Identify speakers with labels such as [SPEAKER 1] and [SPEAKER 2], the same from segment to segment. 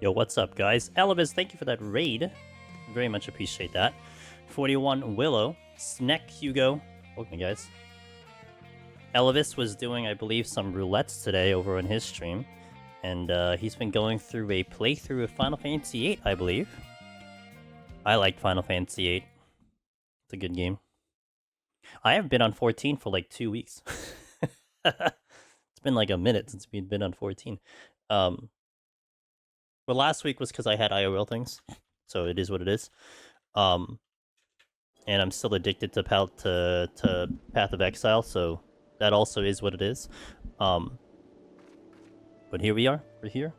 [SPEAKER 1] Yo, what's up, guys? Elvis, thank you for that raid. Very much appreciate that. 41 Willow, Snack Hugo, welcome, guys. Elvis was doing, I believe, some roulettes today over on his stream, and he's been going through a playthrough of Final Fantasy VIII, I believe. I like Final Fantasy VIII. It's a good game. I haven't been on 14 for like 2 weeks. It's been like a minute since we'd been on 14. But last week was because I had IRL things, so it is what it is. And I'm still addicted to Path of Exile, so that also is what it is. But here we are. We're here.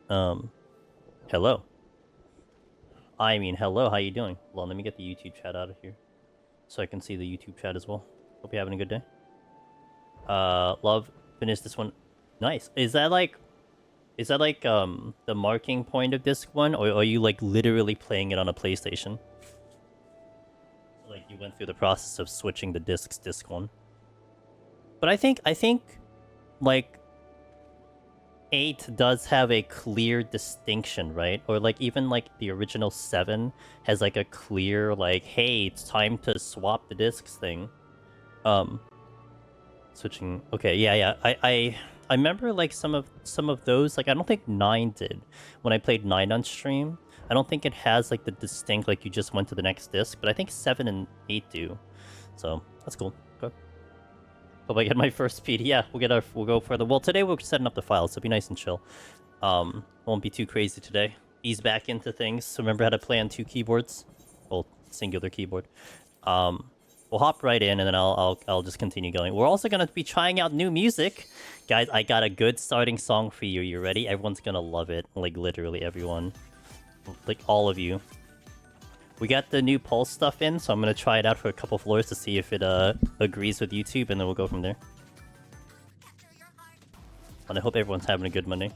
[SPEAKER 1] Hello. I mean, hello. How you doing? Hold on, let me get the YouTube chat out of here, so I can see the YouTube chat as well. Hope you're having a good day. Love, finish this one. Nice. Is that like the marking point of disc 1, or are you like literally playing it on a PlayStation? Like you went through the process of switching the discs, disc 1. But I think like 8 does have a clear distinction, right? Or like even like the original 7 has like a clear like, hey, it's time to swap the discs thing. Switching. Okay, yeah. I remember like some of those. Like I don't think 9 did when I played 9 on stream. I don't think it has like the distinct like you just went to the next disc, but I think 7 and 8 do. So that's cool. Okay. Hope I get my first speed. Yeah, we'll go further. Well, today we're setting up the files, so be nice and chill. Won't be too crazy today. Ease back into things. Remember how to play on 2 keyboards. Well, singular keyboard. We'll hop right in, and then I'll just continue going. We're also gonna be trying out new music, guys. I got a good starting song for you. You ready? Everyone's gonna love it. Like literally everyone, like all of you. We got the new Pulse stuff in, so I'm gonna try it out for a couple floors to see if it agrees with YouTube, and then we'll go from there. And I hope everyone's having a good Monday.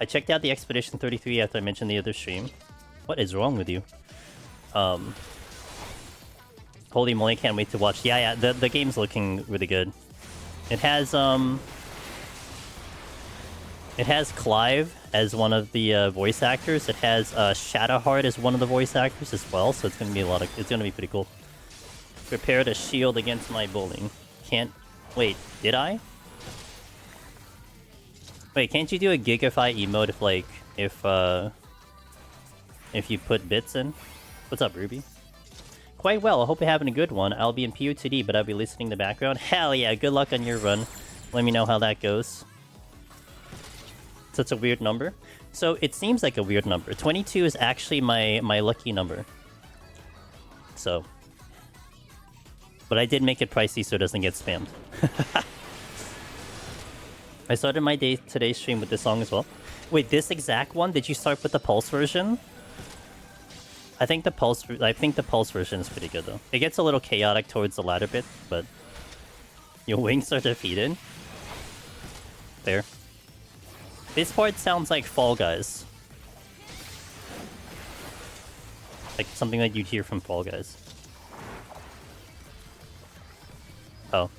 [SPEAKER 1] I checked out the Expedition 33 after I mentioned the other stream. What is wrong with you? Holy moly, can't wait to watch. Yeah, the game's looking really good. It has Clive as one of the voice actors. It has Shadowheart as one of the voice actors as well, so it's gonna be it's gonna be pretty cool. Prepared a shield against my bullying. Can't wait, did I? Wait, can't you do a Gigify emote if you put bits in? What's up, Ruby? Quite well. I hope you're having a good one. I'll be in PoTD, but I'll be listening in the background. Hell yeah, good luck on your run. Let me know how that goes. Such a weird number. So it seems like a weird number. 22 is actually my lucky number. So. But I did make it pricey so it doesn't get spammed. I started my today's stream with this song as well. Wait, this exact one? Did you start with the Pulse version? I think the Pulse version is pretty good though. It gets a little chaotic towards the latter bit, but your wings are defeated. Fair. This part sounds like Fall Guys. Like something that you'd hear from Fall Guys. Oh.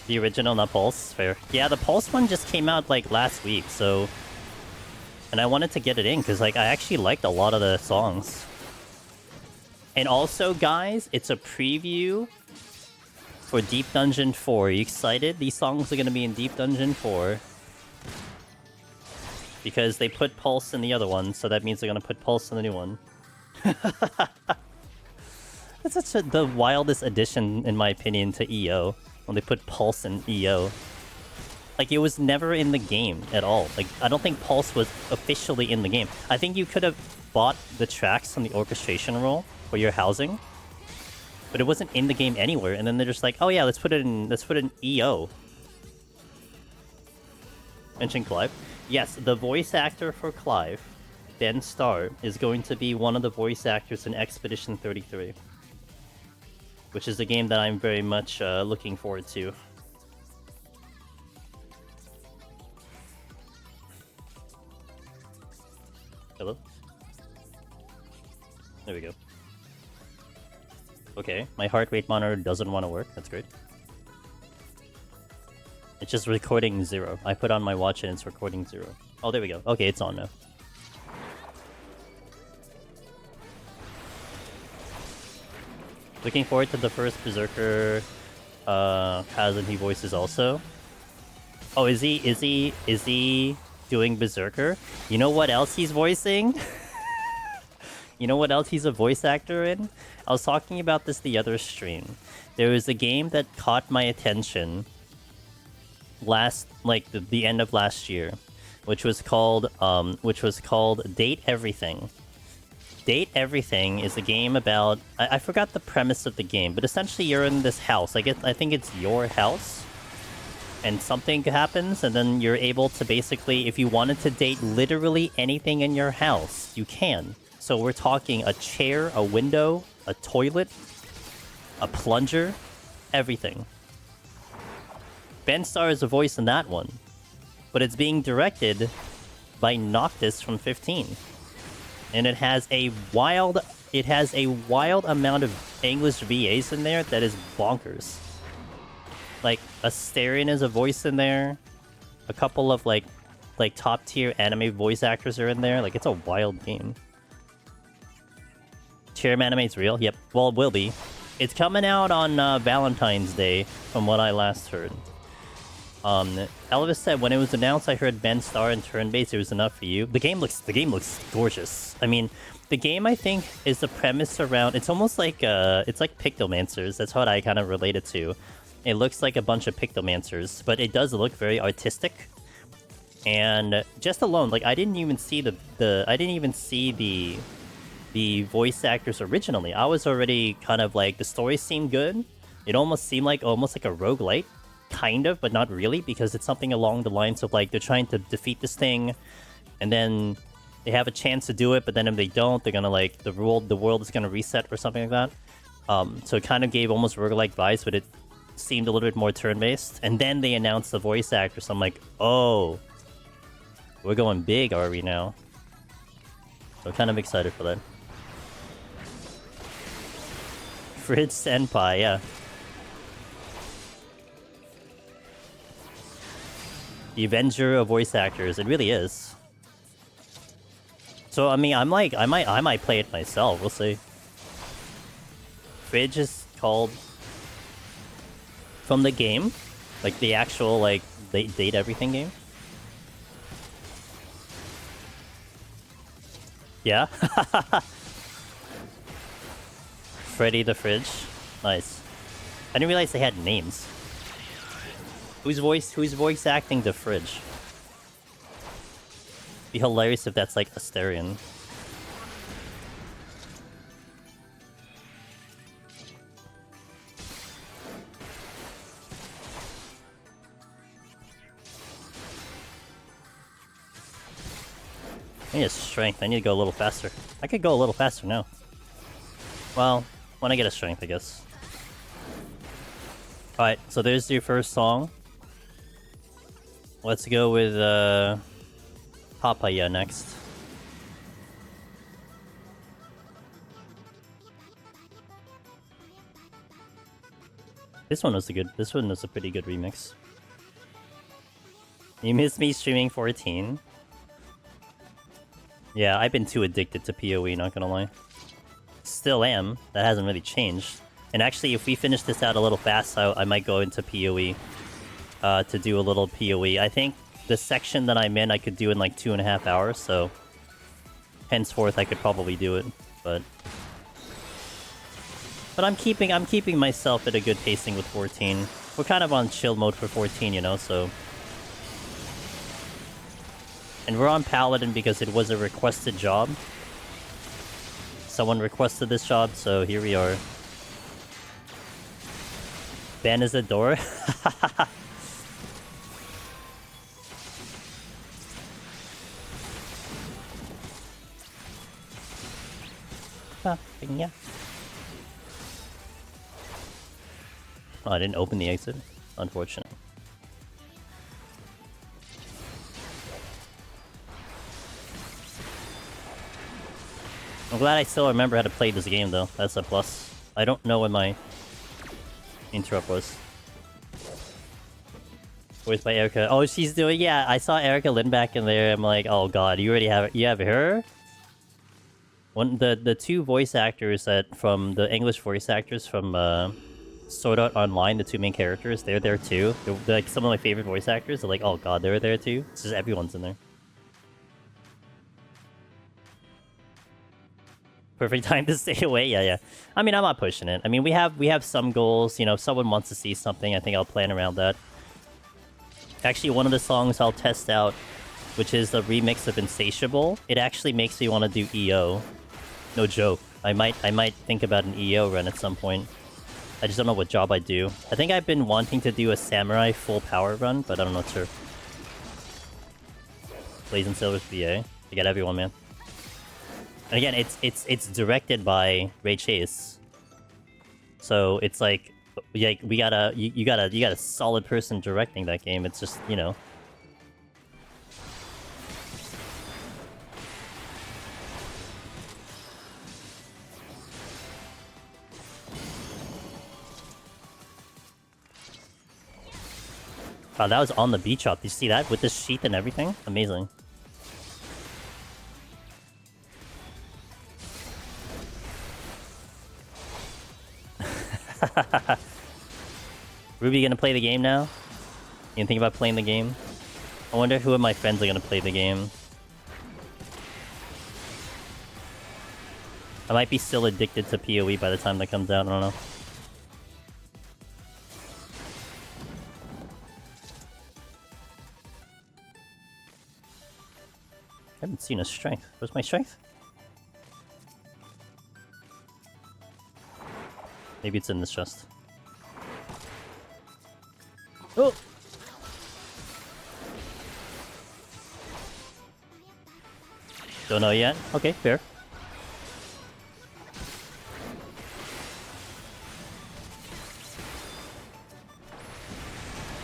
[SPEAKER 1] The original, not Pulse? Fair. Yeah, the Pulse one just came out like last week, so... And I wanted to get it in, because like I actually liked a lot of the songs. And also, guys, it's a preview for Deep Dungeon 4. Are you excited? These songs are going to be in Deep Dungeon 4. Because they put Pulse in the other one, so that means they're going to put Pulse in the new one. That's such the wildest addition, in my opinion, to EO. When they put Pulse in EO. Like, it was never in the game at all. Like, I don't think Pulse was officially in the game. I think you could have bought the tracks from the orchestration roll for your housing, but it wasn't in the game anywhere. And then they're just like, oh yeah, let's put it in EO. Mention Clive. Yes, the voice actor for Clive, Ben Starr, is going to be one of the voice actors in Expedition 33, which is a game that I'm very much looking forward to. Hello? There we go. Okay, my heart rate monitor doesn't want to work. That's great. It's just recording 0. I put on my watch and it's recording 0. Oh, there we go. Okay, it's on now. Looking forward to the first Berserker Paladin he voices also. Oh, is he doing Berserker? You know what else he's voicing? You know what else he's a voice actor in? I was talking about this the other stream. There was a game that caught my attention the end of last year, which was called Date Everything. Date Everything is a game about... I forgot the premise of the game, but essentially you're in this house. I think it's your house. And something happens, and then you're able to basically... If you wanted to date literally anything in your house, you can. So we're talking a chair, a window, a toilet, a plunger, everything. Ben Starr is a voice in that one. But it's being directed by Noctis from 15. And it has a wild amount of English VAs in there that is bonkers. Like, Asterion is a voice in there. A couple of like top tier anime voice actors are in there. Like, it's a wild game. Cherim anime's real? Yep. Well, it will be. It's coming out on Valentine's Day, from what I last heard. Elvis said, when it was announced, I heard Ben Starr and turn-based. It was enough for you. The game looks gorgeous. I mean, the game I think is the premise around. It's almost like it's like Pictomancers. That's what I kind of relate it to. It looks like a bunch of Pictomancers, but it does look very artistic. And just alone, like I didn't even see the voice actors originally. I was already kind of like, the story seemed good. It almost seemed like a roguelite. Kind of, but not really, because it's something along the lines of like they're trying to defeat this thing, and then they have a chance to do it, but then if they don't, they're gonna like the world is gonna reset or something like that. So it kind of gave almost roguelike vibes, but it seemed a little bit more turn-based. And then they announced the voice actor, so I'm like, oh, we're going big, are we now? So kind of excited for that. Fridge Senpai, yeah. The Avenger of voice actors, it really is. So I mean, I might play it myself. We'll see. Fridge is called from the game, like the actual like date everything game. Yeah. Freddy the Fridge, nice. I didn't realize they had names. Who's voice acting the Fridge? Be hilarious if that's like Asterion. I need a strength. I need to go a little faster. I could go a little faster now. Well, when I get a strength, I guess. Alright, so there's your first song. Let's go with Papaya next. This one was a pretty good remix. You miss me streaming 14? Yeah, I've been too addicted to PoE, not gonna lie. Still am. That hasn't really changed. And actually, if we finish this out a little fast, I might go into PoE. To do a little PoE. I think the section that I'm in I could do in like 2.5 hours, so henceforth I could probably do it, but I'm keeping myself at a good pacing with 14. We're kind of on chill mode for 14, you know, so. And we're on Paladin because it was a requested job. Someone requested this job, so here we are. Ben is a door. Yeah. Oh, I didn't open the exit. Unfortunate. I'm glad I still remember how to play this game, though. That's a plus. I don't know what my interrupt was. Voiced by Erica. Oh, she's doing... Yeah, I saw Erica Lynn back in there. I'm like, oh god, you already have... You have her? The two voice actors from... The English voice actors from, Sword Art Online, the two main characters, they're there too. They're like some of my favorite voice actors. They're like, oh god, they're there too. It's just everyone's in there. Perfect time to stay away. Yeah. I mean, I'm not pushing it. I mean, we have some goals. You know, if someone wants to see something, I think I'll plan around that. Actually, one of the songs I'll test out, which is the remix of Insatiable, it actually makes me want to do EO. No joke. I might think about an EO run at some point. I just don't know what job I do. I think I've been wanting to do a Samurai full power run, but I don't know, sure. Blazing Silver's VA. You got everyone, man. And again, it's directed by Ray Chase, so it's like you got a solid person directing that game. It's just, you know. Wow, that was on the beach hop. Did you see that with the sheath and everything? Amazing. Ruby gonna play the game now? You think about playing the game? I wonder who of my friends are gonna play the game. I might be still addicted to PoE by the time that comes out, I don't know. I haven't seen a strength. Where's my strength? Maybe it's in this chest. Oh! Don't know yet? Okay, fair.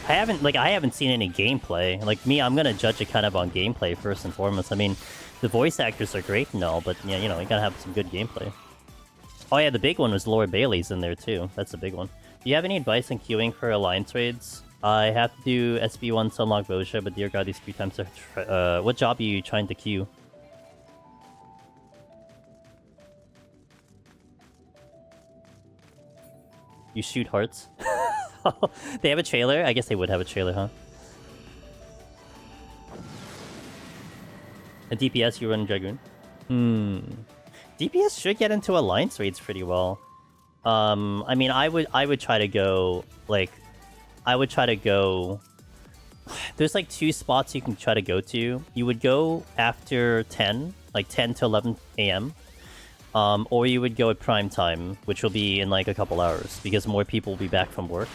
[SPEAKER 1] I haven't seen any gameplay. Like me, I'm gonna judge it kind of on gameplay first and foremost. I mean, the voice actors are great and all, but yeah, you know, you gotta have some good gameplay. Oh yeah, the big one was Laura Bailey's in there too. That's a big one. Do you have any advice on queuing for alliance raids? I have to do SB1 to unlock Bosha, but dear god, these few times are... what job are you trying to queue? You shoot hearts? They have a trailer? I guess they would have a trailer, huh? A DPS, you run Dragoon? DPS should get into alliance raids pretty well. I mean, I would try to go, like... I would try to go... There's like 2 spots you can try to go to. You would go after 10, like 10 to 11 AM. Or you would go at prime time, which will be in like a couple hours, because more people will be back from work.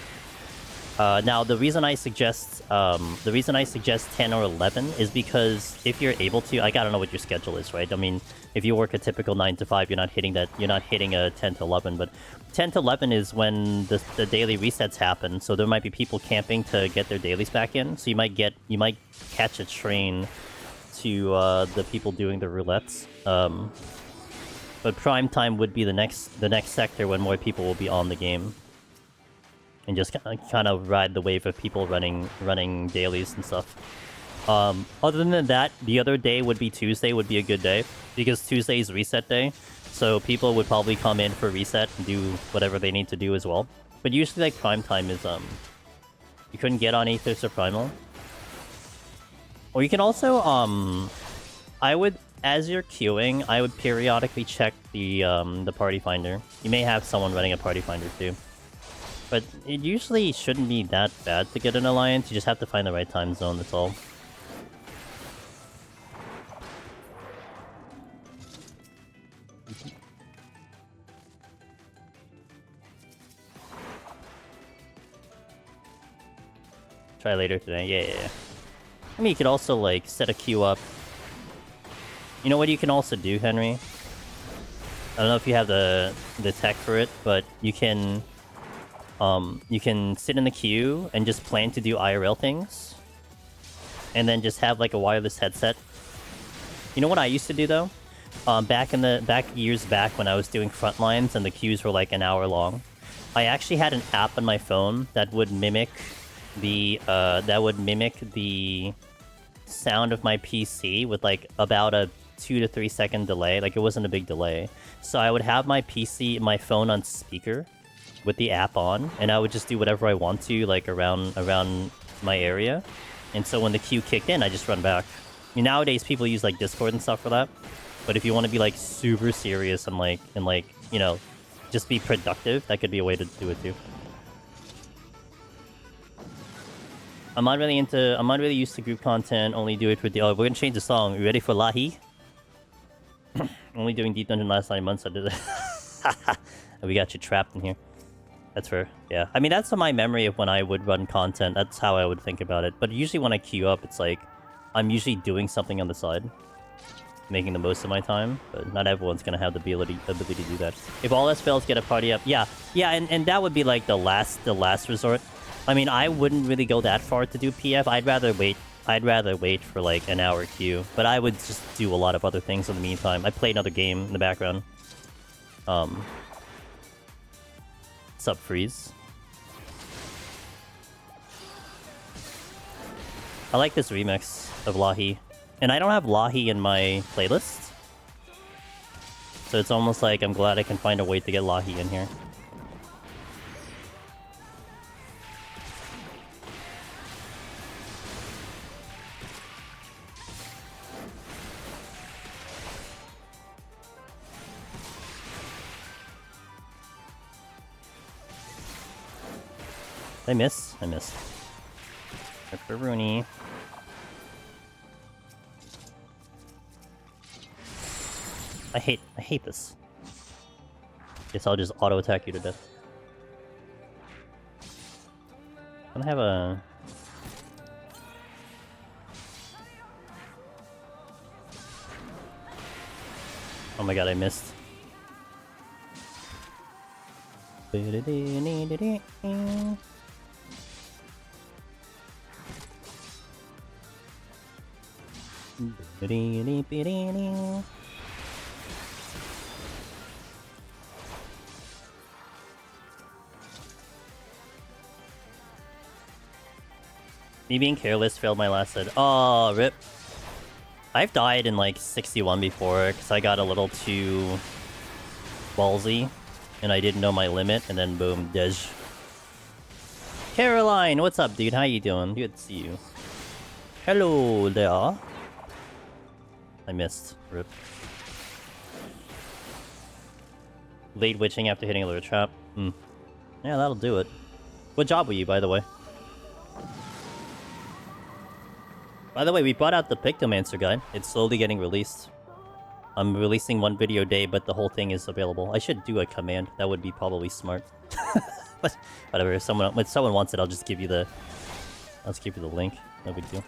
[SPEAKER 1] Now, the reason I suggest 10 or 11 is because if you're able to, I gotta know what your schedule is, right? I mean, if you work a typical 9 to 5, you're not hitting a 10 to 11, but 10 to 11 is when the daily resets happen, so there might be people camping to get their dailies back in, so you might catch a train to the people doing the roulettes. But prime time would be the next sector when more people will be on the game. And just kind of ride the wave of people running dailies and stuff. Other than that, the other day would be Tuesday would be a good day, because Tuesday is reset day, so people would probably come in for reset and do whatever they need to do as well. But usually, like, prime time is you couldn't get on Aethos or Primal. Or you can also as you're queuing, I would periodically check the party finder. You may have someone running a party finder too. But it usually shouldn't be that bad to get an alliance, you just have to find the right time zone, that's all. Try later today, yeah. I mean, you could also, like, set a queue up. You know what you can also do, Henry? I don't know if you have the tech for it, but you can sit in the queue and just plan to do IRL things. And then just have, like, a wireless headset. You know what I used to do, though? Years back when I was doing frontlines and the queues were, like, an hour long. I actually had an app on my phone that would mimic that would mimic the sound of my PC with like about a 2 to 3 second delay. Like it wasn't a big delay. So I would have my my phone on speaker with the app on, and I would just do whatever I want to, like around my area. And so when the queue kicked in, I just run back. I mean, nowadays people use like Discord and stuff for that. But if you want to be like super serious and like you know, just be productive, that could be a way to do it too. I'm not really used to group content. Only do it with the. Oh, we're gonna change the song. You ready for Lahi? Only doing Deep Dungeon last 9 months. I did it. We got you trapped in here. That's fair. Yeah. I mean, that's my memory of when I would run content. That's how I would think about it. But usually when I queue up, it's like I'm usually doing something on the side, making the most of my time. But not everyone's gonna have the ability to do that. If all else fails, get a party up. Yeah. Yeah. And that would be like the last resort. I mean, I wouldn't really go that far to do PF. I'd rather wait for like an hour queue. But I would just do a lot of other things in the meantime. I play another game in the background. Sup, Freeze. I like this remix of Lahi. And I don't have Lahi in my playlist. So it's almost like I'm glad I can find a way to get Lahi in here. I miss. Pepperoni. I hate this. Guess I'll just auto attack you to death. I'm gonna have a. Oh my god, I missed. Me being careless failed my last hit. Oh, rip. I've died in like 61 before because I got a little too ballsy and I didn't know my limit, and then boom, dej. Caroline, what's up, dude? How you doing? Good to see you. Hello there. I missed. Rip. Late witching after hitting a little trap. Yeah, that'll do it. What job were you, by the way? By the way, we brought out the Pictomancer guide. It's slowly getting released. I'm releasing one video a day, but the whole thing is available. I should do a command. That would be probably smart. But whatever. If someone wants it, I'll just give you the link. No big deal.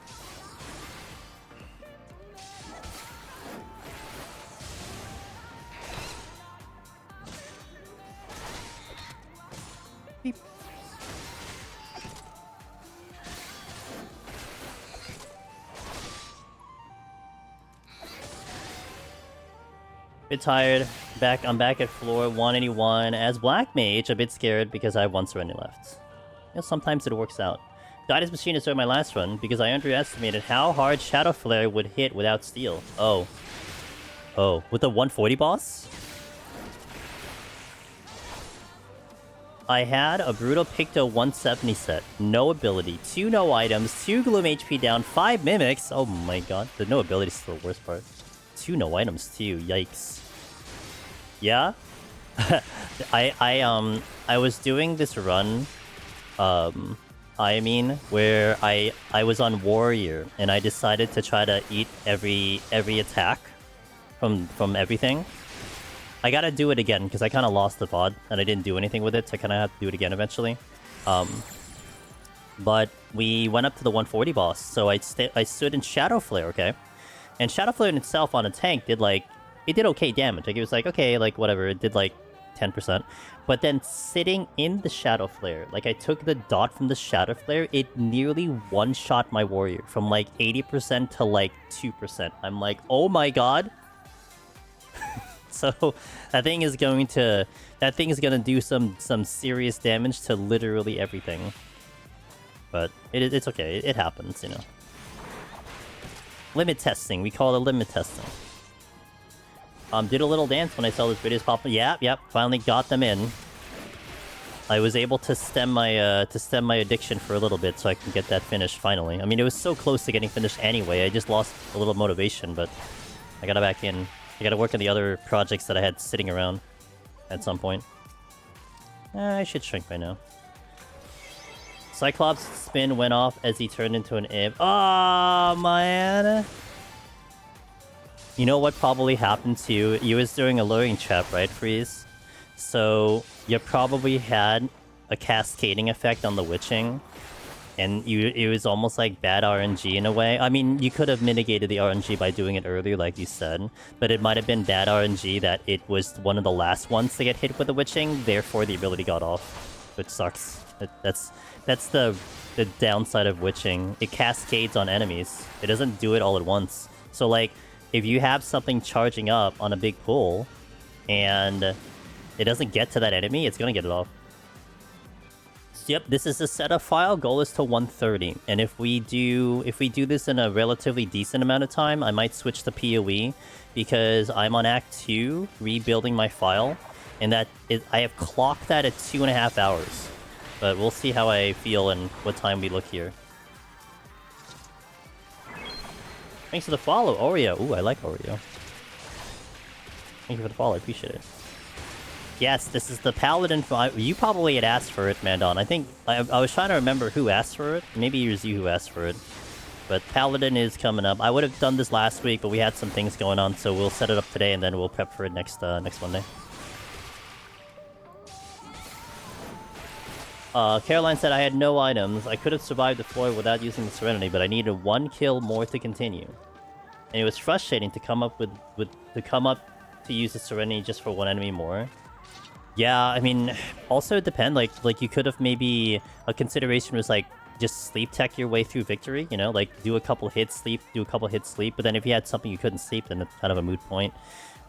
[SPEAKER 1] Beep. Bit tired. I'm back at floor 181 as Black Mage. A bit scared because I have one Serenity left. You know, sometimes it works out. Died as machine destroyed my last run because I underestimated how hard Shadow Flare would hit without steel. Oh. Oh, with the 140 boss? I had a Brutal Picto 170 set. No ability, 2 no items, 2 Gloom HP down, 5 mimics. Oh my god, the no ability is the worst part. 2 no items too, yikes. Yeah? I was doing this run, where I was on Warrior, and I decided to try to eat every attack from everything. I gotta do it again, because I kind of lost the VOD, and I didn't do anything with it, so I kind of have to do it again eventually. But we went up to the 140 boss, so I stood in Shadow Flare, okay? And Shadow Flare in itself on a tank did okay damage. Like, it was like, okay, like, whatever, it did like 10%. But then sitting in the Shadow Flare, like, I took the dot from the Shadow Flare, it nearly one-shot my warrior from like 80% to like 2%. I'm like, oh my god. So that thing is gonna do some serious damage to literally everything. But it's okay. It happens, you know. Limit testing. We call it limit testing. Did a little dance when I saw this videos pop up. Yep. Finally got them in. I was able to stem my addiction for a little bit so I can get that finished finally. I mean, it was so close to getting finished anyway. I just lost a little motivation, but I got it back in. I got to work on the other projects that I had sitting around at some point. I should shrink by now. Cyclops' spin went off as he turned into an imp. Oh, man. You know what probably happened to you? You was doing a luring trap, right, Freeze? So you probably had a cascading effect on the witching. And it was almost like bad RNG in a way. I mean, you could have mitigated the RNG by doing it earlier, like you said. But it might have been bad RNG that it was one of the last ones to get hit with the witching. Therefore, the ability got off. Which sucks. That's the downside of witching. It cascades on enemies. It doesn't do it all at once. So, like, if you have something charging up on a big pool, and it doesn't get to that enemy, it's gonna get it off. Yep, this is the setup file. Goal is to 130, and if we do this in a relatively decent amount of time, I might switch to PoE because I'm on Act 2 rebuilding my file, and I have clocked that at 2.5 hours. But we'll see how I feel and what time we look here. Thanks for the follow, Oreo. Ooh, I like Oreo. Thank you for the follow. I appreciate it. Yes, this is the Paladin. You probably had asked for it, Mandon. I think I was trying to remember who asked for it. Maybe it was you who asked for it. But Paladin is coming up. I would have done this last week, but we had some things going on, so we'll set it up today and then we'll prep for it next Monday. Caroline said I had no items. I could have survived the floor without using the Serenity, but I needed 1 kill more to continue. And it was frustrating to come up to use the Serenity just for 1 enemy more. Yeah, I mean, also it depends. Like you could have maybe a consideration was like just sleep tech your way through victory. You know, like do a couple hits sleep, But then if you had something you couldn't sleep, then it's kind of a moot point.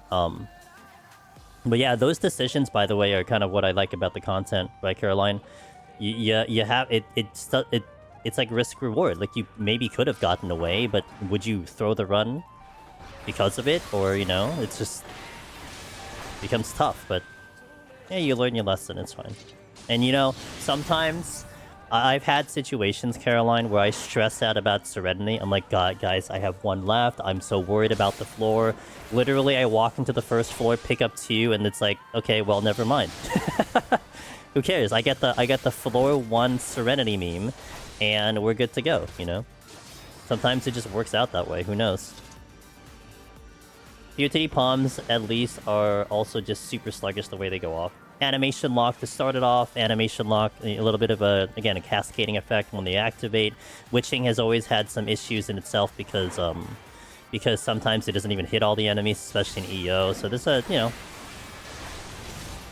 [SPEAKER 1] But yeah, those decisions, by the way, are kind of what I like about the content, right, Caroline? You have it's like risk reward. Like you maybe could have gotten away, but would you throw the run because of it? Or, you know, it's just becomes tough, but yeah, you learn your lesson, it's fine. And you know, sometimes I've had situations, Caroline, where I stress out about Serenity. I'm like, God, guys, I have 1 left. I'm so worried about the floor. Literally, I walk into the first floor, pick up 2, and it's like, okay, well, never mind. Who cares? I get the floor 1 Serenity meme, and we're good to go, you know? Sometimes it just works out that way. Who knows? PoTD palms, at least, are also just super sluggish the way they go off. Animation lock to start it off. Animation lock, a little bit of a cascading effect when they activate. Witching has always had some issues in itself because sometimes it doesn't even hit all the enemies, especially in EO. So this, you know,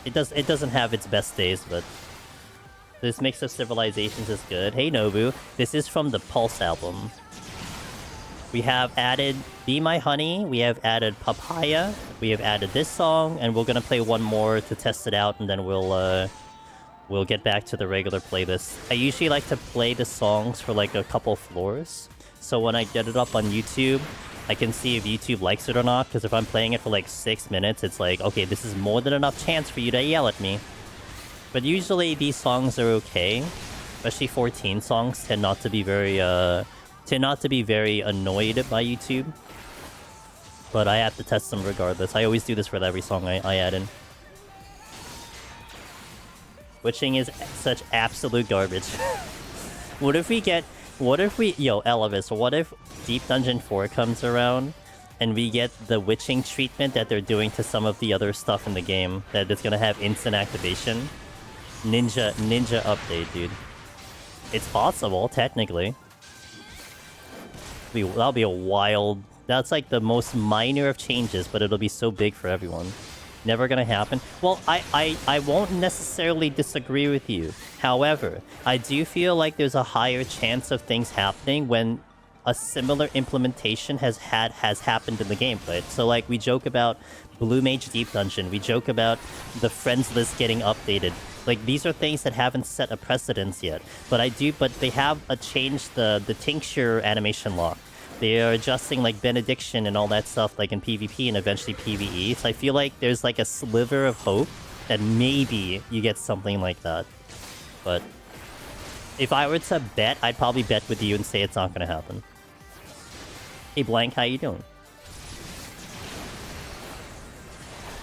[SPEAKER 1] it doesn't have its best days, but this mix of civilizations is good. Hey Nobu, this is from the Pulse album. We have added Be My Honey, we have added Papaya, we have added this song, and we're gonna play one more to test it out, and then we'll get back to the regular playlist. I usually like to play the songs for like a couple floors, so when I get it up on YouTube, I can see if YouTube likes it or not, because if I'm playing it for like 6 minutes, it's like, okay, this is more than enough chance for you to yell at me. But usually these songs are okay, especially 14 songs tend not to be very annoyed by YouTube. But I have to test them regardless. I always do this with every song I add in. Witching is such absolute garbage. Yo, Elvis, what if Deep Dungeon 4 comes around and we get the witching treatment that they're doing to some of the other stuff in the game, that it's gonna have instant activation? Ninja update, dude. It's possible, technically. That'll be a wild... That's like the most minor of changes, but it'll be so big for everyone. Never gonna happen. Well, I won't necessarily disagree with you. However, I do feel like there's a higher chance of things happening when a similar implementation has happened in the gameplay. So like we joke about Blue Mage Deep Dungeon, we joke about the friends list getting updated. Like, these are things that haven't set a precedence yet. But they have changed the tincture animation lock. They are adjusting, like, benediction and all that stuff, like, in PvP and eventually PvE. So I feel like there's, like, a sliver of hope that maybe you get something like that. But if I were to bet, I'd probably bet with you and say it's not gonna happen. Hey, Blank, how you doing?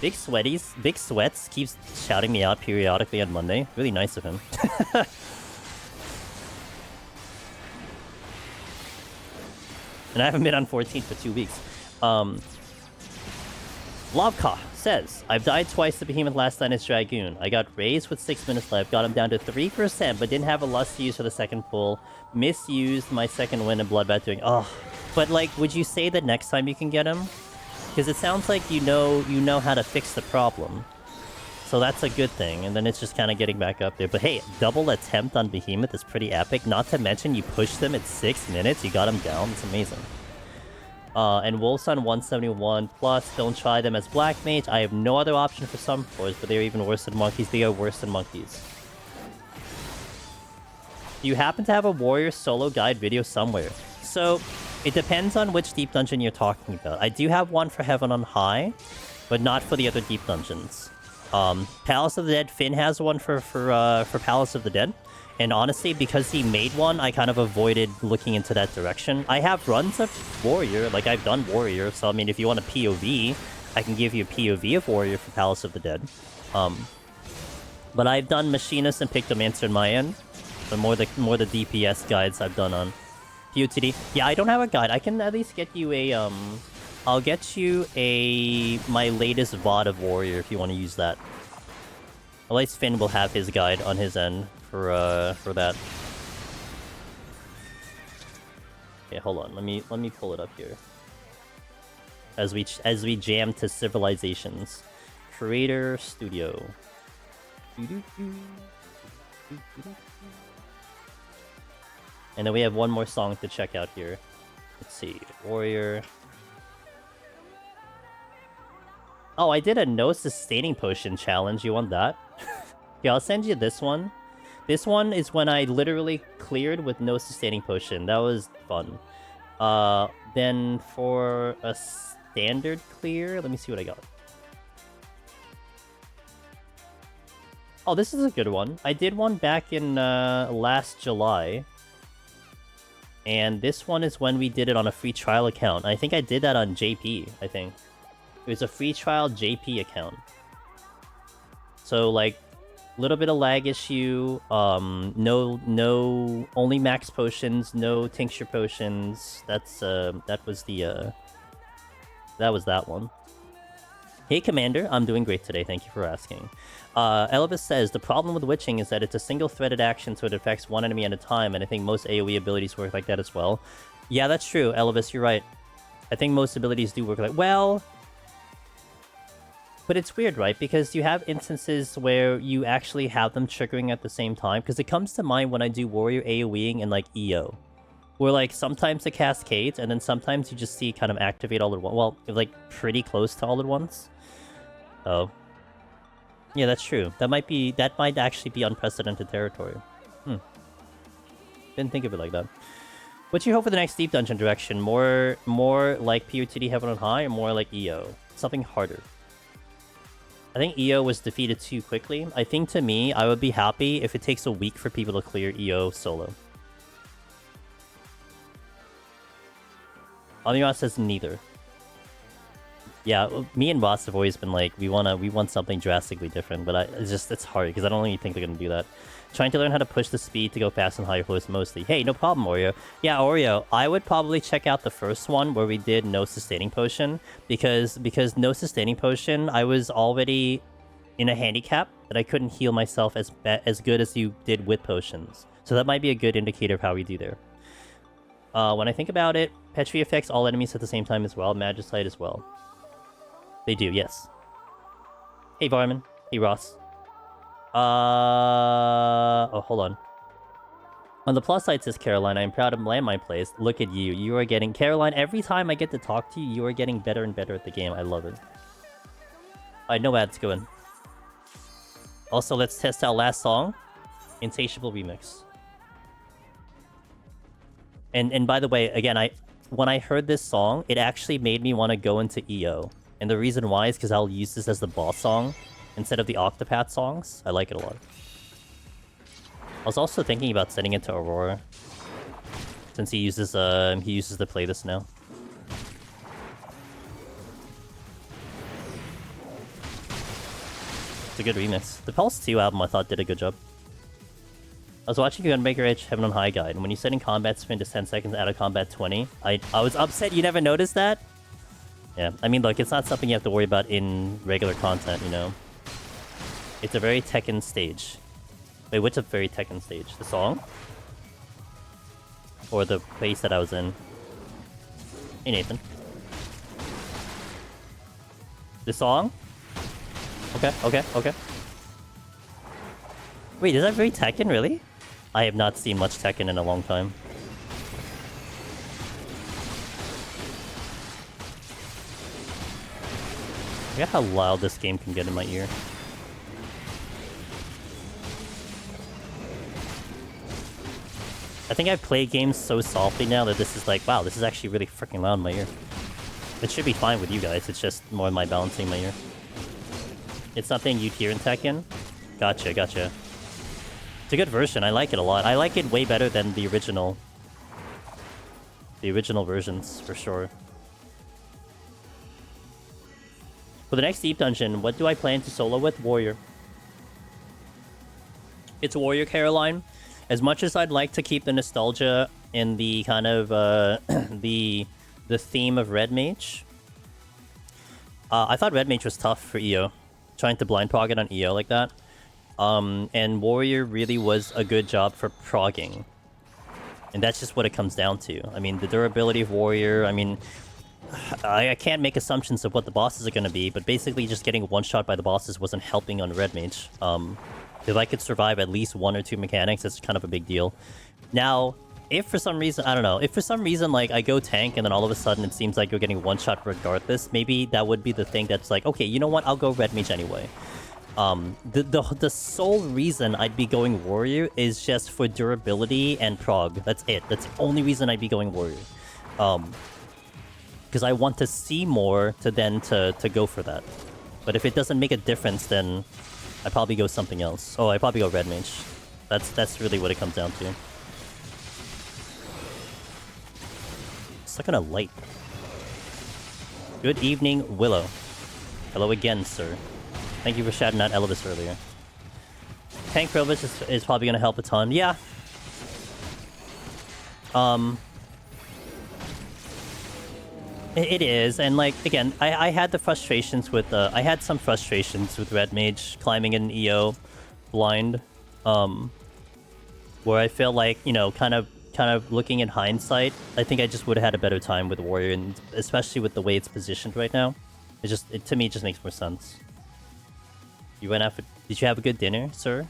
[SPEAKER 1] Big Sweats keeps shouting me out periodically on Monday. Really nice of him. And I haven't been on 14 for 2 weeks. Lavka says, I've died twice to Behemoth last night as Dragoon. I got raised with 6 minutes left, got him down to 3%, but didn't have a lust to use for the second pull. Misused my second win in Bloodbath doing... Oh, but like, would you say that next time you can get him? Because it sounds like you know how to fix the problem. So that's a good thing, and then it's just kind of getting back up there. But hey, double attempt on Behemoth is pretty epic. Not to mention you pushed them at 6 minutes, you got him down. It's amazing. And Wolves on 171 plus. Don't try them as Black Mage. I have no other option for some floors, but they're even worse than monkeys. They are worse than monkeys. You happen to have a warrior solo guide video somewhere. So it depends on which deep dungeon you're talking about. I do have one for Heaven on High, but not for the other deep dungeons. Palace of the Dead, Finn has one for Palace of the Dead. And honestly, because he made one, I kind of avoided looking into that direction. I have runs of Warrior, like I've done Warrior, so I mean, if you want a POV, I can give you a POV of Warrior for Palace of the Dead. But I've done Machinist and Pictomancer in my end. So more the DPS guides I've done on PoTD. Yeah, I don't have a guide. I can at least get you a, I'll get you my latest VOD of Warrior if you want to use that. At least Finn will have his guide on his end for that. Okay, hold on. Let me pull it up here. As we jam to Civilizations. Creator Studio. And then we have one more song to check out here. Let's see. Warrior. Oh, I did a no sustaining potion challenge. You want that? Yeah, I'll send you this one. This one is when I literally cleared with no sustaining potion. That was fun. Then for a standard clear, let me see what I got. Oh, this is a good one. I did one back in last July. And this one is when we did it on a free trial account. I think I did that on JP, I think. It was a free trial JP account. So, like, little bit of lag issue, no only max potions, no tincture potions. That was that one. Hey Commander, I'm doing great today, thank you for asking. Elvis says, the problem with witching is that it's a single-threaded action, so it affects one enemy at a time, and I think most AoE abilities work like that as well. Yeah, that's true, Elvis, you're right. I think most abilities do work like... Well... But it's weird, right? Because you have instances where you actually have them triggering at the same time. Because it comes to mind when I do Warrior AoEing and like EO. Where like sometimes it cascades and then sometimes you just see kind of activate all at once. Well, like pretty close to all at once. Oh. Yeah, that's true. That might actually be unprecedented territory. Didn't think of it like that. What you hope for the next deep dungeon direction? More like PoTD Heaven on High or more like EO? Something harder. I think EO was defeated too quickly. I think to me, I would be happy if it takes a week for people to clear EO solo. Amiras says neither. Yeah, me and Ross have always been like, we want something drastically different, but it's hard because I don't really think they're gonna do that. Trying to learn how to push the speed to go fast and higher floors mostly. Hey, no problem, Oreo. Yeah, Oreo, I would probably check out the first one where we did no sustaining potion because no sustaining potion, I was already in a handicap that I couldn't heal myself as good as you did with potions. So that might be a good indicator of how we do there. When I think about it, Petri affects all enemies at the same time as well. Magicite as well. They do, yes. Hey, Varman. Hey, Ross. Oh, hold on. On the plus side, says Caroline, I am proud of Landmine plays. Look at you. You are getting... Caroline, every time I get to talk to you, you are getting better and better at the game. I love it. Alright, no ads, go in. Also, let's test out last song, Insatiable Remix. And by the way, again, when I heard this song, it actually made me want to go into EO. And the reason why is because I'll use this as the boss song instead of the Octopath songs. I like it a lot. I was also thinking about setting it to Aurora, since he uses the playlist now. It's a good remix. The Pulse 2 album I thought did a good job. I was watching Gunmaker Edge Heaven on High guide, and when you set in combat spin to 10 seconds out of combat 20, I was upset you never noticed that. Yeah, I mean, look, it's not something you have to worry about in regular content, you know. It's a very Tekken stage. Wait, what's a very Tekken stage? The song? Or the place that I was in? Hey, Nathan. The song? Okay. Wait, is that very Tekken, really? I have not seen much Tekken in a long time. I forget how loud this game can get in my ear. I think I've played games so softly now that this is like, wow, this is actually really freaking loud in my ear. It should be fine with you guys, it's just more my balancing in my ear. It's something you'd hear in Tekken? Gotcha. It's a good version, I like it a lot. I like it way better than the original. The original versions, for sure. For the next Deep Dungeon, what do I plan to solo with? Warrior. It's Warrior, Caroline. As much as I'd like to keep the nostalgia in the kind of the theme of Red Mage, I thought Red Mage was tough for EO, trying to blind prog it on EO like that. And Warrior really was a good job for progging, and that's just what it comes down to. I mean, the durability of Warrior. I mean, I can't make assumptions of what the bosses are going to be, but basically just getting one shot by the bosses wasn't helping on Red Mage. If I could survive at least 1 or 2 mechanics, it's kind of a big deal. Now, if for some reason, I don't know, if for some reason, like, I go tank and then all of a sudden it seems like you're getting one shot regardless, maybe that would be the thing that's like, okay, you know what, I'll go Red Mage anyway. The sole reason I'd be going Warrior is just for durability and prog. That's it. That's the only reason I'd be going Warrior. Because I want to see more to then to go for that. But if it doesn't make a difference, then I'd probably go something else. Oh, I'd probably go Red Mage. That's really what it comes down to. Stuck on a light. Good evening, Willow. Hello again, sir. Thank you for shouting out Elvis earlier. Tank privilege is probably going to help a ton. Yeah. It is, and like, again, I had the frustrations with, I had some frustrations with Red Mage climbing in EO blind, where I feel like, you know, kind of looking in hindsight, I think I just would have had a better time with Warrior, and especially with the way it's positioned right now. To me, it just makes more sense. You went out for... Did you have a good dinner, sir?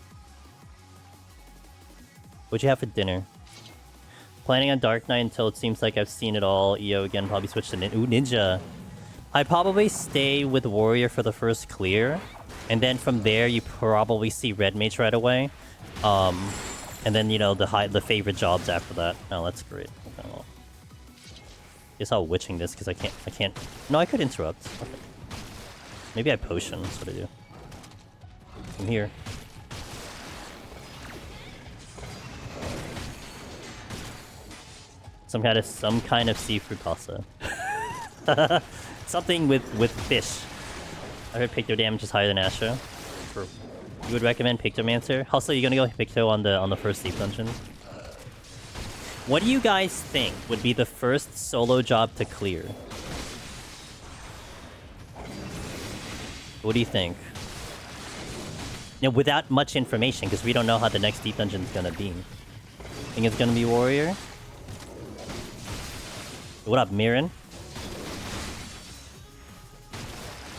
[SPEAKER 1] What'd you have for dinner? Planning on Dark Knight until it seems like I've seen it all. EO again, probably switch to Ninja. I'd probably stay with Warrior for the first clear. And then from there, you probably see Red Mage right away. And then, you know, the favorite jobs after that. Oh, that's great. Okay, well. Guess I'll witching this because I can't... No, I could interrupt. Okay. Maybe I potion, that's what I do. I'm here. Some kind of seafood pasta. Something with fish. I heard Picto damage is higher than Astro. You would recommend Pictomancer? Also, you're gonna go Picto on the first Deep Dungeon. What do you guys think would be the first solo job to clear? What do you think? You know, without much information, because we don't know how the next Deep Dungeon is gonna be. Think it's gonna be Warrior? What up, Mirren?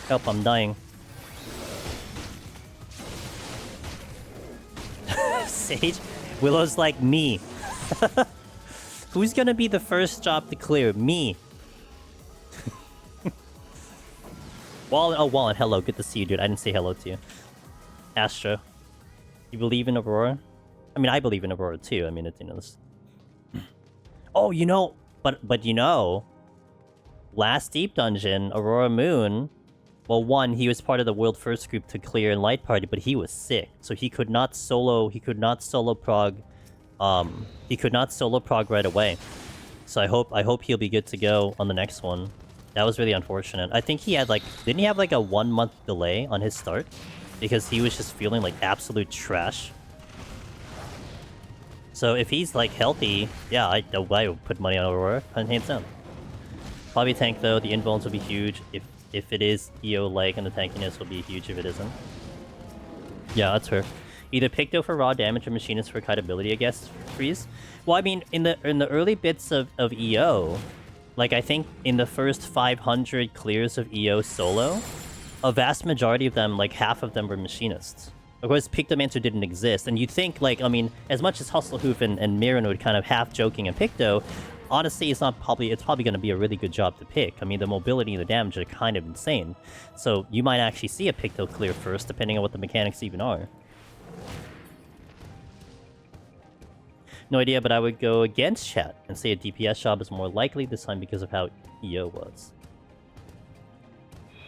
[SPEAKER 1] Help, I'm dying. Sage? Willow's like me. Who's gonna be the first job to clear? Me. Wallen, oh, Wallen, hello. Good to see you, dude. I didn't say hello to you. Astro. You believe in Aurora? I mean, I believe in Aurora too. I mean, it's, you know, this... Oh, you know, but you know, last Deep Dungeon, Aurora Moon, well, one, he was part of the world first group to clear in Light Party, but he was sick, so he could not solo prog, he could not solo prog right away. So I hope he'll be good to go on the next one. That was really unfortunate. I think he had like, didn't he have like a 1 month delay on his start? Because he was just feeling like absolute trash. So if he's like healthy, yeah, I would put money on Aurora, hands down. Probably tank though, the invulns will be huge. If it is EO-like, and the tankiness will be huge if it isn't. Yeah, that's fair. Either Picto for raw damage or Machinist for kiteability, I guess, freeze. Well, I mean, in the early bits of EO, like I think in the first 500 clears of EO solo, a vast majority of them, like half of them were Machinists. Of course, Pictomancer didn't exist, and you'd think, like, I mean, as much as Hustlehoof and Mirren would kind of half-joking and Picto, honestly, it's probably going to be a really good job to pick. I mean, the mobility and the damage are kind of insane. So you might actually see a Picto clear first, depending on what the mechanics even are. No idea, but I would go against chat and say a DPS job is more likely this time because of how EO was.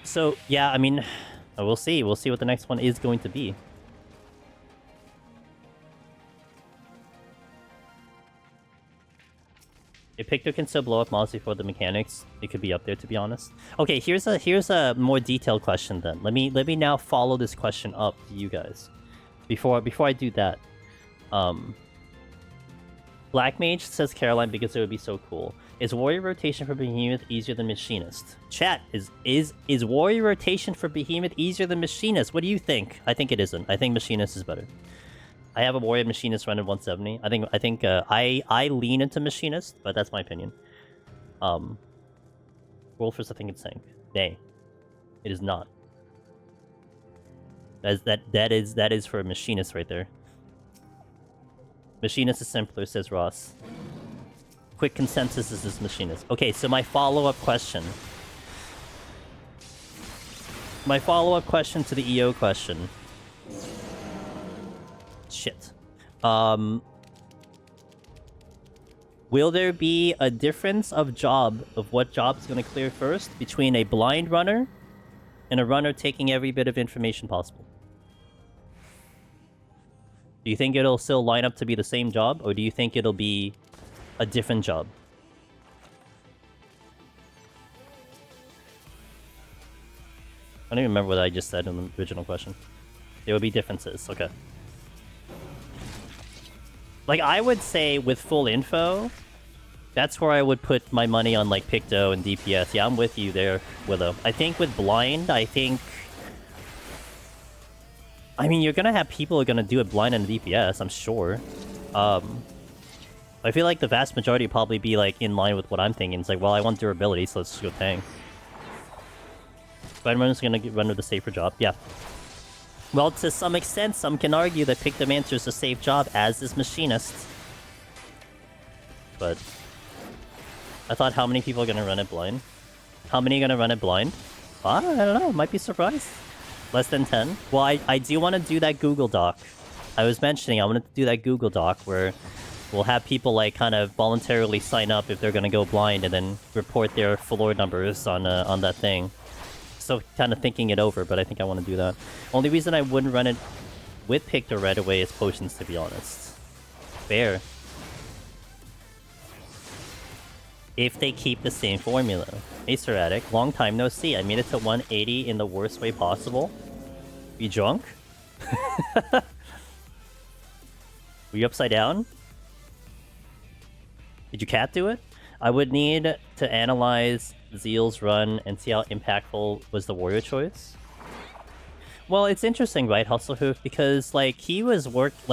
[SPEAKER 1] So, yeah, I mean, we'll see. We'll see what the next one is going to be. If Picto can still blow up mobs before the mechanics, it could be up there, to be honest. Okay, here's a more detailed question then. Let me now follow this question up to you guys. Before I do that, Black Mage says Caroline because it would be so cool. Is Warrior rotation for Behemoth easier than Machinist? Chat, is Warrior rotation for Behemoth easier than Machinist? What do you think? I think it isn't. I think Machinist is better. I have a Warrior Machinist run at 170. I lean into Machinist, but that's my opinion. Wolfers, I think it's Sank. Nay, it is not. That is for a Machinist right there. Machinist is simpler, says Ross. Quick consensus is this Machinist. Okay, so my follow-up question. My follow-up question to the EO question. Shit. Will there be a difference of what job's going to clear first between a blind runner and a runner taking every bit of information possible? Do you think it'll still line up to be the same job, or do you think it'll be a different job? I don't even remember what I just said in the original question. There will be differences. Okay. Like, I would say with full info, that's where I would put my money on, like, Picto and DPS. Yeah, I'm with you there, Willow. I think with blind, I mean, you're gonna have people who are gonna do it blind and DPS, I'm sure. I feel like the vast majority will probably be, like, in line with what I'm thinking. It's like, well, I want durability, so let's just go tank. Spider-Man's gonna run with a safer job. Yeah. Well, to some extent, some can argue that Pictomancer is a safe job, as is Machinist. But I thought, how many people are gonna run it blind? How many are gonna run it blind? I don't know, might be surprised. Less than 10? Well, I do want to do that Google Doc. I was mentioning I want to do that Google Doc where we'll have people, like, kind of voluntarily sign up if they're gonna go blind and then report their floor numbers on that thing. So kind of thinking it over, but I think I want to do that. Only reason I wouldn't run it with Picto right away is potions, to be honest. Fair. If they keep the same formula. Hey, Seratic, long time no see. I made it to 180 in the worst way possible. You drunk? Were you upside down? Did your cat do it? I would need to analyze Zeal's run and see how impactful was the warrior choice. Well, it's interesting, right, Hustlehoof? Because, like,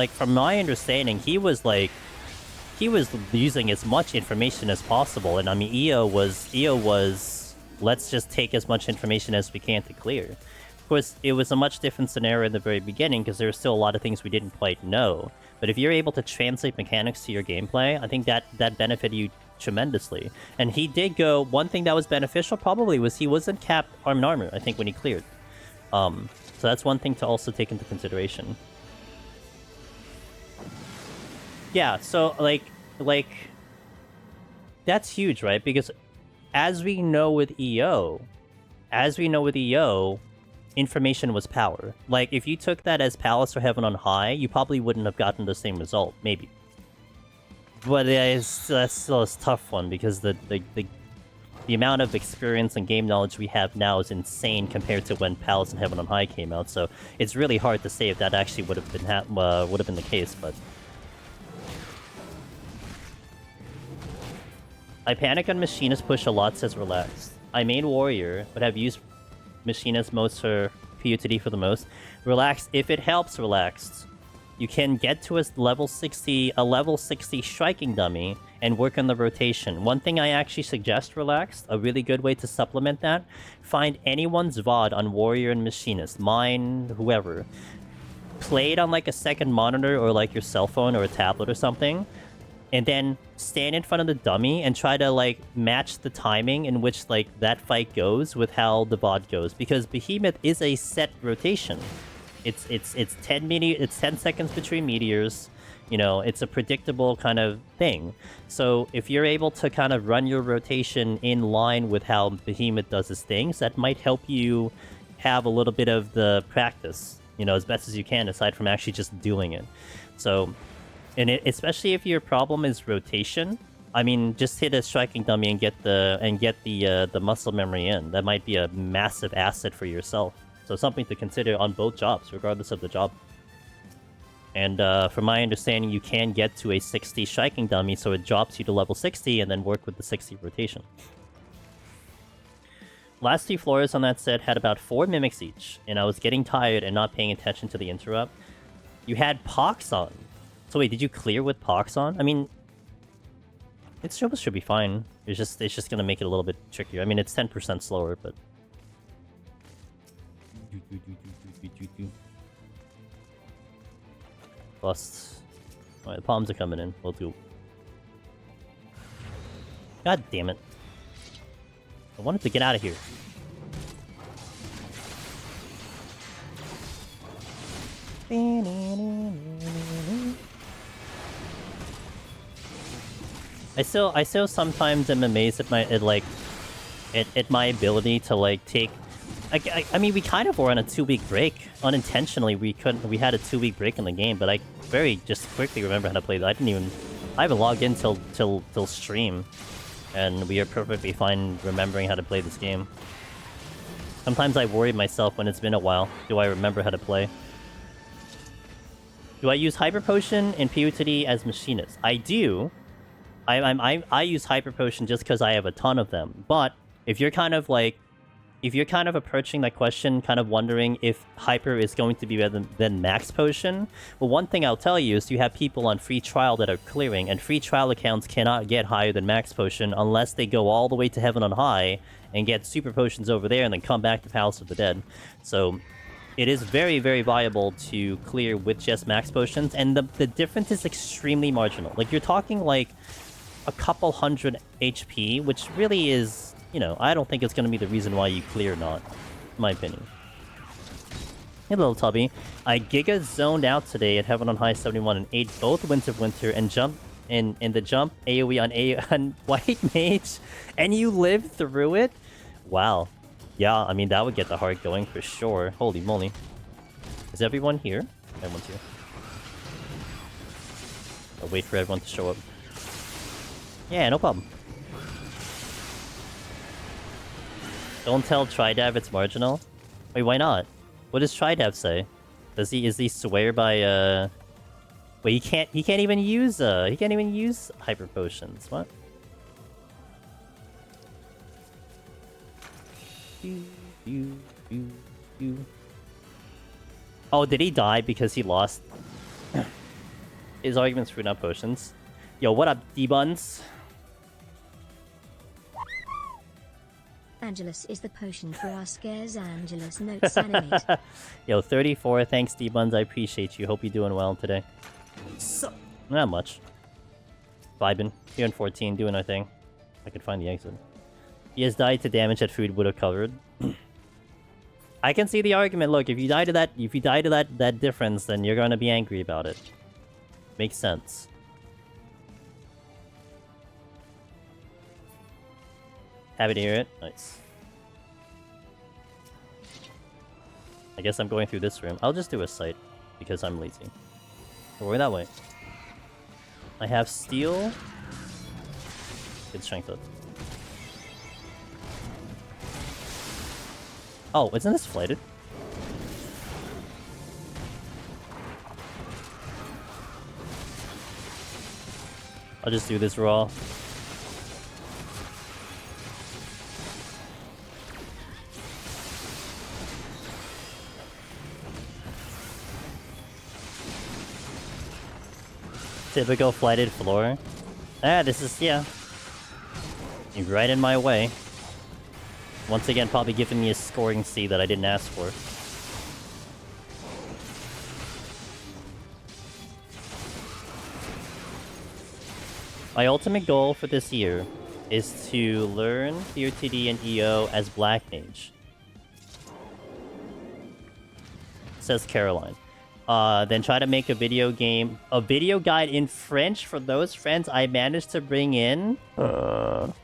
[SPEAKER 1] from my understanding, he was using as much information as possible, and I mean, EO was let's just take as much information as we can to clear. Of course, it was a much different scenario in the very beginning because there were still a lot of things we didn't quite know. But if you're able to translate mechanics to your gameplay, I think that benefited you tremendously. And he did go, one thing that was beneficial probably was he wasn't capped arm and armor, I think, when he cleared. So that's one thing to also take into consideration. Yeah, so like that's huge, right? Because as we know with EO, information was power. Like if you took that as Palace or Heaven on High, you probably wouldn't have gotten the same result, maybe. But that's still a tough one because the amount of experience and game knowledge we have now is insane compared to when Palace and Heaven on High came out. So it's really hard to say if that actually would have been the case. But I panic on Machinist push a lot, says Relaxed. I main Warrior, but have used Machinist most for PoTD for the most. Relaxed, if it helps, Relaxed. You can get to a level 60 striking dummy and work on the rotation. One thing I actually suggest, Relaxed, a really good way to supplement that, find anyone's VOD on Warrior and Machinist, mine, whoever. Play it on like a second monitor or like your cell phone or a tablet or something, and then stand in front of the dummy and try to like match the timing in which like that fight goes with how the VOD goes, because Behemoth is a set rotation. It's 10 seconds between meteors. You know, it's a predictable kind of thing. So if you're able to kind of run your rotation in line with how Behemoth does his things, that might help you have a little bit of the practice, you know, as best as you can, aside from actually just doing it. So, especially if your problem is rotation, I mean, just hit a striking dummy and get the muscle memory in. That might be a massive asset for yourself. So something to consider on both jobs, regardless of the job. And from my understanding, you can get to a 60 striking dummy, so it drops you to level 60 and then work with the 60 rotation. Last two floors on that set had about 4 mimics each, and I was getting tired and not paying attention to the interrupt. You had Pox on. So wait, did you clear with Pox on? I mean, it should be fine. It's just gonna make it a little bit trickier. I mean, it's 10% slower, but... Bust. Alright, the palms are coming in. We'll do. God damn it. I wanted to get out of here. I still sometimes am amazed at my ability to like take. I mean, we kind of were on a 2-week break. Unintentionally, we had a 2-week break in the game, but I very just quickly remember how to play that. I haven't logged in till stream, and we are perfectly fine remembering how to play this game. Sometimes I worry myself when it's been a while. Do I remember how to play? Do I use Hyper Potion in PoTD as Machinist? I do. I use Hyper Potion just because I have a ton of them. But if you're kind of approaching that question, kind of wondering if Hyper is going to be better than Max Potion, well, one thing I'll tell you is you have people on free trial that are clearing, and free trial accounts cannot get higher than Max Potion unless they go all the way to Heaven on High and get Super Potions over there and then come back to Palace of the Dead. So it is very, very viable to clear with just Max Potions, and the difference is extremely marginal. Like, you're talking like a couple hundred HP, which really is... You know, I don't think it's going to be the reason why you clear or not, in my opinion. Hey, little Tubby. I Giga zoned out today at Heaven on High 71 and ate both Winds of Winter and jumped in the jump AoE on White Mage, and you lived through it? Wow. Yeah, I mean, that would get the heart going for sure. Holy moly. Is everyone here? Everyone's here. I'll wait for everyone to show up. Yeah, no problem. Don't tell Tridav it's marginal. Wait, why not? What does Tridav say? Is he swear by Wait, he can't even use Hyper Potions. What? Oh, did he die because he lost? His argument's screwed up potions. Yo, what up, D-Buns?
[SPEAKER 2] Angelus is the potion for our scares. Angelus notes animate.
[SPEAKER 1] Yo, 34, thanks D-Buns, I appreciate you. Hope you're doing well today. So, not much. Vibing. Here in 14, doing our thing. I could find the exit. He has died to damage that food would have covered. I can see the argument. Look, if you die to that difference, then you're gonna be angry about it. Makes sense. Happy to hear it. Nice. I guess I'm going through this room. I'll just do a sight because I'm lazy. We're going that way. I have steel. Good strength up. Oh, isn't this flighted? I'll just do this raw. Typical flighted floor. Ah, this is, yeah. You're right in my way. Once again, probably giving me a scoring C that I didn't ask for. My ultimate goal for this year is to learn PoTD and EO as Black Mage. Says Caroline. Then try to make a video guide in French for those friends I managed to bring in. Yo,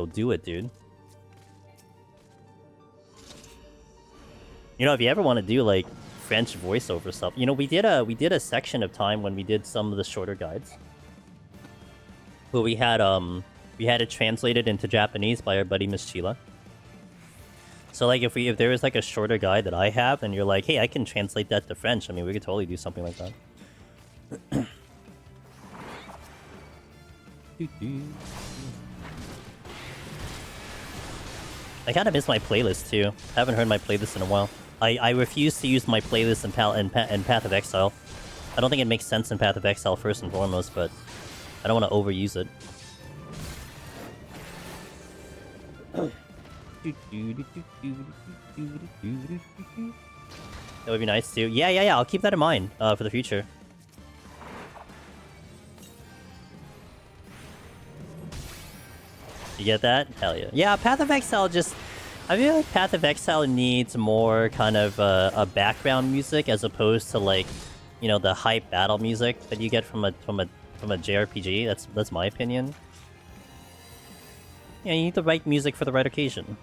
[SPEAKER 1] do it, dude. You know, if you ever want to do like French voiceover stuff, you know, we did a section of time when we did some of the shorter guides. But we had it translated into Japanese by our buddy Miss Sheila. So like if there was like a shorter guide that I have and you're like, hey, I can translate that to French, I mean, we could totally do something like that. I kind of miss my playlist too. I haven't heard my playlist in a while. I refuse to use my playlist in Path of Exile. I don't think it makes sense in Path of Exile first and foremost, but I don't want to overuse it. That would be nice too. Yeah. I'll keep that in mind for the future. You get that? Hell yeah. Yeah, Path of Exile just... I feel like Path of Exile needs more kind of a background music as opposed to like, you know, the hype battle music that you get from a JRPG. That's my opinion. Yeah, you need the right music for the right occasion.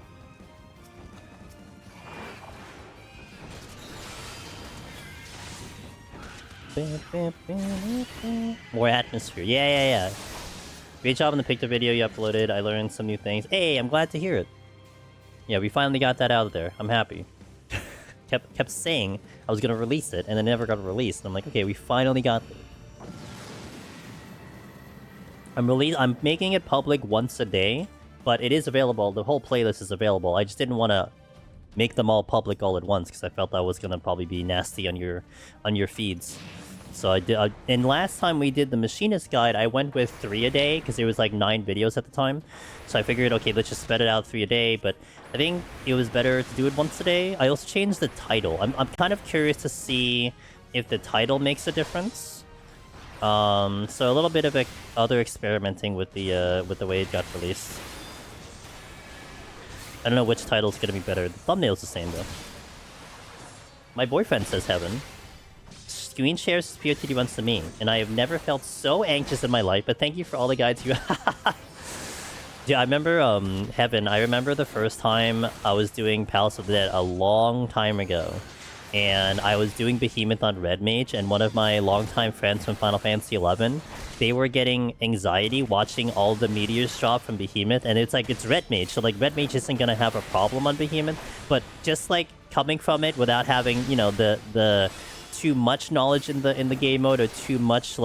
[SPEAKER 1] More atmosphere. Yeah. Great job on the picture video you uploaded. I learned some new things. Hey, I'm glad to hear it. Yeah, we finally got that out there. I'm happy. kept saying I was gonna release it, and then never got released. And I'm like, okay, we finally got it. I'm making it public once a day, but it is available. The whole playlist is available. I just didn't want to make them all public all at once because I felt that was gonna probably be nasty on your feeds. So I did, and last time we did the Machinist Guide, I went with 3 a day, because there was like 9 videos at the time. So I figured, okay, let's just spread it out 3 a day, but I think it was better to do it once a day. I also changed the title. I'm kind of curious to see if the title makes a difference. So a little bit of other experimenting with the way it got released. I don't know which title is going to be better. The thumbnail's the same, though. My boyfriend says heaven. Screen shares PoTD once to me, and I have never felt so anxious in my life, but thank you for all the guides you... Yeah, I remember, Heaven, I remember the first time I was doing Palace of the Dead a long time ago, and I was doing Behemoth on Red Mage, and one of my longtime friends from Final Fantasy XI, they were getting anxiety watching all the meteors drop from Behemoth, and it's like, it's Red Mage, so like, Red Mage isn't gonna have a problem on Behemoth, but just like, coming from it without having, you know, the too much knowledge in the game mode or too much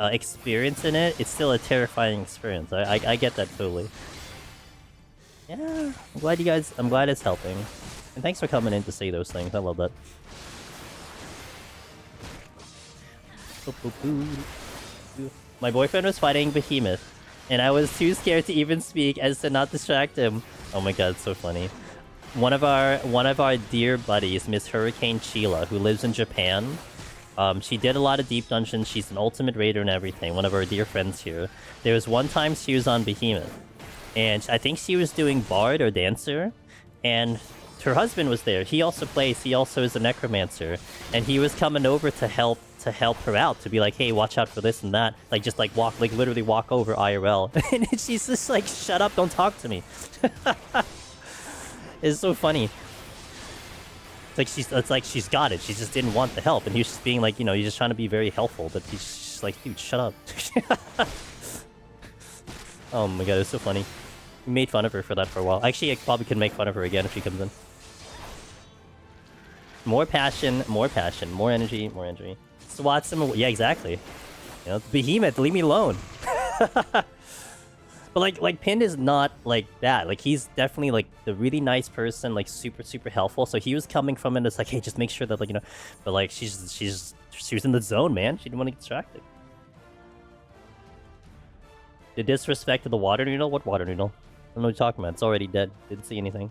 [SPEAKER 1] experience in it, it's still a terrifying experience. I get that totally. Yeah, I'm glad it's helping. And thanks for coming in to say those things. I love that. My boyfriend was fighting Behemoth, and I was too scared to even speak as to not distract him. Oh my god, it's so funny. One of our dear buddies, Miss Hurricane Sheila, who lives in Japan, she did a lot of deep dungeons. She's an ultimate raider and everything. One of our dear friends here. There was one time she was on Behemoth, and I think she was doing Bard or Dancer, and her husband was there. He also plays. He also is a necromancer, and he was coming over to help her out, to be like, hey, watch out for this and that. Like, just like walk, like literally walk over IRL. And she's just like, shut up, don't talk to me. It's so funny. It's like she's got it. She just didn't want the help, and he was just being like, you know, he's just trying to be very helpful, but he's just like, dude, shut up. Oh my god, it's so funny. We made fun of her for that for a while. Actually, I probably could make fun of her again if she comes in. More passion, more energy, more energy. Swat some. Yeah, exactly. You know, Behemoth, leave me alone. But like Pinned is not like that. Like, he's definitely like the really nice person, like super helpful. So he was coming from it as like, hey, just make sure that, like, you know. But like she was in the zone, man. She didn't want to get distracted. The disrespect to the water noodle? What water noodle? I don't know what you're talking about. It's already dead. Didn't see anything.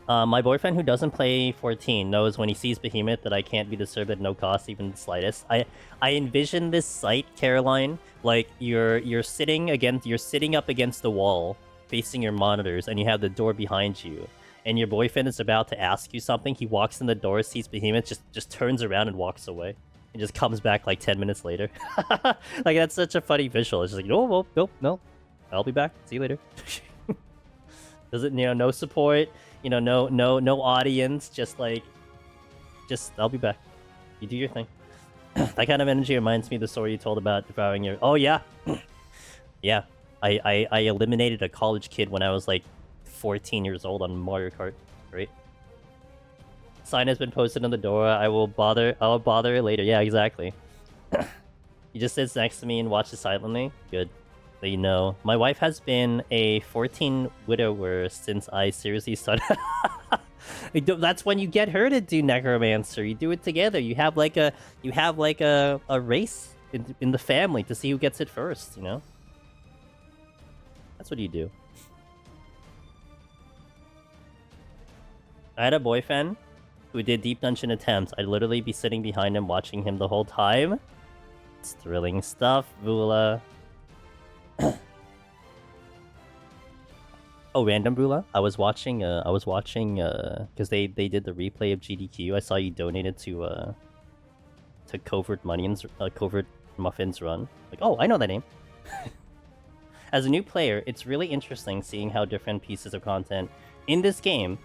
[SPEAKER 1] My boyfriend, who doesn't play 14, knows when he sees Behemoth that I can't be disturbed at no cost, even the slightest. I envision this sight, Caroline, like you're sitting up against the wall, facing your monitors, and you have the door behind you, and your boyfriend is about to ask you something. He walks in the door, sees Behemoth, just turns around and walks away, and just comes back like 10 minutes later. Like, that's such a funny visual. It's just like, oh, well, no, I'll be back. See you later. Does it, you know, no support. You know, no audience, just I'll be back. You do your thing. That kind of energy reminds me of the story you told about devouring your... Oh, yeah. Yeah. I eliminated a college kid when I was, like, 14 years old on Mario Kart. Great. Sign has been posted on the door. I'll bother later. Yeah, exactly. He just sits next to me and watches silently. Good. That you know. My wife has been a 14 widower since I seriously started. That's when you get her to do necromancer. You do it together. You have like a race in the family to see who gets it first, you know? That's what you do. I had a boyfriend who did deep dungeon attempts. I'd literally be sitting behind him watching him the whole time. It's thrilling stuff, Vula. Oh, random Brula. I was watching because they did the replay of GDQ. I saw you donated to Covert Muffins Run. Like, oh, I know that name. As a new player, it's really interesting seeing how different pieces of content in this game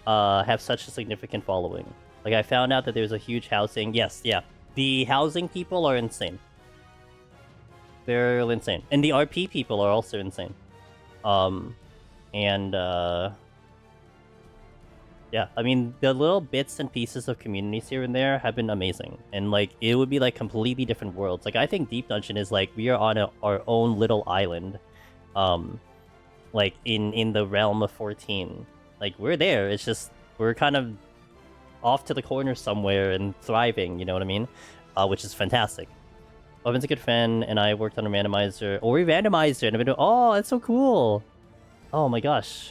[SPEAKER 1] have such a significant following. Like, I found out that there's a huge housing. Yes, yeah. The housing people are insane. They're insane. And the RP people are also insane. Yeah, I mean, the little bits and pieces of communities here and there have been amazing. And, like, it would be, like, completely different worlds. Like, I think Deep Dungeon is, like, we are on our own little island. Like, in the realm of 14. Like, we're there. It's just, we're kind of off to the corner somewhere and thriving, you know what I mean? Which is fantastic. Oven's a good friend, and I worked on a randomizer. Oh, we randomized it, and I've been doing... Oh, that's so cool! Oh my gosh.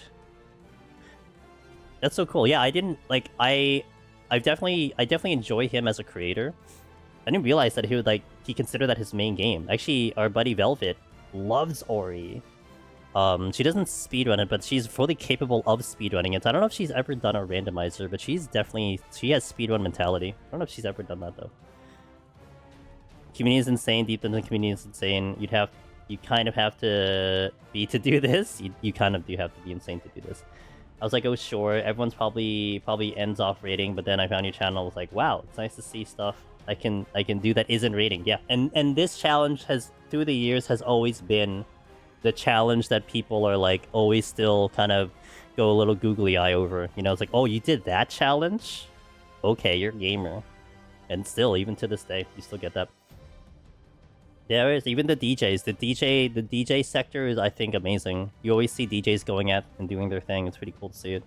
[SPEAKER 1] That's so cool. Yeah, I didn't... Like, I definitely enjoy him as a creator. I didn't realize that he would, like... He considered that his main game. Actually, our buddy Velvet loves Ori. She doesn't speedrun it, but she's fully capable of speedrunning it. I don't know if she's ever done a randomizer, but she's definitely... She has speedrun mentality. I don't know if she's ever done that, though. Community is insane. Deep Dungeon community is insane. You kind of have to be to do this. You kind of do have to be insane to do this. I was like, oh sure, everyone's probably ends off rating, but then I found your channel. I was like, wow, it's nice to see stuff I can do that isn't rating. Yeah, and this challenge has through the years has always been the challenge that people are like always still kind of go a little googly eye over. You know, it's like, oh, you did that challenge? Okay, you're a gamer, and still even to this day, you still get that. There is even the DJs. The DJ sector is, I think, amazing. You always see DJs going at and doing their thing. It's pretty cool to see it.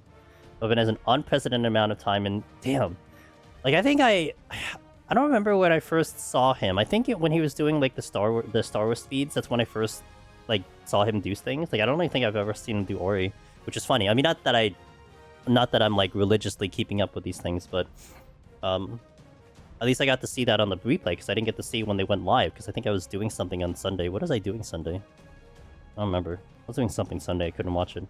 [SPEAKER 1] Oven has an unprecedented amount of time, and damn, like I think I don't remember when I first saw him. I think when he was doing like the Star Wars speeds. That's when I first like saw him do things. Like I don't really think I've ever seen him do Ori, which is funny. I mean, not that I'm like religiously keeping up with these things, but at least I got to see that on the replay, because I didn't get to see when they went live, because I think I was doing something on Sunday. What was I doing Sunday? I don't remember. I was doing something Sunday. I couldn't watch it.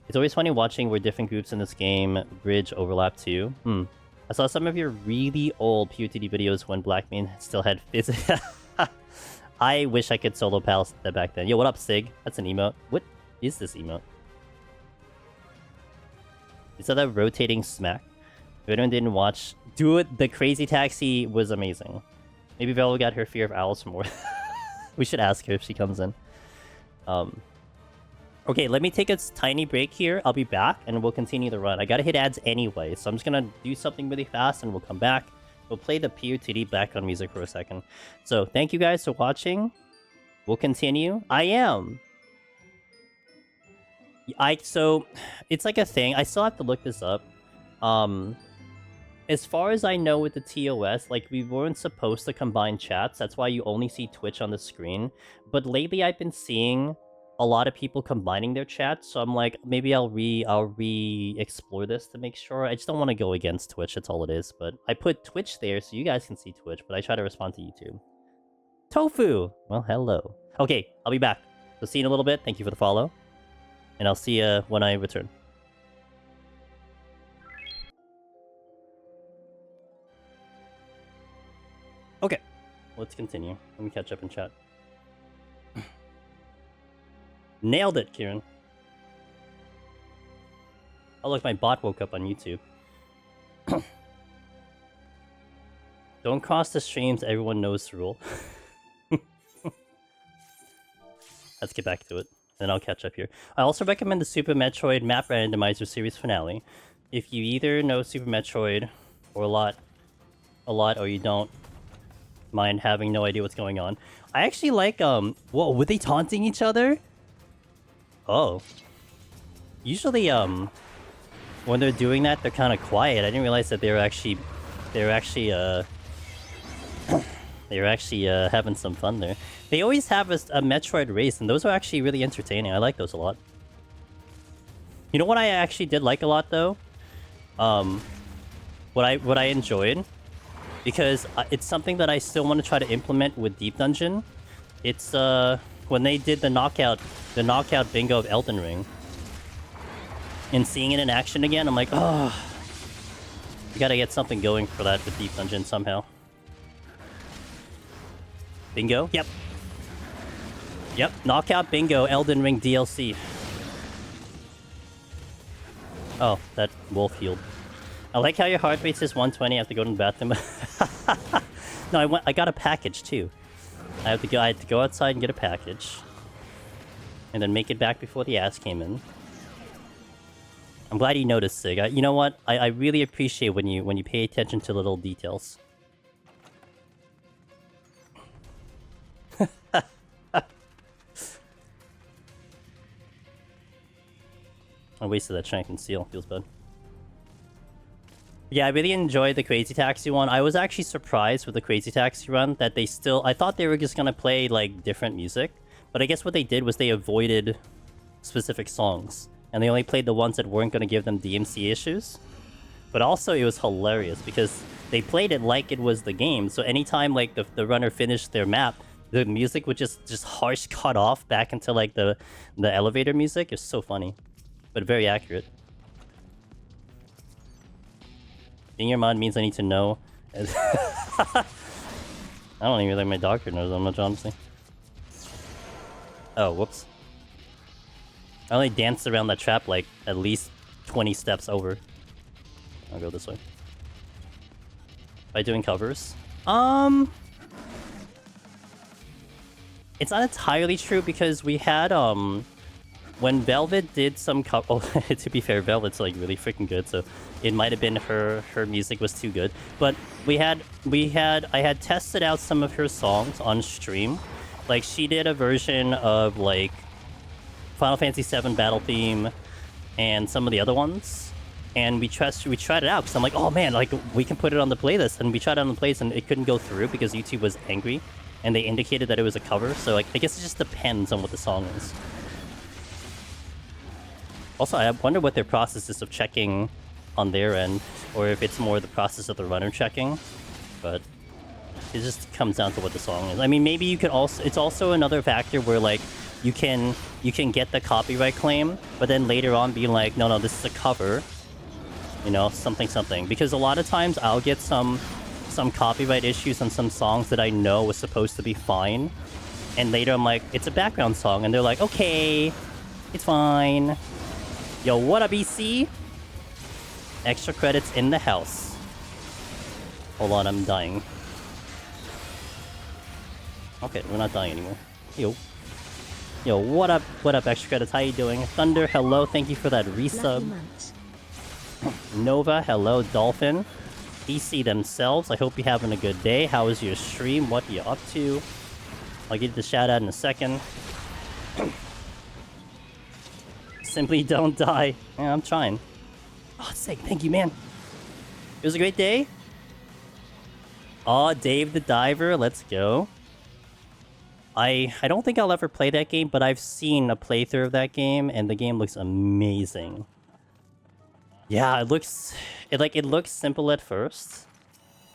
[SPEAKER 1] It's always funny watching where different groups in this game bridge overlap too. I saw some of your really old PoTD videos when Blackbean still had physics. I wish I could solo pals that back then. Yo, what up, Sig? That's an emote. What is this emote? Is that a rotating smack? If anyone didn't watch, dude, the Crazy Taxi was amazing. Maybe Velva got her fear of owls more. We should ask her if she comes in. Okay, let me take a tiny break here. I'll be back, and we'll continue the run. I gotta hit ads anyway, so I'm just gonna do something really fast, and we'll come back. We'll play the PoTD background music for a second. So, thank you guys for watching. We'll continue. So, it's like a thing. I still have to look this up. As far as I know with the TOS, like, we weren't supposed to combine chats. That's why you only see Twitch on the screen. But lately, I've been seeing a lot of people combining their chats, so I'm like, maybe I'll re-explore this to make sure. I just don't want to go against Twitch, that's all it is. But I put Twitch there so you guys can see Twitch, but I try to respond to YouTube. Tofu! Well, hello. Okay, I'll be back. So see you in a little bit. Thank you for the follow. And I'll see you when I return. Okay, let's continue. Let me catch up in chat. Nailed it, Kieran. Oh, look, my bot woke up on YouTube. Don't cross the streams, everyone knows the rule. Let's get back to it, then I'll catch up here. I also recommend the Super Metroid Map Randomizer series finale. If you either know Super Metroid, or a lot, or you don't mind having no idea what's going on. I actually like, whoa, were they taunting each other? Oh. Usually, when they're doing that, they're kind of quiet. I didn't realize that they were actually having some fun there. They always have a Metroid race, and those are actually really entertaining. I like those a lot. You know what I actually did like a lot, though? What I enjoyed, because it's something that I still want to try to implement with Deep Dungeon. It's, when they did the knockout bingo of Elden Ring, and seeing it in action again, I'm like, oh, you gotta get something going for that with Deep Dungeon somehow. Bingo? Yep. Yep, knockout bingo, Elden Ring DLC. Oh, that wolf healed. I like how your heart rate says 120, I have to go to the bathroom. No, I got a package too. I had to go outside and get a package. And then make it back before the ass came in. I'm glad you noticed, Sig. You know what? I really appreciate when you pay attention to little details. I wasted that Shank and Seal. Feels bad. Yeah, I really enjoyed the Crazy Taxi one. I was actually surprised with the Crazy Taxi run that they still... I thought they were just gonna play, like, different music. But I guess what they did was they avoided specific songs. And they only played the ones that weren't gonna give them DMC issues. But also, it was hilarious because they played it like it was the game. So anytime, like, the runner finished their map, the music would just harsh cut off back into, like, the elevator music. It's so funny. But very accurate. Being your mod means I need to know. I don't even think my doctor knows that much, honestly. Oh, whoops. I only danced around that trap like at least 20 steps over. I'll go this way. By doing covers? It's not entirely true because we had, when Velvet did some oh, to be fair, Velvet's like really freaking good, so it might have been her music was too good. But I had tested out some of her songs on stream. Like, she did a version of like Final Fantasy VII Battle Theme and some of the other ones. And we tried it out because I'm like, oh man, like we can put it on the playlist. And we tried it on the playlist and it couldn't go through because YouTube was angry and they indicated that it was a cover. So like, I guess it just depends on what the song is. Also, I wonder what their process is of checking on their end, or if it's more the process of the runner checking. But it just comes down to what the song is. I mean, maybe you could also... It's also another factor where, like, you can get the copyright claim, but then later on be like, no, this is a cover, you know, something. Because a lot of times I'll get some copyright issues on some songs that I know was supposed to be fine, and later I'm like, it's a background song, and they're like, okay, it's fine. Yo, what up, EC? Extra credits in the house. Hold on, I'm dying. Okay, we're not dying anymore. Yo, what up, extra credits? How you doing? Thunder, hello, thank you for that resub. Nova, hello, Dolphin. EC themselves, I hope you're having a good day. How was your stream? What are you up to? I'll give you the shout out in a second. Simply don't die. Yeah, I'm trying. Oh, sick, thank you, man. It was a great day. Aw, Dave the Diver, let's go. I don't think I'll ever play that game, but I've seen a playthrough of that game, and the game looks amazing. Yeah, it looks simple at first.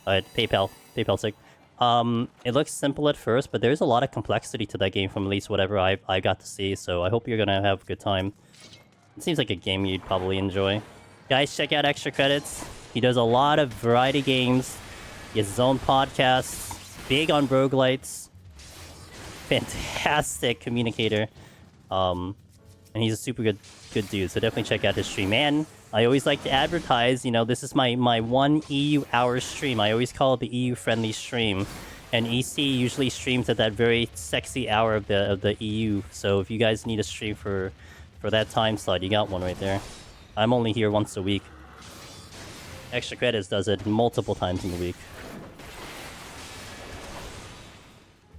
[SPEAKER 1] PayPal sick. It looks simple at first, but there's a lot of complexity to that game from at least whatever I got to see. So I hope you're gonna have a good time. It seems like a game you'd probably enjoy. Guys, check out Extra Credits. He does a lot of variety games. He has his own podcasts. Big on roguelites. Fantastic communicator. And he's a super good dude, so definitely check out his stream. And I always like to advertise, you know, this is my 1 EU hour stream. I always call it the EU friendly stream. And EC usually streams at that very sexy hour of the EU. So if you guys need a stream for that time slot, you got one right there. I'm only here once a week. Extra Credits does it multiple times in the week.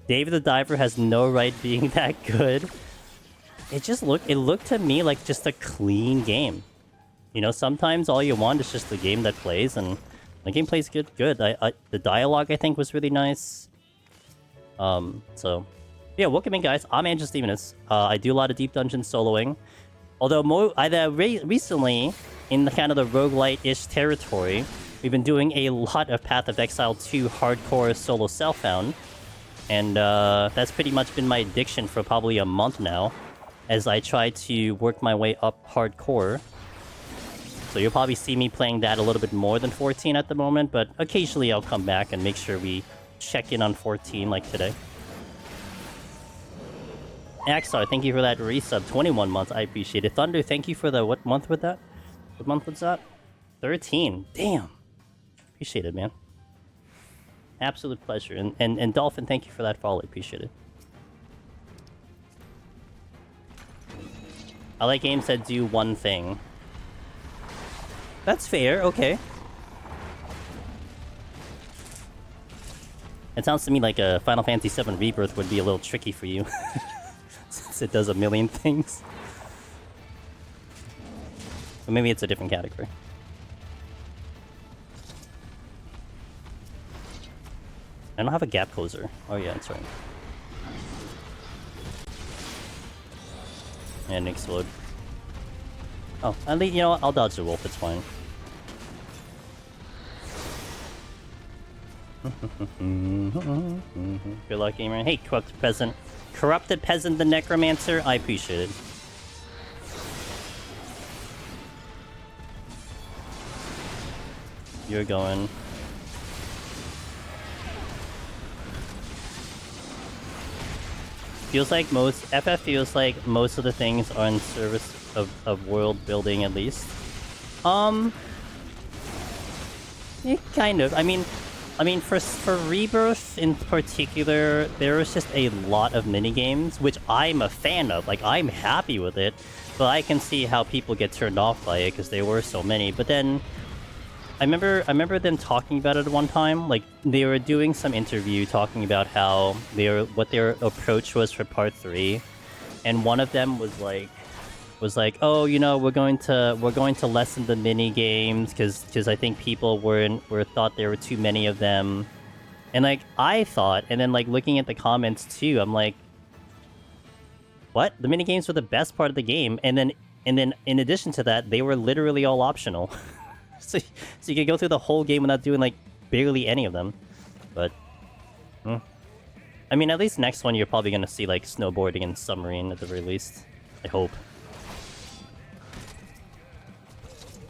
[SPEAKER 1] Dave the Diver has no right being that good. It looked to me like just a clean game. You know, sometimes all you want is just the game that plays, and the game plays good. The dialogue, I think, was really nice. So, yeah, welcome in, guys. I'm Andrew Stevenus. I do a lot of Deep Dungeon soloing. Although, recently, in the kind of the roguelite-ish territory, we've been doing a lot of Path of Exile 2 hardcore solo self-found. And that's pretty much been my addiction for probably a month now, as I try to work my way up hardcore. So you'll probably see me playing that a little bit more than 14 at the moment, but occasionally I'll come back and make sure we check in on 14 like today. Axar, thank you for that resub. 21 months, I appreciate it. Thunder, thank you for the... What month was that? What month was that? 13. Damn. Appreciate it, man. Absolute pleasure. And Dolphin, thank you for that follow. I appreciate it. I like games that do one thing. That's fair, okay. It sounds to me like a Final Fantasy VII Rebirth would be a little tricky for you. Since it does a million things. But maybe it's a different category. I don't have a gap closer. Oh yeah, that's right. And explode. Oh, at least, you know what? I'll dodge the wolf, it's fine. Good luck, gamer. Hey, corrupted peasant. Corrupted peasant the necromancer, I appreciate it. You're going. Feels like FF feels like most of the things are in service of world building, at least. Kind of. I mean, for Rebirth in particular, there was just a lot of minigames, which I'm a fan of. Like, I'm happy with it, but I can see how people get turned off by it because there were so many. But then, I remember them talking about it at one time. Like, they were doing some interview talking about how what their approach was for part 3, and one of them was like, oh, you know, we're going to lessen the mini games because I think people thought there were too many of them, and like I thought, and then like looking at the comments too, I'm like, what? The mini games were the best part of the game, and then in addition to that, they were literally all optional. So you could go through the whole game without doing like barely any of them, but I mean, at least next one you're probably gonna see like snowboarding and submarine at the very least. I hope.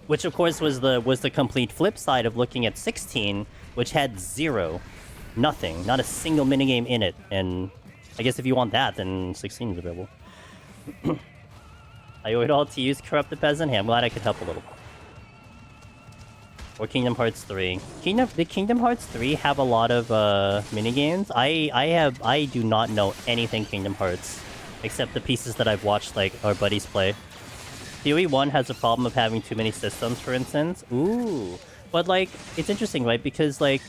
[SPEAKER 1] Which of course was the complete flip side of looking at 16, which had zero, nothing, not a single minigame in it. And I guess if you want that, then 16 is available. I owe it all to use Corrupt the Peasant. Hey, I'm glad I could help a little. Or Kingdom Hearts 3. Did Kingdom Hearts 3 have a lot of minigames? I do not know anything Kingdom Hearts, except the pieces that I've watched like our buddies play. PoE 1 has a problem of having too many systems, for instance. Ooh. But like, it's interesting, right? Because like,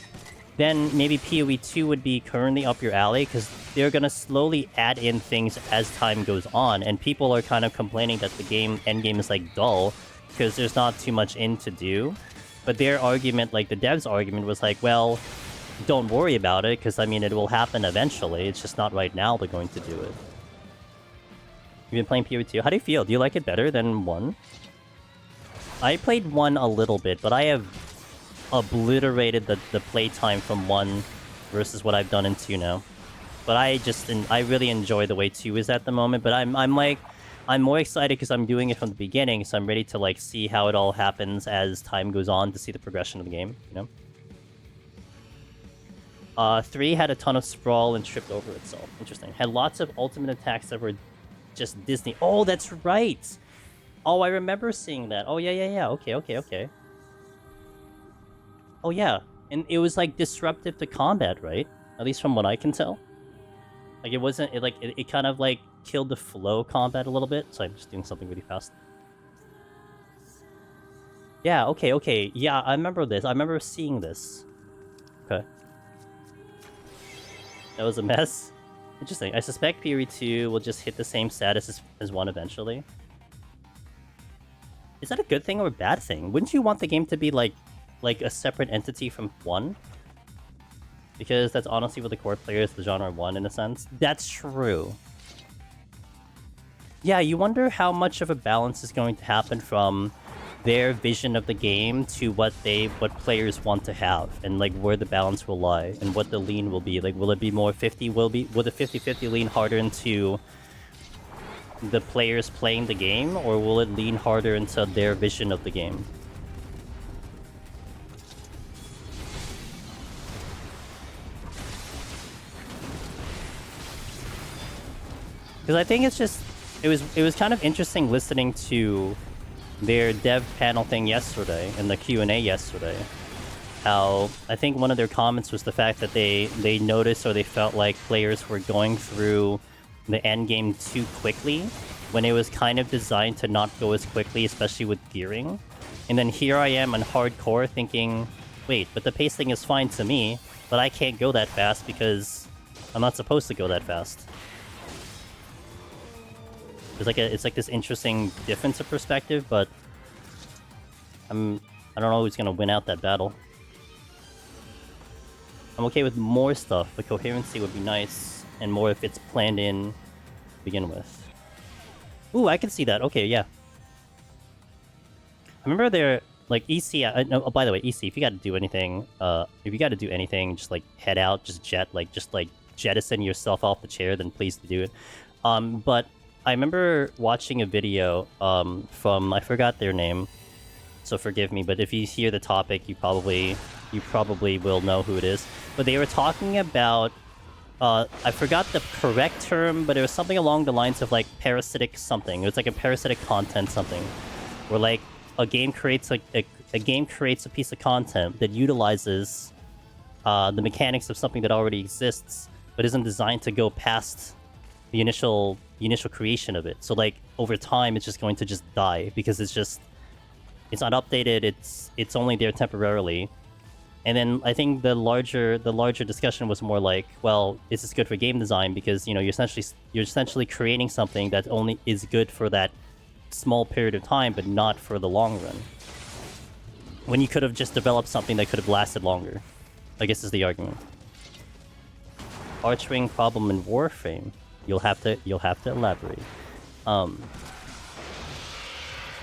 [SPEAKER 1] then maybe PoE 2 would be currently up your alley, because they're gonna slowly add in things as time goes on, and people are kind of complaining that the endgame is like dull, because there's not too much in to do. But their argument, like the devs' argument, was like, well, don't worry about it, because I mean, it will happen eventually, it's just not right now they're going to do it. You've been playing PoE 2. How do you feel? Do you like it better than 1? I played 1 a little bit, but I have obliterated the playtime from 1 versus what I've done in 2 now. But I really enjoy the way 2 is at the moment, but I'm more excited because I'm doing it from the beginning, so I'm ready to like see how it all happens as time goes on to see the progression of the game, you know? 3 had a ton of sprawl and tripped over itself. Interesting. Had lots of ultimate attacks that were just Disney. Oh, that's right! Oh, I remember seeing that. Oh, yeah. Okay. Oh, yeah. And it was, like, disruptive to combat, right? At least from what I can tell. Like, it wasn't... It kind of, like, killed the flow combat a little bit. So I'm just doing something really fast. Yeah, okay. Yeah, I remember this. I remember seeing this. Okay. That was a mess. Interesting. I suspect PoE 2 will just hit the same status as 1 eventually. Is that a good thing or a bad thing? Wouldn't you want the game to be like a separate entity from 1? Because that's honestly what the core players of the genre want, in a sense. That's true. Yeah, you wonder how much of a balance is going to happen from their vision of the game to what players want to have, and like where the balance will lie and what the lean will be. Like, will it be more 50? Will the 50-50 lean harder into the players playing the game, or will it lean harder into their vision of the game? Because I think it's just it was kind of interesting listening to their dev panel thing yesterday, and the Q&A yesterday. How I think one of their comments was the fact that they noticed, or they felt like players were going through the end game too quickly, when it was kind of designed to not go as quickly, especially with gearing. And then here I am on hardcore thinking, wait, but the pacing is fine to me, but I can't go that fast because I'm not supposed to go that fast. It's like this interesting difference of perspective, but I don't know who's gonna win out that battle. I'm okay with more stuff, but coherency would be nice, and more if it's planned in to begin with. Ooh, I can see that. Okay, yeah. I remember there, like, EC... no, oh, by the way, EC, if you gotta do anything, just, like, head out, just jettison yourself off the chair, then please do it. But I remember watching a video from... I forgot their name, so forgive me, but if you hear the topic, you probably will know who it is. But they were talking about... I forgot the correct term, but it was something along the lines of, like, parasitic something. It was like a parasitic content something. Where, like, a game creates a game creates a piece of content that utilizes the mechanics of something that already exists, but isn't designed to go past the initial creation of it. So, like, over time, it's just going to just die, because it's not updated, it's only there temporarily. And then I think the larger discussion was more like, well, is this good for game design? Because, you know, you're essentially creating something that only is good for that small period of time, but not for the long run. When you could have just developed something that could have lasted longer, I guess is the argument. Archwing problem in Warframe. You'll have to elaborate.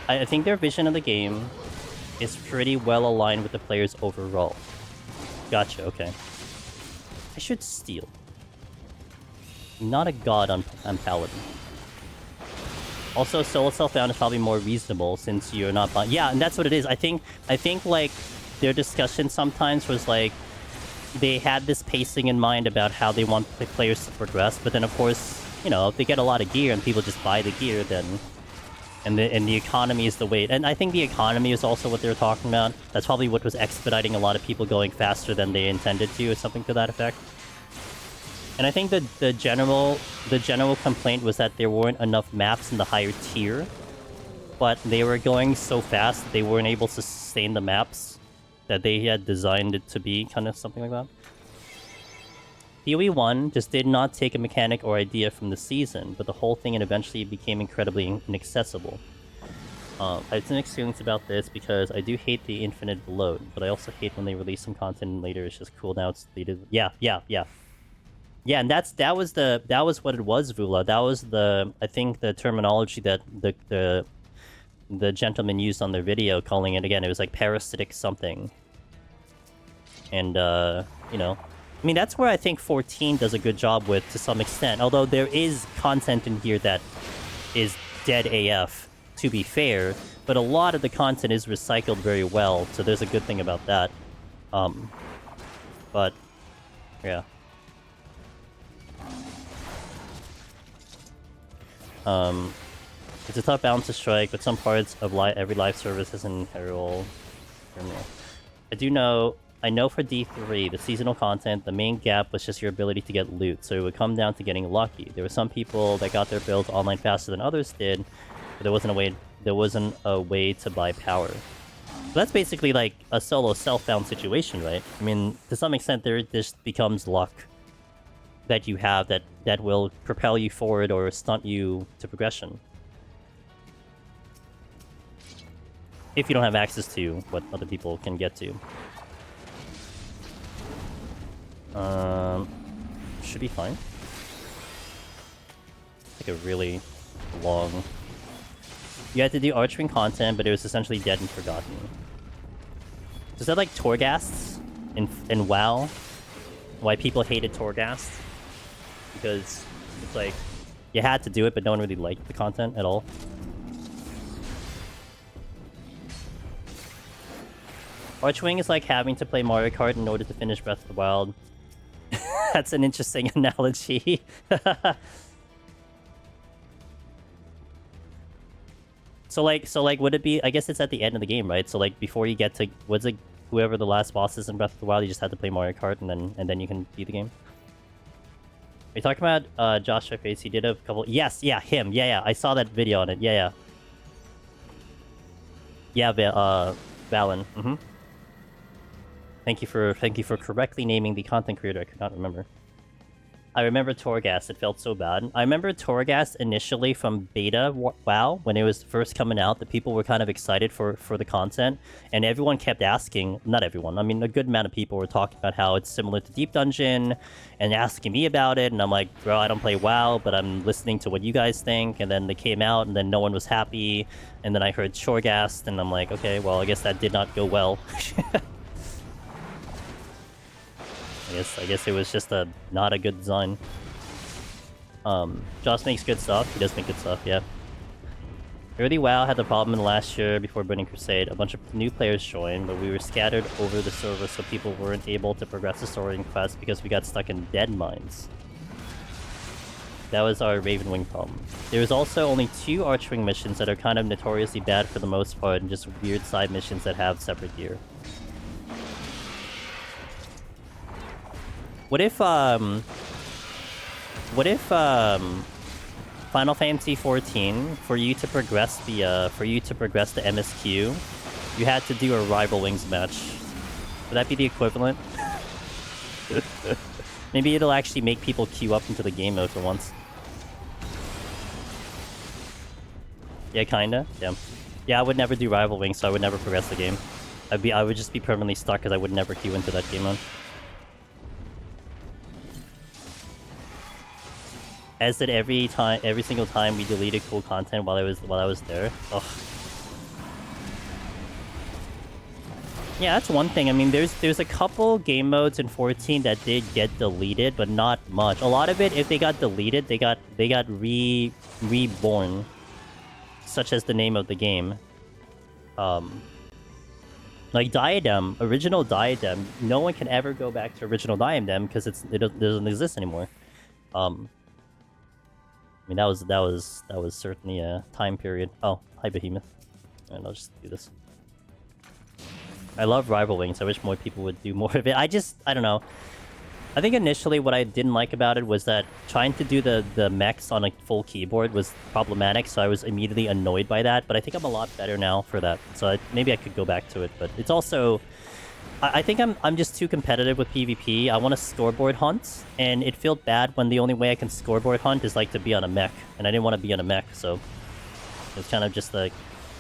[SPEAKER 1] I think their vision of the game is pretty well aligned with the players overall. Gotcha, okay. I should steal. Not a god on Paladin. Also, solo self-bound is probably more reasonable since you're not... Yeah, and that's what it is. I think, like, their discussion sometimes was, like, they had this pacing in mind about how they want the players to progress, but then, of course, you know, if they get a lot of gear and people just buy the gear, then... And the economy is the way... And I think the economy is also what they were talking about. That's probably what was expediting a lot of people going faster than they intended to, or something to that effect. And I think the general complaint was that there weren't enough maps in the higher tier, but they were going so fast that they weren't able to sustain the maps that they had designed it to be, kind of something like that. PoE 1 just did not take a mechanic or idea from the season, but the whole thing and eventually became incredibly inaccessible. I have some experience about this because I do hate the infinite bloat, but I also hate when they release some content and later it's just cooldown deleted. Yeah. Yeah, and that was what it was, Vula. That was I think the terminology that the gentleman used on their video, calling it again. It was like parasitic something. And you know, I mean that's where I think 14 does a good job with to some extent. Although there is content in here that is dead AF, to be fair, but a lot of the content is recycled very well. So there's a good thing about that. But yeah. It's a tough balance to strike, but some parts of every live service is in Herald. I know for D3, the seasonal content, the main gap was just your ability to get loot, so it would come down to getting lucky. There were some people that got their builds online faster than others did, but there wasn't a way to buy power. So that's basically like a solo self-bound situation, right? I mean, to some extent, there just becomes luck that you have that will propel you forward or stunt you to progression. If you don't have access to what other people can get to. Should be fine. Like a really long... You had to do Archwing content, but it was essentially dead and forgotten. Is that like Torghasts in WoW? Why people hated Torghast? Because it's like, you had to do it, but no one really liked the content at all. Archwing is like having to play Mario Kart in order to finish Breath of the Wild. That's an interesting analogy. So like, would it be... I guess it's at the end of the game, right? So like, before you get to... What's it? Whoever the last boss is in Breath of the Wild, you just had to play Mario Kart, and then you can beat the game. Are you talking about Josh Face? He did a couple... Yes, yeah, him. Yeah, I saw that video on it. Yeah. Yeah, Valen. Thank you for correctly naming the content creator. I could not remember. I remember Torghast. It felt so bad. I remember Torghast initially from beta WoW, when it was first coming out, that people were kind of excited for the content, and everyone kept asking, not everyone, I mean a good amount of people were talking about how it's similar to Deep Dungeon, and asking me about it, and I'm like, bro, I don't play WoW, but I'm listening to what you guys think, and then they came out, and then no one was happy, and then I heard Torghast, and I'm like, okay, well, I guess that did not go well. I guess it was just not a good design. Joss makes good stuff. He does make good stuff, yeah. Early WoW had the problem in the last year before Burning Crusade. A bunch of new players joined, but we were scattered over the server, so people weren't able to progress the story and quests because we got stuck in dead mines. That was our Ravenwing problem. There was also only 2 Archwing missions that are kind of notoriously bad for the most part, and just weird side missions that have separate gear. What if Final Fantasy 14, for you to progress the MSQ, you had to do a Rival Wings match? Would that be the equivalent? Maybe it'll actually make people queue up into the game mode for once. Yeah, kinda. Yeah. Yeah, I would never do Rival Wings, so I would never progress the game. I would just be permanently stuck because I would never queue into that game mode. As did every single time we deleted cool content while I was there. Ugh. Yeah, that's one thing. I mean, there's a couple game modes in 14 that did get deleted, but not much. A lot of it, if they got deleted, they got reborn, such as the name of the game. Like Diadem, original Diadem. No one can ever go back to original Diadem because it doesn't exist anymore. I mean, that was certainly a time period. Oh, hi Behemoth. And I'll just do this. I love Rival Wings. I wish more people would do more of it. I don't know. I think initially what I didn't like about it was that trying to do the mechs on a full keyboard was problematic, so I was immediately annoyed by that. But I think I'm a lot better now for that. So maybe I could go back to it. But it's also... I think I'm just too competitive with PvP. I want to scoreboard hunt, and it felt bad when the only way I can scoreboard hunt is like to be on a mech. And I didn't want to be on a mech, so... It's kind of just like...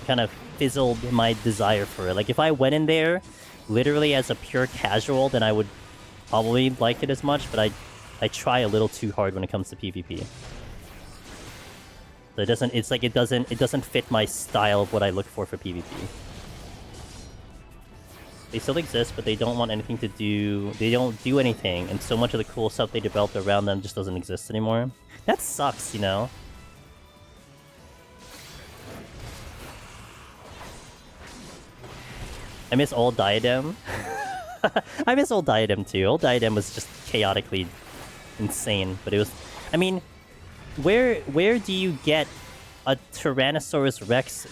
[SPEAKER 1] kind of fizzled my desire for it. Like, if I went in there literally as a pure casual, then I would probably like it as much, but I try a little too hard when it comes to PvP. So it doesn't fit my style of what I look for PvP. They still exist, but they don't want anything to do... They don't do anything, and so much of the cool stuff they developed around them just doesn't exist anymore. That sucks, you know? I miss old Diadem. I miss old Diadem too. Old Diadem was just chaotically insane, but it was... I mean, where do you get a Tyrannosaurus Rex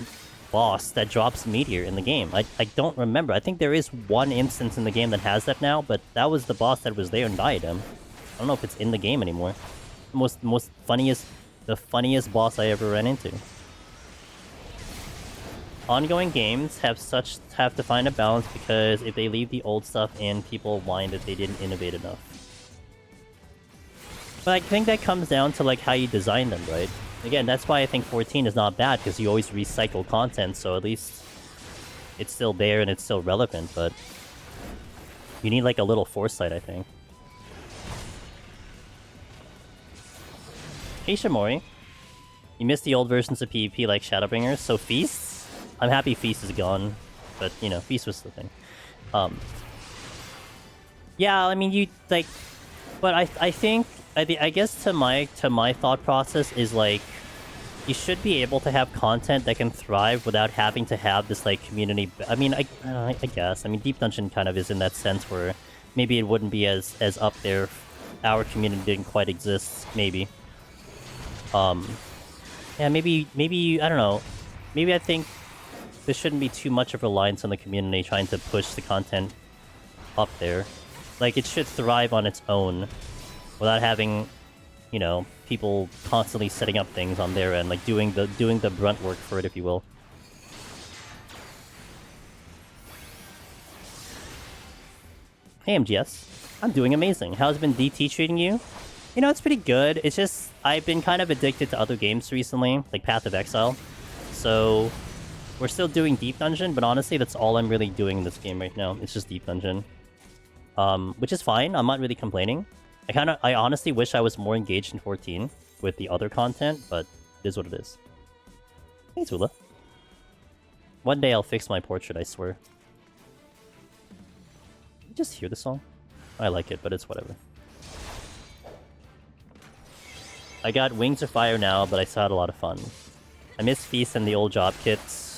[SPEAKER 1] boss that drops Meteor in the game? I don't remember. I think there is one instance in the game that has that now, but that was the boss that was there in Diadem. I don't know if it's in the game anymore. The funniest boss I ever ran into. Ongoing games have to find a balance, because if they leave the old stuff in, people whine that they didn't innovate enough. But I think that comes down to like how you design them, right? Again, that's why I think 14 is not bad, because you always recycle content, so at least it's still there and it's still relevant, but you need like a little foresight, I think. Hey Shamori. You missed the old versions of PvP like Shadowbringers, so Feasts? I'm happy Feast is gone, but, you know, Feast was the thing. Yeah, I mean, you, like... But I guess to my thought process is, like, you should be able to have content that can thrive without having to have this, like, community... I mean, I guess. I mean, Deep Dungeon kind of is in that sense where maybe it wouldn't be as up there if our community didn't quite exist, maybe. Yeah, maybe, I don't know. Maybe I think there shouldn't be too much of reliance on the community trying to push the content up there. Like, it should thrive on its own without having, you know, people constantly setting up things on their end, like doing the brunt work for it, if you will. Hey MGS, I'm doing amazing. How's been DT treating you? You know, it's pretty good. It's just, I've been kind of addicted to other games recently, like Path of Exile. So... We're still doing Deep Dungeon, but honestly, that's all I'm really doing in this game right now. It's just Deep Dungeon. Which is fine. I'm not really complaining. I honestly wish I was more engaged in 14 with the other content, but it is what it is. Hey, Zula. One day I'll fix my portrait, I swear. Did you just hear the song? I like it, but it's whatever. I got Wings of Fire now, but I still had a lot of fun. I miss Feast and the old job kits.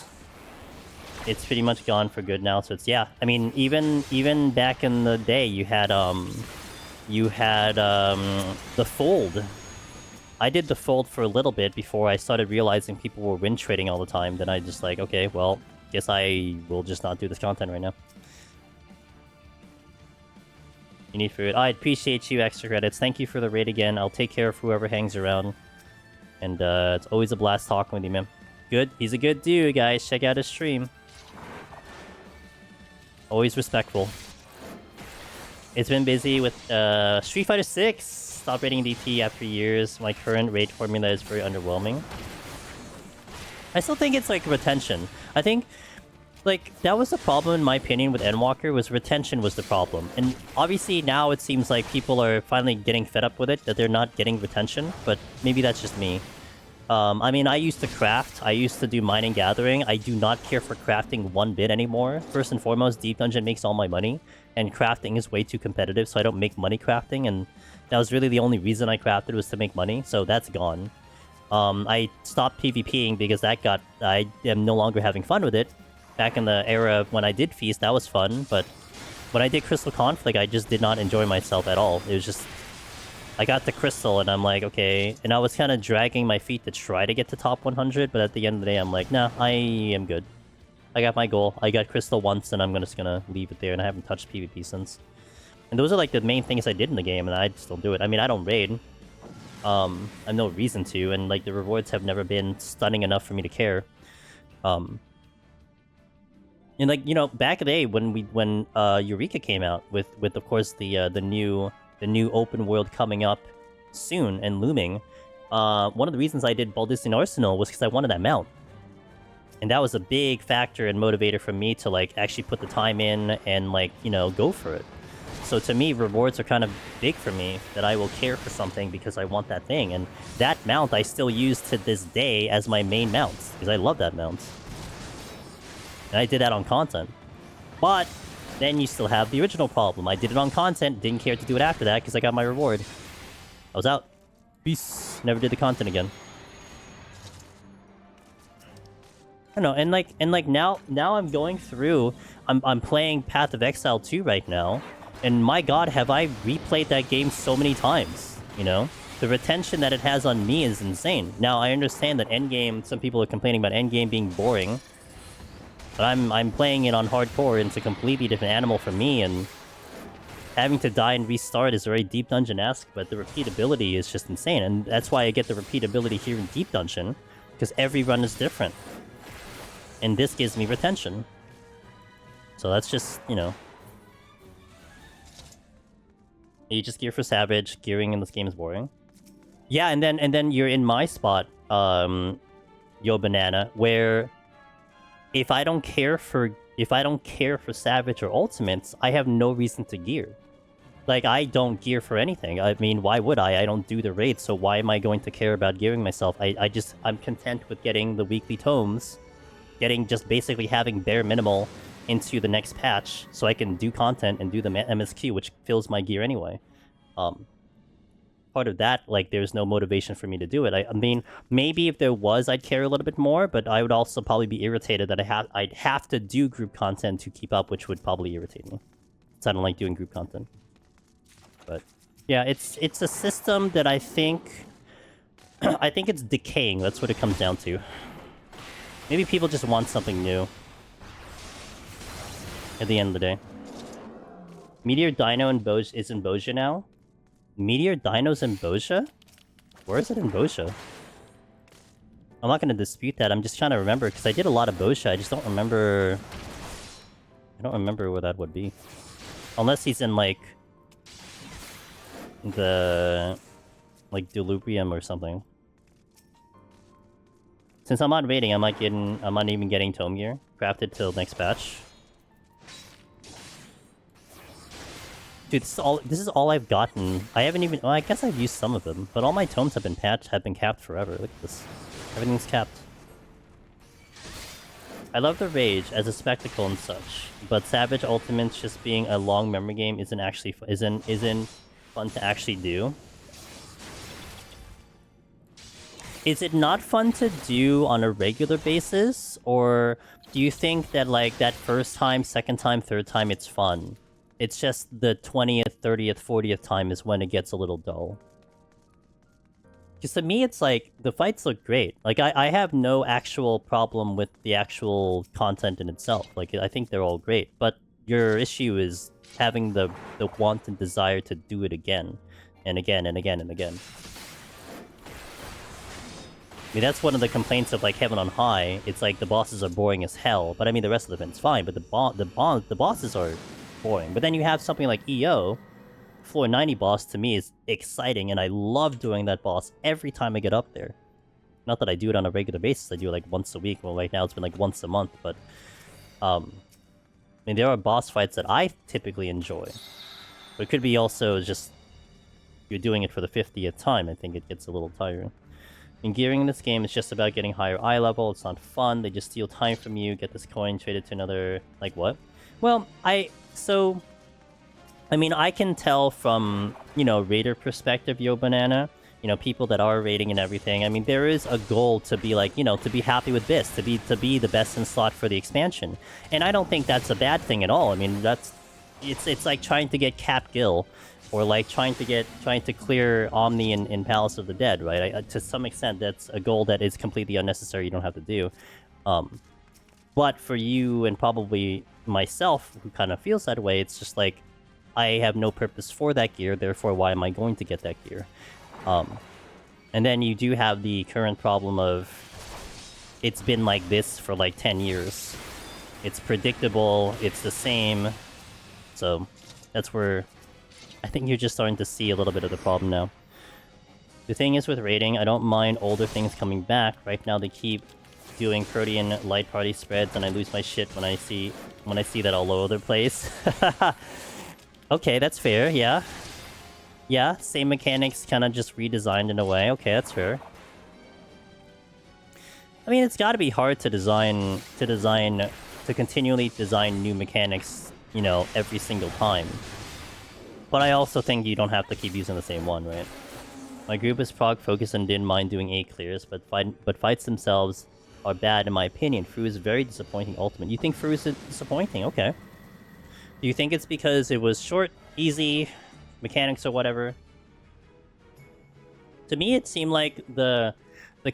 [SPEAKER 1] It's pretty much gone for good now, so it's... Yeah, I mean, even back in the day, you had the Fold. I did the Fold for a little bit before I started realizing people were win trading all the time. Then I just like, okay, well, guess I will just not do this content right now. You need food. I appreciate you, extra credits. Thank you for the raid again. I'll take care of whoever hangs around. And it's always a blast talking with you, man. Good. He's a good dude, guys. Check out his stream. Always respectful. It's been busy with Street Fighter 6. Stopped raiding DT after years. My current raid formula is very underwhelming. I still think it's like retention. I think like that was the problem in my opinion with Endwalker, was retention was the problem. And obviously now it seems like people are finally getting fed up with it, that they're not getting retention, but maybe that's just me. I mean, I used to craft. I used to do mining gathering. I do not care for crafting one bit anymore. First and foremost, Deep Dungeon makes all my money, and crafting is way too competitive, so I don't make money crafting, and that was really the only reason I crafted was to make money, so that's gone. I stopped PvPing because I am no longer having fun with it. Back in the era when I did Feast, that was fun, but when I did Crystal Conflict, I just did not enjoy myself at all. It was just... I got the crystal, and I'm like, okay. And I was kind of dragging my feet to try to get to top 100, but at the end of the day, I'm like, nah, I am good. I got my goal. I got crystal once, and I'm just gonna leave it there, and I haven't touched PvP since. And those are like the main things I did in the game, and I still do it. I mean, I don't raid. I have no reason to, and like the rewards have never been stunning enough for me to care. And like, you know, back in the day when Eureka came out with of course the new open world coming up soon and looming, one of the reasons I did Baldistan Arsenal was because I wanted that mount. And that was a big factor and motivator for me to, like, actually put the time in and, like, you know, go for it. So to me, rewards are kind of big for me, that I will care for something because I want that thing. And that mount I still use to this day as my main mount, because I love that mount. And I did that on content. But then you still have the original problem. I did it on content, didn't care to do it after that because I got my reward. I was out. Peace. Never did the content again. I don't know, and like now I'm going through, I'm playing Path of Exile 2 right now, and my god, have I replayed that game so many times, you know? The retention that it has on me is insane. Now, I understand that endgame, some people are complaining about endgame being boring, but I'm playing it on hardcore, and it's a completely different animal for me, and having to die and restart is very Deep Dungeon-esque, but the repeatability is just insane, and that's why I get the repeatability here in Deep Dungeon, because every run is different. And this gives me retention. So that's just, you know. You just gear for Savage. Gearing in this game is boring. Yeah, and then you're in my spot, Yo Banana, where if I don't care for Savage or Ultimates, I have no reason to gear. Like, I don't gear for anything. I mean, why would I? I don't do the raids, so why am I going to care about gearing myself? I'm content with getting the weekly tomes. Just basically having bare minimal into the next patch so I can do content and do the MSQ, which fills my gear anyway. Part of that, like, there's no motivation for me to do it. I mean, maybe if there was, I'd care a little bit more, but I would also probably be irritated that I'd have to do group content to keep up, which would probably irritate me. So I don't like doing group content. But yeah, it's a system that I think I think it's decaying. That's what it comes down to. Maybe people just want something new. At the end of the day. Meteor Dino in Boja is in Boja now? Meteor Dino's in Boja? Where is it in Boja? I'm not gonna dispute that, I'm just trying to remember, because I did a lot of Boja, I just don't remember... I don't remember where that would be. Unless he's in, like... the... like, Delubrium or something. Since I'm not raiding, I'm not even getting tome gear. Crafted till next patch. Dude, this is all I've gotten. I haven't even... well, I guess I've used some of them, but all my tomes have been capped forever. Look at this. Everything's capped. I love the Rage as a spectacle and such, but Savage Ultimates just being a long memory game isn't fun to actually do. Is it not fun to do on a regular basis, or do you think that, like, that first time, second time, third time, it's fun? It's just the 20th, 30th, 40th time is when it gets a little dull. Because to me, it's like, the fights look great. Like, I have no actual problem with the actual content in itself. Like, I think they're all great. But your issue is having the want and desire to do it again. And again, and again, and again. I mean, that's one of the complaints of, like, Heaven on High. It's like, the bosses are boring as hell. But I mean, the rest of the event's fine. But the bosses are boring. But then you have something like EO. Floor 90 boss, to me, is exciting. And I love doing that boss every time I get up there. Not that I do it on a regular basis. I do it, like, once a week. Well, right now it's been, like, once a month. But, I mean, there are boss fights that I typically enjoy. But it could be also just... you're doing it for the 50th time. I think it gets a little tiring. And gearing in this game is just about getting higher eye level. It's not fun. They just steal time from you, get this coin, trade it to another... Like, what? Well, I mean, I can tell from, you know, raider perspective, Yo Banana, you know, people that are raiding and everything. I mean, there is a goal to be like, you know, to be happy with this, to be the best in slot for the expansion. And I don't think that's a bad thing at all. I mean, it's like trying to get Cap Gill, or like trying to clear Omni in Palace of the Dead, right? To some extent, that's a goal that is completely unnecessary. You don't have to do. But for you and probably myself, who kind of feels that way, it's just like, I have no purpose for that gear, therefore why am I going to get that gear? And then you do have the current problem of it's been like this for like 10 years. It's predictable, it's the same. So that's where I think you're just starting to see a little bit of the problem now. The thing is with raiding, I don't mind older things coming back. Right now they keep doing Protean light party spreads and I lose my shit when I see that all over the place. Okay, that's fair, yeah. Yeah, same mechanics, kind of just redesigned in a way. Okay, that's fair. I mean, it's got to be hard to continually design new mechanics, you know, every single time. But I also think you don't have to keep using the same one, right? My group is prog focused and didn't mind doing 8 clears, but fights themselves are bad in my opinion. Fu is very disappointing ultimate. You think Fu is disappointing? Okay. Do you think it's because it was short, easy, mechanics or whatever? To me, it seemed like the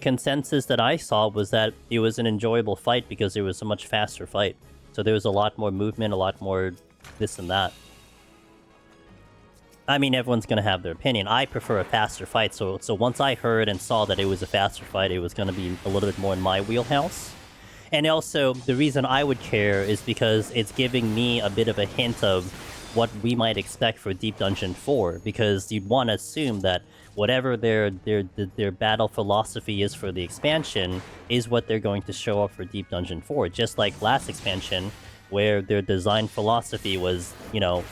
[SPEAKER 1] consensus that I saw was that it was an enjoyable fight because it was a much faster fight. So there was a lot more movement, a lot more this and that. I mean, everyone's gonna have their opinion. I prefer a faster fight, so once I heard and saw that it was a faster fight, it was gonna be a little bit more in my wheelhouse. And also, the reason I would care is because it's giving me a bit of a hint of what we might expect for Deep Dungeon 4, because you'd want to assume that whatever their battle philosophy is for the expansion is what they're going to show up for Deep Dungeon 4, just like last expansion, where their design philosophy was, you know,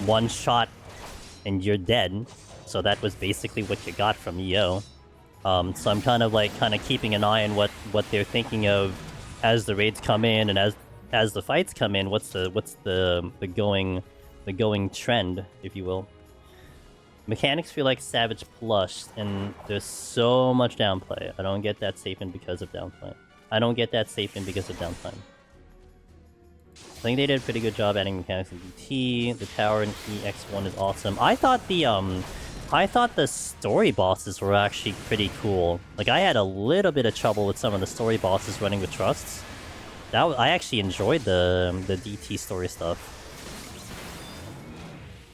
[SPEAKER 1] one shot and you're dead. So that was basically what you got from EO. So I'm kind of keeping an eye on what they're thinking of as the raids come in and as the fights come in. What's the going trend, if you will. Mechanics feel like Savage Plush, and there's so much downplay. I don't get that safe in because of downtime. I think they did a pretty good job adding mechanics in DT. The tower in EX1 is awesome. I thought the story bosses were actually pretty cool. Like, I had a little bit of trouble with some of the story bosses running with trusts. I actually enjoyed the DT story stuff.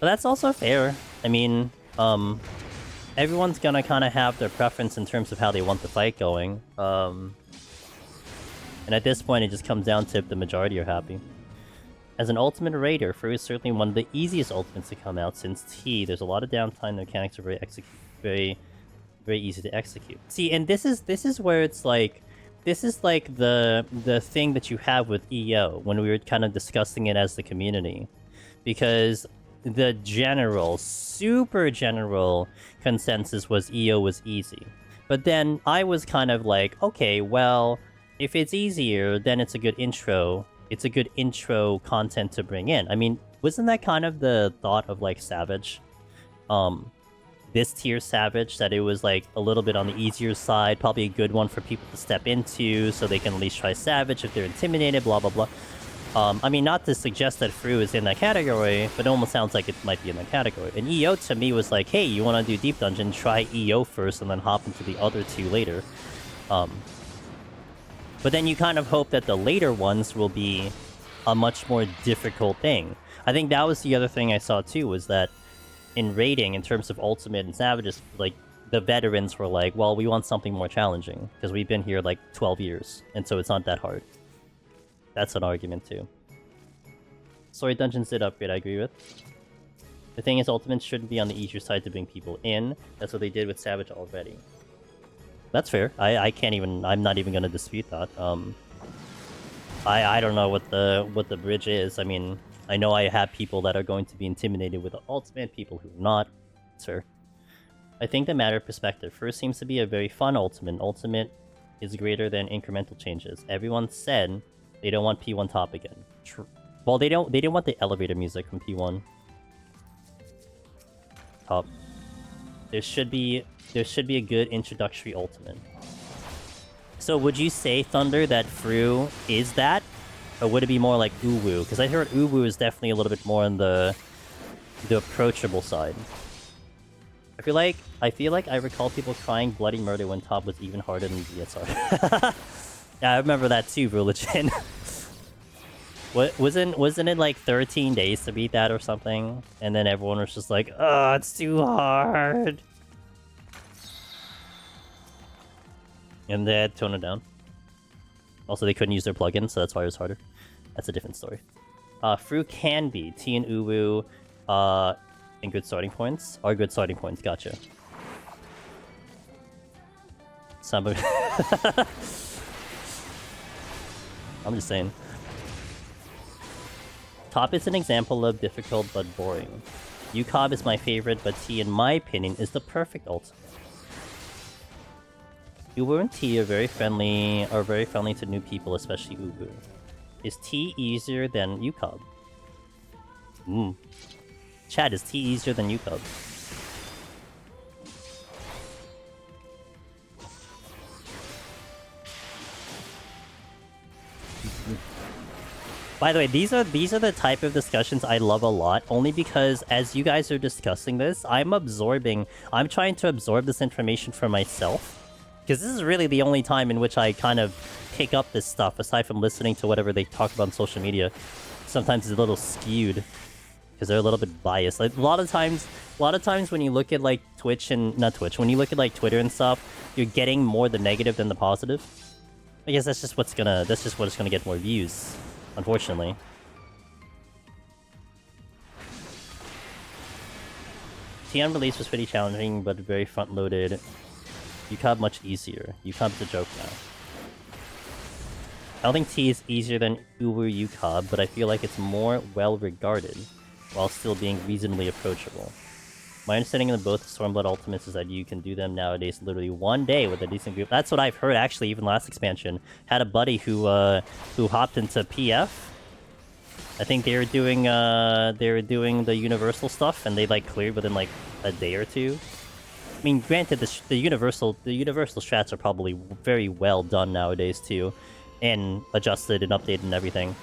[SPEAKER 1] But that's also fair. I mean, everyone's gonna kind of have their preference in terms of how they want the fight going. And at this point, it just comes down to if the majority are happy. As an ultimate raider, Fur is certainly one of the easiest ultimates to come out since T. There's a lot of downtime. The mechanics are very easy to execute. See, and this is where it's like, this is like the thing that you have with EO when we were kind of discussing it as the community, because the super general consensus was EO was easy. But then I was kind of like, okay, well, if it's easier, then it's a good intro. It's a good intro content to bring in. I mean, wasn't that kind of the thought of like Savage? This tier Savage, that it was like a little bit on the easier side, probably a good one for people to step into so they can at least try Savage if they're intimidated, blah blah blah. I mean, not to suggest that Fru is in that category, but it almost sounds like it might be in that category. And EO to me was like, hey, you want to do Deep Dungeon, try EO first and then hop into the other two later. But then you kind of hope that the later ones will be a much more difficult thing. I think that was the other thing I saw too, was that in raiding, in terms of Ultimate and Savages, like, the veterans were like, well, we want something more challenging, because we've been here like 12 years, and so it's not that hard. That's an argument too. Story Dungeons did upgrade, I agree with. The thing is, Ultimate shouldn't be on the easier side to bring people in. That's what they did with Savage already. That's fair. I can't even... I'm not even going to dispute that. I don't know what the bridge is. I mean, I know I have people that are going to be intimidated with the Ultimate, people who are not. Sir. I think the matter of perspective. First seems to be a very fun ultimate. Ultimate is greater than incremental changes. Everyone said they don't want P1 top again. Well, they didn't want the elevator music from P1 top. There should be a good introductory ultimate. So would you say, Thunder, that Fru is that? Or would it be more like Uwu? Because I heard Uwu is definitely a little bit more on the approachable side. I feel like I recall people crying bloody murder when top was even harder than DSR. Yeah, I remember that too, Religion. Wasn't it like 13 days to beat that or something? And then everyone was just like, oh, it's too hard. And they had to tone it down. Also, they couldn't use their plugin, so that's why it was harder. That's a different story. Fru can be. T and Uwu, and good starting points. Are good starting points, gotcha. Some of... I'm just saying. Top is an example of difficult but boring. Ucob is my favorite, but T, in my opinion, is the perfect ultimate. Uwu and T are very friendly to new people, especially Uwu. Is T easier than Ucob? Chad, is T easier than Ucob? By the way, these are the type of discussions I love a lot, only because as you guys are discussing this, I'm trying to absorb this information for myself. Because this is really the only time in which I kind of pick up this stuff, aside from listening to whatever they talk about on social media. Sometimes it's a little skewed, because they're a little bit biased. Like, a lot of times when you look at like when you look at like Twitter and stuff, you're getting more the negative than the positive. I guess that's just what's gonna get more views, unfortunately. TN release was pretty challenging, but very front-loaded. Ucob much easier. Ucob's a joke now. I don't think T is easier than Uwu Ucob, but I feel like it's more well-regarded, while still being reasonably approachable. My understanding of both Stormblood Ultimates is that you can do them nowadays literally one day with a decent group. That's what I've heard, actually, even last expansion. Had a buddy who hopped into PF. I think they were doing the Universal stuff, and they like cleared within like a day or two. I mean, granted, the universal strats are probably very well done nowadays too, and adjusted and updated and everything.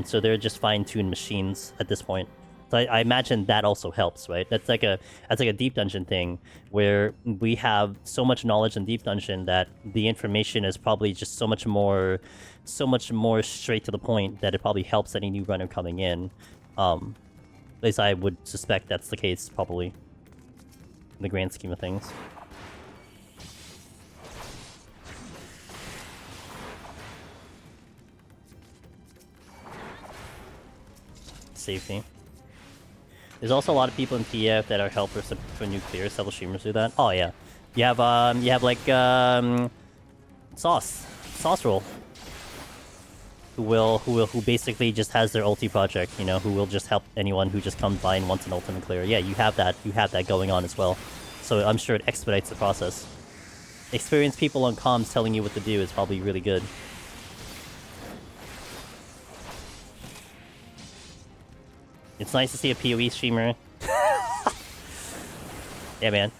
[SPEAKER 1] So they're just fine-tuned machines at this point. So I imagine that also helps, right? That's like a Deep Dungeon thing, where we have so much knowledge in Deep Dungeon that the information is probably just so much more straight to the point that it probably helps any new runner coming in. At least I would suspect that's the case, probably, in the grand scheme of things. Safety. There's also a lot of people in PF that are helpers for nuclear. Several streamers do that. Oh yeah, you have like Sauce Roll, who basically just has their ulti project. You know, who will just help anyone who just comes by and wants an ultimate clear. Yeah, you have that going on as well. So I'm sure it expedites the process. Experienced people on comms telling you what to do is probably really good. It's nice to see a PoE streamer. Yeah, man.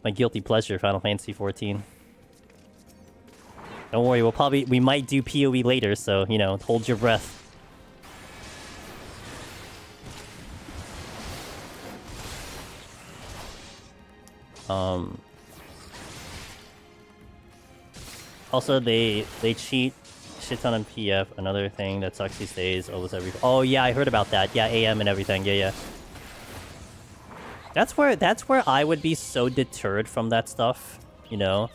[SPEAKER 1] My guilty pleasure, Final Fantasy 14. Don't worry, we might do PoE later, so, you know, hold your breath. Also, they cheat shit ton on PF. Another thing that sucks these days. Almost every. Oh yeah, I heard about that. Yeah, AM and everything. Yeah. That's where I would be so deterred from that stuff. You know,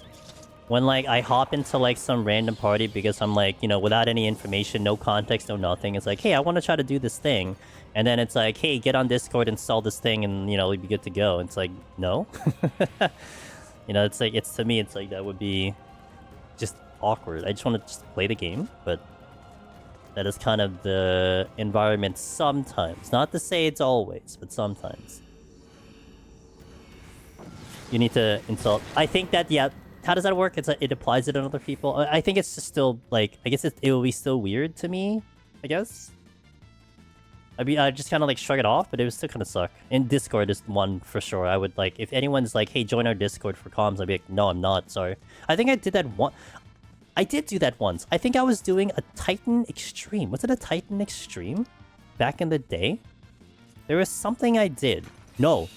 [SPEAKER 1] when like I hop into like some random party because I'm like, you know, without any information, no context, no nothing. It's like, hey, I want to try to do this thing, and then it's like, hey, get on Discord, install this thing, and you know, it'll be good to go. It's like, no. You know, it's like to me, it's like that would be just awkward. I just want to just play the game, but that is kind of the environment sometimes. Not to say it's always, but sometimes. You need to insult. I think that, yeah. How does that work? It applies it on other people. I think it's just still, like, I guess it will be still weird to me, I guess. I mean, I just kind of, like, shrug it off, but it would still kind of suck. In Discord is one for sure. I would, like, if anyone's like, hey, join our Discord for comms, I'd be like, no, I'm not, sorry. I think I did that one. I did do that once. I think I was doing a Titan Extreme. Was it a Titan Extreme? Back in the day? There was something I did. No.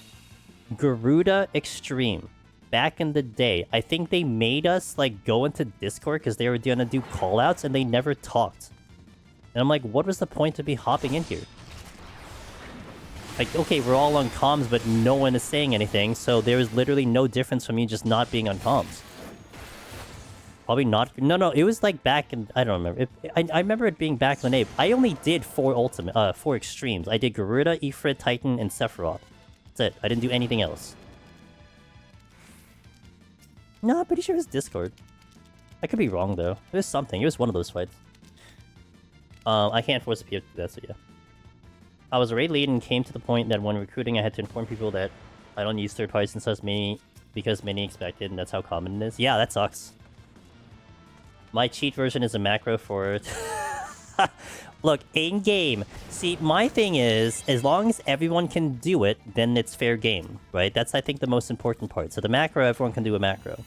[SPEAKER 1] Garuda Extreme. Back in the day. I think they made us, like, go into Discord because they were gonna do callouts and they never talked. And I'm like, what was the point to be hopping in here? Like, okay, we're all on comms, but no one is saying anything, so there is literally no difference from me just not being on comms. Probably not. No, it was like back in... I don't remember. I remember it being back in the day. I only did 4 extremes. I did Garuda, Ifrit, Titan, and Sephiroth. That's it. I didn't do anything else. No, I'm pretty sure it was Discord. I could be wrong, though. It was something. It was one of those fights. I can't force PF to do that, so yeah. I was a raid lead and came to the point that when recruiting, I had to inform people that I don't use third parties since because many expected, and that's how common it is. Yeah, that sucks. My cheat version is a macro for... Look, in-game. See, my thing is, as long as everyone can do it, then it's fair game, right? That's, I think, the most important part. So the macro, everyone can do a macro.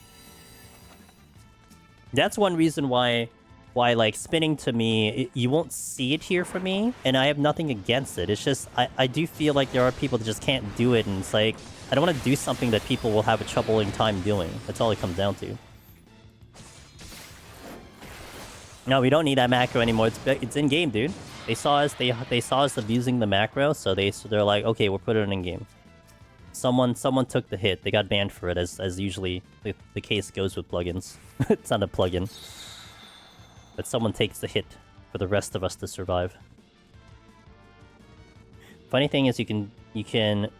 [SPEAKER 1] That's one reason why like, spinning to me, you won't see it here for me, and I have nothing against it. It's just, I do feel like there are people that just can't do it, and it's like, I don't want to do something that people will have a troubling time doing. That's all it comes down to. No, we don't need that macro anymore. It's in game, dude. They saw us abusing the macro, so they're like, okay, we'll put it in game. Someone took the hit. They got banned for it, as usually the case goes with plugins. It's not a plugin. But someone takes the hit for the rest of us to survive. Funny thing is, you can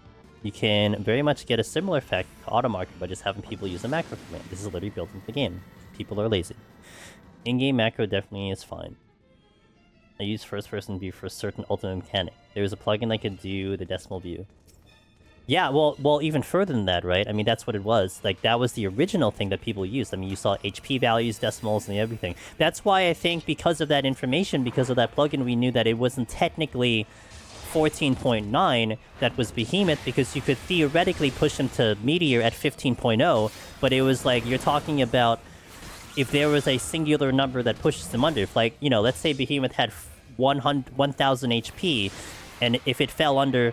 [SPEAKER 1] very much get a similar effect to automarker by just having people use a macro command. This is literally built into the game. People are lazy. In-game macro definitely is fine. I use first-person view for a certain ultimate mechanic. There's a plugin that could do the decimal view. Yeah, well, even further than that, right? I mean, that's what it was. Like, that was the original thing that people used. I mean, you saw HP values, decimals, and everything. That's why I think because of that information, because of that plugin, we knew that it wasn't technically 14.9 that was Behemoth, because you could theoretically push him to Meteor at 15.0, but it was like, you're talking about if there was a singular number that pushes him under. If, like, you know, let's say Behemoth had 1,000 HP, and if it fell under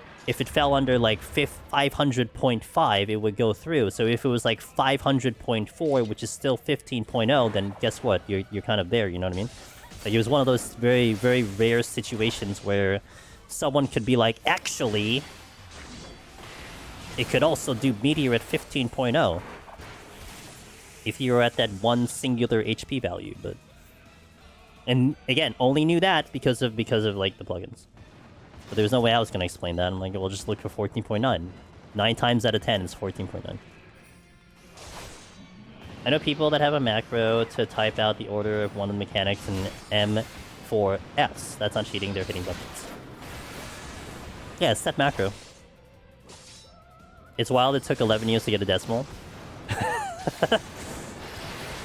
[SPEAKER 1] like 500.5, it would go through. So if it was like 500.4, which is still 15.0, then guess what? You're kind of there, you know what I mean? Like, it was one of those very, very rare situations where someone could be like, actually, it could also do Meteor at 15.0 if you were at that one singular HP value. But, and again, only knew that because of like the plugins. But there was no way I was going to explain that. I'm like, we'll just look for 14.9. 9 times out of 10 is 14.9. I know people that have a macro to type out the order of one of the mechanics in M4S. That's not cheating, they're hitting buttons. Yeah, it's that macro. It's wild it took 11 years to get a decimal.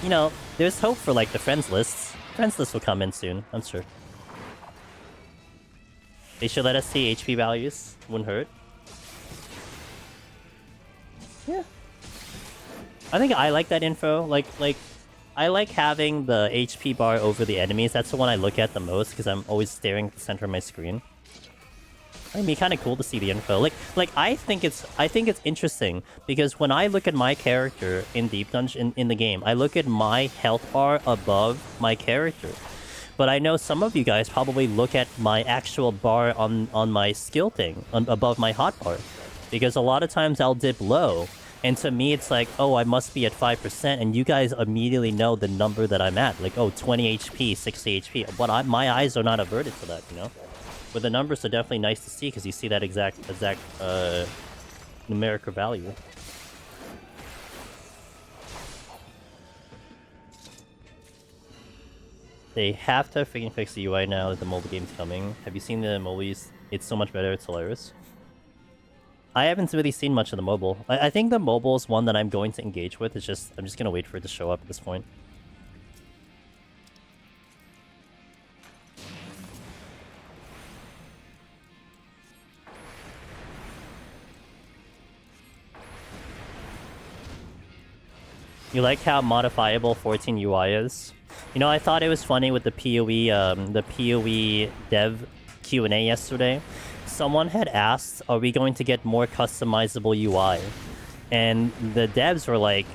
[SPEAKER 1] You know, there's hope for, like, the friends lists. Friends list will come in soon, I'm sure. They should let us see HP values. Wouldn't hurt. Yeah. I think I like that info. Like I like having the HP bar over the enemies. That's the one I look at the most because I'm always staring at the center of my screen. It'd be kind of cool to see the info. Like I think it's interesting because when I look at my character in Deep Dungeon in the game, I look at my health bar above my character. But I know some of you guys probably look at my actual bar on my skill thing, above my hotbar. Because a lot of times I'll dip low, and to me it's like, oh, I must be at 5%, and you guys immediately know the number that I'm at. Like, oh, 20 HP, 60 HP. But my eyes are not averted to that, you know? But the numbers are definitely nice to see, because you see that exact numerical value. They have to freaking fix the UI now that the mobile game's coming. Have you seen the movies? It's so much better, it's hilarious. I haven't really seen much of the mobile. I think the mobile is one that I'm going to engage with. It's just I'm just gonna wait for it to show up at this point. You like how modifiable 14 UI is? You know, I thought it was funny with the PoE dev Q&A yesterday. Someone had asked, are we going to get more customizable UI? And the devs were like,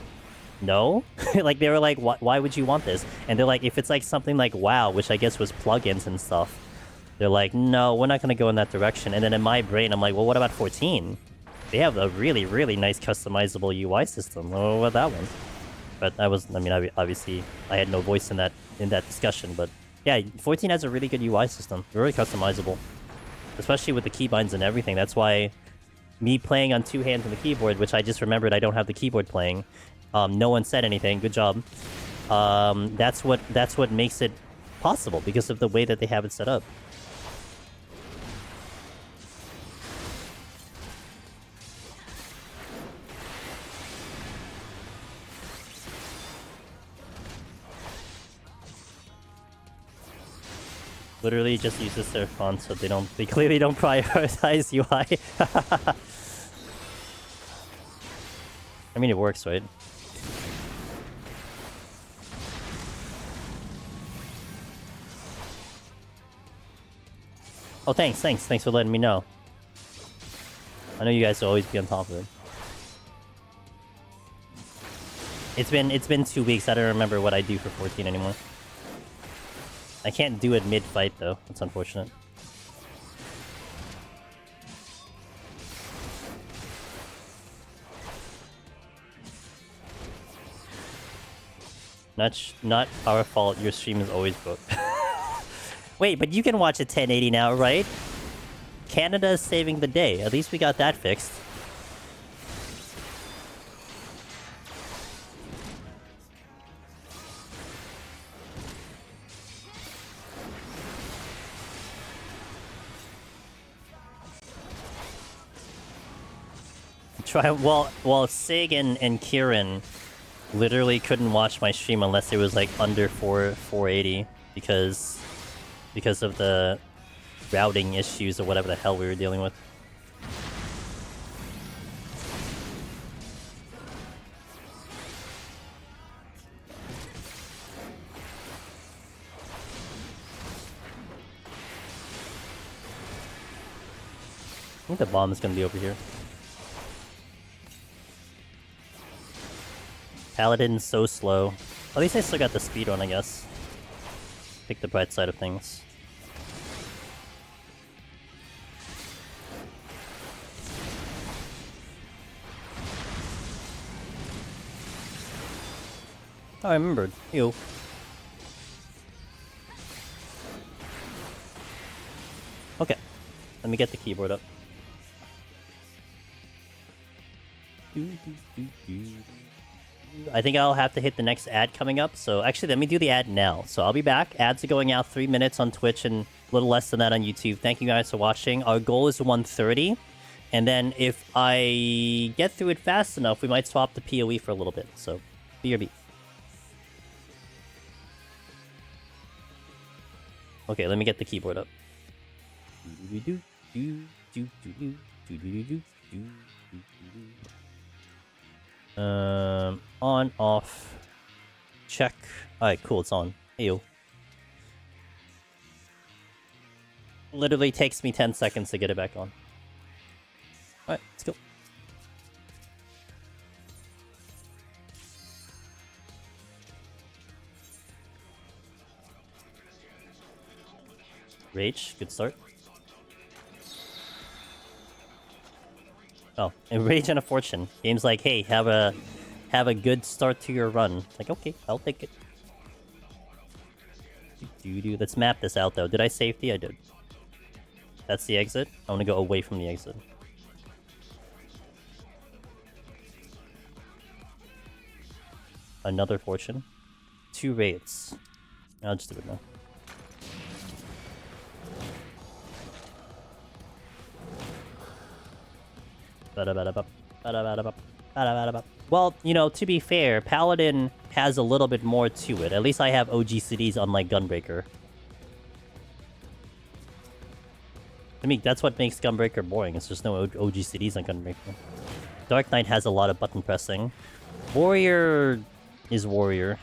[SPEAKER 1] no. Like, they were like, why would you want this? And they're like, if it's like something like WoW, which I guess was plugins and stuff, they're like, no, we're not going to go in that direction. And then in my brain, I'm like, well, what about 14? They have a really, really nice customizable UI system. What about that one? But I mean, obviously, I had no voice in that discussion. But yeah, 14 has a really good UI system. Very customizable. Especially with the keybinds and everything. That's why me playing on 2 hands on the keyboard, which I just remembered I don't have the keyboard playing. No one said anything. Good job. That's what makes it possible because of the way that they have it set up. Literally just uses their font so they clearly don't prioritize UI. I mean, it works, right? Oh, thanks for letting me know. I know you guys will always be on top of it. It's been 2 weeks. I don't remember what I do for 14 anymore. I can't do it mid-fight, though. That's unfortunate. Not our fault. Your stream is always booked. Wait, but you can watch at 1080 now, right? Canada is saving the day. At least we got that fixed. Well, Sig and Kieran literally couldn't watch my stream unless it was like under 480 because of the routing issues or whatever the hell we were dealing with. I think the bomb is gonna be over here. Paladin's so slow. At least I still got the speed on, I guess. Pick the bright side of things. Oh, I remembered. Ew. Okay. Let me get the keyboard up. I think I'll have to hit the next ad coming up. So actually, let me do the ad now. So I'll be back. Ads are going out 3 minutes on Twitch and a little less than that on YouTube. Thank you guys for watching. Our goal is 130. And then if I get through it fast enough, we might swap the PoE for a little bit. So, BRB. Okay, let me get the keyboard up. On, off, check. Alright, cool, it's on. Ew. Literally takes me 10 seconds to get it back on. Alright, let's go. Rage, good start. Oh, and Rage and a Fortune. Game's like, hey, have a good start to your run. Like, okay, I'll take it. Let's map this out, though. Did I safety? I did. That's the exit. I want to go away from the exit. Another Fortune. 2 raids. I'll just do it now. Well, you know, to be fair, Paladin has a little bit more to it. At least I have OGCDs unlike Gunbreaker. I mean, that's what makes Gunbreaker boring. It's just no OGCDs on Gunbreaker. Dark Knight has a lot of button pressing. Warrior is Warrior.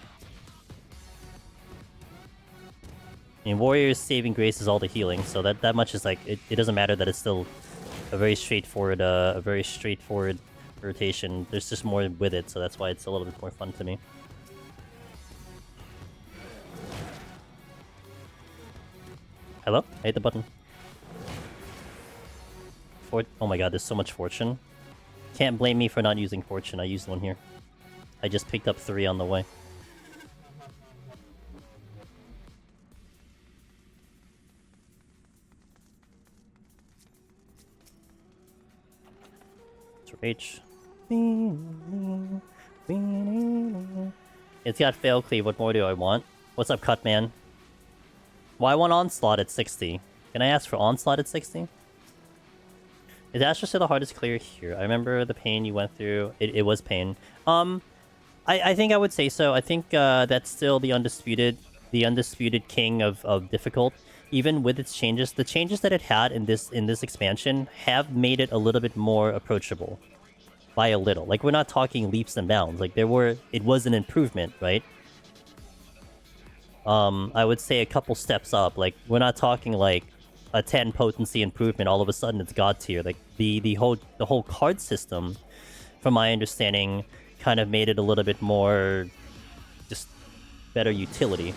[SPEAKER 1] I mean, Warrior's saving grace is all the healing, so that much is like it doesn't matter that it's still a very straightforward rotation. There's just more with it, so that's why it's a little bit more fun to me. Hello? I hit the button. Oh my god, there's so much fortune. Can't blame me for not using fortune. I used one here. I just picked up 3 on the way. H. It's got fail cleave. What more do I want? What's up, Cutman? Well, I want Onslaught at 60. Can I ask for Onslaught at 60? Is Astro still the hardest clear here? I remember the pain you went through. It was pain. I think I would say so. I think that's still the undisputed king of difficult. Even with its changes, the changes that it had in this expansion have made it a little bit more approachable. By a little. Like, we're not talking leaps and bounds. Like, it was an improvement, right? I would say a couple steps up. Like, we're not talking like a 10 potency improvement, all of a sudden it's god tier. Like, the whole card system, from my understanding, kind of made it a little bit more just better utility.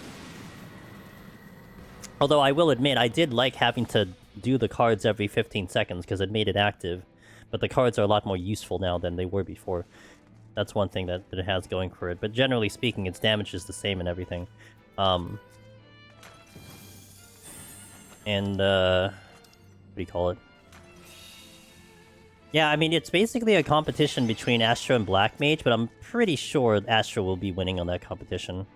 [SPEAKER 1] Although I will admit, I did like having to do the cards every 15 seconds because it made it active. But the cards are a lot more useful now than they were before. That's one thing that it has going for it. But generally speaking, its damage is the same and everything. What do you call it? Yeah, I mean, it's basically a competition between Astro and Black Mage, but I'm pretty sure Astro will be winning on that competition.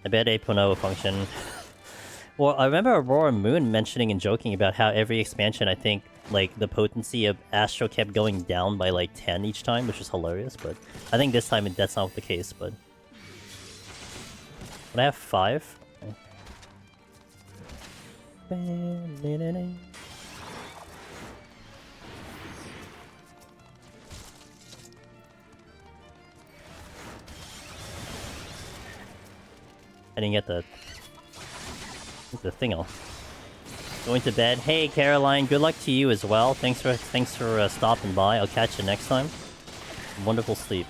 [SPEAKER 1] I bet 8.0 will function. Well, I remember Aurora Moon mentioning and joking about how every expansion, I think, like, the potency of Astro kept going down by, like, 10 each time, which is hilarious, but I think this time that's not the case, but... Would I have 5? Okay. I didn't get the thing off. Going to bed. Hey, Caroline, good luck to you as well. Thanks for stopping by. I'll catch you next time. Wonderful sleep.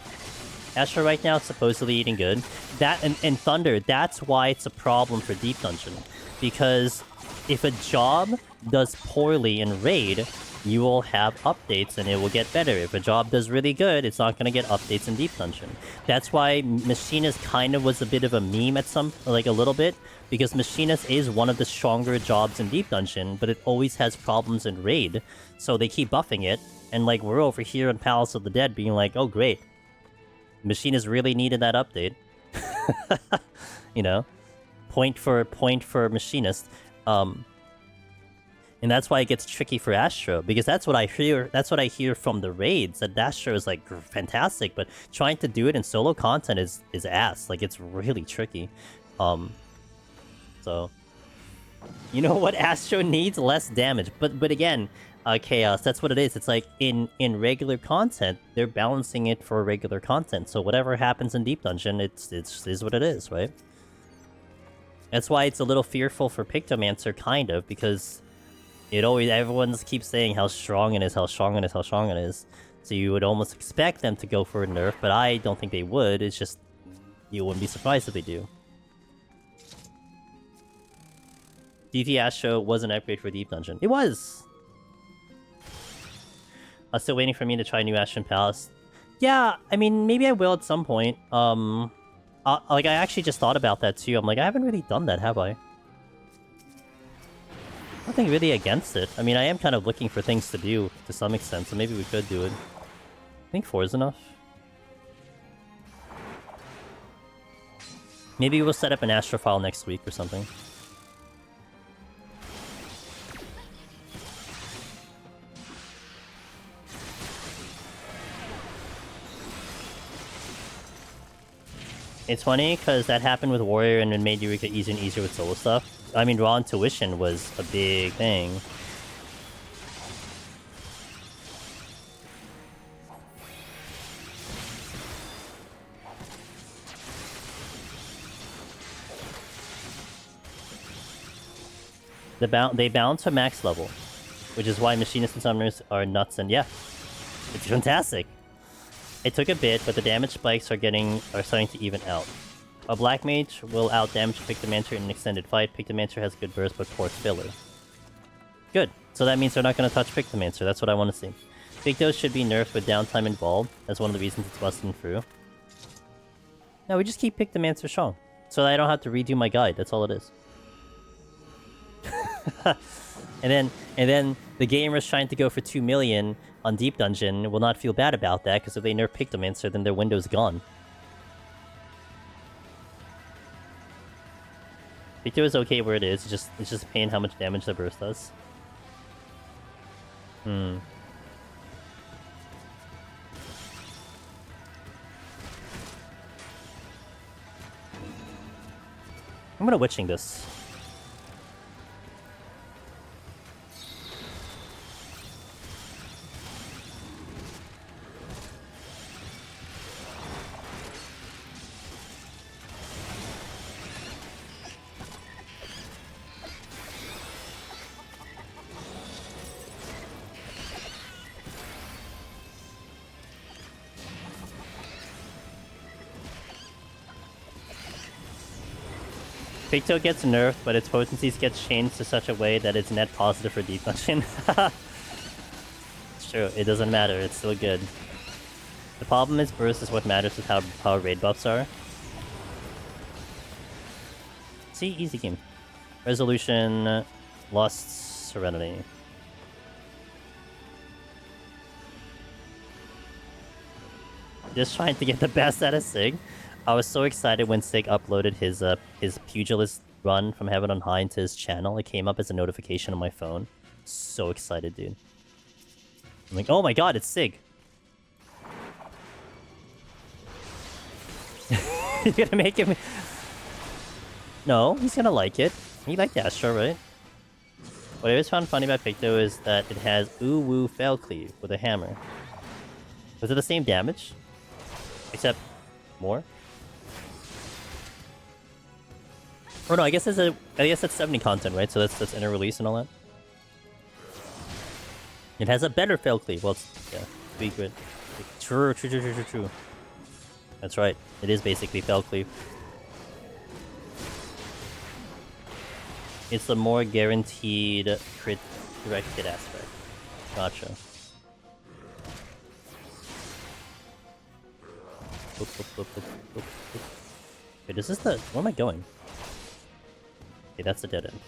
[SPEAKER 1] Astro right now is supposedly eating good. That and Thunder, that's why it's a problem for Deep Dungeon. Because if a job does poorly in Raid, you will have updates and it will get better. If a job does really good, it's not going to get updates in Deep Dungeon. That's why Machinist kind of was a bit of a meme at a little bit, because Machinist is one of the stronger jobs in Deep Dungeon, but it always has problems in Raid, so they keep buffing it, and like we're over here in Palace of the Dead being like, oh great, Machinist really needed that update. You know? Point for Machinist. And that's why it gets tricky for Astro, because that's what I hear from the raids, that Astro is like fantastic, but trying to do it in solo content is ass. Like, it's really tricky. So you know what Astro needs? Less damage. But again, Chaos, that's what it is. It's like in regular content, they're balancing it for regular content. So whatever happens in Deep Dungeon, it is what it is, right? That's why it's a little fearful for Pictomancer, kind of, because everyone keeps saying how strong it is, how strong it is, how strong it is. So you would almost expect them to go for a nerf, but I don't think they would. It's just, you wouldn't be surprised if they do. DT Astro was an upgrade for Deep Dungeon. It was! I'm still waiting for me to try New Ashen Palace. Yeah, I mean, maybe I will at some point. Like, I actually just thought about that too. I'm like, I haven't really done that, have I? Nothing really against it. I mean, I am kind of looking for things to do to some extent, so maybe we could do it. I think 4 is enough. Maybe we'll set up an Astrophile next week or something. It's funny because that happened with Warrior and it made Eureka easier and easier with solo stuff. I mean, Raw Intuition was a big thing. They bounce to max level, which is why Machinists and Summoners are nuts, and yeah, it's fantastic. It took a bit, but the damage spikes are starting to even out. A Black Mage will outdamage Pictomancer in an extended fight. Pictomancer has good burst, but poor filler. Good. So that means they're not going to touch Pictomancer. That's what I want to see. Pictos should be nerfed with downtime involved. That's one of the reasons it's busting through. No, we just keep Pictomancer strong. So I don't have to redo my guide. That's all it is. and then the gamers trying to go for 2 million on Deep Dungeon will not feel bad about that, because if they nerf Pictomancer, then their window's gone. Picto is okay where it is, it's just a pain how much damage the burst does. I'm gonna witching this. Picto gets nerfed, but its potencies get changed to such a way that it's net positive for Deep Dungeon. It's true, it doesn't matter, it's still good. The problem is burst is what matters with how raid buffs are. See, easy game. Resolution, Lust, Serenity. Just trying to get the best out of Sig. I was so excited when Sig uploaded his pugilist run from Heaven on High into his channel. It came up as a notification on my phone. So excited, dude. I'm like, oh my god, it's Sig. You're gonna make him... No, he's gonna like it. He liked Astro, right? What I always found funny about Picto is that it has Ooh Woo Fail Cleave with a hammer. Was it the same damage? Except more? Or no, I guess that's 70 content, right? So that's inner release and all that. It has a better fail cleave. Well, it's, yeah, be good. True. That's right. It is basically fail cleave. It's the more guaranteed crit directed aspect. Gotcha. Wait, is this the... Where am I going? Okay, that's the dead end.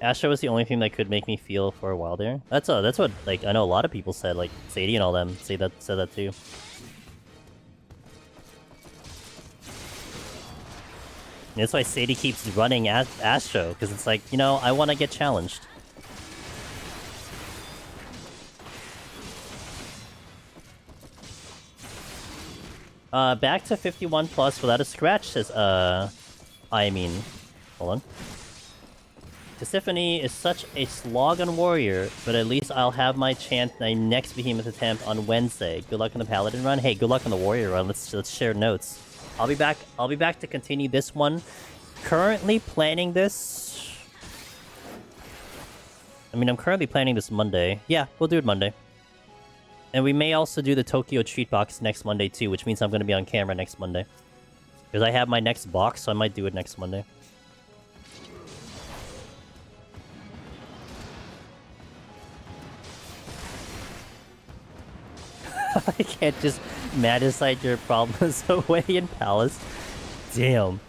[SPEAKER 1] Astro was the only thing that could make me feel for a while there. That's what, like, I know a lot of people said, like, Sadie and all them said that too. And that's why Sadie keeps running Astro, because it's like, you know, I want to get challenged. Back to 51 plus without a scratch, says, I mean... Hold on. Tiffany is such a slog on Warrior, but at least I'll have my chance my next Behemoth attempt on Wednesday. Good luck on the Paladin run. Hey, good luck on the Warrior run. Let's share notes. I'll be back to continue this one. Currently planning this... I mean, I'm currently planning this Monday. Yeah, we'll do it Monday. And we may also do the Tokyo Treat Box next Monday too, which means I'm going to be on camera next Monday. Because I have my next box, so I might do it next Monday. I can't just magicite your problems away in Palace. Damn.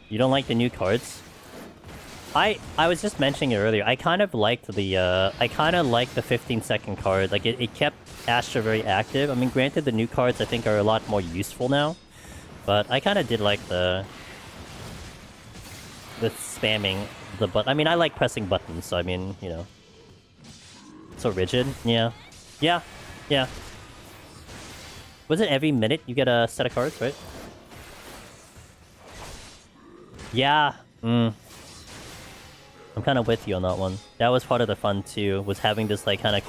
[SPEAKER 1] You don't like the new cards? I was just mentioning it earlier. I kind of liked the 15-second card. Like it kept Astra very active. I mean, granted, the new cards I think are a lot more useful now. But I kind of did like the with spamming the button. I mean, I like pressing buttons, so I mean, you know. So rigid? Yeah. Yeah. Yeah. Was it every minute you get a set of cards, right? Yeah. I'm kind of with you on that one. That was part of the fun too, was having this like kind of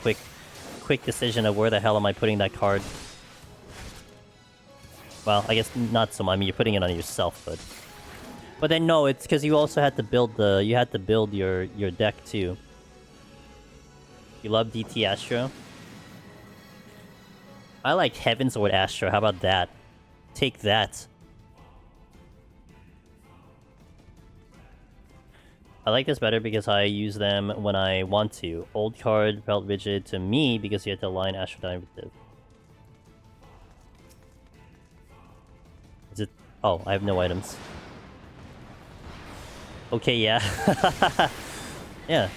[SPEAKER 1] quick decision of where the hell am I putting that card. Well, I guess not so much. I mean, you're putting it on yourself, but then no, it's because you also had to build your deck too. You love DT Astro? I like Heaven's Ward Astro. How about that? Take that. I like this better because I use them when I want to. Old card felt rigid to me because you had to align Astro Derivative. Is it? Oh, I have no items. Okay, yeah. Yeah.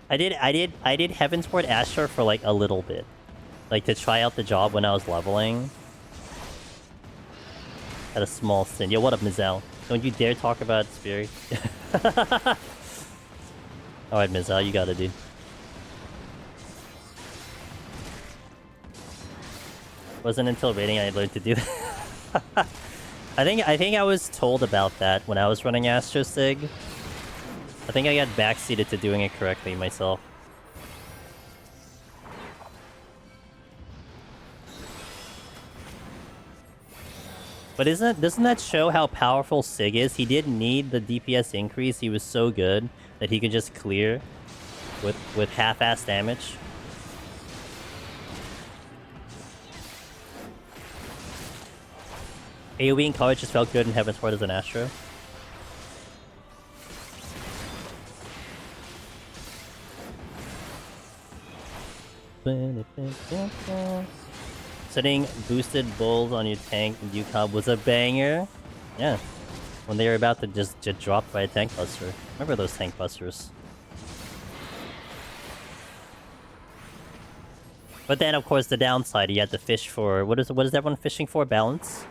[SPEAKER 1] I did Heaven's Ward Astro for like a little bit. Like to try out the job when I was leveling. Had a small stint. Yo, what up, Mizel? Don't you dare talk about Spirit. Alright, Mizel, you gotta do. Wasn't until raiding I learned to do that. I think I was told about that when I was running Astro Sig. I think I got backseated to doing it correctly myself. But doesn't that show how powerful Sig is? He didn't need the DPS increase. He was so good that he could just clear with half-ass damage. AoE and coverage just felt good in Heaven's Ward as an Astro. Setting boosted bulls on your tank in UCOB was a banger. Yeah. When they were about to just get dropped by a tank buster. Remember those tank busters. But then, of course, the downside, you had to fish for... What is everyone fishing for? Balance?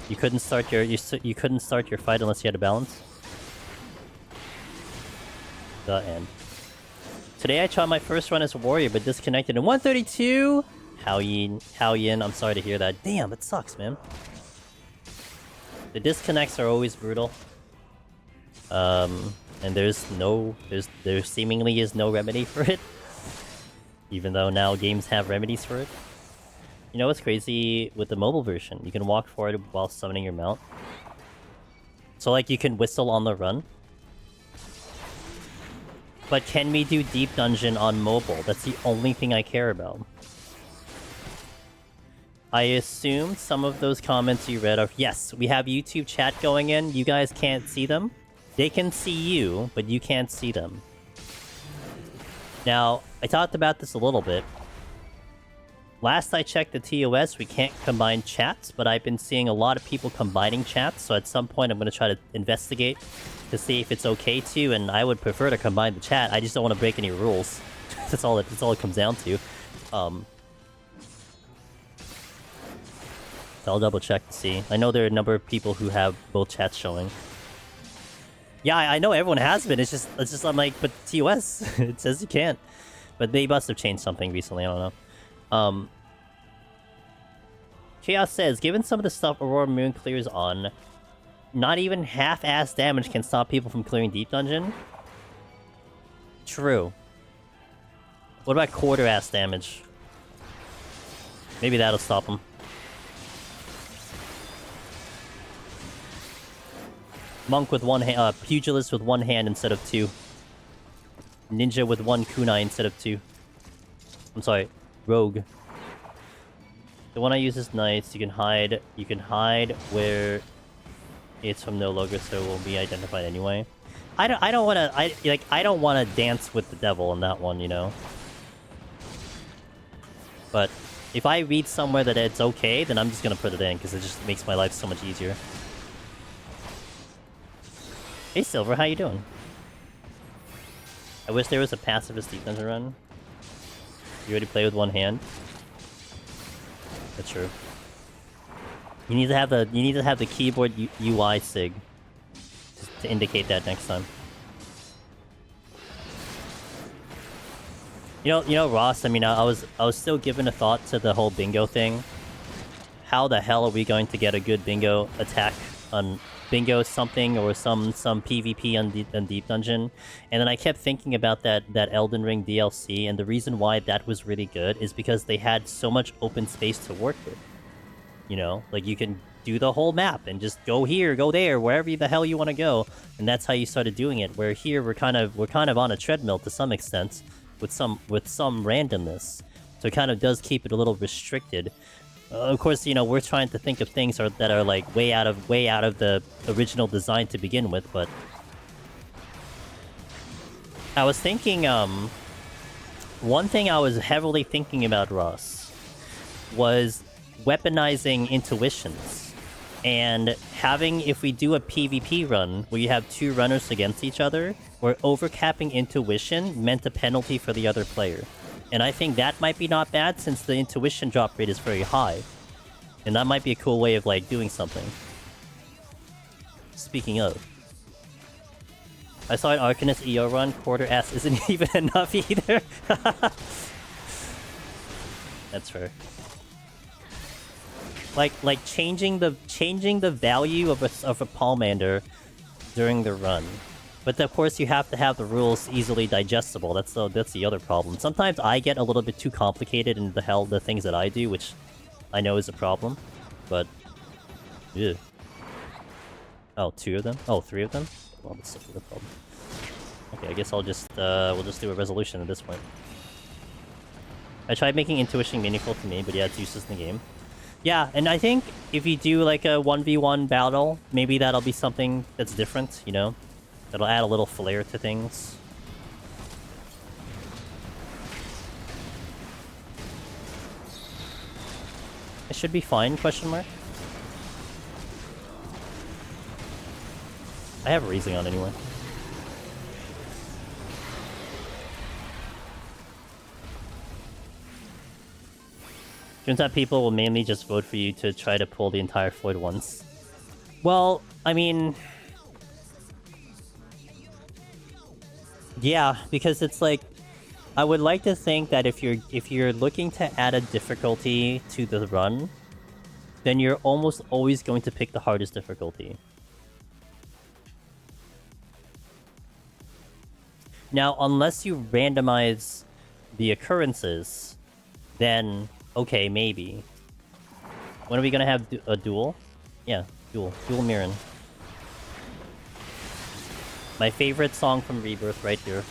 [SPEAKER 1] You couldn't start your... You couldn't start your fight unless you had a balance? The end. Today I tried my first run as a warrior, but disconnected in 132! How Yin, I'm sorry to hear that. Damn, it sucks, man. The disconnects are always brutal. And there seemingly is no remedy for it. Even though now games have remedies for it. You know what's crazy with the mobile version? You can walk forward while summoning your mount. So like you can whistle on the run. But can we do Deep Dungeon on mobile? That's the only thing I care about. I assume some of those comments you read are... Yes, we have YouTube chat going in. You guys can't see them. They can see you, but you can't see them. Now, I talked about this a little bit. Last I checked the TOS, we can't combine chats, but I've been seeing a lot of people combining chats, so at some point I'm going to try to investigate to see if it's okay to, and I would prefer to combine the chat. I just don't want to break any rules. That's all it comes down to. So I'll double check to see. I know there are a number of people who have both chats showing. Yeah, I know everyone has been. It's just I'm like, but TOS, it says you can't. But they must have changed something recently. I don't know. Chaos says, given some of the stuff Aurora Moon clears on, not even half-ass damage can stop people from clearing Deep Dungeon. True. What about quarter-ass damage? Maybe that'll stop them. Monk with one hand, Pugilist with one hand instead of two. Ninja with one kunai instead of two. I'm sorry, Rogue. The one I use is nice. You can hide where it's from no longer, so it will be identified anyway. I don't want to dance with the devil in that one, you know. But if I read somewhere that it's okay, then I'm just gonna put it in because it just makes my life so much easier. Hey Silver, how you doing? I wish there was a pacifist Deep Dungeon run. You already play with one hand? That's true. You need to have the keyboard UI sig to indicate that next time. You know, Ross. I mean, I was still giving a thought to the whole bingo thing. How the hell are we going to get a good bingo attack on bingo something or some PvP on Deep Dungeon? And then I kept thinking about that Elden Ring DLC, and the reason why that was really good is because they had so much open space to work with. You know, like you can do the whole map and just go here, go there, wherever the hell you want to go, and that's how you started doing it. Where here we're kind of on a treadmill to some extent, with some randomness, so it kind of does keep it a little restricted. Of course, you know, we're trying to think of things that are like way out of the original design to begin with, but I was thinking, one thing I was heavily thinking about, Ross, was weaponizing intuitions. And having, if we do a PvP run where you have two runners against each other, where overcapping intuition meant a penalty for the other player. And I think that might be not bad since the intuition drop rate is very high. And that might be a cool way of, like, doing something. Speaking of. I saw an Arcanist EO run, quarter S isn't even enough either. That's fair. Like changing the value of a Palmander during the run. But of course you have to have the rules easily digestible. That's the other problem. Sometimes I get a little bit too complicated in the things that I do, which I know is a problem. But yeah. Oh, 2 of them? Oh, 3 of them? Well, that's a the problem. Okay, I guess I'll just we'll just do a resolution at this point. I tried making intuition meaningful to me, but yeah, it's useless in the game. Yeah, and I think if you do like a 1v1 battle, maybe that'll be something that's different, you know? That'll add a little flair to things. It should be fine, question mark? I have Raising on anyway. Turns out people will mainly just vote for you to try to pull the entire Floyd once. Well, I mean... yeah, because it's like... I would like to think that if you're looking to add a difficulty to the run, then you're almost always going to pick the hardest difficulty. Now, unless you randomize the occurrences, then... okay, maybe. When are we gonna have a duel? Yeah, duel. Duel Mirren. My favorite song from Rebirth right here.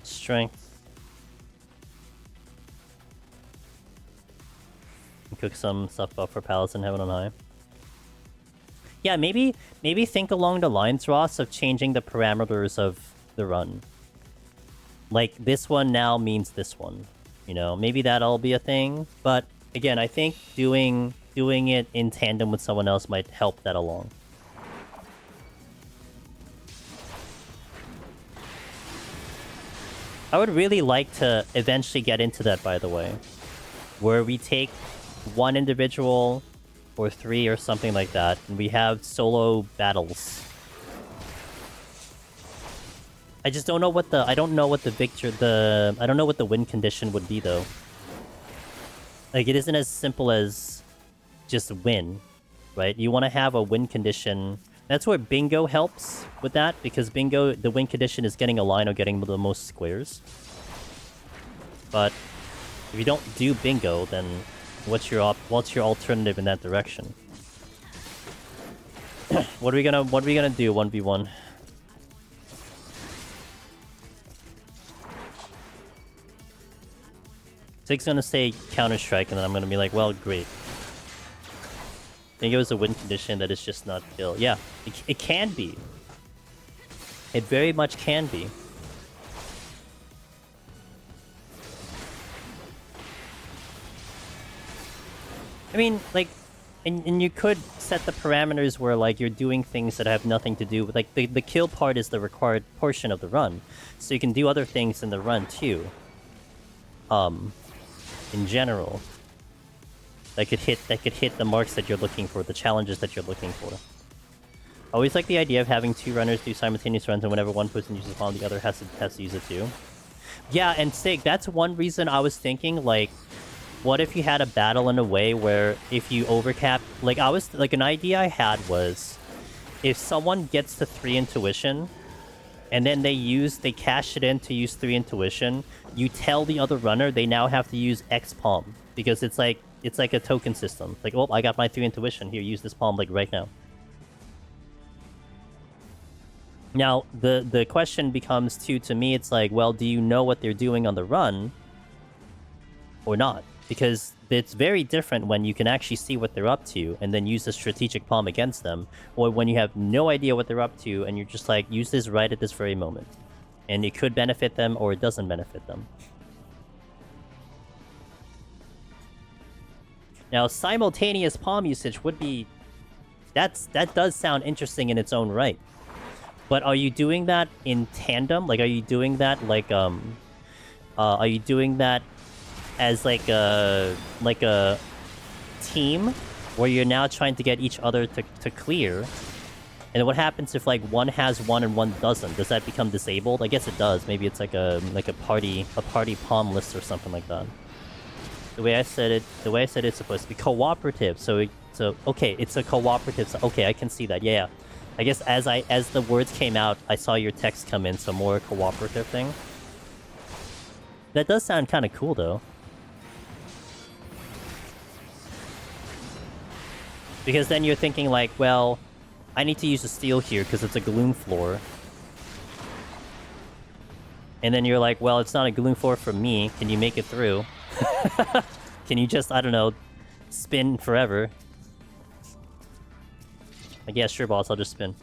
[SPEAKER 1] Strength. Cook some stuff up for Paladin Heaven on High. Yeah, maybe think along the lines, Ross, of changing the parameters of the run. Like, this one now means this one. You know, maybe that'll be a thing. But, again, I think doing it in tandem with someone else might help that along. I would really like to eventually get into that, by the way. Where we take one individual... or 3 or something like that, and we have solo battles. I just don't know what the... I don't know what the win condition would be, though. Like, it isn't as simple as just win, right? You want to have a win condition. That's where bingo helps with that, because bingo, the win condition is getting a line or getting the most squares. But if you don't do bingo, then... what's your alternative in that direction? What are we gonna do 1v1? Zig's gonna say Counter-Strike, and then I'm gonna be like, well, great. I think it was a win condition that is just not kill. Yeah, it can be. It very much can be. I mean, like, and you could set the parameters where like you're doing things that have nothing to do with like the kill part is the required portion of the run, so you can do other things in the run too. In general, that could hit the marks that you're looking for, the challenges that you're looking for. I always like the idea of having two runners do simultaneous runs, and whenever one person uses a palm, the other has to use it too. Yeah, and Sig, that's one reason I was thinking, like, what if you had a battle in a way where if you overcap... Like, an idea I had was, if someone gets to 3 intuition, and then they cash it in to use 3 intuition, you tell the other runner they now have to use X palm. Because it's like a token system. Like, oh, I got my 3 intuition, here, use this palm, like, right now. Now, the question becomes, too, to me, it's like, well, do you know what they're doing on the run? Or not? Because it's very different when you can actually see what they're up to and then use a strategic palm against them, or when you have no idea what they're up to and you're just like, use this right at this very moment. And it could benefit them or it doesn't benefit them. Now, simultaneous palm usage would be... That does sound interesting in its own right. But are you doing that in tandem? Like, are you doing that, like, are you doing that as, like a team? Where you're now trying to get each other to clear? And what happens if, like, one has one and one doesn't? Does that become disabled? I guess it does. Maybe it's like a party palm list or something like that. The way I said it's supposed to be cooperative. So okay, it's a cooperative. So, okay, I can see that. Yeah. I guess as the words came out, I saw your text come in, so more cooperative thing. That does sound kind of cool, though. Because then you're thinking like, well, I need to use a steel here because it's a gloom floor. And then you're like, well, it's not a gloom floor for me. Can you make it through? Can you just, I don't know, spin forever? Like, yeah, sure, boss, I'll just spin.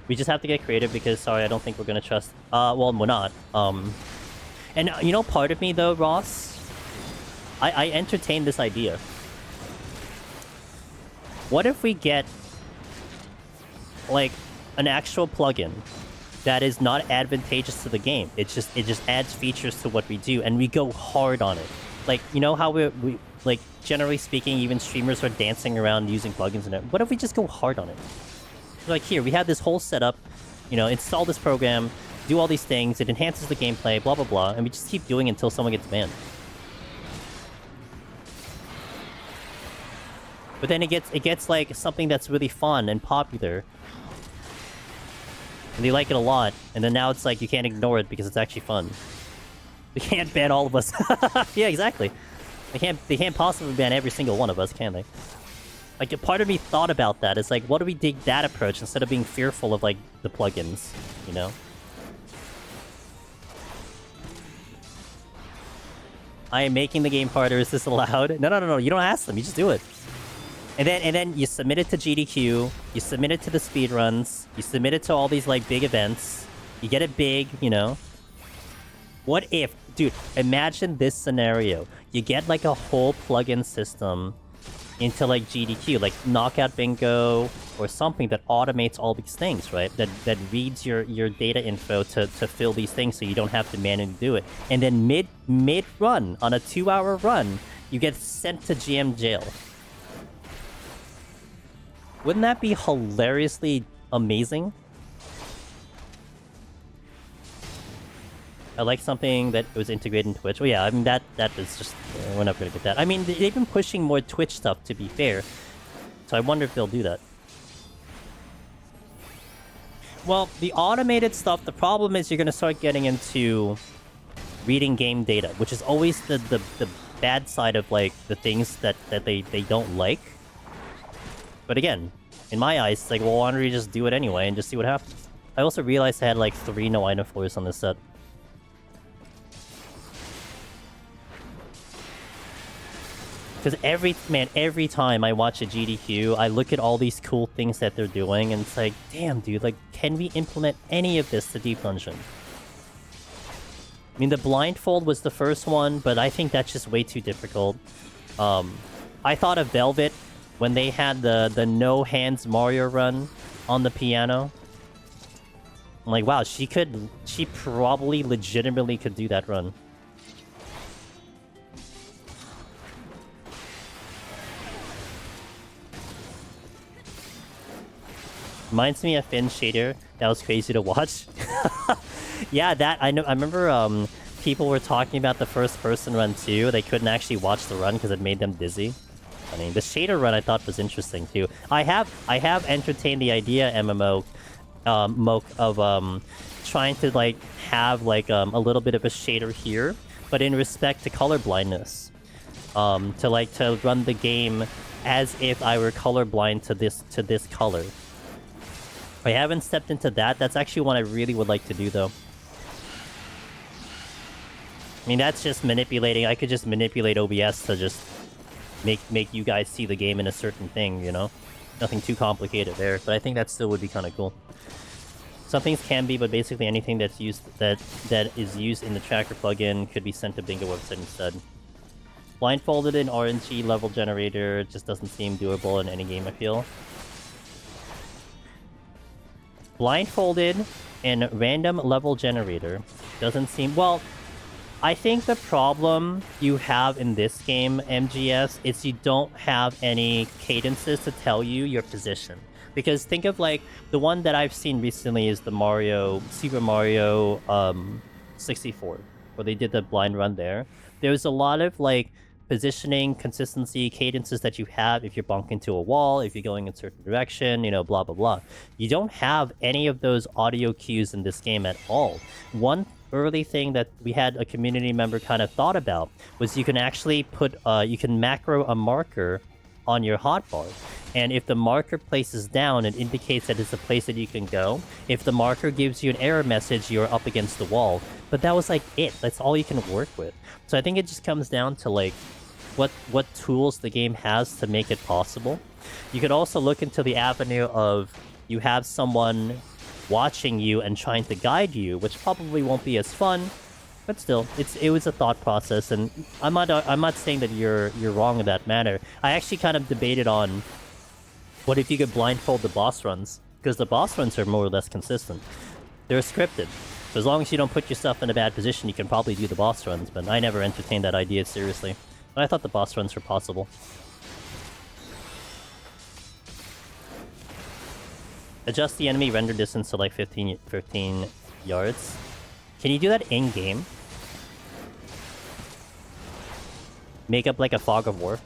[SPEAKER 1] We just have to get creative because, sorry, I don't think we're gonna trust... well, we're not. And, you know, part of me, though, Ross? I entertain this idea. What if we get, like, an actual plugin that is not advantageous to the game? It just adds features to what we do, and we go hard on it. Like, you know how we like, generally speaking, even streamers are dancing around using plugins and it. What if we just go hard on it? Like, here, we have this whole setup, you know, install this program, do all these things, it enhances the gameplay, blah, blah, blah, and we just keep doing it until someone gets banned. But then it gets like, something that's really fun and popular. And they like it a lot, and then now it's like, you can't ignore it because it's actually fun. They can't ban all of us. Yeah, exactly. They can't possibly ban every single one of us, can they? Like, a part of me thought about that. It's like, what do we take that approach instead of being fearful of, like, the plugins, you know? I am making the game harder. Is this allowed? No. You don't ask them. You just do it. And then you submit it to GDQ. You submit it to the speedruns. You submit it to all these, like, big events. You get it big, you know? What if... Dude, imagine this scenario. You get, like, a whole plugin system into, like, GDQ, like Knockout Bingo or something that automates all these things, right? That reads your data info to fill these things so you don't have to manually do it. And then mid-run, on a 2-hour run, you get sent to GM jail. Wouldn't that be hilariously amazing? I like something that was integrated in Twitch. Oh yeah, I mean, that is just... we're not gonna get that. I mean, they've been pushing more Twitch stuff, to be fair. So I wonder if they'll do that. Well, the automated stuff, the problem is you're gonna start getting into reading game data, which is always the bad side of, like, the things that they don't like. But again, in my eyes, it's like, well, why don't we just do it anyway and just see what happens? I also realized I had, like, 3 no item floors on this set. Because every time I watch a GDQ, I look at all these cool things that they're doing, and it's like, damn, dude, like, can we implement any of this to Deep Dungeon? mean, the blindfold was the first one, but I think that's just way too difficult. I thought of Velvet when they had the no hands Mario run on the piano. I'm like, wow, she probably legitimately could do that run. Reminds me of Finn Shader. That was crazy to watch. Yeah, that I know. I remember people were talking about the first person run too. They couldn't actually watch the run because it made them dizzy. I mean, the shader run I thought was interesting too. I have entertained the idea, MMO, Moke, of trying to like have like a little bit of a shader here, but in respect to color blindness, to run the game as if I were colorblind to this color. I haven't stepped into that. That's actually one I really would like to do, though. I mean, that's just manipulating. I could just manipulate OBS to just make you guys see the game in a certain thing, you know? Nothing too complicated there, but I think that still would be kind of cool. Some things can be, but basically anything that's used that is used in the tracker plugin could be sent to Bingo website instead. Blindfolded in RNG level generator just doesn't seem doable in any game, I feel. Blindfolded in random level generator doesn't seem... Well, I think the problem you have in this game, MGS, is you don't have any cadences to tell you your position. Because think of like, the one that I've seen recently is the Super Mario 64, where they did the blind run there. There's a lot of like positioning, consistency, cadences that you have if you're bumping into a wall, if you're going in a certain direction, you know, blah, blah, blah. You don't have any of those audio cues in this game at all. One early thing that we had a community member kind of thought about was you can actually put, you can macro a marker on your hotbar. And if the marker places down, it indicates that it's a place that you can go. If the marker gives you an error message, you're up against the wall. But that was like it. That's all you can work with. So I think it just comes down to like what tools the game has to make it possible. You could also look into the avenue of you have someone watching you and trying to guide you, which probably won't be as fun, but still, it was a thought process, and I'm not saying that you're wrong in that matter. I actually kind of debated on what if you could blindfold the boss runs, because the boss runs are more or less consistent. They're scripted. So as long as you don't put yourself in a bad position, you can probably do the boss runs, but I never entertained that idea seriously. But I thought the boss runs were possible. Adjust the enemy render distance to like 15 yards. Can you do that in-game? Make up like a fog of war.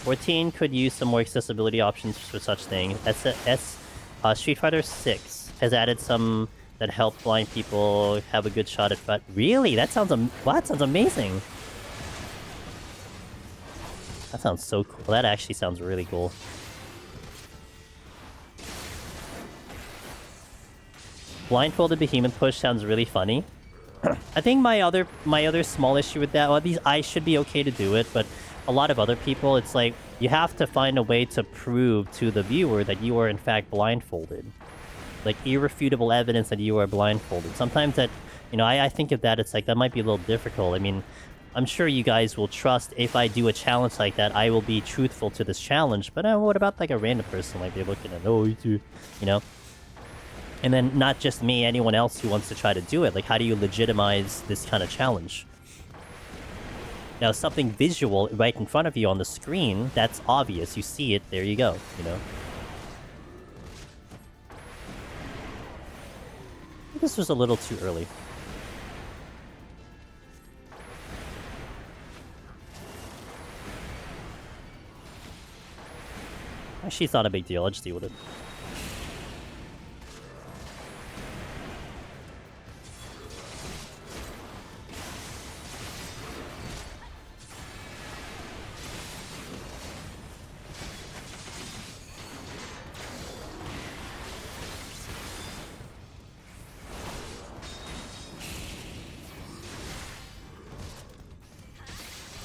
[SPEAKER 1] 14 could use some more accessibility options for such things. Street Fighter 6 has added some that help blind people have a good shot at... But really? That sounds amazing. That sounds so cool. That actually sounds really cool. Blindfolded Behemoth push sounds really funny. I think my other small issue with that, well, these I should be okay to do it, but a lot of other people, it's like you have to find a way to prove to the viewer that you are in fact blindfolded. Like irrefutable evidence that you are blindfolded. Sometimes that, you know, I think of that, it's like that might be a little difficult. I mean, I'm sure you guys will trust if I do a challenge like that, I will be truthful to this challenge. But what about like a random person? Like they're looking at, oh, you know? And then not just me, anyone else who wants to try to do it. Like, how do you legitimize this kind of challenge? Now, something visual right in front of you on the screen, that's obvious. You see it, there you go, you know? This was a little too early. Actually, it's not a big deal. I'll just deal with it.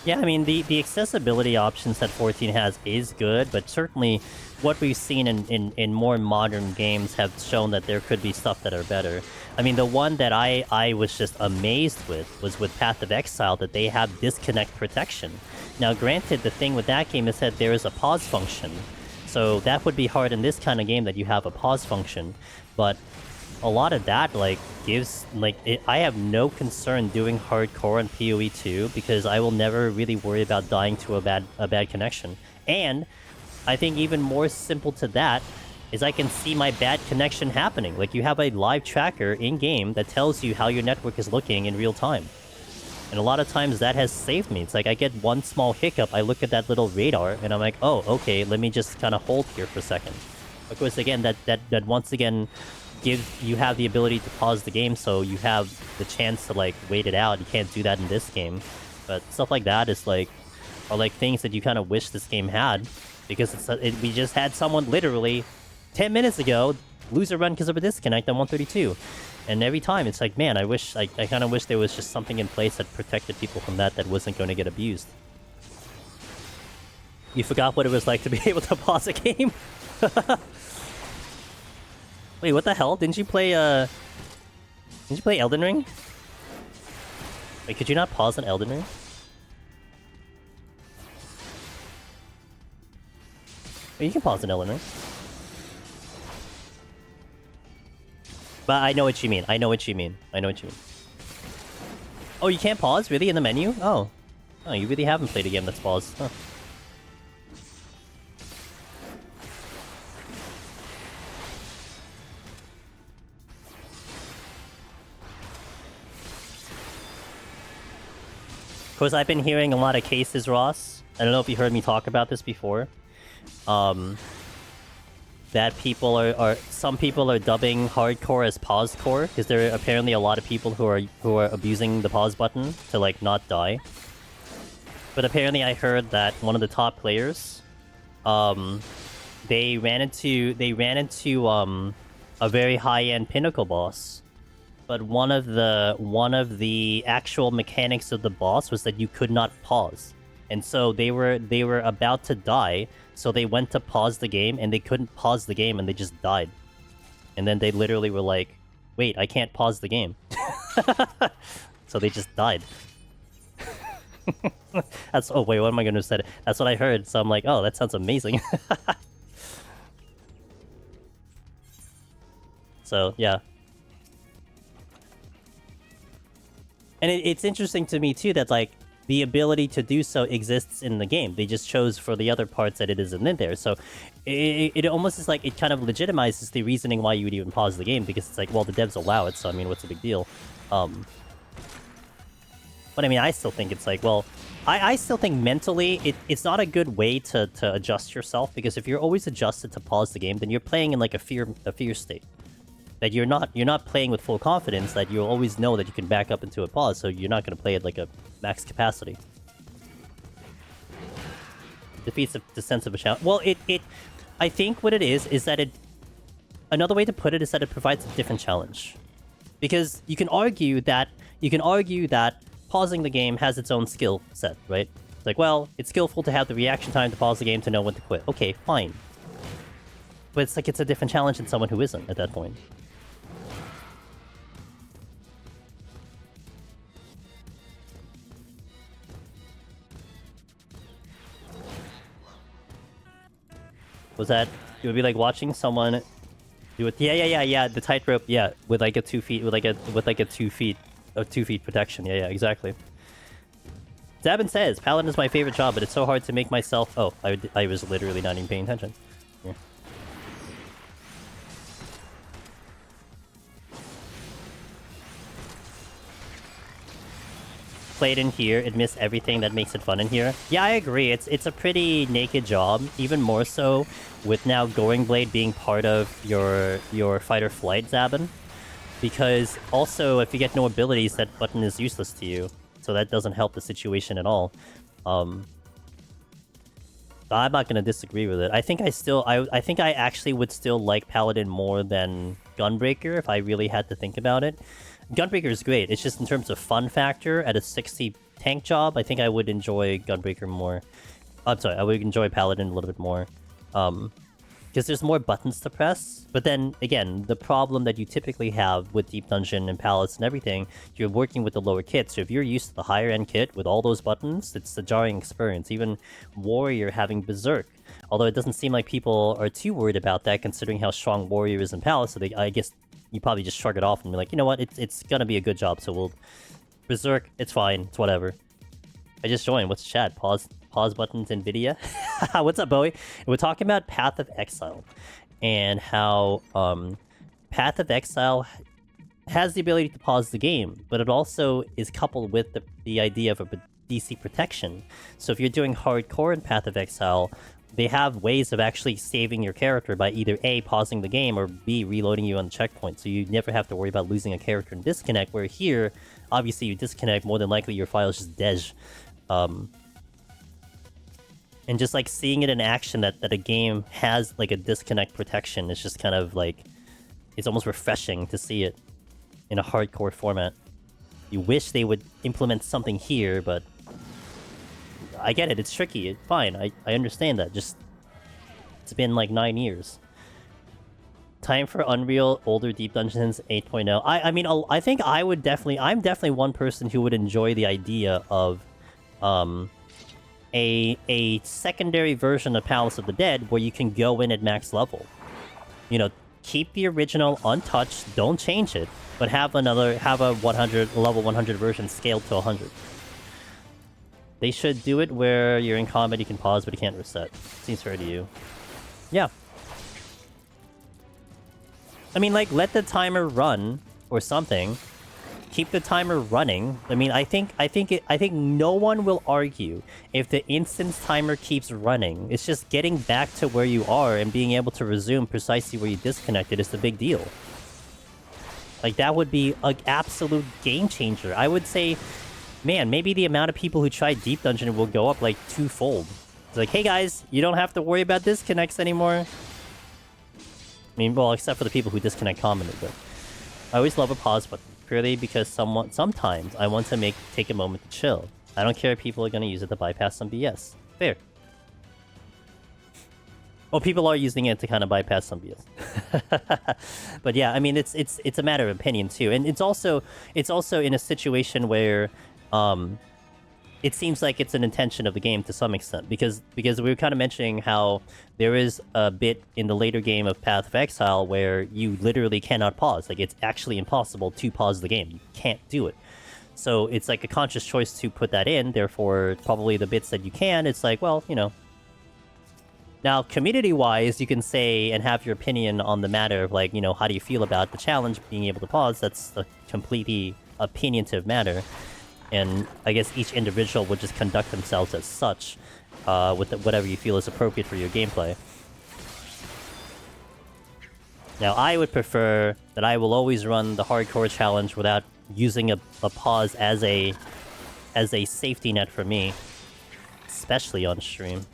[SPEAKER 1] Yeah, I mean, the accessibility options that 14 has is good, but certainly what we've seen in more modern games have shown that there could be stuff that are better. I mean, the one that I was just amazed with was with Path of Exile, that they have disconnect protection. Now, granted, the thing with that game is that there is a pause function, so that would be hard in this kind of game that you have a pause function, but a lot of that, like, gives, like, I have no concern doing hardcore on PoE 2 because I will never really worry about dying to a bad connection. And I think even more simple to that is I can see my bad connection happening. Like, you have a live tracker in-game that tells you how your network is looking in real time. And a lot of times that has saved me. It's like I get one small hiccup, I look at that little radar, and I'm like, oh, okay, let me just kind of hold here for a second. Of course, again, that once again you have the ability to pause the game, so you have the chance to, like, wait it out. You can't do that in this game, but stuff like that is like are like things that you kind of wish this game had, because we just had someone literally 10 minutes ago lose a run because of a disconnect on 132, and every time it's like, man, I kind of wish there was just something in place that protected people from that wasn't going to get abused. You forgot what it was like to be able to pause a game. Wait, what the hell? Didn't you play Elden Ring? Wait, could you not pause an Elden Ring? Wait, you can pause an Elden Ring. But I know what you mean. I know what you mean. Oh, you can't pause? Really? In the menu? Oh. Oh, you really haven't played a game that's paused. Huh. Of course, I've been hearing a lot of cases, Ross. I don't know if you heard me talk about this before. That some people are dubbing hardcore as pause core, because there are apparently a lot of people who are abusing the pause button to, like, not die. But apparently, I heard that one of the top players, they ran into a very high-end pinnacle boss. But one of the actual mechanics of the boss was that you could not pause, and so they were about to die. So they went to pause the game, and they couldn't pause the game, and they just died. And then they literally were like, "Wait, I can't pause the game," so they just died. Oh wait, what am I going to say? That's what I heard. So I'm like, oh, that sounds amazing. So yeah. And it's interesting to me, too, that, like, the ability to do so exists in the game. They just chose for the other parts that it isn't in there. So it almost is like it kind of legitimizes the reasoning why you would even pause the game, because it's like, well, the devs allow it, so, I mean, what's the big deal? But, I mean, I still think it's like, well, I still think mentally it's not a good way to adjust yourself, because if you're always adjusted to pause the game, then you're playing in, like, a fear state. That you're not playing with full confidence, that you'll always know that you can back up into a pause, so you're not going to play at, like, a max capacity. Defeats the sense of a challenge. Well, I think what it is that another way to put it is that it provides a different challenge. Because you can argue that pausing the game has its own skill set, right? It's like, well, it's skillful to have the reaction time to pause the game to know when to quit. Okay, fine. But it's like it's a different challenge than someone who isn't at that point. Was that? It would be like watching someone do it. Yeah. The tightrope. Yeah, with like a 2 feet, with like a 2 feet of 2 feet protection. Yeah, exactly. Zabin says, Paladin is my favorite job, but it's so hard to make myself. Oh, I was literally not even paying attention. Yeah. Played in here, it missed everything that makes it fun in here. Yeah, I agree. It's a pretty naked job, even more so with now Goring Blade being part of your fight or flight, Zabin. Because also, if you get no abilities, that button is useless to you. So that doesn't help the situation at all. I'm not gonna disagree with it. I think I actually would still like Paladin more than Gunbreaker if I really had to think about it. Gunbreaker is great. It's just in terms of fun factor at a 60 tank job, I think I would enjoy Gunbreaker more. I'm sorry, I would enjoy Paladin a little bit more. Because there's more buttons to press. But then, again, the problem that you typically have with Deep Dungeon and Palace and everything, you're working with the lower kit. So if you're used to the higher end kit with all those buttons, it's a jarring experience. Even Warrior having Berserk. Although it doesn't seem like people are too worried about that, considering how strong Warrior is in Palace. So I guess you probably just shrug it off and be like, you know what, it's gonna be a good job, so we'll... Berserk, it's fine, it's whatever. I just joined, what's chat? Pause buttons, NVIDIA? What's up, Bowie? We're talking about Path of Exile, and how Path of Exile has the ability to pause the game, but it also is coupled with the idea of a DC protection. So if you're doing hardcore in Path of Exile, they have ways of actually saving your character by either A, pausing the game, or B, reloading you on the checkpoint, so you never have to worry about losing a character in disconnect, where here, obviously you disconnect, more than likely your file is just dej. And just like seeing it in action, that a game has like a disconnect protection, it's just kind of like, it's almost refreshing to see it in a hardcore format. You wish they would implement something here, but I get it, it's tricky, it's fine, I understand that, just... It's been like 9 years. Time for Unreal Older Deep Dungeons 8.0. I mean, I think I would definitely... I'm definitely one person who would enjoy the idea of... a secondary version of Palace of the Dead where you can go in at max level. You know, keep the original untouched, don't change it, but have a level 100 version scaled to 100. They should do it where you're in combat, you can pause, but you can't reset. Seems fair to you. Yeah. I mean, like, let the timer run or something. Keep the timer running. I mean, I think no one will argue if the instance timer keeps running. It's just getting back to where you are and being able to resume precisely where you disconnected is the big deal. Like, that would be an absolute game changer. I would say, man, maybe the amount of people who try Deep Dungeon will go up like twofold. It's like, hey guys, you don't have to worry about disconnects anymore. I mean, well, except for the people who disconnect commonly, but I always love a pause button, purely because sometimes I want to take a moment to chill. I don't care if people are going to use it to bypass some BS. Fair. Well, people are using it to kind of bypass some BS. But yeah, I mean, it's a matter of opinion too, and it's also in a situation where it seems like it's an intention of the game to some extent, because we were kind of mentioning how there is a bit in the later game of Path of Exile where you literally cannot pause. Like, it's actually impossible to pause the game. You can't do it. So it's like a conscious choice to put that in. Therefore, probably the bits that you can, it's like, well, you know. Now, community-wise, you can say and have your opinion on the matter of, like, you know, how do you feel about the challenge being able to pause? That's a completely opinionative matter. And I guess each individual would just conduct themselves as such, with whatever you feel is appropriate for your gameplay. Now, I would prefer that I will always run the hardcore challenge without using a pause as a safety net for me, especially on stream.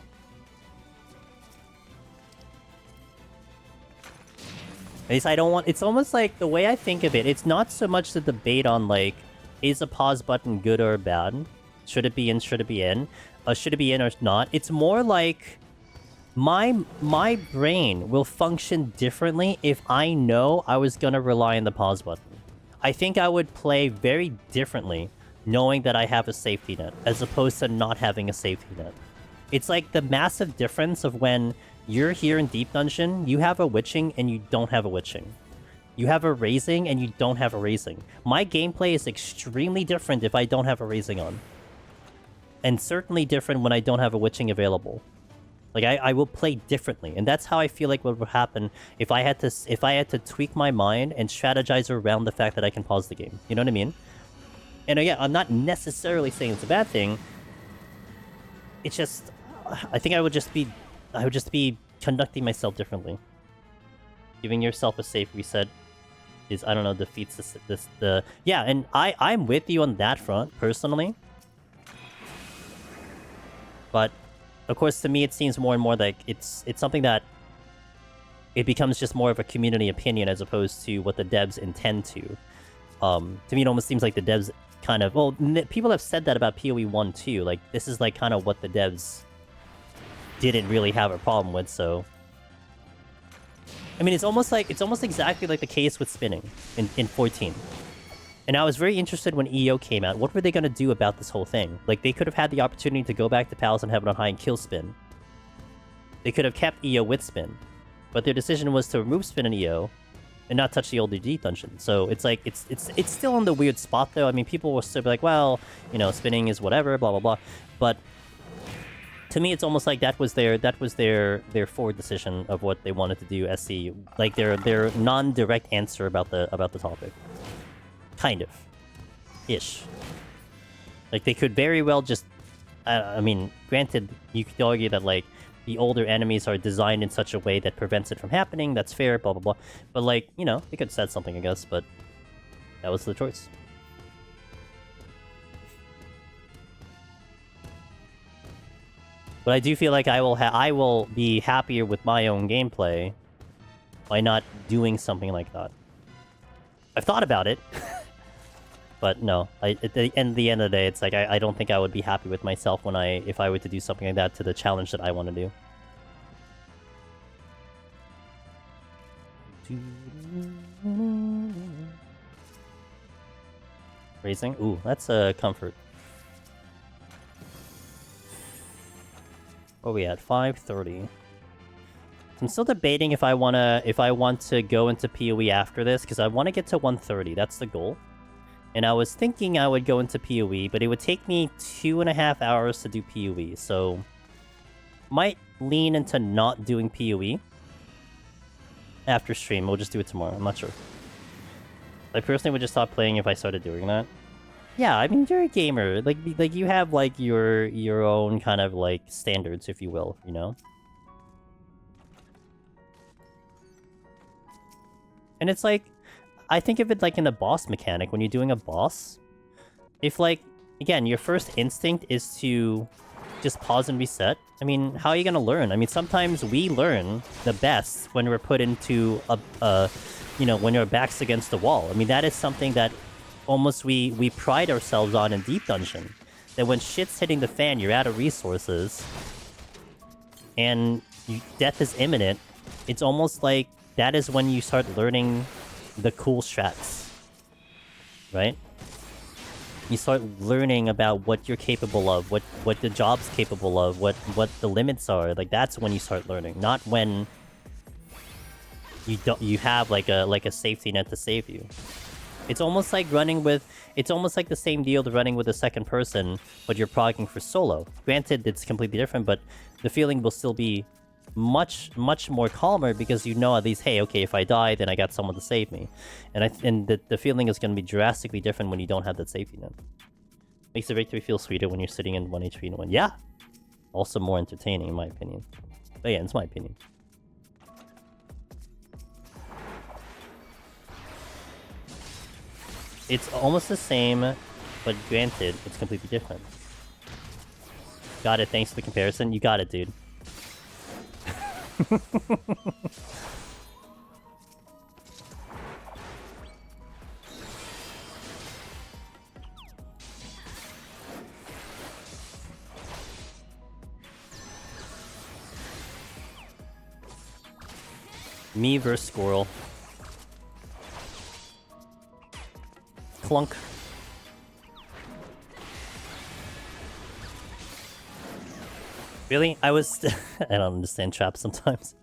[SPEAKER 1] At least I don't want... It's almost like, the way I think of it, it's not so much the debate on, like, is a pause button good or bad? Should it be in, should it be in? Should it be in or not? It's more like... My brain will function differently if I know I was gonna rely on the pause button. I think I would play very differently knowing that I have a safety net, as opposed to not having a safety net. It's like the massive difference of when you're here in Deep Dungeon, you have a witching and you don't have a witching. You have a raising and you don't have a raising. My gameplay is extremely different if I don't have a raising on. And certainly different when I don't have a witching available. Like, I will play differently, and that's how I feel like what would happen if I had to tweak my mind and strategize around the fact that I can pause the game. You know what I mean? And yeah, I'm not necessarily saying it's a bad thing. It's just, I think I would just be conducting myself differently. Giving yourself a safe reset is, I don't know, defeats the yeah, and I'm with you on that front personally. But of course, to me, it seems more and more like it's something that it becomes just more of a community opinion as opposed to what the devs intend to. To me, it almost seems like the devs kind of... Well, people have said that about PoE 1 too. Like, this is like kind of what the devs didn't really have a problem with, so... I mean, it's almost exactly like the case with spinning in 14. And I was very interested when EO came out. What were they going to do about this whole thing? Like, they could have had the opportunity to go back to Palace and have it on high and kill spin. They could have kept EO with spin. But their decision was to remove spin and EO and not touch the older D dungeon. So it's like, it's still in the weird spot, though. I mean, people will still be like, well, you know, spinning is whatever, blah, blah, blah. But to me, it's almost like that was their forward decision of what they wanted to do. SC, like their non-direct answer about the topic, kind of, ish. Like they could very well just, I mean, granted, you could argue that like the older enemies are designed in such a way that prevents it from happening. That's fair, blah blah blah. But like, you know, they could have said something, I guess. But that was the choice. But I do feel like I will be happier with my own gameplay by not doing something like that. I've thought about it, but no. At the end of the day, it's like I don't think I would be happy with myself if I were to do something like that to the challenge that I want to do. Raising? Ooh, that's a comfort. What are we at? 5:30. So I'm still debating if I want to go into PoE after this, because I want to get to 130. That's the goal. And I was thinking I would go into PoE, but it would take me 2.5 hours to do PoE, so might lean into not doing PoE after stream. We'll just do it tomorrow. I'm not sure. I personally would just stop playing if I started doing that. Yeah, I mean, you're a gamer. Like you have like your own kind of like standards, if you will, you know. And it's like, I think of it like in a boss mechanic. When you're doing a boss, if like, again, your first instinct is to just pause and reset. I mean, how are you gonna learn? I mean, sometimes we learn the best when we're put into you know, when our back's against the wall. I mean, that is something that almost we pride ourselves on in Deep Dungeon. That when shit's hitting the fan, you're out of resources, and death is imminent, it's almost like that is when you start learning the cool strats, right? You start learning about what you're capable of, what the job's capable of, what the limits are. Like, that's when you start learning, not when you have like a safety net to save you. It's almost like it's almost like the same deal to running with a second person, but you're progging for solo. Granted, it's completely different, but the feeling will still be much more calmer, because you know at least, hey, okay, if I die, then I got someone to save me. And the feeling is going to be drastically different when you don't have that safety net. Makes the victory feel sweeter when you're sitting in 1 HP and 1. Yeah! Also more entertaining, in my opinion. But yeah, it's my opinion. It's almost the same, but granted, it's completely different. Got it, thanks for the comparison. You got it, dude. Me versus Squirrel. Clunk. Really? I was... I don't understand traps sometimes.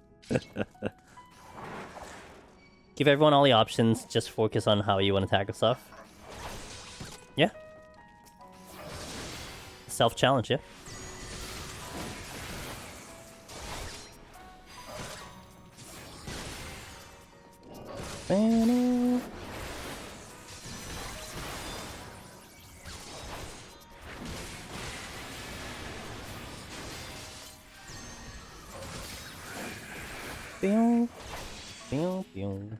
[SPEAKER 1] Give everyone all the options, just focus on how you want to tackle stuff. Yeah. Self-challenge, yeah. Pew, pew, pew.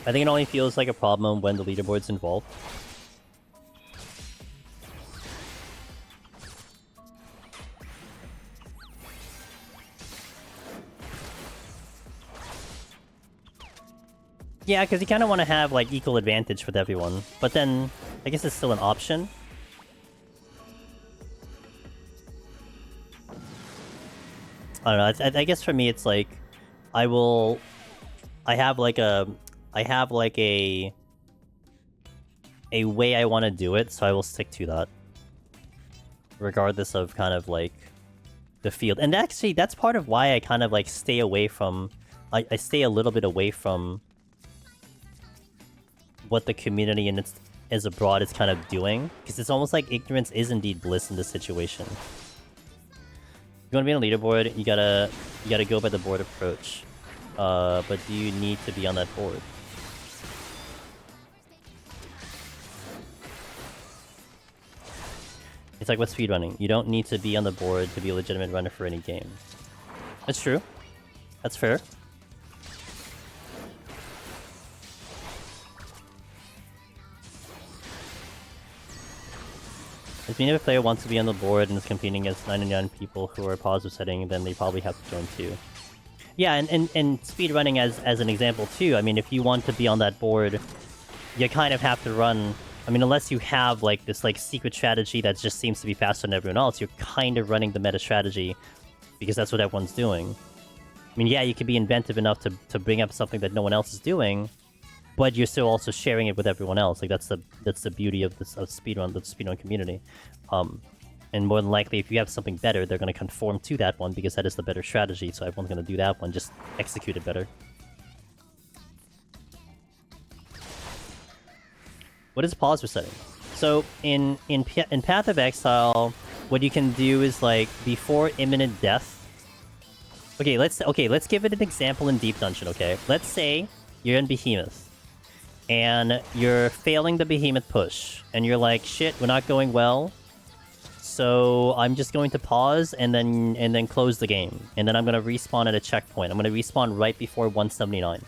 [SPEAKER 1] I think it only feels like a problem when the leaderboard's involved. Yeah, because you kind of want to have like equal advantage with everyone, but then I guess it's still an option. I don't know. I guess for me, it's like I have like a way I want to do it, so I will stick to that, regardless of kind of like the field. And actually, that's part of why I kind of like stay away from. I stay a little bit away from what the community and its as abroad is kind of doing, because it's almost like ignorance is indeed bliss in this situation. If you want to be on a leaderboard, you gotta go by the board approach. But do you need to be on that board? It's like with speedrunning. You don't need to be on the board to be a legitimate runner for any game. That's true. That's fair. If a player wants to be on the board and is competing against 99 people who are positive setting, then they probably have to join too. Yeah, and speedrunning as an example too. I mean, if you want to be on that board, you kind of have to run. I mean, unless you have like this like secret strategy that just seems to be faster than everyone else, you're kind of running the meta strategy because that's what everyone's doing. I mean, yeah, you could be inventive enough to bring up something that no one else is doing, but you're still also sharing it with everyone else. Like that's the beauty of this speedrun, the speedrun community. And more than likely, if you have something better, they're going to conform to that one because that is the better strategy. So everyone's going to do that one, just execute it better. What is pause for setting? So in Path of Exile, what you can do is like before imminent death. Okay, let's give it an example in Deep Dungeon. Okay, let's say you're in Behemoth and you're failing the Behemoth push, and you're like, shit, we're not going well. So I'm just going to pause and then close the game, and then I'm gonna respawn at a checkpoint. I'm gonna respawn right before 179.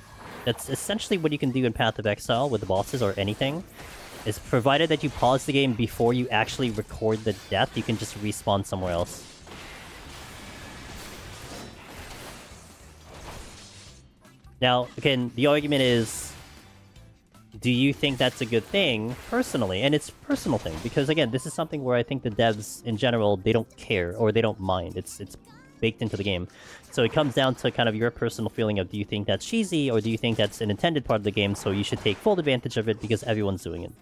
[SPEAKER 1] That's essentially what you can do in Path of Exile with the bosses or anything. Is provided that you pause the game before you actually record the death, you can just respawn somewhere else. Now, again, the argument is, do you think that's a good thing, personally? And it's a personal thing, because again, this is something where I think the devs, in general, they don't care, or they don't mind. It's baked into the game. So it comes down to kind of your personal feeling of, do you think that's cheesy, or do you think that's an intended part of the game, so you should take full advantage of it because everyone's doing it?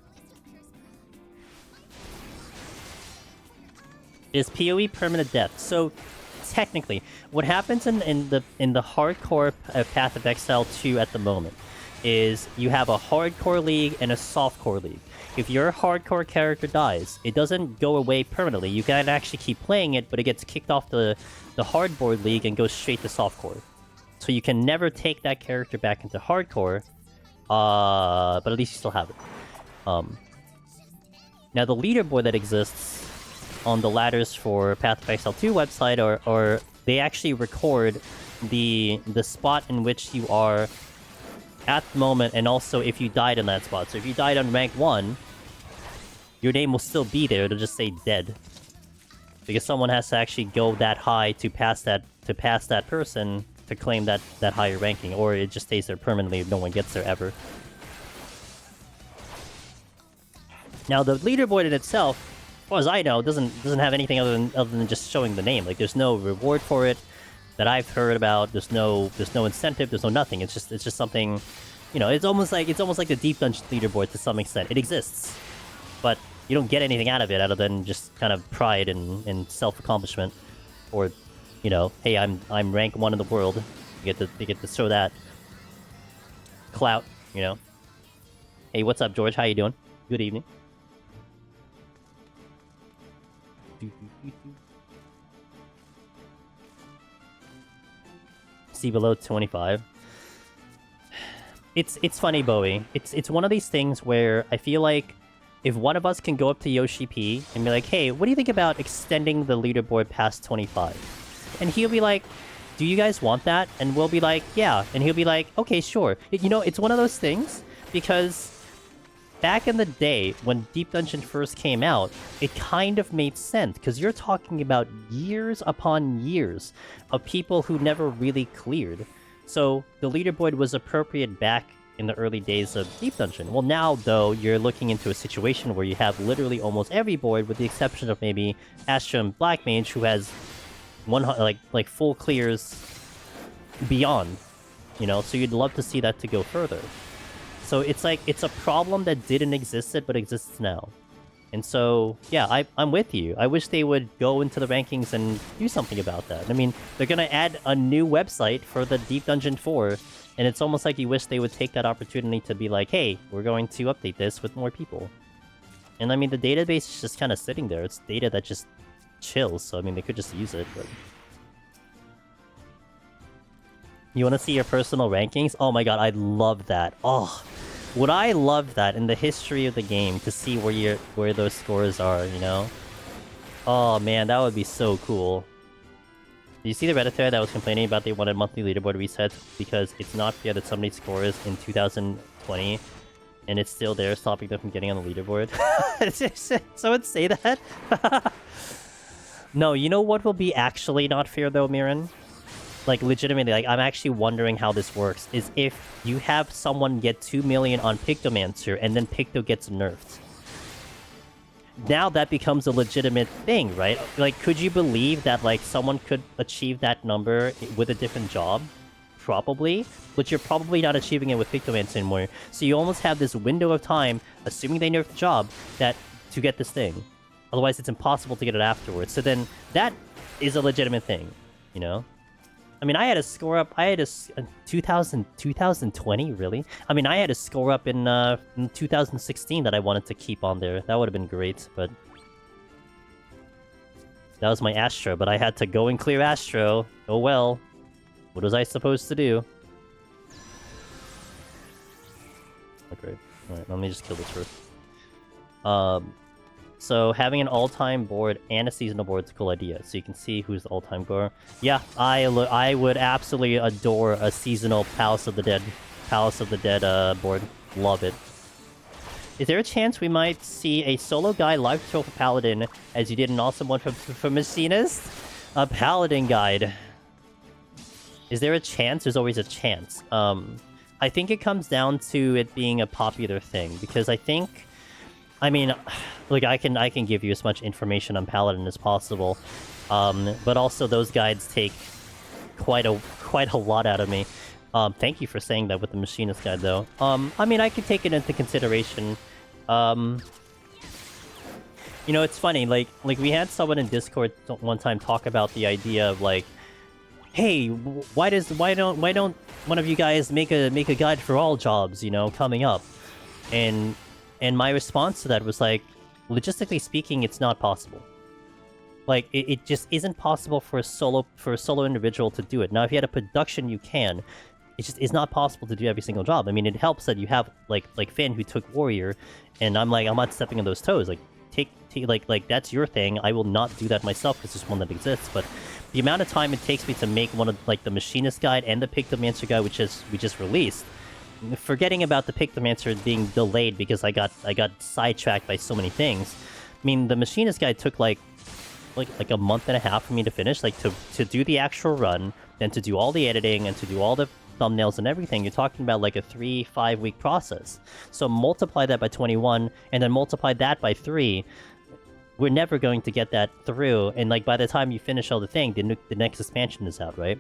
[SPEAKER 1] Is PoE permanent death? So technically, what happens in the hardcore Path of Exile 2 at the moment is you have a hardcore league and a softcore league. If your hardcore character dies, it doesn't go away permanently. You can actually keep playing it, but it gets kicked off the hardboard league and goes straight to softcore. So you can never take that character back into hardcore, but at least you still have it. Now the leaderboard that exists on the ladders for Path of Exile 2 website, or they actually record the spot in which you are at the moment, and also if you died in that spot. So if you died on rank 1, your name will still be there, it'll just say dead. Because someone has to actually go that high to pass that person to claim that higher ranking, or it just stays there permanently if no one gets there ever. Now the leaderboard in itself, as far as I know, doesn't have anything other than just showing the name. Like there's no reward for it that I've heard about. There's no incentive. There's no nothing. It's just something, you know. It's almost like the Deep Dungeon leaderboard to some extent. It exists, but you don't get anything out of it other than just kind of pride and self accomplishment, or, you know, hey, I'm rank 1 in the world. You get to show that clout, you know. Hey, what's up, George? How you doing? Good evening. See below 25. It's funny, Bowie. It's one of these things where I feel like if one of us can go up to Yoshi P and be like, hey, what do you think about extending the leaderboard past 25? And he'll be like, do you guys want that? And we'll be like, yeah. And he'll be like, okay, sure. You know, it's one of those things because back in the day when Deep Dungeon first came out, it kind of made sense, because you're talking about years upon years of people who never really cleared. So the leaderboard was appropriate back in the early days of Deep Dungeon. Well, now though, you're looking into a situation where you have literally almost every board, with the exception of maybe Astra and Black Mage, who has like full clears beyond, you know. So you'd love to see that to go further. So it's like it's a problem that didn't exist but exists now. And so, yeah, I'm with you. I wish they would go into the rankings and do something about that. I mean, they're going to add a new website for the Deep Dungeon 4, and it's almost like you wish they would take that opportunity to be like, hey, we're going to update this with more people. And I mean, the database is just kind of sitting there. It's data that just chills, so I mean, they could just use it, but... You want to see your personal rankings? Oh my god, I'd love that. Oh... Would I love that in the history of the game to see where those scores are, you know? Oh man, that would be so cool. Did you see the Redditor that was complaining about they wanted monthly leaderboard resets because it's not fair that somebody scores in 2020 and it's still there stopping them from getting on the leaderboard? Someone say that? No, you know what will be actually not fair though, Mirren? Like, legitimately, like, I'm actually wondering how this works, is if you have someone get 2 million on Pictomancer, and then Picto gets nerfed. Now that becomes a legitimate thing, right? Like, could you believe that, like, someone could achieve that number with a different job? Probably. But you're probably not achieving it with Pictomancer anymore. So you almost have this window of time, assuming they nerf the job, to get this thing. Otherwise, it's impossible to get it afterwards. So then, that is a legitimate thing, you know? I mean, I had a score up. I had a 2020, really. I mean, I had a score up in 2016 that I wanted to keep on there. That would have been great, but that was my Astro. But I had to go and clear Astro. Oh well. What was I supposed to do? Okay. All right. Let me just kill this first. So having an all-time board and a seasonal board is a cool idea. So you can see who's the all-time scorer. Yeah, I would absolutely adore a seasonal Palace of the Dead board. Love it. Is there a chance we might see a solo guide live tutorial for Paladin, as you did an awesome one for Machinist? A Paladin guide. Is there a chance? There's always a chance. I think it comes down to it being a popular thing, because I mean, like, I can give you as much information on Paladin as possible, but also those guides take quite a lot out of me. Thank you for saying that with the Machinist guide, though. I mean, I could take it into consideration. You know, it's funny, like we had someone in Discord one time talk about the idea of, like, hey, why don't one of you guys make a guide for all jobs, you know, coming up? And my response to that was like, logistically speaking, it's not possible. Like, it just isn't possible for a solo individual to do it. Now, if you had a production, you can. It's not possible to do every single job. I mean, it helps that you have like Finn, who took Warrior, and I'm not stepping on those toes. Like, like that's your thing. I will not do that myself because there's one that exists. But the amount of time it takes me to make one of like the Machinist guide and the Pictomancer guide, which we just released. Forgetting about the Pictomancer being delayed because I got sidetracked by so many things. I mean, the Machinist guide took like a month and a half for me to finish, like to do the actual run, then to do all the editing and to do all the thumbnails and everything. You're talking about like a 3-5 week process. So multiply that by 21 and then multiply that by 3. We're never going to get that through, and like by the time you finish all the thing, the next expansion is out, right?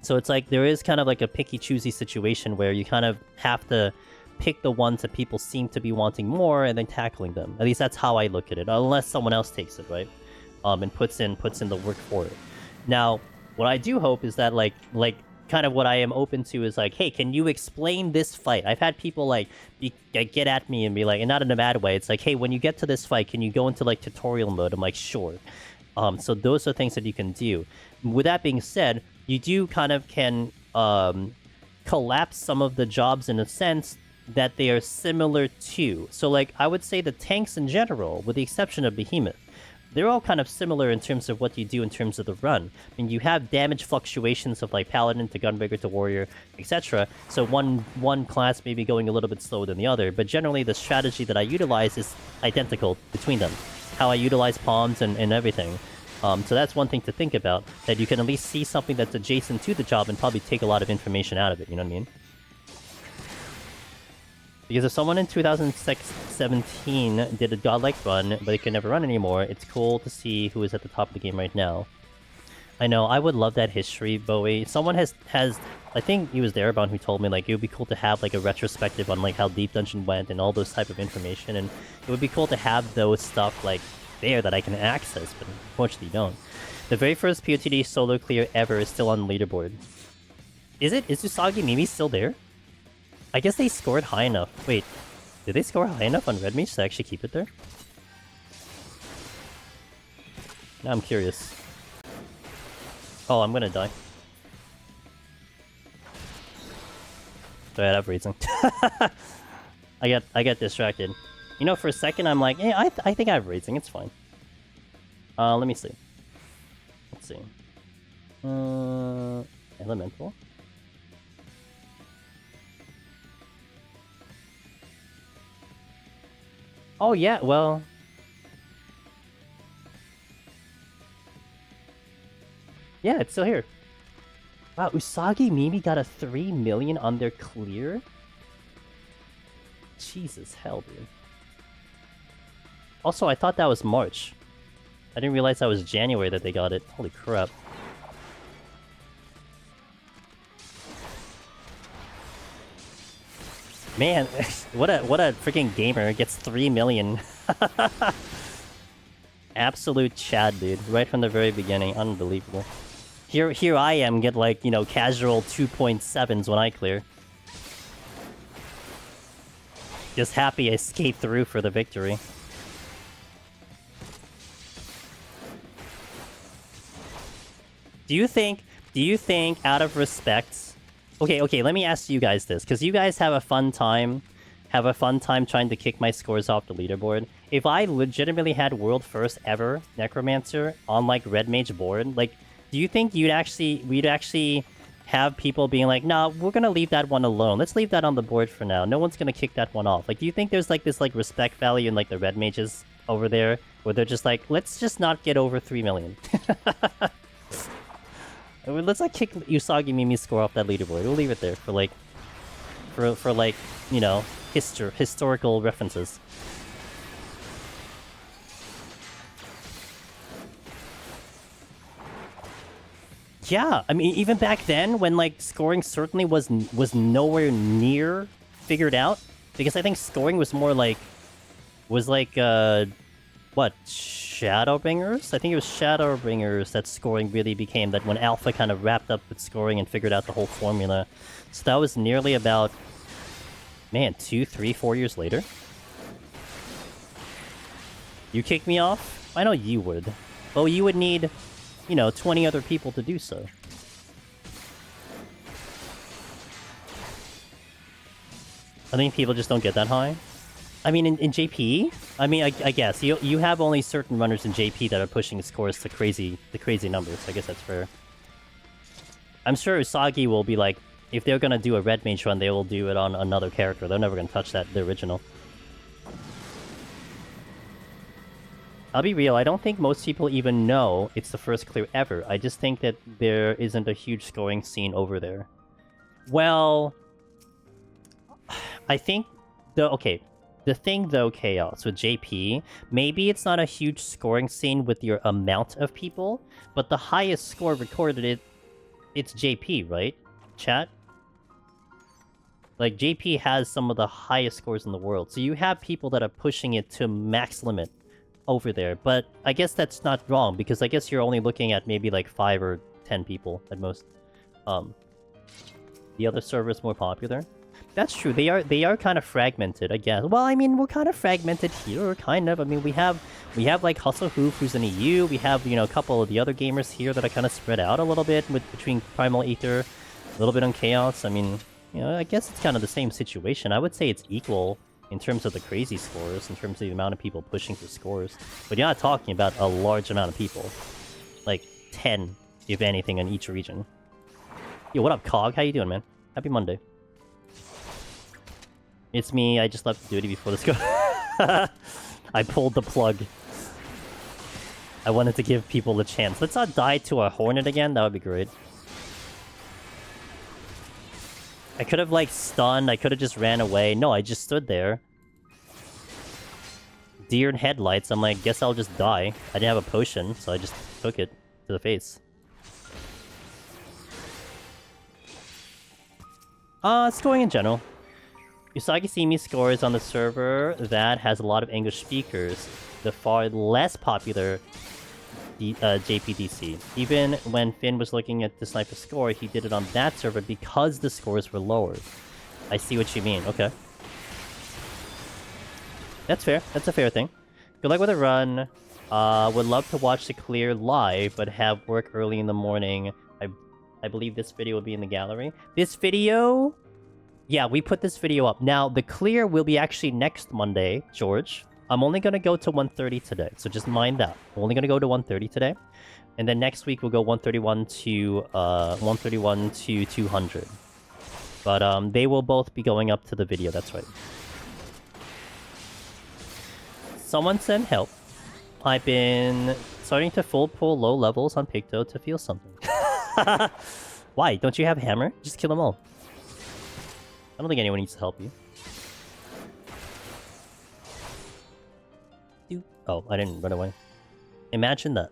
[SPEAKER 1] So it's like there is kind of like a picky-choosy situation where you kind of have to pick the ones that people seem to be wanting more and then tackling them. At least that's how I look at it, unless someone else takes it, right? And puts in the work for it. Now, what I do hope is that like kind of what I am open to is like, hey, can you explain this fight? I've had people like get at me and be like, and not in a bad way. It's like, hey, when you get to this fight, can you go into like tutorial mode? I'm like, sure. So those are things that you can do. With that being said, you do kind of can collapse some of the jobs in a sense that they are similar to. So like, I would say the tanks in general, with the exception of Behemoth, they're all kind of similar in terms of what you do in terms of the run. I mean, you have damage fluctuations of like Paladin to Gunbreaker to Warrior, etc. So one class may be going a little bit slower than the other, but generally the strategy that I utilize is identical between them. How I utilize palms and everything. So that's one thing to think about, that you can at least see something that's adjacent to the job and probably take a lot of information out of it, you know what I mean? Because if someone in 2017 did a godlike run, but it could never run anymore, it's cool to see who is at the top of the game right now. I know, I would love that history, Bowie. Someone has I think it was Darabon who told me, like, it would be cool to have, like, a retrospective on, like, how Deep Dungeon went and all those type of information, and it would be cool to have those stuff, like, there that I can access, but unfortunately don't. The very first PoTD solo clear ever is still on the leaderboard. Is it? Is Usagi Mimi still there? I guess they scored high enough. Wait, did they score high enough on Red Mage to actually keep it there? Now I'm curious. Oh, I'm gonna die. Sorry, I have reason. I get distracted. You know, for a second I'm like, yeah, I think I have raising. It's fine. Let me see. Let's see. Elemental. Oh yeah, well. Yeah, it's still here. Wow, Usagi Mimi got a 3 million on their clear? Jesus hell, dude. Also, I thought that was March. I didn't realize that was January that they got it. Holy crap. Man, what a freaking gamer gets 3 million. Absolute Chad, dude. Right from the very beginning. Unbelievable. Here I am, get like, you know, casual 2.7s when I clear. Just happy I skate through for the victory. Do you think out of respect... Okay, let me ask you guys this, because you guys have a fun time trying to kick my scores off the leaderboard. If I legitimately had world first ever Necromancer on like Red Mage board, like, do you think we'd actually have people being like, nah, we're gonna leave that one alone. Let's leave that on the board for now. No one's gonna kick that one off. Like, do you think there's like this like respect value in like the Red Mages over there, where they're just like, let's just not get over 3 million. Let's like kick Usagi Mimi's score off that leaderboard. We'll leave it there for like, for like, you know, historical references. Yeah, I mean, even back then, when like scoring certainly was nowhere near figured out, because I think scoring was more like, what, Shadowbringers? I think it was Shadowbringers that scoring really became, that when Alpha kind of wrapped up with scoring and figured out the whole formula. So that was nearly about, man, 2, 3, 4 years later. You kick me off? I know you would. Well, you would need, you know, 20 other people to do so. I think people just don't get that high. I mean, in JP, I mean, I guess you have only certain runners in JP that are pushing scores to crazy numbers. I guess that's fair. I'm sure Usagi will be like, if they're gonna do a Red Mage run, they will do it on another character. They're never gonna touch the original. I'll be real, I don't think most people even know it's the first clear ever. I just think that there isn't a huge scoring scene over there. Well, I think the thing though, Chaos, with JP, maybe it's not a huge scoring scene with your amount of people, but the highest score recorded it's JP, right? Chat? Like, JP has some of the highest scores in the world, so you have people that are pushing it to max limit over there, but I guess that's not wrong, because I guess you're only looking at maybe like 5 or 10 people at most. The other server is more popular. That's true. They are kind of fragmented, I guess. Well, I mean, we're kind of fragmented here, kind of. I mean, we have like Hustle Hoof, who's in EU. We have, you know, a couple of the other gamers here that are kind of spread out a little bit between Primal Aether, a little bit on Chaos. I mean, you know, I guess it's kind of the same situation. I would say it's equal in terms of the crazy scores, in terms of the amount of people pushing for scores. But you're not talking about a large amount of people. Like 10, if anything, in each region. Yo, what up, Cog? How you doing, man? Happy Monday. It's me, I just left duty before this go. I pulled the plug. I wanted to give people a chance. Let's not die to a Hornet again, that would be great. I could have, like, stunned. I could have just ran away. No, I just stood there. Deer in headlights. I'm like, guess I'll just die. I didn't have a potion, so I just took it to the face. It's going in general. Usagi Simi scores on the server that has a lot of English speakers. The far less popular JPDC. Even when Finn was looking at the sniper score, he did it on that server because the scores were lowered. I see what you mean. Okay. That's fair. That's a fair thing. Good luck with the run. Would love to watch the clear live, but have work early in the morning. I believe this video will be in the gallery. This video... Yeah, we put this video up. Now, the clear will be actually next Monday, George. I'm only going to go to 130 today, so just mind that. I'm only going to go to 130 today. And then next week, we'll go 131 to 200. But they will both be going up to the video, that's right. Someone send help. I've been starting to full pull low levels on Picto to feel something. Why? Don't you have hammer? Just kill them all. I don't think anyone needs to help you. Oh, I didn't run away. Imagine that.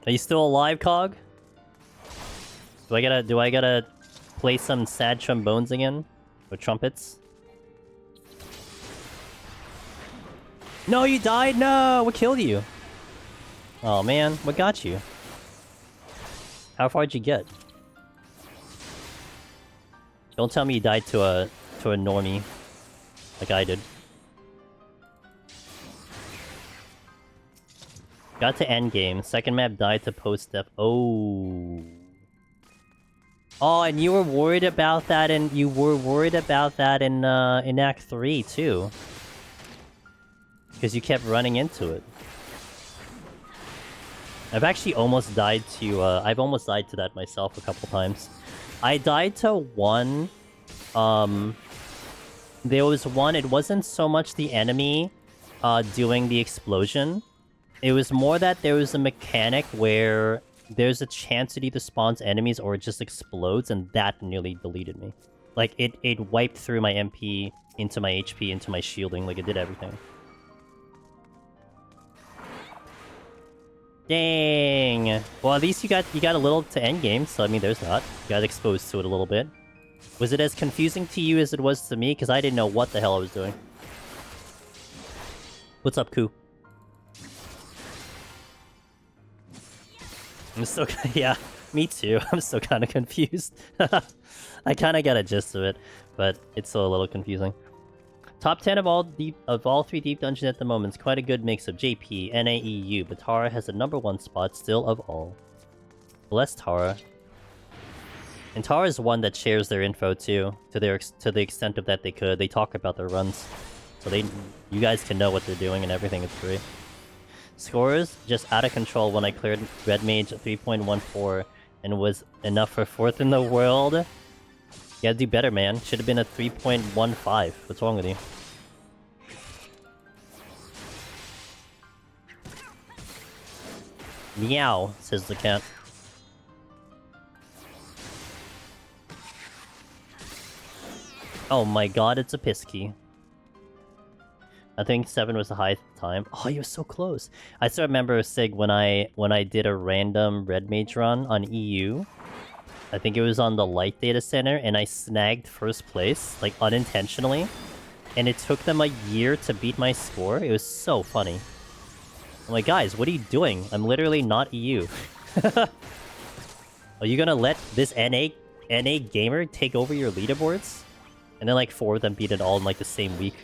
[SPEAKER 1] Are you still alive, Cog? Do I gotta play some sad trombones again? Or trumpets? No, you died? No! What killed you? Oh man, what got you? How far did you get? Don't tell me you died to a normie. Like I did. Got to endgame. Second map died to post-step. Oh. Oh, and you were worried about that, and you were worried about that in Act 3 too. Because you kept running into it. I've actually almost died to I've almost died to that myself a couple times. I died to one. There was one. It wasn't so much the enemy doing the explosion. It was more that there was a mechanic where there's a chance it either spawns enemies or it just explodes, and that nearly deleted me. Like, it wiped through my MP, into my HP, into my shielding. Like, it did everything. Dang. Well, at least you got a little to endgame, so I mean, there's that. You got exposed to it a little bit. Was it as confusing to you as it was to me? Because I didn't know what the hell I was doing. What's up, Koo? I'm still... Yeah, me too. I'm still kind of confused. I kind of got a gist of it, but it's still a little confusing. Top 10 of all 3 deep dungeons at the moment. It's quite a good mix of JP, NA, EU, but Tara has the #1 spot still of all. Bless Tara. And Tara is one that shares their info too, to the extent of that they could. They talk about their runs, so you guys can know what they're doing and everything. It's great. Scores just out of control when I cleared Red Mage 3.14 and was enough for 4th in the world. You gotta do better, man. Should have been a 3.15. What's wrong with you? Meow, says the cat. Oh my god, it's a Pisky. I think 7 was the highest time. Oh, you were so close. I still remember, Sig, when I did a random Red Mage run on EU. I think it was on the Light Data Center, and I snagged 1st place, like, unintentionally. And it took them a year to beat my score. It was so funny. I'm like, guys, what are you doing? I'm literally not EU. Are you gonna let this NA gamer take over your leaderboards? And then, like, 4 of them beat it all in, like, the same week.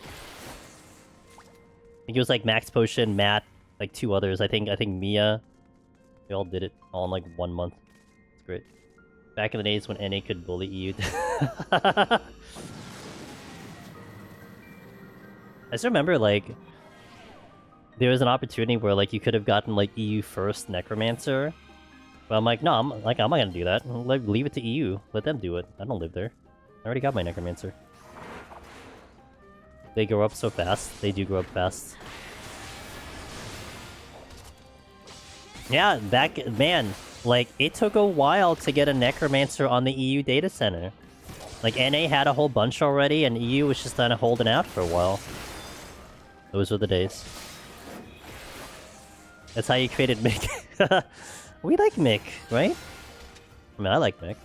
[SPEAKER 1] I think it was, like, Max Potion, Matt, like, 2 others. I think Mia. They all did it all in, like, 1 month. It's great. Back in the days when NA could bully EU. I just remember, like, there was an opportunity where, like, you could have gotten, like, EU first Necromancer. But I'm like, no, I'm not gonna do that. Leave it to EU. Let them do it. I don't live there. I already got my Necromancer. They grow up so fast. They do grow up fast. Yeah, man, like, it took a while to get a Necromancer on the EU data center. Like, NA had a whole bunch already, and EU was just kind of holding out for a while. Those were the days. That's how you created Mick. We like Mick, right? I mean, I like Mick.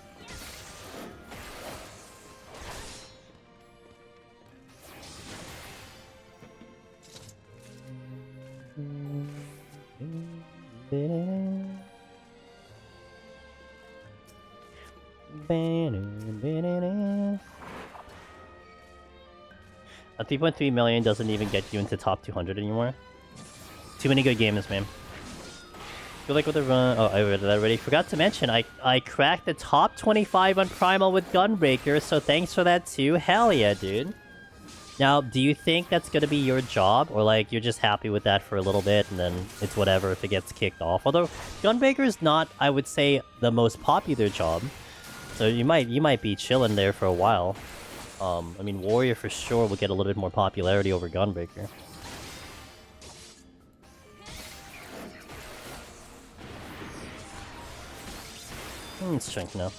[SPEAKER 1] A 3.3 million doesn't even get you into top 200 anymore. Too many good games, man. Feel like with the run... Oh, I read that already. Forgot to mention, I cracked the top 25 on Primal with Gunbreaker, so thanks for that too. Hell yeah, dude. Now, do you think that's gonna be your job? Or like, you're just happy with that for a little bit, and then it's whatever if it gets kicked off? Although, Gunbreaker is not, I would say, the most popular job. So you might be chilling there for a while. I mean, Warrior for sure will get a little bit more popularity over Gunbreaker. Strength now.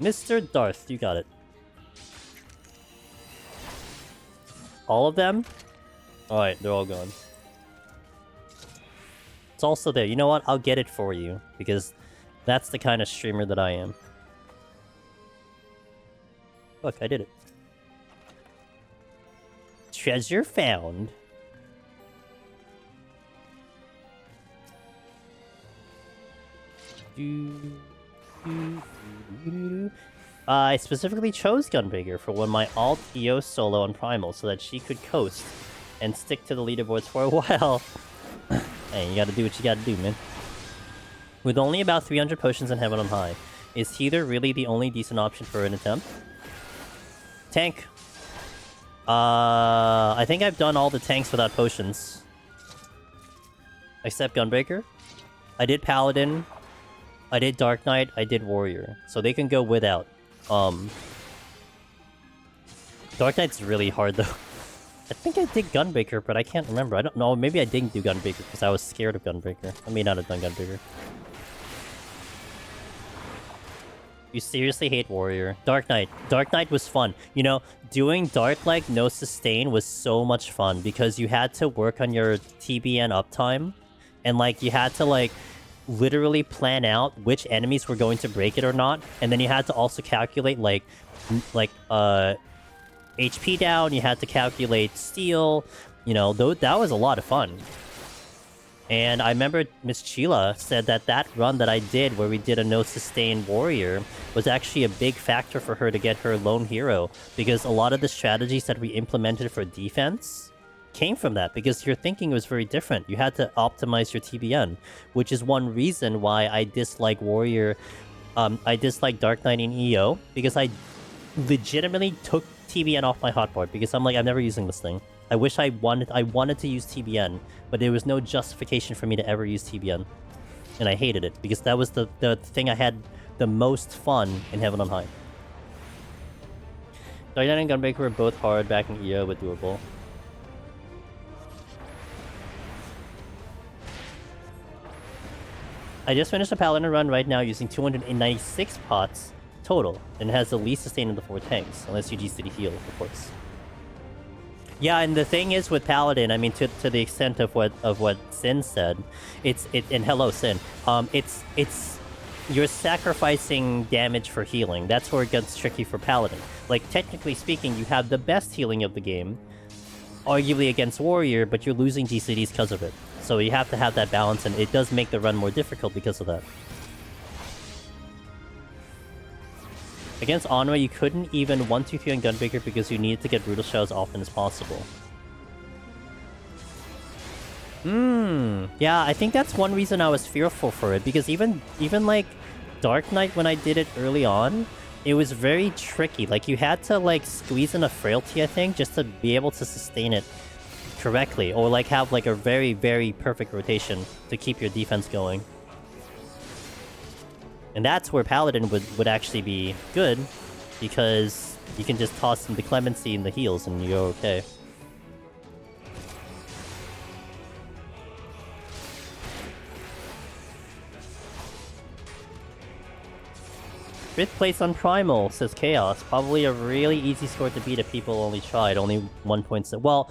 [SPEAKER 1] Mr. Darth, you got it. All of them? Alright, they're all gone. It's also there. You know what? I'll get it for you, because that's the kind of streamer that I am. Look, I did it. Treasure found. I specifically chose Gunbreaker for when my alt EO solo on Primal so that she could coast and stick to the leaderboards for a while. Hey, you gotta do what you gotta do, man. With only about 300 potions in Heaven on High, is Heather really the only decent option for an attempt? Tank. I think I've done all the tanks without potions. Except Gunbreaker. I did Paladin. I did Dark Knight. I did Warrior. So they can go without. Dark Knight's really hard, though. I think I did Gunbreaker, but I can't remember. I don't know. Maybe I didn't do Gunbreaker because I was scared of Gunbreaker. I may not have done Gunbreaker. You seriously hate Warrior. Dark Knight. Dark Knight was fun. You know, doing Dark like no sustain was so much fun because you had to work on your TBN uptime. And like, you had to like literally plan out which enemies were going to break it or not. And then you had to also calculate like HP down. You had to calculate steal. You know, that was a lot of fun. And I remember Miss Sheila said that that run that I did where we did a no sustain warrior was actually a big factor for her to get her lone hero, because a lot of the strategies that we implemented for defense came from that, because your thinking was very different. You had to optimize your TBN, which is one reason why I dislike warrior. I dislike Dark Knight in EO, because I legitimately took TBN off my hotboard, because I'm like, I'm never using this thing. I wish I wanted to use TBN, but there was no justification for me to ever use TBN. And I hated it, because that was the thing I had the most fun in Heaven on High. Dark Knight and Gunbreaker were both hard back in EO, but doable. I just finished a Paladin run right now using 296 pots total, and has the least sustain of the 4 tanks, unless you G-City heal, of course. Yeah, and the thing is with Paladin, I mean, to the extent of what Sin said, and hello Sin, it's you're sacrificing damage for healing. That's where it gets tricky for Paladin. Like, technically speaking, you have the best healing of the game, arguably against Warrior, but you're losing GCDs because of it. So you have to have that balance, and it does make the run more difficult because of that. Against Onwa, you couldn't even 1-2-3 on Gunbreaker because you needed to get Brutal Shell as often as possible. Yeah, I think that's one reason I was fearful for it, because even like Dark Knight, when I did it early on, it was very tricky. Like, you had to like squeeze in a frailty, I think, just to be able to sustain it correctly, or like have like a very, very perfect rotation to keep your defense going. And that's where Paladin would actually be good, because You can just toss some Clemency in the heals and you're okay. Fifth place on Primal, says Chaos. Probably a really easy score to beat if people only tried. Only 1 point. Well,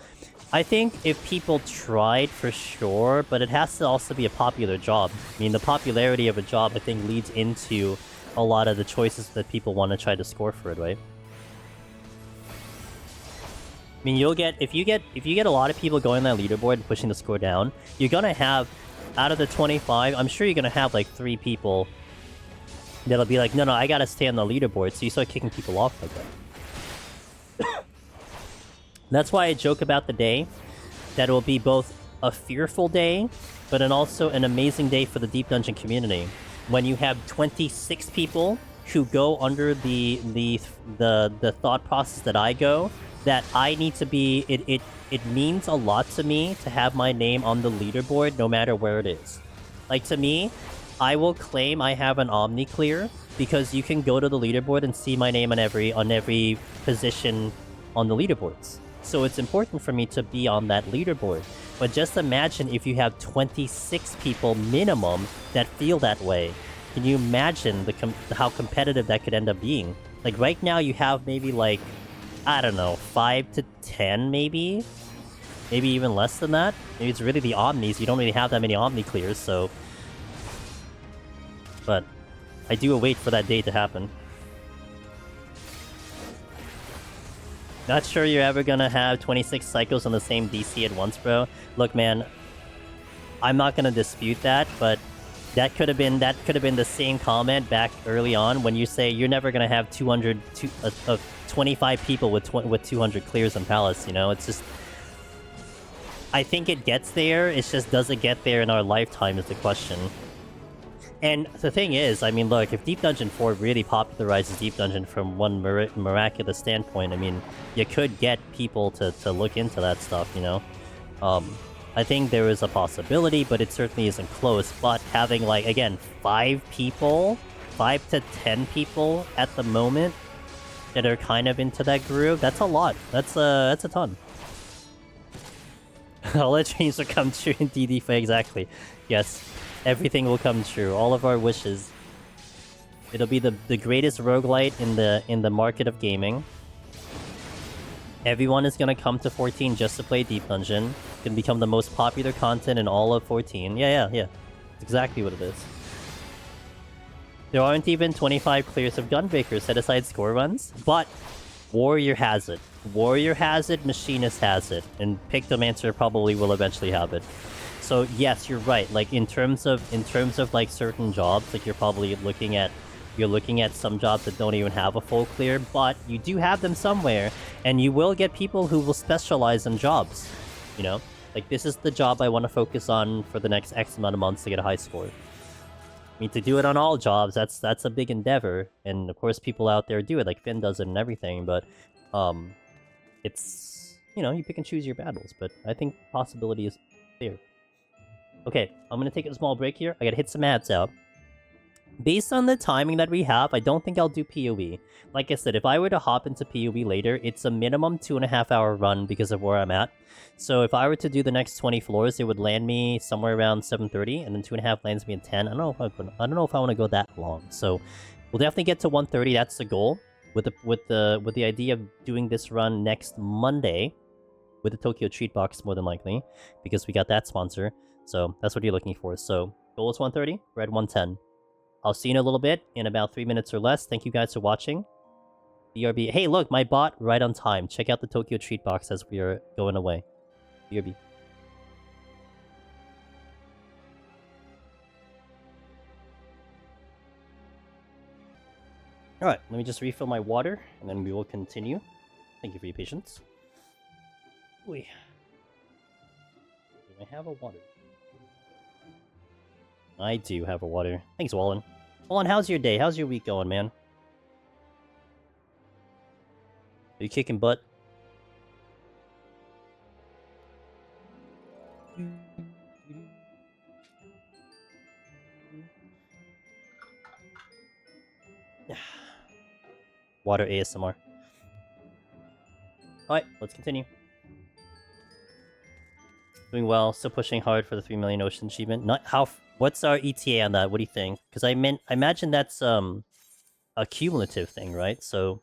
[SPEAKER 1] I think if people tried, for sure, but it has to also be a popular job. I mean, the popularity of a job, I think, leads into a lot of the choices that people want to try to score for it, right? I mean, you'll get if you get a lot of people going on that leaderboard and pushing the score down, you're gonna have, out of the 25, I'm sure you're gonna have like 3 people that'll be like, no, I gotta stay on the leaderboard, so you start kicking people off like that. That's why I joke about the day, that it will be both a fearful day, but also an amazing day for the Deep Dungeon community. When you have 26 people who go under the thought process that I go, that I need to be, it means a lot to me to have my name on the leaderboard no matter where it is. Like, to me, I will claim I have an Omni clear because you can go to the leaderboard and see my name on every position on the leaderboards. So it's important for me to be on that leaderboard. But just imagine if you have 26 people minimum that feel that way. Can you imagine how competitive that could end up being? Like, right now you have maybe like, I don't know, 5 to 10 maybe? Maybe even less than that? Maybe it's really the Omnis. You don't really have that many Omni clears, so... But I do await for that day to happen. Not sure you're ever gonna have 26 cycles on the same DC at once, bro. Look, man, I'm not gonna dispute that, but that could have been the same comment back early on when you say you're never gonna have 25 people with 200 clears in Palace. You know, it's just. I think it gets there. It's just, does it get there in our lifetime is the question. And the thing is, I mean, look, if Deep Dungeon 4 really popularizes Deep Dungeon from one miraculous standpoint, I mean, you could get people to look into that stuff, you know? I think there is a possibility, but it certainly isn't close. But having, like, again, 5 to 10 people at the moment that are kind of into that groove, that's a lot. That's a ton. All the dreams will come true in DD4, exactly. Yes. Everything will come true. All of our wishes. It'll be the greatest roguelite in the market of gaming. Everyone is gonna come to 14 just to play Deep Dungeon. It's gonna become the most popular content in all of 14. Yeah. It's exactly what it is. There aren't even 25 clears of Gunbreaker set aside score runs, but Warrior has it. Warrior has it, Machinist has it, and Pictomancer probably will eventually have it. So yes, you're right. Like, in terms of like certain jobs, like you're looking at some jobs that don't even have a full clear, but you do have them somewhere, and you will get people who will specialize in jobs. You know, like, this is the job I want to focus on for the next X amount of months to get a high score. I mean, to do it on all jobs, that's a big endeavor, and of course people out there do it, like Finn does it and everything, but it's, you know, you pick and choose your battles, but I think possibility is clear. Okay, I'm gonna take a small break here. I gotta hit some ads out. Based on the timing that we have, I don't think I'll do PoE. Like I said, if I were to hop into PoE later, it's a minimum 2.5 hour run because of where I'm at. So if I were to do the next 20 floors, it would land me somewhere around 7:30, and then 2.5 lands me at 10. I don't know if I want to go that long. So we'll definitely get to 130. That's the goal. With the idea of doing this run next Monday with the Tokyo Treat Box, more than likely, because we got that sponsor. So that's what you're looking for. So goal is 130, we're at 110. I'll see you in a little bit, in about 3 minutes or less. Thank you guys for watching. BRB. Hey, look, my bot right on time. Check out the Tokyo Treat Box as we are going away. BRB. Alright, let me just refill my water, and then we will continue. Thank you for your patience. Wait. Do I have a water? I do have a water. Thanks, Wallen. Wallen, how's your day? How's your week going, man? Are you kicking butt? Water ASMR. Alright, let's continue. Doing well, still pushing hard for the 3 million ocean achievement. Not how. What's our ETA on that? What do you think? Because I imagine that's a cumulative thing, right? So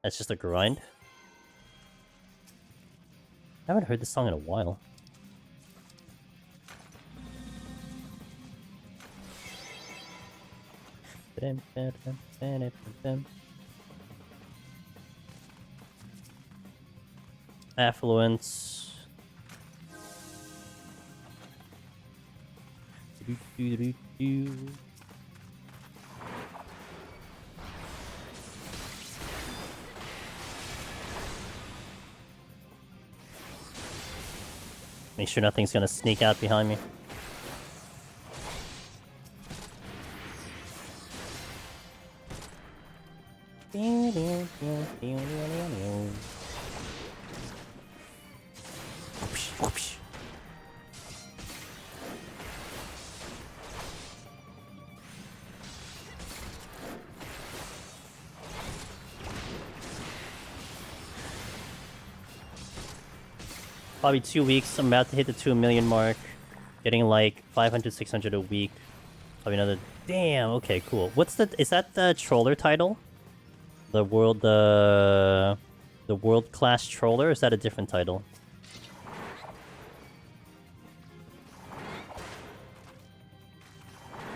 [SPEAKER 1] that's just a grind. I haven't heard this song in a while. Affluence. Make sure nothing's gonna sneak out behind me. Probably 2 weeks. I'm about to hit the 2 million mark. Getting like 500, 600 a week. Probably another... Damn, okay, cool. What's the... Is that the Troller title? The world... The world class Troller? Or is that a different title?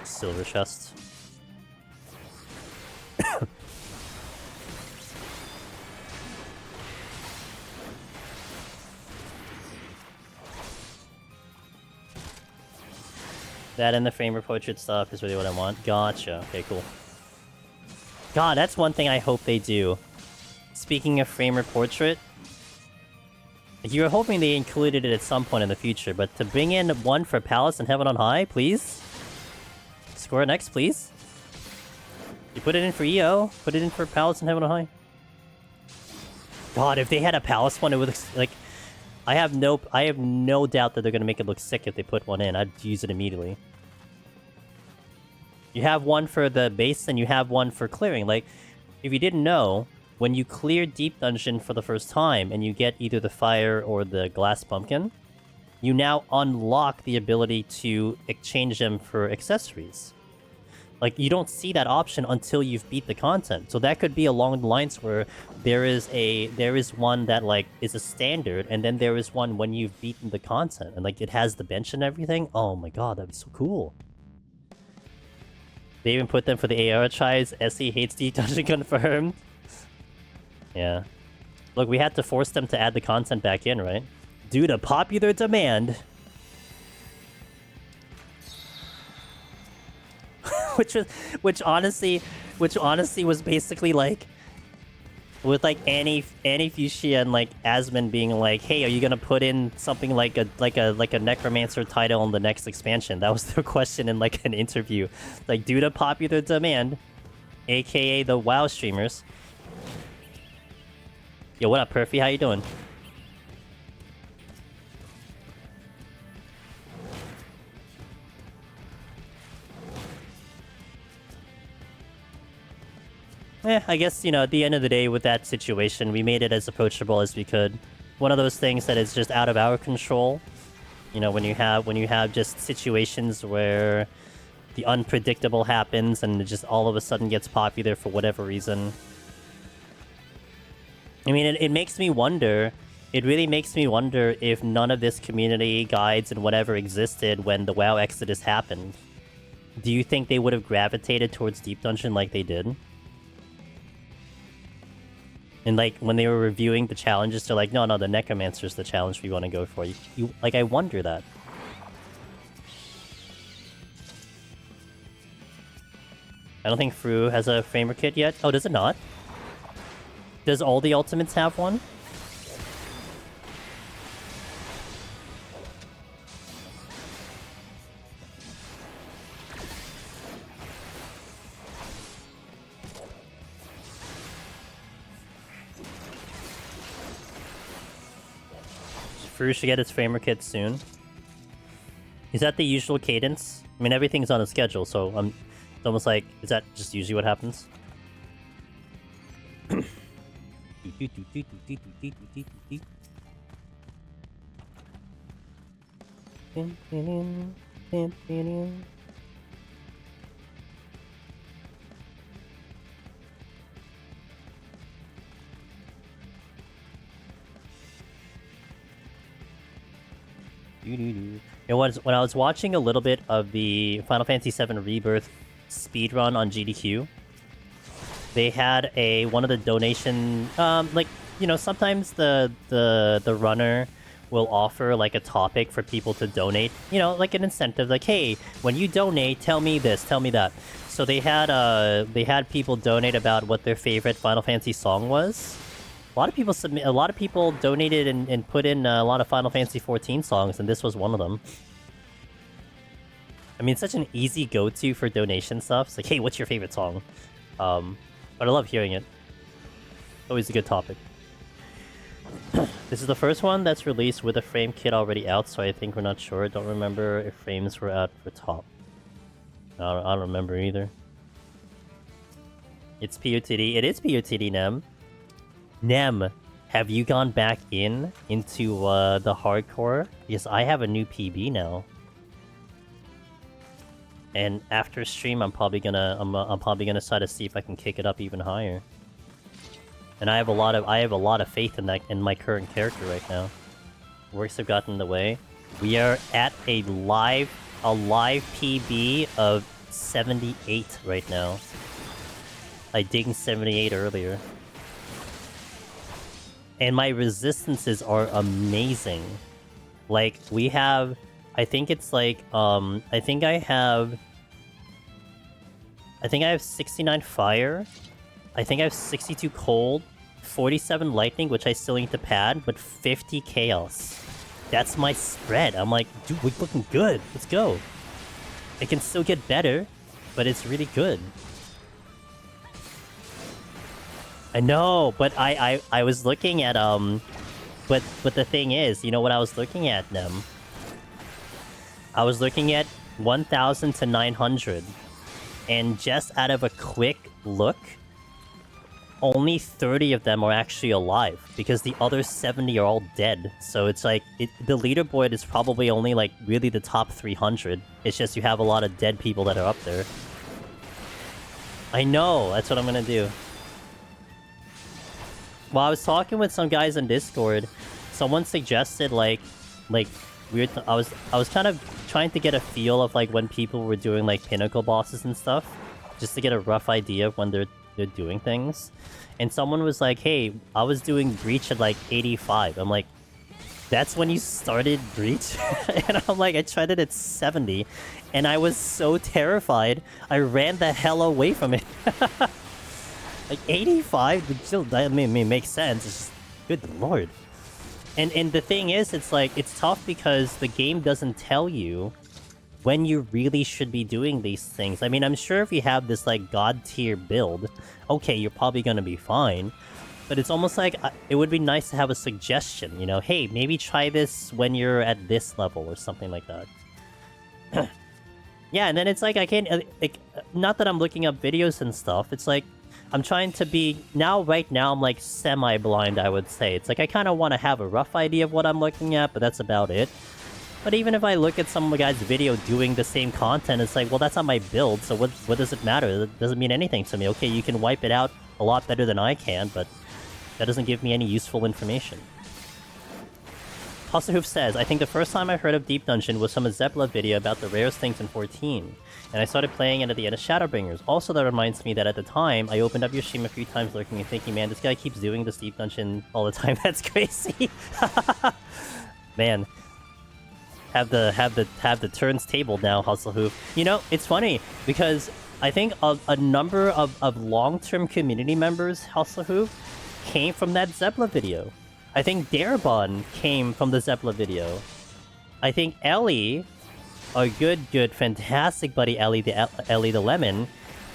[SPEAKER 1] Silver chest. That and the framer portrait stuff is really what I want. Gotcha. Okay, cool. God, that's one thing I hope they do. Speaking of framer portrait, you were hoping they included it at some point in the future, but to bring in one for Palace and Heaven on High, please? Square next, please? You put it in for EO, put it in for Palace and Heaven on High. God, if they had a Palace one, it would look like... I have no doubt that they're gonna make it look sick if they put one in. I'd use it immediately. You have one for the base and you have one for clearing. Like, if you didn't know, when you clear Deep Dungeon for the first time and you get either the fire or the glass pumpkin, you now unlock the ability to exchange them for accessories. Like, you don't see that option until you've beat the content. So that could be along the lines where there is one that, like, is a standard, and then there is one when you've beaten the content. And, like, it has the bench and everything. Oh my god, that'd be so cool. They even put them for the AR tries. SE hates Deep Dungeon confirmed. Yeah. Look, we had to force them to add the content back in, right? Due to popular demand. which honestly was basically like, with like Annie Fuchsia and like Asmon being like, hey, are you gonna put in something like a necromancer title in the next expansion? That was their question in like an interview. Like, due to popular demand, aka the WoW streamers. Yo, what up, Perfy? How you doing? I guess, you know, at the end of the day with that situation, we made it as approachable as we could. One of those things that is just out of our control. You know, when you have just situations where the unpredictable happens and it just all of a sudden gets popular for whatever reason. I mean, it makes me wonder, it really makes me wonder if none of this community guides and whatever existed when the WoW Exodus happened. Do you think they would have gravitated towards Deep Dungeon like they did? And like, when they were reviewing the challenges, they're like, no, the Necromancer's the challenge we want to go for. Like, I wonder that. I don't think Fru has a framer kit yet. Oh, does it not? Does all the ultimates have one? Fru should get its framer kit soon. Is that the usual cadence? I mean, everything's on a schedule, so it's almost like, is that just usually what happens? You know, when I was watching a little bit of the Final Fantasy VII Rebirth speedrun on GDQ, they had one of the donation, like, you know, sometimes the runner will offer like a topic for people to donate, you know, like an incentive, like, hey, when you donate, tell me this, tell me that. So they had people donate about what their favorite Final Fantasy song was. A lot of people donated and put in a lot of Final Fantasy 14 songs, and this was one of them. I mean, it's such an easy go-to for donation stuff. It's like, hey, what's your favorite song? But I love hearing it. Always a good topic. This is the first one that's released with a frame kit already out, so I think we're not sure. Don't remember if frames were out for top. I don't remember either. It's PoTD. It is PoTD, Nem. Nem, have you gone back into the hardcore? Yes, I have a new PB now. And after stream, I'm probably gonna try to see if I can kick it up even higher. And I have a lot of faith in my current character right now. Works have gotten in the way. We are at a live PB of 78 right now. I dinged 78 earlier. And my resistances are amazing. Like, we have... I think it's like, I think I have 69 fire. I think I have 62 cold, 47 lightning, which I still need to pad, but 50 chaos. That's my spread. I'm like, dude, we're looking good. Let's go. It can still get better, but it's really good. I know, but I was looking at, but the thing is, you know what I was looking at, Nem? I was looking at 1,000 to 900, and just out of a quick look, only 30 of them are actually alive, because the other 70 are all dead. So it's like, the leaderboard is probably only like really the top 300. It's just you have a lot of dead people that are up there. I know, that's what I'm gonna do. While I was talking with some guys on Discord, someone suggested like weird. I was kind of trying to get a feel of like when people were doing like pinnacle bosses and stuff, just to get a rough idea of when they're doing things. And someone was like, "Hey, I was doing Breach at like 85." I'm like, "That's when you started Breach?" And I'm like, "I tried it at 70, and I was so terrified, I ran the hell away from it." Like 85, still, I mean, it makes sense. It's just, good lord. And the thing is, it's like, it's tough because the game doesn't tell you when you really should be doing these things. I mean, I'm sure if you have this like god tier build, okay, you're probably gonna be fine. But it's almost like, it would be nice to have a suggestion, you know, hey, maybe try this when you're at this level or something like that. Yeah, and then it's like, I can't, like, not that I'm looking up videos and stuff, it's like, I'm trying to be, right now, I'm like semi-blind, I would say. It's like I kind of want to have a rough idea of what I'm looking at, but that's about it. But even if I look at some guy's video doing the same content, it's like, well, that's not my build, so what does it matter? It doesn't mean anything to me. Okay, you can wipe it out a lot better than I can, but that doesn't give me any useful information. Hoof says, I think the first time I heard of Deep Dungeon was from a Zepla video about the rarest things in 14, and I started playing it at the end of Shadowbringers. Also, that reminds me that at the time, I opened up your stream a few times lurking and thinking, man, this guy keeps doing this Deep Dungeon all the time. That's crazy. Man. Have the turns tabled now, Hoof. You know, it's funny, because I think a number of long-term community members, Hoof, came from that Zepla video. I think Darabon came from the Zepla video. I think Ellie, our good, fantastic buddy Ellie the Lemon,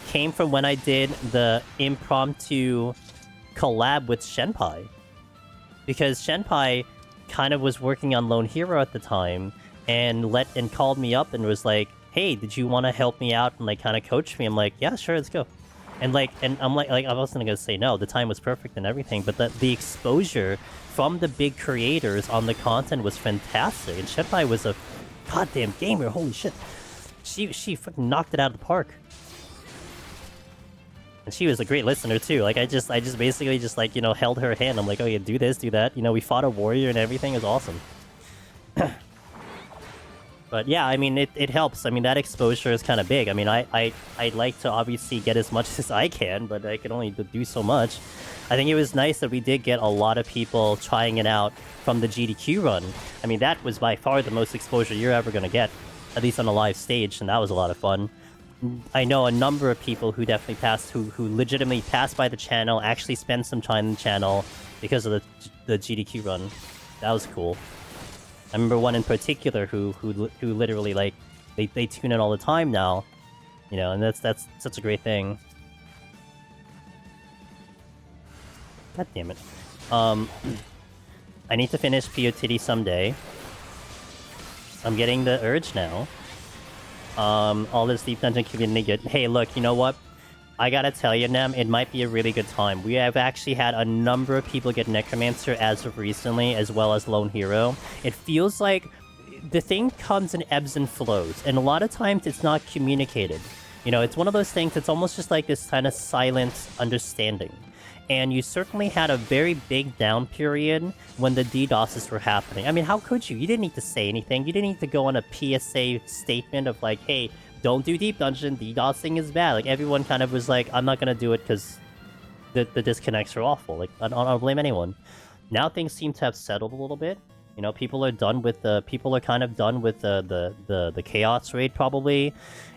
[SPEAKER 1] came from when I did the impromptu collab with Shenpai. Because Shenpai kind of was working on Lone Hero at the time, and called me up and was like, hey, did you want to help me out and like kind of coach me? I'm like, yeah, sure, let's go. And I'm like I wasn't gonna say no, the time was perfect and everything, but the exposure from the big creators on the content was fantastic. And Shenpai was a goddamn gamer, holy shit. She fucking knocked it out of the park. And she was a great listener too. Like I just basically just like, you know, held her hand. I'm like, oh yeah, do this, do that. You know, we fought a warrior and everything. It was awesome. But yeah, I mean, it helps. I mean, that exposure is kind of big. I mean, I'd like to obviously get as much as I can, but I can only do so much. I think it was nice that we did get a lot of people trying it out from the GDQ run. I mean, that was by far the most exposure you're ever going to get, at least on a live stage, and that was a lot of fun. I know a number of people who definitely passed, who legitimately passed by the channel, actually spent some time in the channel because of the GDQ run. That was cool. I remember one in particular who literally like they tune in all the time now, you know, and that's such a great thing. God damn it. I need to finish PoTD someday. I'm getting the urge now. All this deep dungeon community good. Hey, look, you know what? I gotta tell you, Nem, it might be a really good time. We have actually had a number of people get Necromancer as of recently, as well as Lone Hero. It feels like the thing comes in ebbs and flows, and a lot of times it's not communicated. You know, it's one of those things, it's almost just like this kind of silent understanding. And you certainly had a very big down period when the DDoSes were happening. I mean, how could you? You didn't need to say anything. You didn't need to go on a PSA statement of like, hey, don't do Deep Dungeon, DDoSing is bad. Like, everyone kind of was like, I'm not gonna do it because the disconnects are awful. Like, I don't blame anyone. Now things seem to have settled a little bit. You know, people are done with the... People are kind of done with the Chaos raid, probably.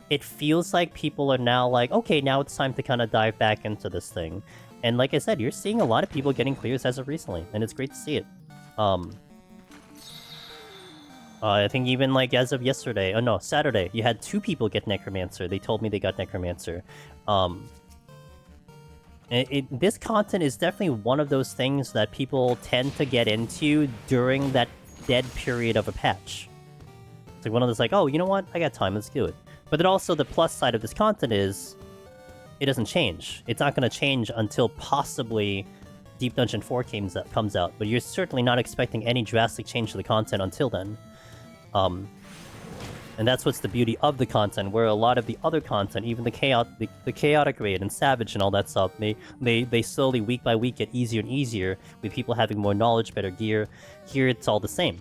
[SPEAKER 1] It feels like people are now like, okay, now it's time to kind of dive back into this thing. And like I said, you're seeing a lot of people getting clears as of recently, and it's great to see it. I think even like as of yesterday, oh no, Saturday, you had 2 people get Necromancer. They told me they got Necromancer. This content is definitely one of those things that people tend to get into during that dead period of a patch. It's like one of those like, oh, you know what? I got time, let's do it. But then also the plus side of this content is it doesn't change. It's not going to change until possibly Deep Dungeon 4 comes out, but you're certainly not expecting any drastic change to the content until then. And that's what's the beauty of the content, where a lot of the other content, even the chaotic raid and savage and all that stuff, they slowly, week by week, get easier and easier with people having more knowledge, better gear. Here, it's all the same.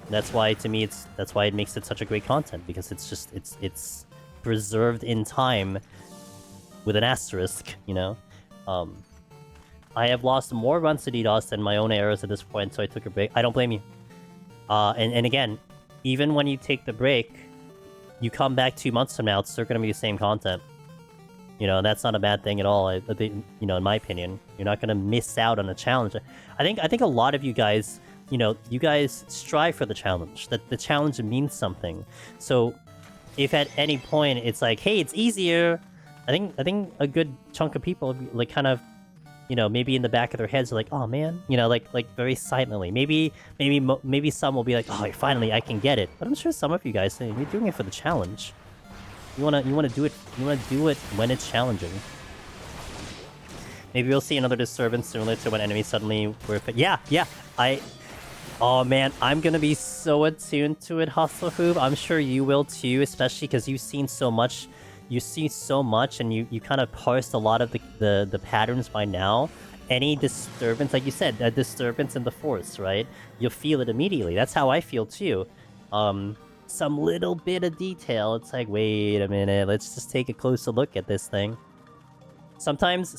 [SPEAKER 1] And that's why, to me, that's why it makes it such a great content, because it's just it's preserved in time with an asterisk, you know. I have lost more runs to DDoS than my own errors at this point, so I took a break. I don't blame you. And again, even when you take the break, you come back 2 months from now, it's still going to be the same content. You know, that's not a bad thing at all. You know, in my opinion, you're not going to miss out on a challenge. I think a lot of you guys, you know, you guys strive for the challenge. That the challenge means something. So, if at any point it's like, hey, it's easier, I think a good chunk of people like kind of, you know, maybe in the back of their heads are like, oh man, you know, like very silently. Maybe some will be like, oh, finally I can get it. But I'm sure some of you guys think you're doing it for the challenge. You wanna do it. You wanna do it when it's challenging. Maybe we'll see another disturbance similar to when enemies suddenly were. Yeah. Oh man, I'm gonna be so attuned to it, Hustle Hoop. I'm sure you will too, especially because you've seen so much. You see so much, and you kind of parsed a lot of the patterns by now. Any disturbance, like you said, a disturbance in the force, right? You'll feel it immediately. That's how I feel too. Some little bit of detail, it's like, wait a minute, let's just take a closer look at this thing. Sometimes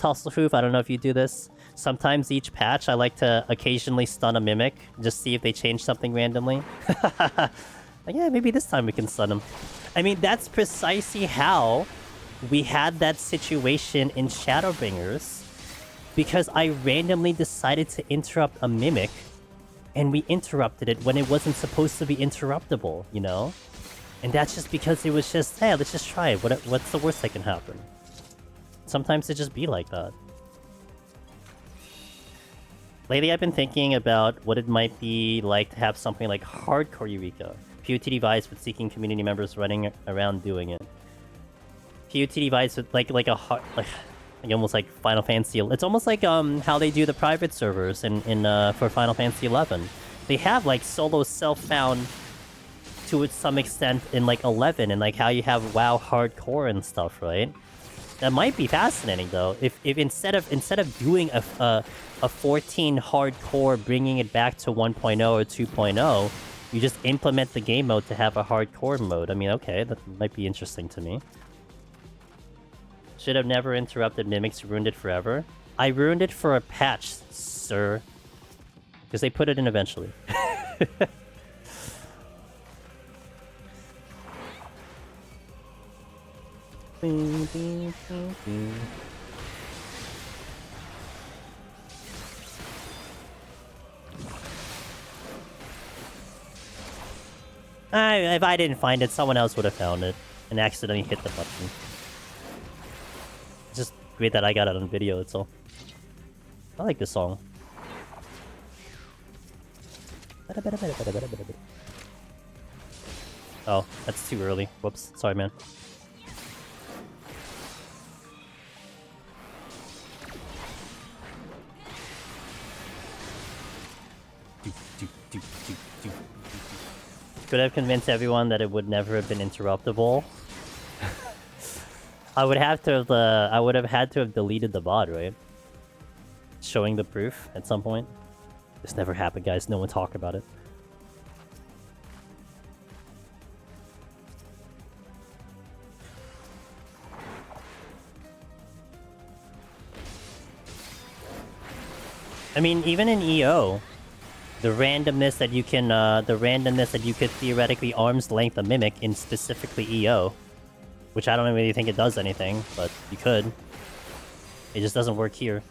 [SPEAKER 1] Hustle Hoof, I don't know if you do this. Sometimes each patch, I like to occasionally stun a mimic, just see if they change something randomly. Like, yeah, maybe this time we can stun them. I mean, that's precisely how we had that situation in Shadowbringers, because I randomly decided to interrupt a mimic, and we interrupted it when it wasn't supposed to be interruptible, you know? And that's just because it was just, hey, let's just try it. What's the worst that can happen? Sometimes it just be like that. Lately, I've been thinking about what it might be like to have something like Hardcore Eureka. PoTD vibes with seeking community members running around doing it. PoTD vibes with like a hard, like almost like Final Fantasy. It's almost like how they do the private servers in for Final Fantasy 11. They have like solo self-found to some extent in like 11, and like how you have WoW hardcore and stuff, right? That might be fascinating though. If instead of doing a 14 hardcore, bringing it back to 1.0 or 2.0, you just implement the game mode to have a hardcore mode. I mean, okay, that might be interesting to me. Should have never interrupted Mimics, ruined it forever. I ruined it for a patch, sir. Because they put it in eventually. If I didn't find it, someone else would have found it and accidentally hit the button. It's just great that I got it on video, that's all. I like this song. Oh, that's too early. Whoops. Sorry, man. Could have convinced everyone that it would never have been interruptible. I would have had to have deleted the bot, right? Showing the proof at some point. This never happened, guys. No one talk about it. I mean, even in EO, the randomness that you could theoretically arm's length a mimic in specifically EO, which I don't really think it does anything, but you could. It just doesn't work here.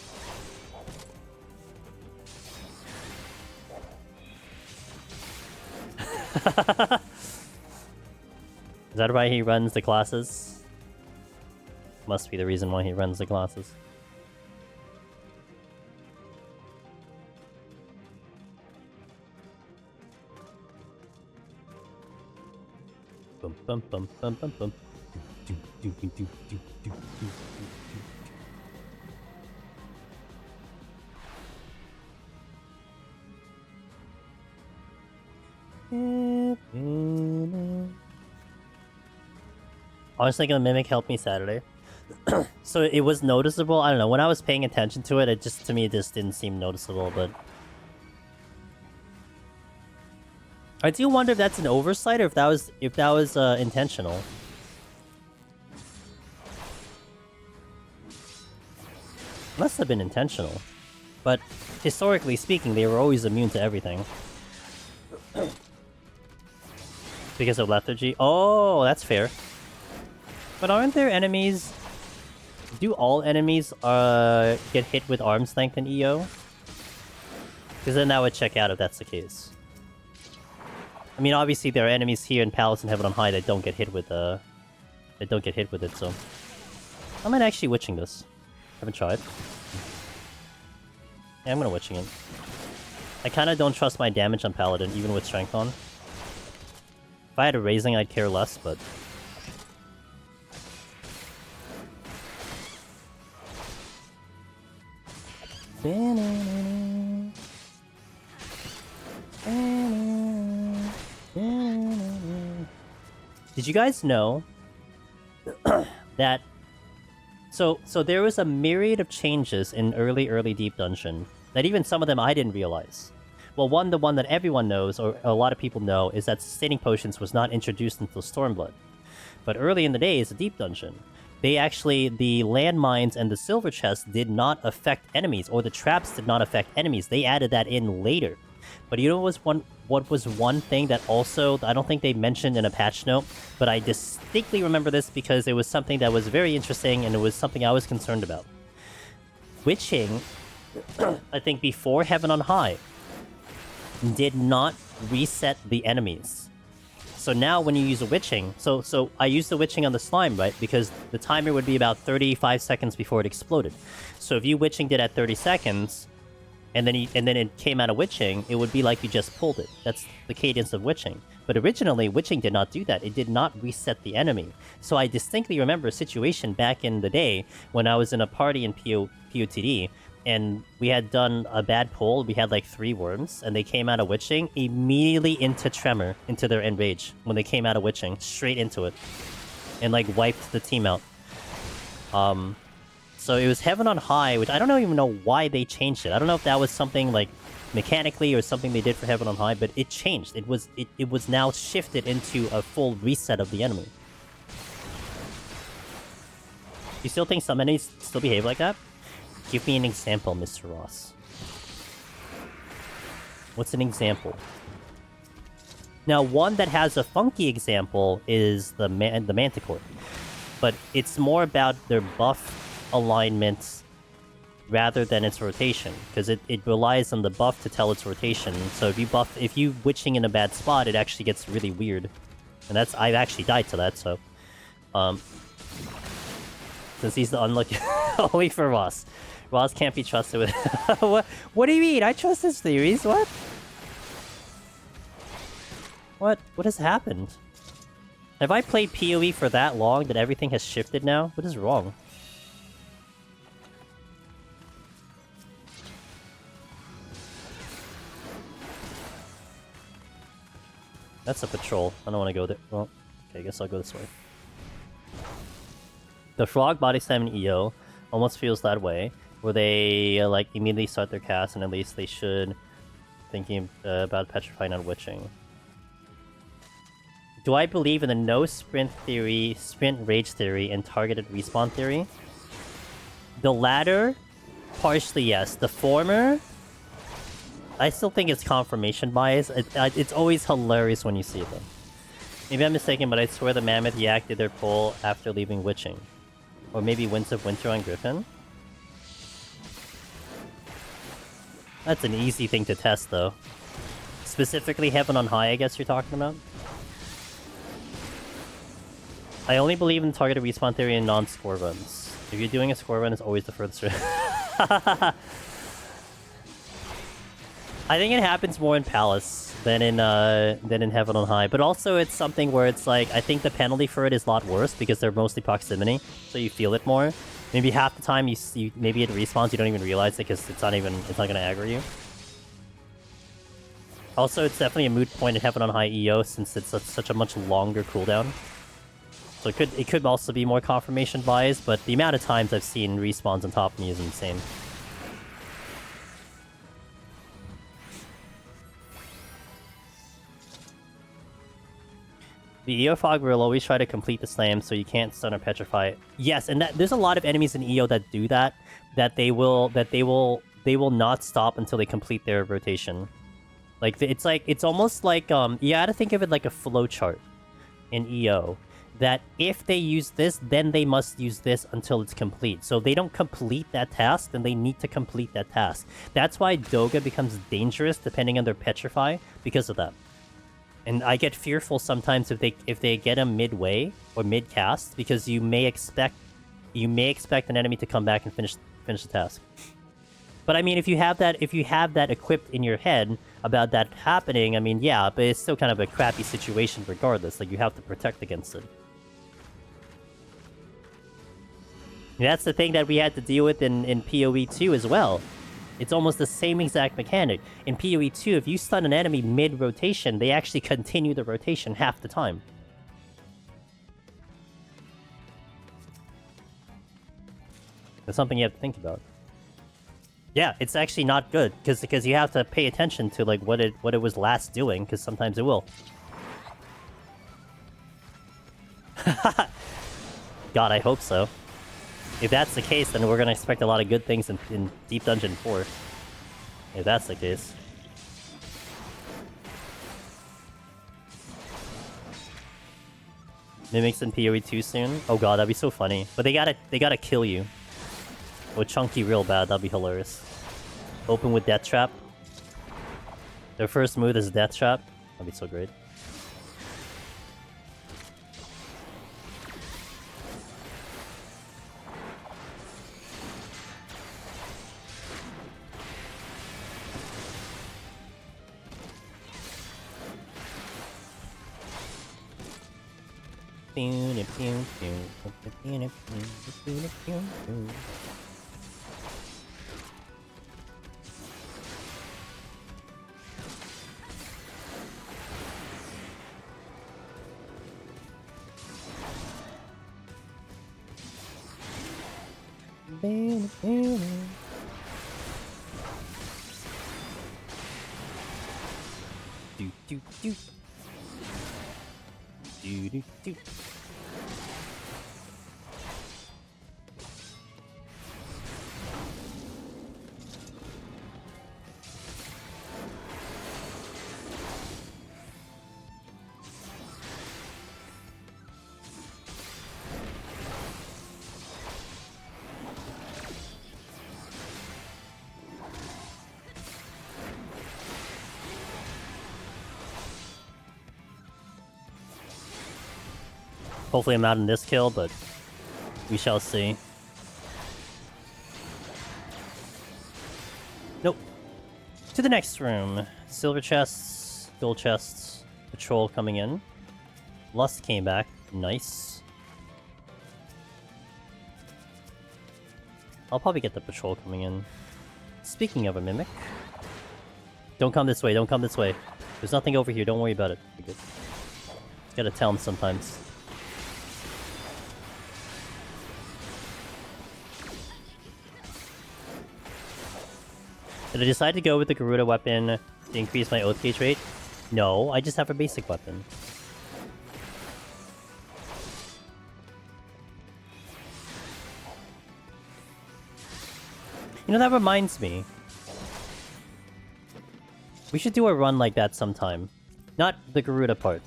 [SPEAKER 1] Is that why he runs the classes? Must be the reason why he runs the classes. Bum bum bum bum bum bum. Do, do, do, do, do, do, do. I was thinking the Mimic helped me Saturday. So it was noticeable. I don't know. When I was paying attention to it, to me, it just didn't seem noticeable, but... I do wonder if that's an oversight or if that was intentional. Must have been intentional. But historically speaking, they were always immune to everything. Because of lethargy? Oh, that's fair. But aren't there enemies... Do all enemies get hit with arm's length in EO? Because then that would check out if that's the case. I mean, obviously there are enemies here in Palace and Heaven on High that don't get hit with that don't get hit with it, so... I might actually witching this. Haven't tried. Yeah, I'm gonna witching it. I kinda don't trust my damage on Paladin, even with strength on. If I had a raising, I'd care less, but... Did you guys know that... So there was a myriad of changes in early Deep Dungeon that even some of them I didn't realize. Well, the one that everyone knows, or a lot of people know, is that sustaining potions was not introduced until Stormblood. But early in the days of Deep Dungeon, the landmines and the silver chests did not affect enemies, or the traps did not affect enemies. They added that in later. But you know what was one thing that also, I don't think they mentioned in a patch note, but I distinctly remember this because it was something that was very interesting and it was something I was concerned about. Witching, I think before Heaven on High, did not reset the enemies. So now when you use a witching, so I used the witching on the slime, right? Because the timer would be about 35 seconds before it exploded. So if you witching did at 30 seconds, and then it came out of Witching, it would be like you just pulled it. That's the cadence of Witching. But originally, Witching did not do that. It did not reset the enemy. So I distinctly remember a situation back in the day when I was in a party in PoTD, and we had done a bad pull. We had like 3 worms, and they came out of Witching immediately into Tremor, into their Enrage, when they came out of Witching, straight into it, and like wiped the team out. So it was Heaven on High, which I don't even know why they changed it. I don't know if that was something like mechanically or something they did for Heaven on High, but it changed. It was now shifted into a full reset of the enemy. You still think some enemies still behave like that? Give me an example, Mr. Ross. What's an example? Now, one that has a funky example is the Manticore. But it's more about their buff alignments rather than its rotation, because it relies on the buff to tell its rotation. So if you witching in a bad spot, it actually gets really weird. And I've actually died to that, so since he's the unlucky only for Ross. Ross can't be trusted with what do you mean? I trust his theories. What has happened? Have I played PoE for that long that everything has shifted now? What is wrong? That's a patrol. I don't want to go there. Well, okay, I guess I'll go this way. The frog body slam in EO almost feels that way, where they like immediately start their cast, and at least they should thinking about petrifying on witching. Do I believe in the no sprint theory, sprint rage theory, and targeted respawn theory? The latter, partially yes. The former, I still think it's confirmation bias. It's always hilarious when you see them. Maybe I'm mistaken, but I swear the Mammoth Yak did their pull after leaving Witching. Or maybe Winds of Winter on Griffin? That's an easy thing to test, though. Specifically Heaven on High, I guess you're talking about? I only believe in targeted respawn theory and non-score runs. If you're doing a score run, it's always the furthest I think it happens more in Palace than in Heaven on High. But also it's something where it's like, I think the penalty for it is a lot worse because they're mostly proximity, so you feel it more. Maybe half the time you maybe it respawns, you don't even realize it because it's not gonna aggro you. Also, it's definitely a moot point at Heaven on High EO since it's such a much longer cooldown. So it could also be more confirmation bias, but the amount of times I've seen respawns on top of me is insane. The EO fog will always try to complete the slam, so you can't stun or petrify it. Yes, and there's a lot of enemies in EO that do that. That they will not stop until they complete their rotation. It's almost like you gotta think of it like a flow chart in EO. That if they use this, then they must use this until it's complete. So if they don't complete that task, then they need to complete that task. That's why Doga becomes dangerous depending on their petrify because of that. And I get fearful sometimes if they get him midway or mid cast because you may expect an enemy to come back and finish the task. But I mean, if you have that equipped in your head about that happening, I mean, yeah, but it's still kind of a crappy situation regardless. Like you have to protect against it. And that's the thing that we had to deal with in PoE 2 as well. It's almost the same exact mechanic. In PoE 2, if you stun an enemy mid-rotation, they actually continue the rotation half the time. That's something you have to think about. Yeah, it's actually not good, because you have to pay attention to like what it was last doing, because sometimes it will. God, I hope so. If that's the case, then we're gonna expect a lot of good things in Deep Dungeon 4. If that's the case. Mimics in PoE 2 soon? Oh god, that'd be so funny. But they gotta kill you. With Chunky real bad, that'd be hilarious. Open with Death Trap. Their first move is Death Trap. That'd be so great. Do do do. Do do do. Hopefully I'm out in this kill, but we shall see. Nope. To the next room. Silver chests, gold chests, patrol coming in. Lust came back. Nice. I'll probably get the patrol coming in. Speaking of a mimic. Don't come this way, don't come this way. There's nothing over here, don't worry about it. You're good. Gotta tell him sometimes. Did I decide to go with the Garuda weapon to increase my oath gauge rate? No, I just have a basic weapon. You know, that reminds me. We should do a run like that sometime. Not the Garuda part.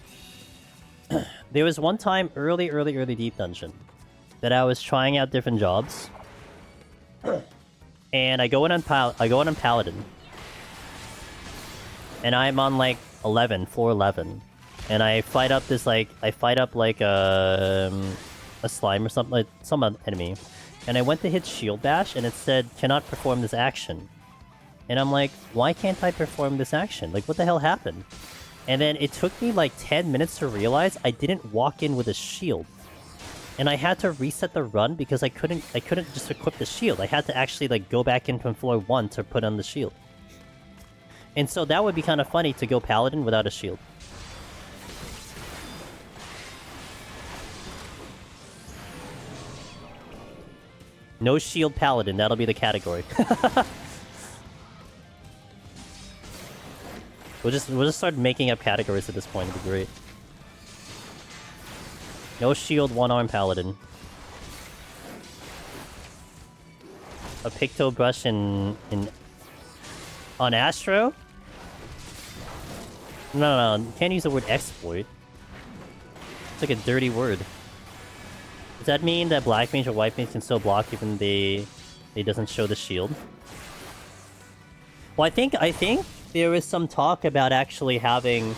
[SPEAKER 1] There was one time, early Deep Dungeon, that I was trying out different jobs. And I go in on Paladin. And I'm on like 11, floor 11. And I fight up this like a slime or something, like some enemy. And I went to hit shield bash and it said cannot perform this action. And I'm like, why can't I perform this action? Like, what the hell happened? And then it took me like 10 minutes to realize I didn't walk in with a shield. And I had to reset the run because I couldn't just equip the shield. I had to actually like go back in from floor 1 to put on the shield. And so that would be kind of funny to go Paladin without a shield. No shield Paladin, that'll be the category. We'll just start making up categories at this point, it'd be great. No shield, one-arm Paladin. A Picto Brush on Astro? No, you can't use the word exploit. It's like a dirty word. Does that mean that Black Mage or White Mage can still block even they doesn't show the shield? Well, I think there was some talk about actually having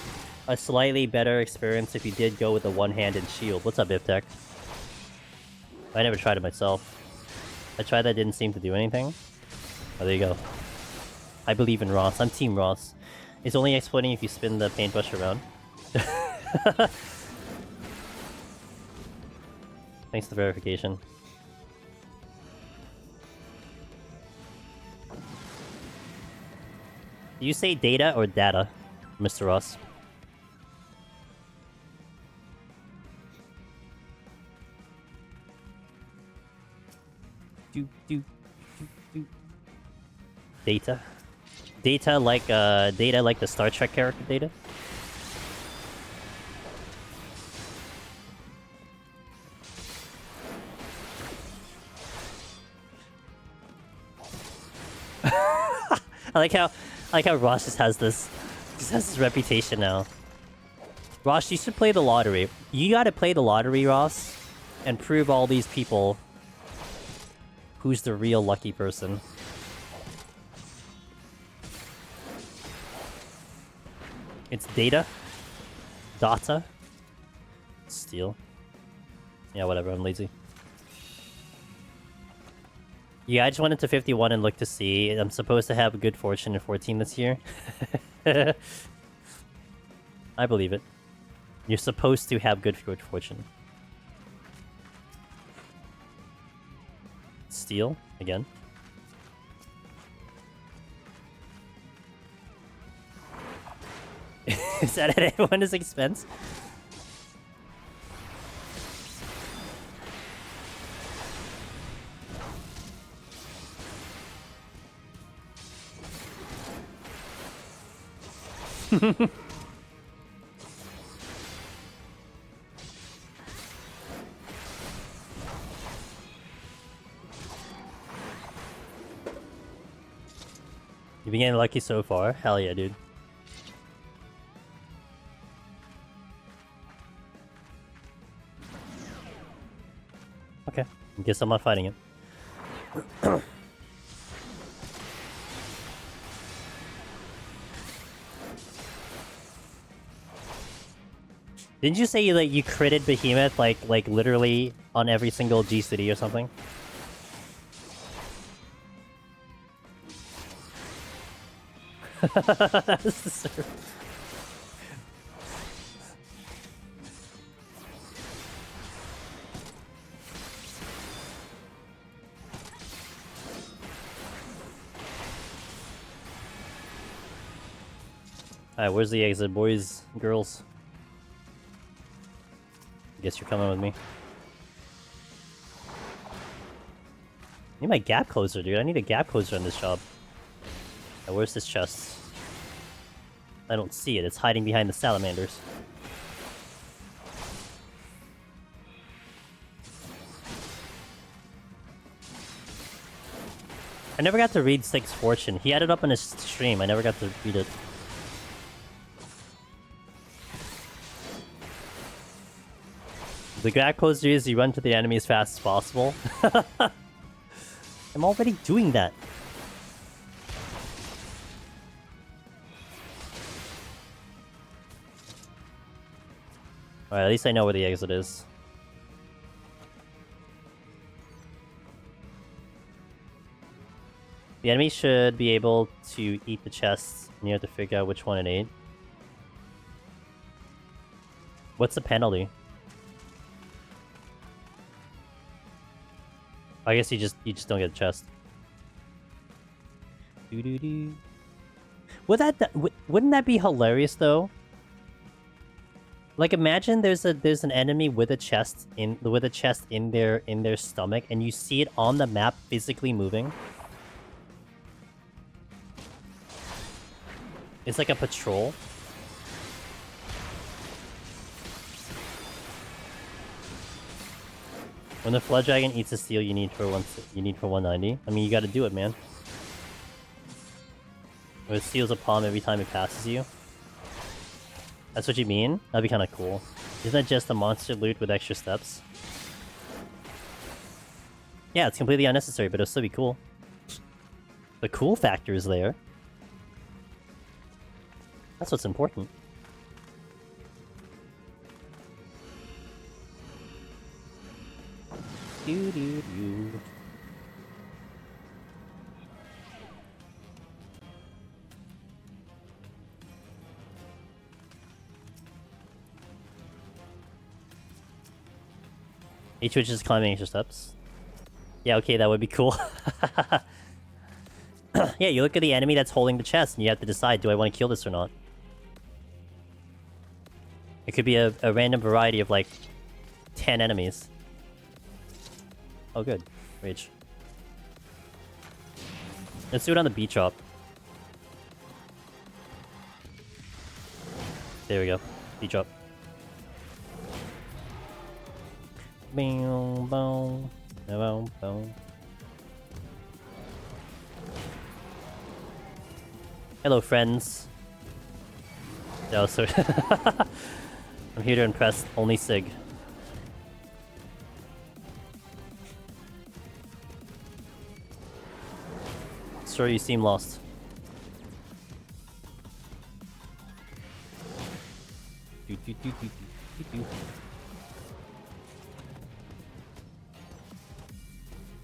[SPEAKER 1] a slightly better experience if you did go with a one-handed shield. What's up, Iptech? I never tried it myself. I tried that, didn't seem to do anything. Oh, there you go. I believe in Ross. I'm Team Ross. It's only exploiting if you spin the paintbrush around. Thanks for the verification. Do you say data or data, Mr. Ross? Data? Data like the Star Trek character Data? I like how Ross just has this reputation now. Ross, you should play the lottery. You gotta play the lottery, Ross, and prove all these people who's the real lucky person. It's data. Data. Steal. Yeah, whatever, I'm lazy. Yeah, I just went into 51 and looked to see. I'm supposed to have good fortune in 14 this year. I believe it. You're supposed to have good fortune. steal again. Is that at anyone's expense? You've been getting lucky so far? Hell yeah, dude. Okay, I guess I'm not fighting it. Didn't you say you critted Behemoth like literally on every single G City or something? Alright, where's the exit, boys, girls? I guess you're coming with me. I need my gap closer, dude. I need a gap closer on this job. Now, where's this chest? I don't see it. It's hiding behind the salamanders. I never got to read Six Fortune. He had it up on his stream. I never got to read it. The gap closer is you run to the enemy as fast as possible. I'm already doing that. Alright, at least I know where the exit is. The enemy should be able to eat the chests, and you have to figure out which one it ate. What's the penalty? I guess you just don't get a chest. Doo-doo-doo. Wouldn't that be hilarious though? Like, imagine there's an enemy with a chest in their stomach, and you see it on the map physically moving. It's like a patrol. When the Flood Dragon eats a steel, you need for 190. I mean, you got to do it, man. Or it steals a palm every time it passes you. That's what you mean? That'd be kind of cool. Isn't that just a monster loot with extra steps? Yeah, it's completely unnecessary, but it'll still be cool. The cool factor is there. That's what's important. Doo-doo-doo. Each witch is climbing extra steps. Yeah, okay, that would be cool. Yeah, you look at the enemy that's holding the chest, and you have to decide, do I want to kill this or not? It could be a random variety of, like, 10 enemies. Oh, good. Rage. Let's do it on the beach drop. There we go. Beach drop. Boom, boom, boom, boom. Hello, friends. No, sorry. I'm here to impress only Sig. Sorry, you seem lost.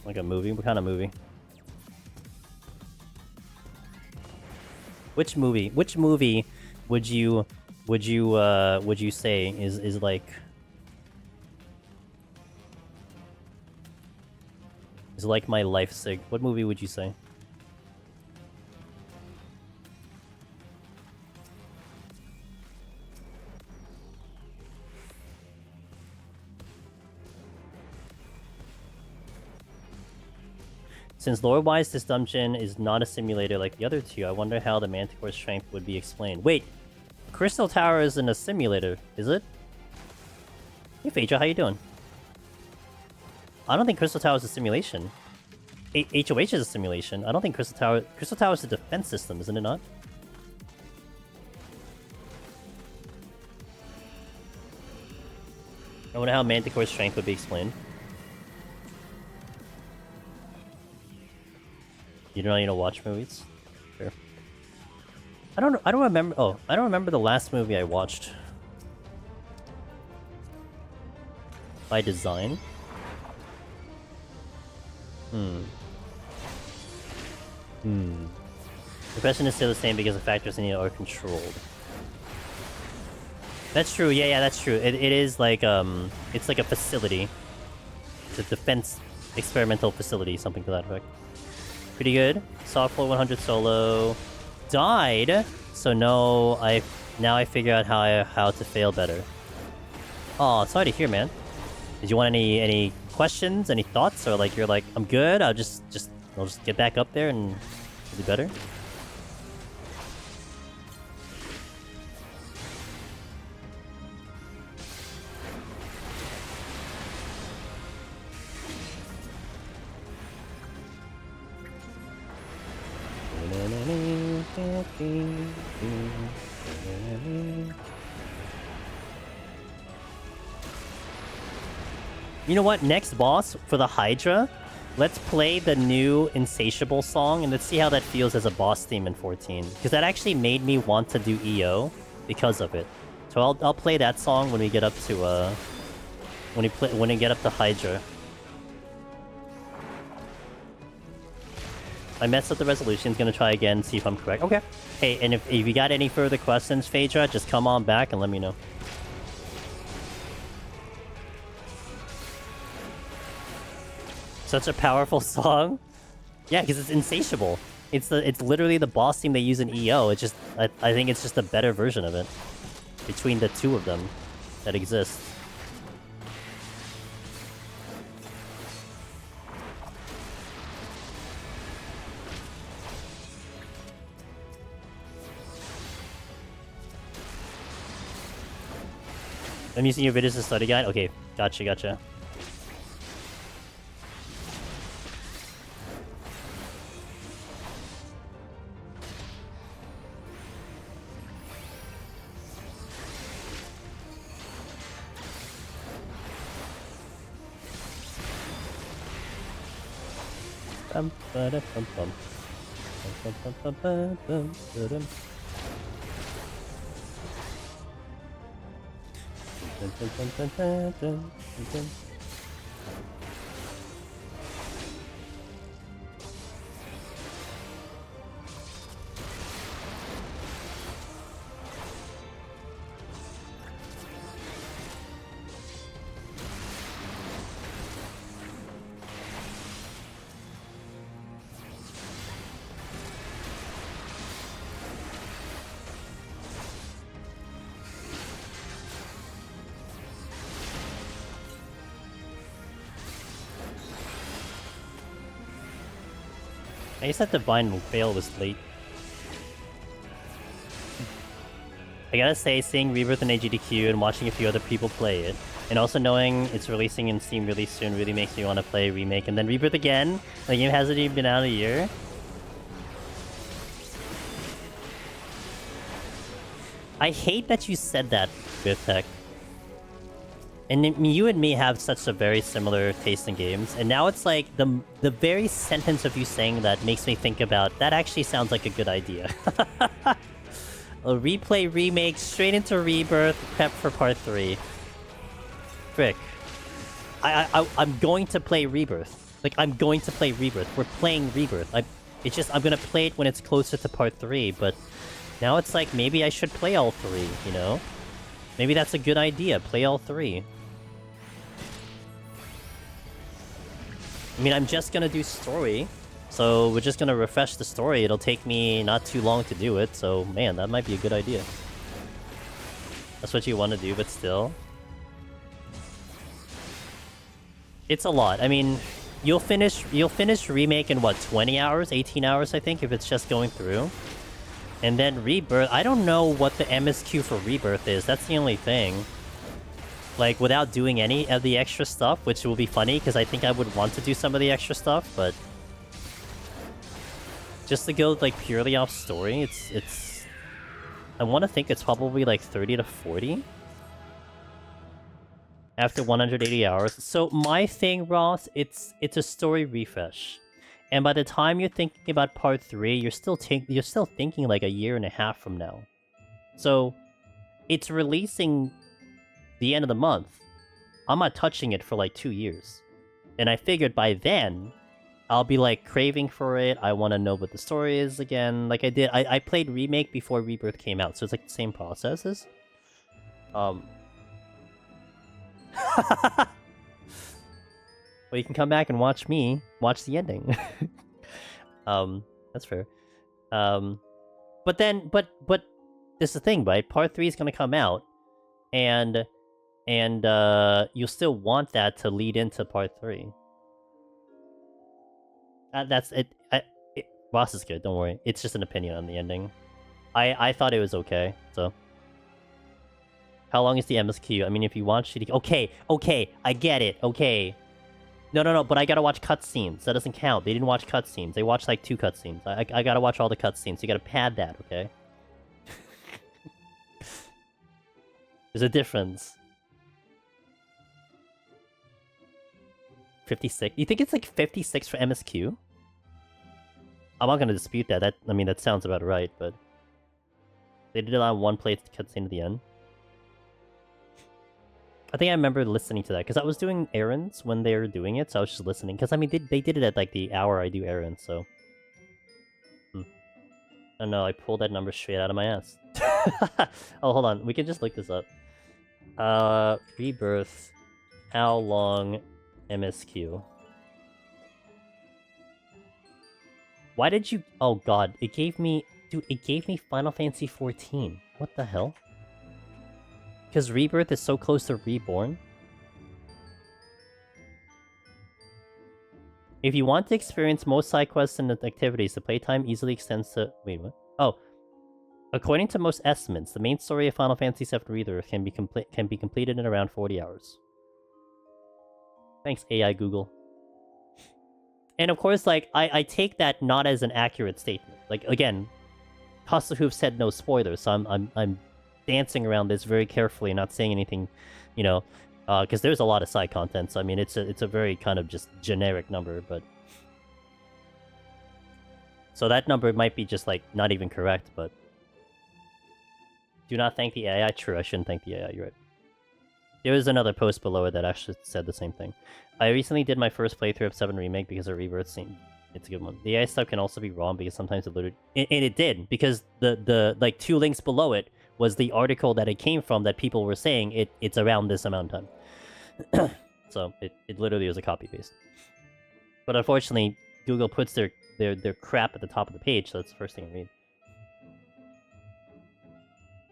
[SPEAKER 1] Like a movie? What kind of movie? Which movie? Which movie would you say is like It's like my life, Sig. What movie would you say? Since lore-wise, this dungeon is not a simulator like the other two, I wonder how the Manticore's strength would be explained. Wait! Crystal Tower isn't a simulator, is it? Hey Phaedra, how you doing? I don't think Crystal Tower is a simulation. HOH is a simulation. I don't think Crystal Tower... Crystal Tower is a defense system, isn't it not? I wonder how Manticore's strength would be explained. You don't need to watch movies? Sure. I don't remember... Oh, I don't remember the last movie I watched. By design? The question is still the same because the factors in it are controlled. That's true, yeah, that's true. It is like, it's like a facility. It's a defense experimental facility, something to that effect. Pretty good. Soft floor 100 solo. Died! So no, now I figure out how to fail better. Aw, sorry to hear, man. Did you want any questions, any thoughts, or like you're like, I'm good, I'll just get back up there and do better? You know what? Next boss for the Hydra, let's play the new Insatiable song and let's see how that feels as a boss theme in 14. Because that actually made me want to do EO because of it. So I'll play that song when we get up to when we get up to Hydra. I messed up the resolution. Gonna try again, see if I'm correct. Okay. Hey, and if you got any further questions, Phaedra, just come on back and let me know. Such a powerful song. Yeah, because it's Insatiable. It's literally the boss theme they use in EO. It's just I think it's just a better version of it between the two of them that exist. I'm using your videos as a study guide? Okay, gotcha. Bum, ba-da, bum, bum. Bum, bum, bum, bum, bum, ba-dum. Dun, dun, dun, dun, dun, dun, dun. I guess that Divine fail was late. I gotta say, seeing Rebirth in AGDQ and watching a few other people play it, and also knowing it's releasing in Steam really soon really makes me want to play Remake, and then Rebirth again? The game hasn't even been out a year. I hate that you said that, Biftech. And you and me have such a very similar taste in games, and now it's like the very sentence of you saying that makes me think about that actually sounds like a good idea. A replay, remake, straight into Rebirth, prep for part 3. Frick. I'm going to play Rebirth. Like, I'm going to play Rebirth. We're playing Rebirth. It's just, I'm gonna play it when it's closer to part 3, but now it's like, maybe I should play all 3, you know? Maybe that's a good idea, play all 3. I mean, I'm just gonna do story. So we're just gonna refresh the story. It'll take me not too long to do it. So, man, that might be a good idea. That's what you want to do, but still. It's a lot. I mean, you'll finish Remake in, what, 20 hours? 18 hours, I think, if it's just going through. And then Rebirth, I don't know what the MSQ for Rebirth is. That's the only thing. Like, without doing any of the extra stuff, which will be funny, because I think I would want to do some of the extra stuff, but... just to go, like, purely off story, it's... I want to think it's probably, like, 30 to 40? After 180 hours. So, my thing, Ross, it's a story refresh. And by the time you're thinking about part 3, you're still thinking, like, a year and a half from now. So, it's releasing... the end of the month. I'm not touching it for like 2 years. And I figured by then, I'll be like craving for it. I want to know what the story is again. Like I did, I played Remake before Rebirth came out, so it's like the same processes. Well, you can come back and watch me watch the ending. That's fair. But this is the thing, right? Part 3 is gonna come out, and you'll still want that to lead into part 3. That's it. Ross is good, don't worry. It's just an opinion on the ending. I thought it was okay, so... How long is the MSQ? I mean, if you watch it... Okay, I get it, okay. No, but I gotta watch cutscenes. That doesn't count. They didn't watch cutscenes. They watched, like, 2 cutscenes. I gotta watch all the cutscenes. You gotta pad that, okay? There's a difference. 56? You think it's like 56 for MSQ? I'm not gonna dispute that. I mean, that sounds about right, but... They did allow one play cutscene at the end. I think I remember listening to that, because I was doing errands when they were doing it, so I was just listening. Because, I mean, they did it at, like, the hour I do errands, so... Oh no, I pulled that number straight out of my ass. Oh, hold on. We can just look this up. Rebirth. How long... MSQ. Why did you... Oh god, it gave me... Dude, it gave me Final Fantasy 14. What the hell? Because Rebirth is so close to Reborn? If you want to experience most side quests and activities, the playtime easily extends to... Wait, what? Oh. According to most estimates, the main story of Final Fantasy VII Rebirth can be completed in around 40 hours. Thanks, AI Google. And of course, like, I take that not as an accurate statement. Like, again, Hoof said no spoilers, so I'm dancing around this very carefully and not saying anything, you know, because there's a lot of side content, so I mean, it's a very kind of just generic number, but... So that number might be just, like, not even correct, but... Do not thank the AI. True, I shouldn't thank the AI, you're right. There was another post below it that actually said the same thing. I recently did my first playthrough of 7 Remake because of Rebirth scene. It's a good one. The AI stuff can also be wrong because sometimes it literally... And it did, because the like, 2 links below it was the article that it came from that people were saying it's around this amount of time. So, it literally was a copy-paste. But unfortunately, Google puts their crap at the top of the page, so that's the first thing I read.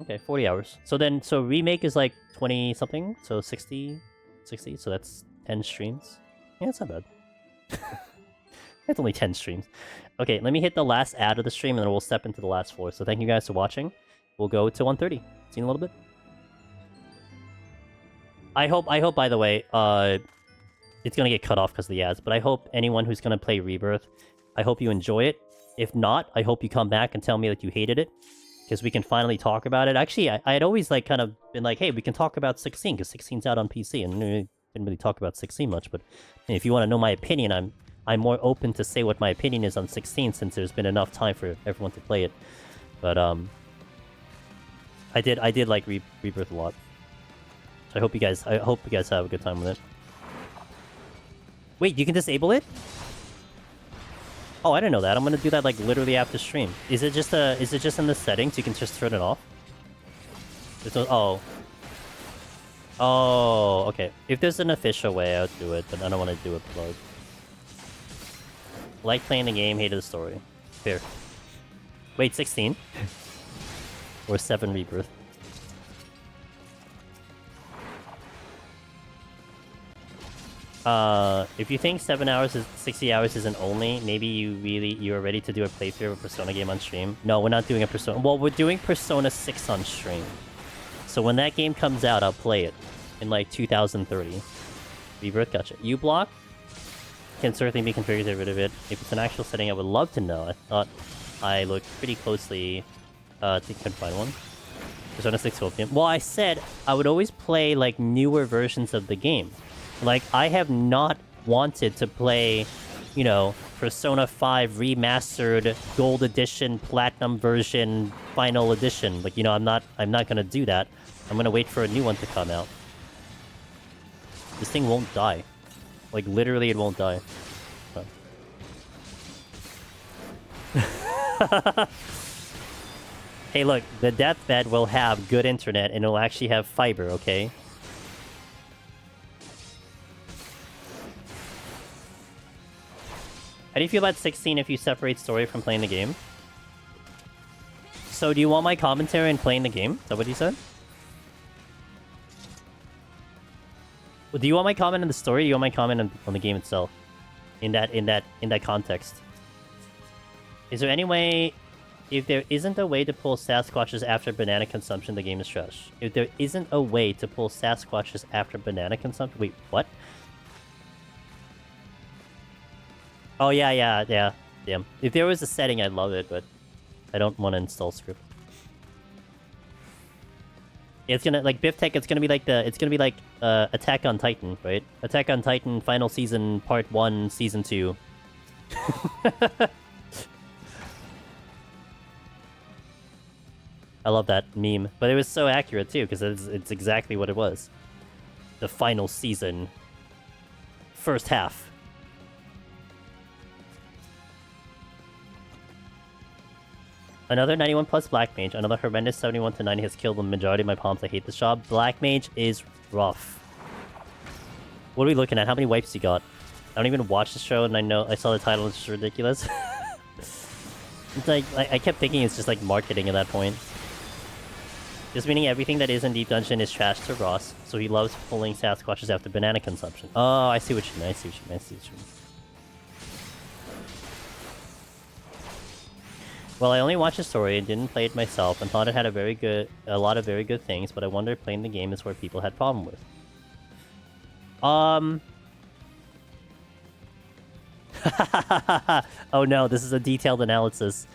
[SPEAKER 1] Okay, 40 hours. So Remake is like 20-something, so 60, so that's 10 streams. Yeah, it's not bad. It's only 10 streams. Okay, let me hit the last ad of the stream, and then we'll step into the last floor. So thank you guys for watching. We'll go to 130. See you in a little bit. I hope, by the way, it's gonna get cut off because of the ads, but I hope anyone who's gonna play Rebirth, I hope you enjoy it. If not, I hope you come back and tell me that you hated it. Because we can finally talk about it. Actually, I had always like kind of been like, hey, we can talk about 16, because 16's out on PC, and we didn't really talk about 16 much, but if you want to know my opinion, I'm more open to say what my opinion is on 16, since there's been enough time for everyone to play it. But, I did like Rebirth a lot. So I hope you guys have a good time with it. Wait, you can disable it? Oh, I didn't know that. I'm gonna do that like literally after stream. Is it just in the settings? You can just turn it off? There's no, oh, okay. If there's an official way, I'll do it, but I don't want to do it plug. Like playing the game, hated the story. Fair. Wait, 16? Or 7 Rebirth? If you think 7 hours is 60 hours isn't only, maybe you're ready to do a playthrough of a Persona game on stream. No, we're not doing a Persona. Well, we're doing Persona 6 on stream. So when that game comes out, I'll play it in like 2030. Rebirth, gotcha. U-block can certainly be configured to get rid of it. If it's an actual setting, I would love to know. I thought I looked pretty closely to couldn't find one. Persona 6 Opium. Well, I said I would always play like newer versions of the game. Like, I have not wanted to play, you know, Persona 5 Remastered, Gold Edition, Platinum version, Final Edition. Like, you know, I'm not gonna do that. I'm gonna wait for a new one to come out. This thing won't die. Like, literally, it won't die. Oh. Hey, look, the deathbed will have good internet, and it'll actually have fiber, okay? How do you feel about 16 if you separate story from playing the game? So, do you want my commentary in playing the game? Is that what you said? Well, do you want my comment on the story? Or do you want my comment on the game itself? In that context. Is there any way... If there isn't a way to pull Sasquatches after banana consumption, the game is trash. If there isn't a way to pull Sasquatches after banana consumption... Wait, what? Oh, yeah. Damn. If there was a setting, I'd love it, but I don't want to install script. It's gonna, like, Biftech, it's gonna be like Attack on Titan, right? Attack on Titan Final Season Part 1, Season 2. I love that meme. But it was so accurate, too, because it's exactly what it was. The final season. First half. Another 91 plus Black Mage. Another horrendous 71 to 90 has killed the majority of my palms. I hate this job. Black Mage is rough. What are we looking at? How many wipes you got? I don't even watch the show, and I saw the title. It's just ridiculous. It's like I kept thinking it's just like marketing at that point. Just meaning everything that is in Deep Dungeon is trash to Ross, so he loves pulling Sasquatches after banana consumption. Oh, I see what you mean. Well, I only watched the story and didn't play it myself, and thought it had a lot of very good things, but I wonder if playing the game is where people had problem with. Oh no, this is a detailed analysis.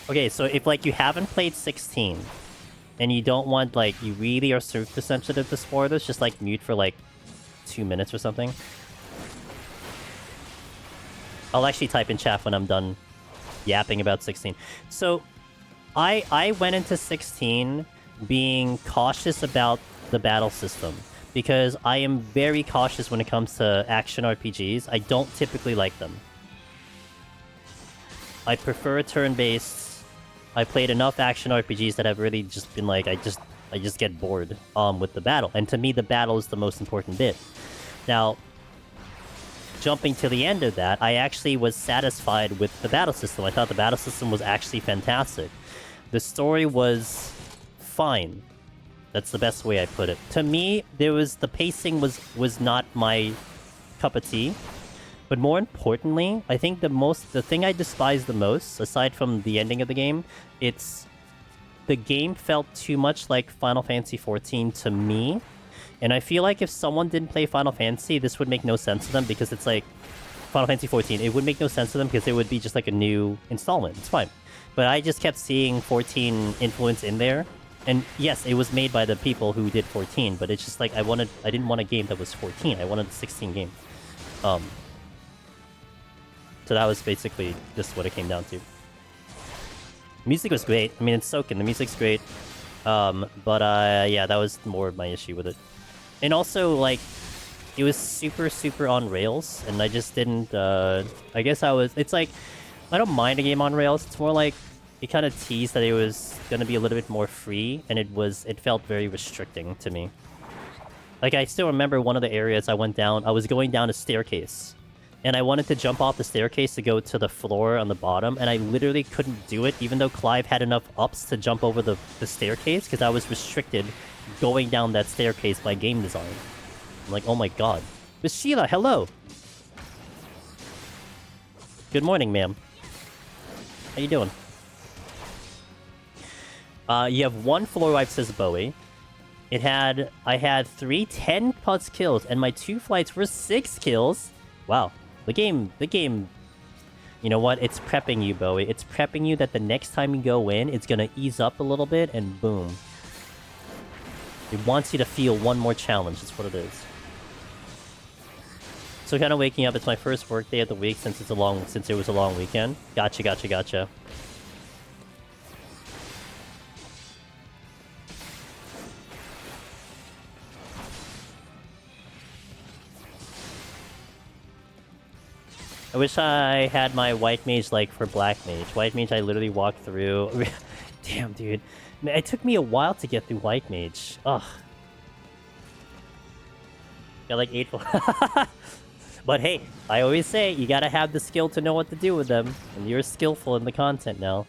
[SPEAKER 1] Okay, so if, like, you haven't played 16, and you don't want, like, you really are super sensitive to spoilers, just, like, mute for, like, 2 minutes or something. I'll actually type in chat when I'm done yapping about 16. So, I went into 16 being cautious about the battle system, because I am very cautious when it comes to action RPGs. I don't typically like them. I prefer turn-based. I played enough action RPGs that have really just been like, I just get bored with the battle. And to me, the battle is the most important bit. Now, jumping to the end of that, I actually was satisfied with the battle system. I thought the battle system was actually fantastic. The story was fine. That's the best way I put it. To me, the pacing was not my cup of tea. But more importantly, I think the thing I despise the most, aside from the ending of the game, it's the game felt too much like Final Fantasy XIV to me. And I feel like if someone didn't play Final Fantasy, this would make no sense to them, because it's like Final Fantasy XIV. It would make no sense to them because it would be just like a new installment. It's fine. But I just kept seeing 14 influence in there. And yes, it was made by the people who did 14, but it's just like I didn't want a game that was 14. I wanted a 16 game. So that was basically just what it came down to. Music was great. I mean, it's Soken. The music's great. Yeah, that was more of my issue with it. And also, like, it was super, super on rails, and I just didn't, I guess it's like, I don't mind a game on rails. It's more like, it kind of teased that it was going to be a little bit more free, and it felt very restricting to me. Like, I still remember one of the areas I went down. I was going down a staircase. And I wanted to jump off the staircase to go to the floor on the bottom. And I literally couldn't do it, even though Clive had enough ups to jump over the staircase. Because I was restricted going down that staircase by game design. I'm like, oh my god. Miss Sheila, hello! Good morning, ma'am. How you doing? You have one floor wipe, says Bowie. I had 3 10+ kills, and my 2 flights were 6 kills. Wow. The game, you know what? It's prepping you, Bowie. It's prepping you that the next time you go in, it's gonna ease up a little bit, and boom. It wants you to feel one more challenge, that's what it is. So kind of waking up, it's my first work day of the week since it was a long weekend. Gotcha. I wish I had my white mage like for black mage. White mage I literally walked through. Damn, dude. Man, it took me a while to get through white mage. Ugh. Got like 8... But hey, I always say, you gotta have the skill to know what to do with them. And you're skillful in the content now.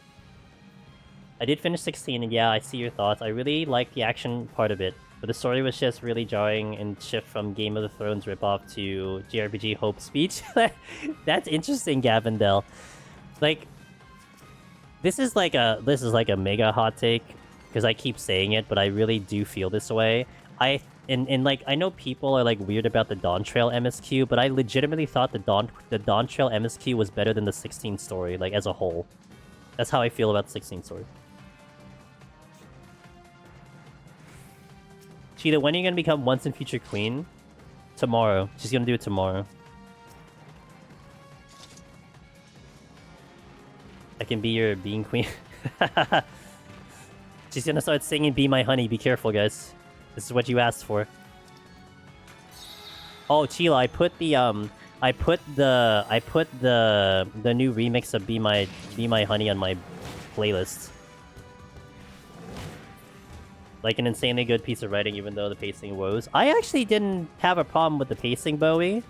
[SPEAKER 1] I did finish 16, and yeah, I see your thoughts. I really like the action part of it. But the story was just really jarring and shift from Game of the Thrones ripoff to JRPG Hope speech. That's interesting, Gavindel. Like, this is like a mega hot take because I keep saying it, but I really do feel this way. Like, I know people are like weird about the Dawntrail MSQ, but I legitimately thought the Dawntrail MSQ was better than the 16 story, like as a whole. That's how I feel about the 16 story. Cheetah, when are you gonna become Once and Future Queen? Tomorrow. She's gonna do it tomorrow. I can be your bean queen. She's gonna start singing "Be My Honey." Be careful, guys. This is what you asked for. Oh, Chila, I put the new remix of "Be My Honey" on my playlist. Like an insanely good piece of writing, even though the pacing woes. I actually didn't have a problem with the pacing, Bowie.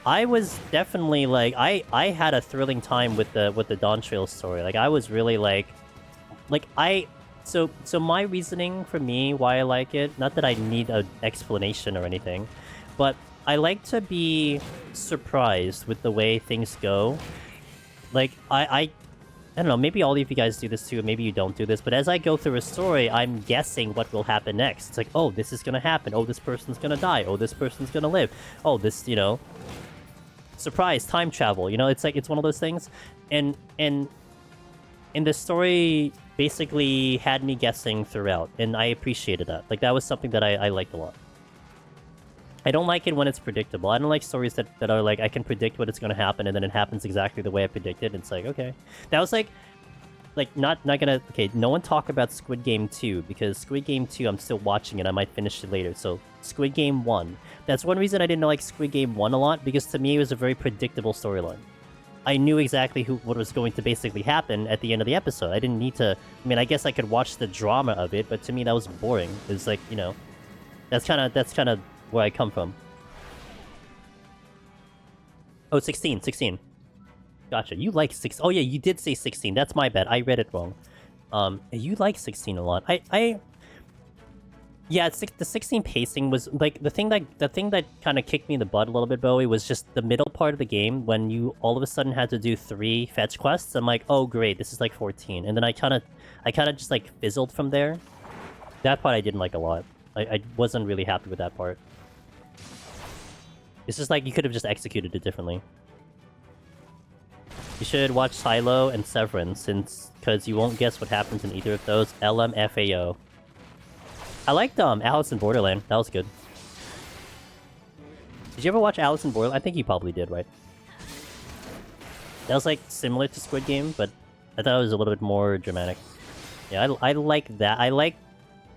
[SPEAKER 1] I was definitely like I had a thrilling time with the Dawntrail story. Like I was really so my reasoning for me why I like it, not that I need an explanation or anything, but I like to be surprised with the way things go. Like I don't know, maybe all of you guys do this too, maybe you don't do this, but as I go through a story, I'm guessing what will happen next. It's like, oh, this is gonna happen. Oh, this person's gonna die. Oh, this person's gonna live. Oh, this, you know... Surprise, time travel, you know? It's like, it's one of those things. And the story basically had me guessing throughout, and I appreciated that. Like, that was something that I liked a lot. I don't like it when it's predictable. I don't like stories that are like, I can predict what it's going to happen, and then it happens exactly the way I predicted. It's like, okay. That was like not gonna... Okay, no one talk about Squid Game 2, because Squid Game 2, I'm still watching it. I might finish it later. So, Squid Game 1. That's one reason I didn't like Squid Game 1 a lot, because to me it was a very predictable storyline. I knew exactly what was going to basically happen at the end of the episode. I didn't need to... I mean, I guess I could watch the drama of it, but to me that was boring. It's like, you know... That's kind of where I come from. Oh, 16. Gotcha. You like 6... Oh, yeah, you did say 16. That's my bad. I read it wrong. You like 16 a lot. Yeah, the 16 pacing was... Like, the thing that kind of kicked me in the butt a little bit, Bowie, was just the middle part of the game when you all of a sudden had to do 3 fetch quests. I'm like, oh, great, this is like 14. And then I kind of just, like, fizzled from there. That part I didn't like a lot. I wasn't really happy with that part. It's just like, you could have just executed it differently. You should watch Silo and Severance, because you won't guess what happens in either of those. LMFAO. I liked Alice in Borderland. That was good. Did you ever watch Alice in Borderland? I think you probably did, right? That was like similar to Squid Game, but I thought it was a little bit more dramatic. Yeah, I like that. I like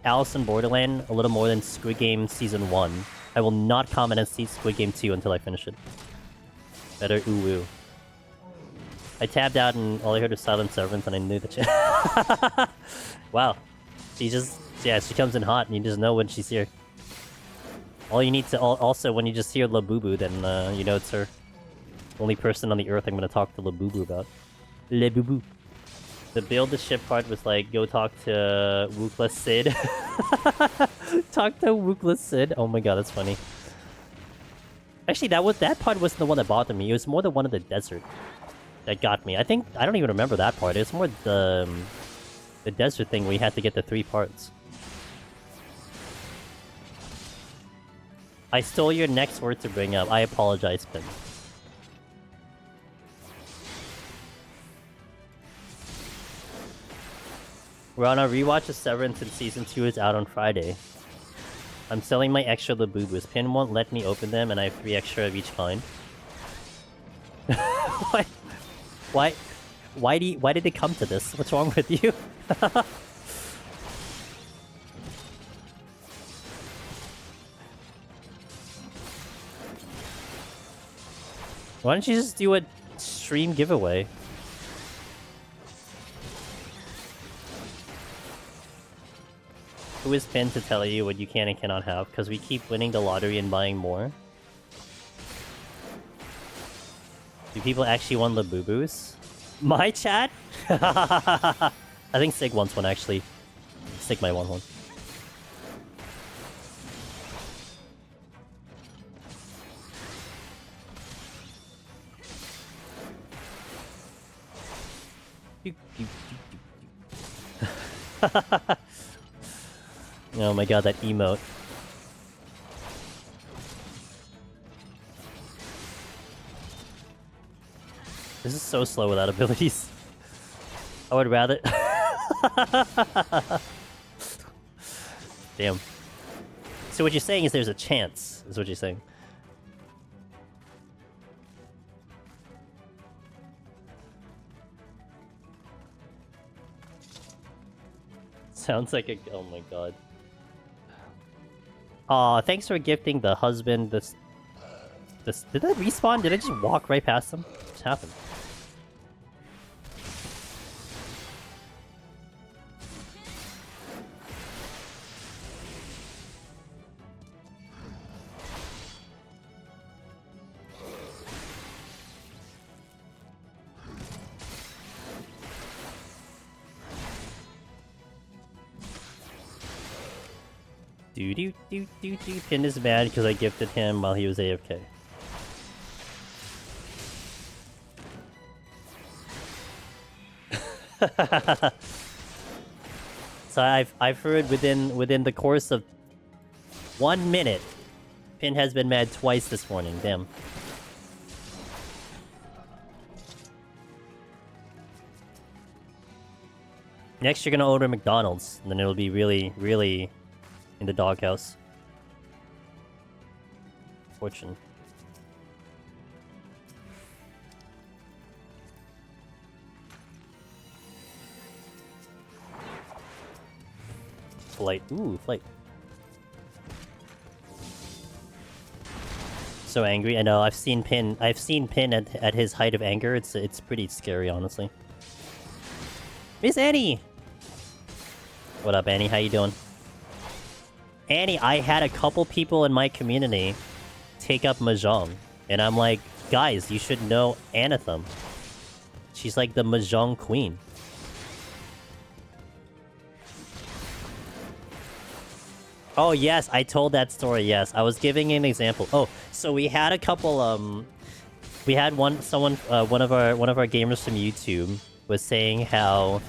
[SPEAKER 1] Alice in Borderland a little more than Squid Game Season 1. I will not comment on Squid Game 2 until I finish it. Better ooh. I tabbed out and all I heard was Silent Servants and I knew that she... Wow. She just... Yeah, she comes in hot and you just know when she's here. All you need to... Also, when you just hear Labubu, then you know it's her. Only person on the earth I'm gonna talk to Labubu about. Labubu. The build the ship part was like, go talk to Wookla Sid. Talk to Wookla Sid. Oh my god, that's funny. Actually, that part wasn't the one that bothered me. It was more the one in the desert that got me. I don't even remember that part. It was more the desert thing where you had to get the 3 parts. I stole your next word to bring up. I apologize, Pin. We're on a rewatch of Severance and Season 2 is out on Friday. I'm selling my extra Labubus. Pin won't let me open them and I have 3 extra of each kind. Why did it come to this? What's wrong with you? Why don't you just do a stream giveaway? Who is Pin to tell you what you can and cannot have? Because we keep winning the lottery and buying more. Do people actually want Labubus? My chat? I think Sig wants one, actually. Sig might want one. Oh my god, that emote. This is so slow without abilities. I would rather... Damn. So what you're saying is there's a chance, is what you're saying. Sounds like a... Oh my god. Aw, thanks for gifting the husband this... Did that respawn? Did I just walk right past them? What just happened? Pin is mad because I gifted him while he was AFK. So I've heard within the course of 1 minute, Pin has been mad twice this morning. Damn. Next, you're gonna order McDonald's, and then it'll be really, really in the doghouse. Fortune. Flight. Ooh, flight. So angry. I know. I've seen Pin at his height of anger. It's pretty scary, honestly. Miss Annie. What up, Annie? How you doing? Annie, I had a couple people in my community take up Mahjong. And I'm like, guys, you should know Anathem. She's like the Mahjong queen. Oh, yes, I told that story, yes. I was giving an example. Oh, so we had a couple, we had one of our gamers from YouTube was saying how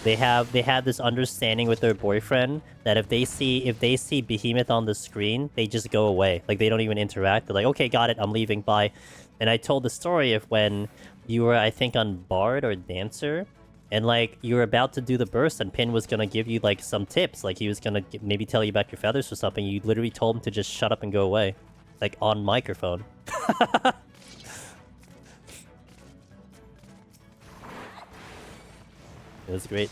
[SPEAKER 1] they have this understanding with their boyfriend that if they see Behemoth on the screen, they just go away. Like, they don't even interact. They're like, okay, got it, I'm leaving, bye. And I told the story of when you were, I think, on Bard or Dancer, and like you were about to do the burst, and Pin was gonna give you like some tips, like he was gonna maybe tell you about your feathers or something. You literally told him to just shut up and go away, like on microphone. It was great.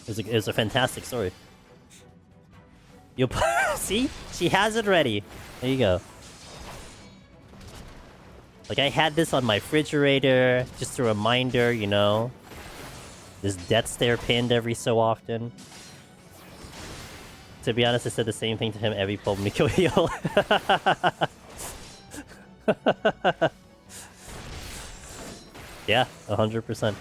[SPEAKER 1] It was a fantastic story. You'll see? She has it ready. There you go. Like, I had this on my refrigerator, just a reminder, you know. This death stare pinned every so often. To be honest, I said the same thing to him every pull Miko heal. Yeah, 100%.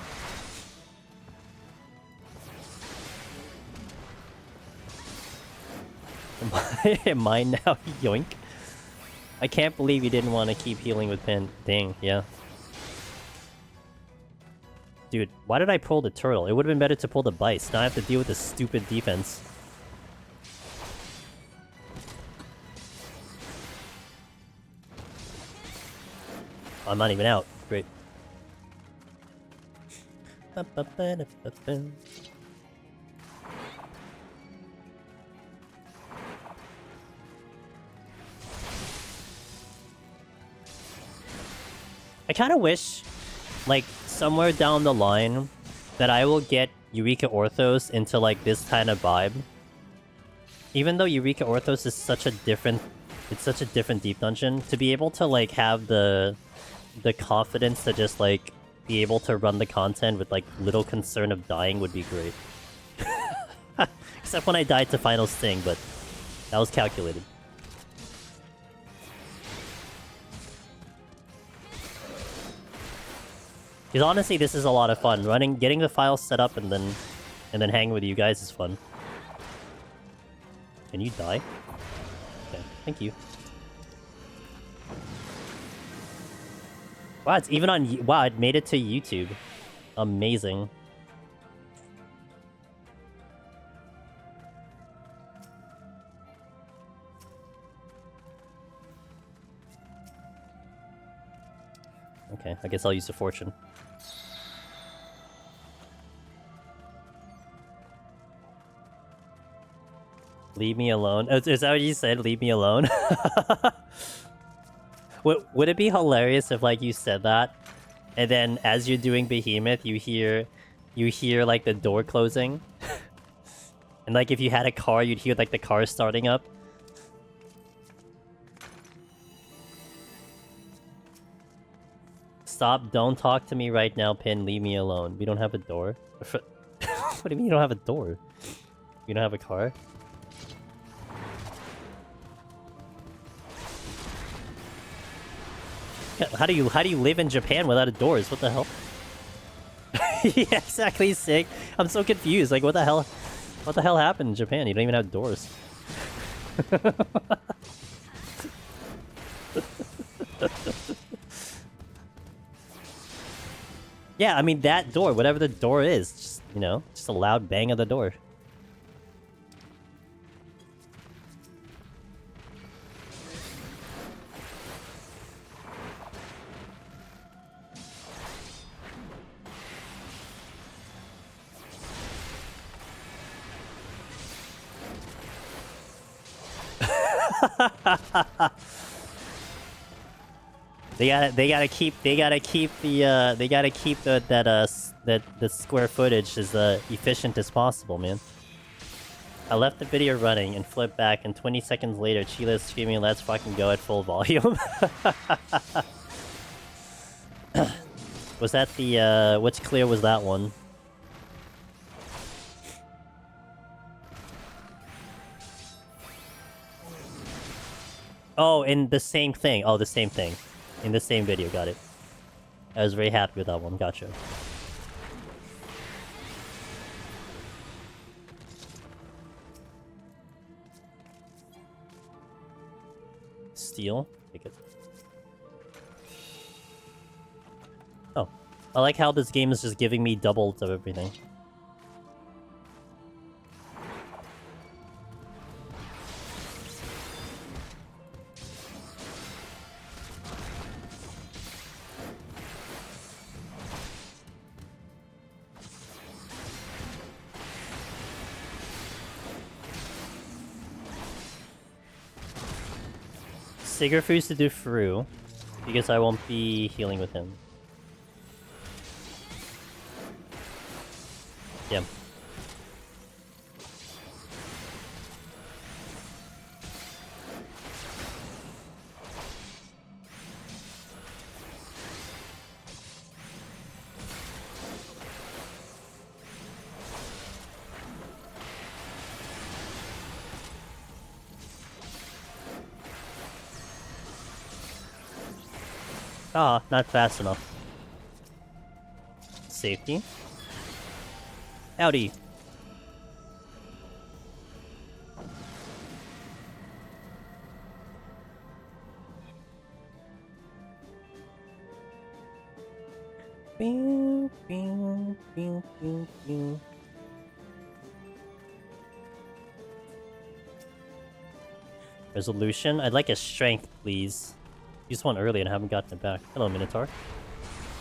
[SPEAKER 1] Mine now, yoink. I can't believe you didn't want to keep healing with Pin. Dang, yeah. Dude, why did I pull the turtle? It would have been better to pull the Bice. Now I have to deal with this stupid defense. I'm not even out. Great. I kind of wish, like, somewhere down the line, that I will get Eureka Orthos into, like, this kind of vibe. Even though Eureka Orthos is such a different... It's such a different deep dungeon, to be able to, like, have the confidence to just, like, be able to run the content with, like, little concern of dying would be great. Except when I died to Final Sting, but that was calculated. Because honestly, this is a lot of fun. Getting the files set up and then hanging with you guys is fun. Can you die? Okay, thank you. Wow, it's even on... Wow, it made it to YouTube. Amazing. Okay, I guess I'll use the fortune. Leave me alone. Is that what you said? Leave me alone? Would it be hilarious if, like, you said that, and then as you're doing Behemoth, you hear like the door closing, and like if you had a car, you'd hear like the car starting up. Stop! Don't talk to me right now, Pin. Leave me alone. We don't have a door. What do you mean you don't have a door? You don't have a car? How do you live in Japan without doors? What the hell? Yeah, exactly, sick. I'm so confused. Like, what the hell? What the hell happened in Japan? You don't even have doors. Yeah, I mean that door, whatever the door is, just, you know, just a loud bang of the door. They gotta keep the square footage as efficient as possible, man. I left the video running and flipped back, and 20 seconds later, Chila's screaming, "Let's fucking go" at full volume. Was that the which clear was that one? Oh, in the same thing. Oh, the same thing. In the same video, got it. I was very happy with that one, gotcha. Steel? Take it. Oh. I like how this game is just giving me doubles of everything. Sig refused to do Fru, because I won't be healing with him. Yeah. Ah, not fast enough. Safety. Howdy. Bing, bing, bing, bing, bing. Resolution? I'd like a strength, please. Used one early and I haven't gotten it back. Hello, Minotaur.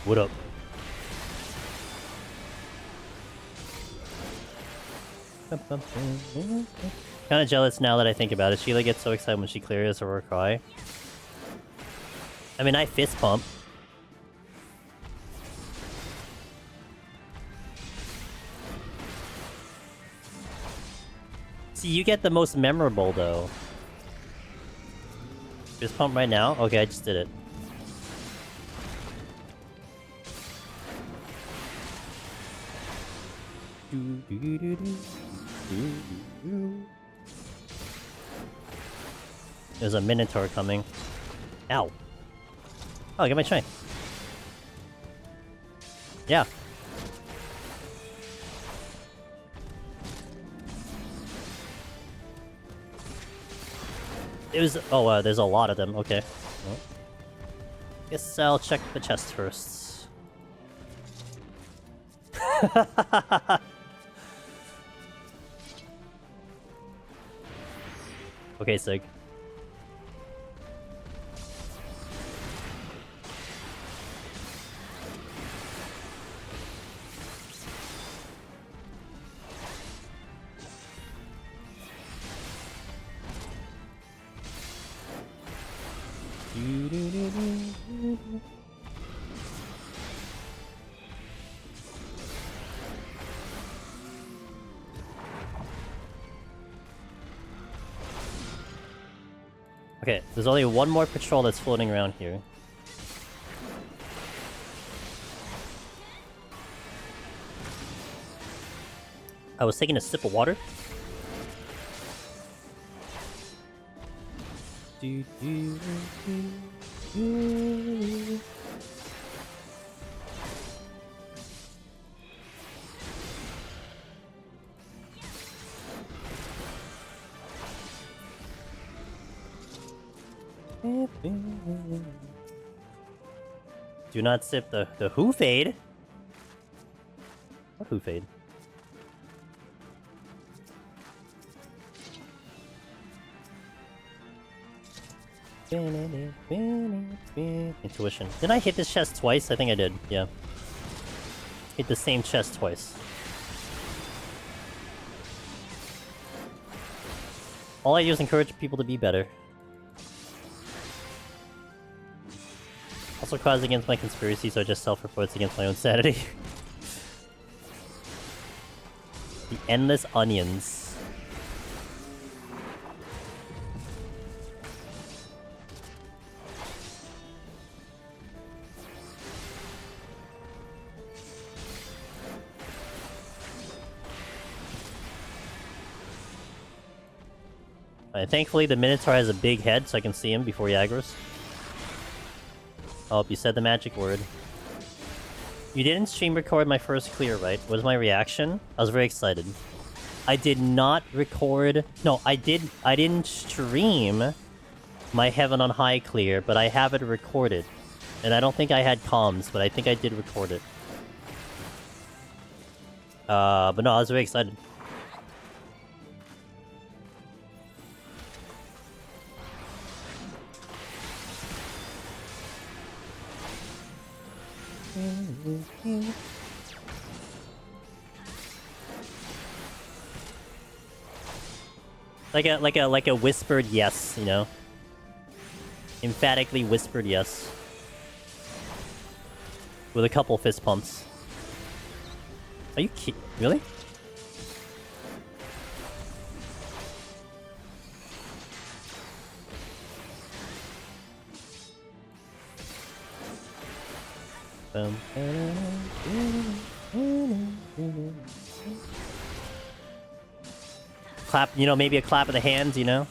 [SPEAKER 1] What up? Kind of jealous now that I think about it. Sheila gets so excited when she clears her cry. I mean, I fist pump. See, you get the most memorable, though. Fist pump right now? Okay, I just did it. There's a Minotaur coming. Ow. Oh, get my train. Yeah. It was... Oh, there's a lot of them. Okay. Well, guess I'll check the chest first. Okay, Sig. Okay, there's only one more patrol that's floating around here. I was taking a sip of water. Do not sip the who fade. What who fade? Intuition. Did I hit this chest twice? I think I did, yeah. Hit the same chest twice. All I do is encourage people to be better. Also cause against my conspiracy, so I just self-reports against my own sanity. The endless onions. Thankfully, the Minotaur has a big head, so I can see him before he aggroes. Oh, you said the magic word. You didn't stream record my first clear, right? What was my reaction? I was very excited. I did not record... No, I didn't stream my Heaven on High clear, but I have it recorded. And I don't think I had comms, but I think I did record it. But no, I was very excited. Like a whispered yes, you know? Emphatically whispered yes. With a couple fist pumps. Are you kidding? Really? Clap, you know, maybe a clap of the hands, you know?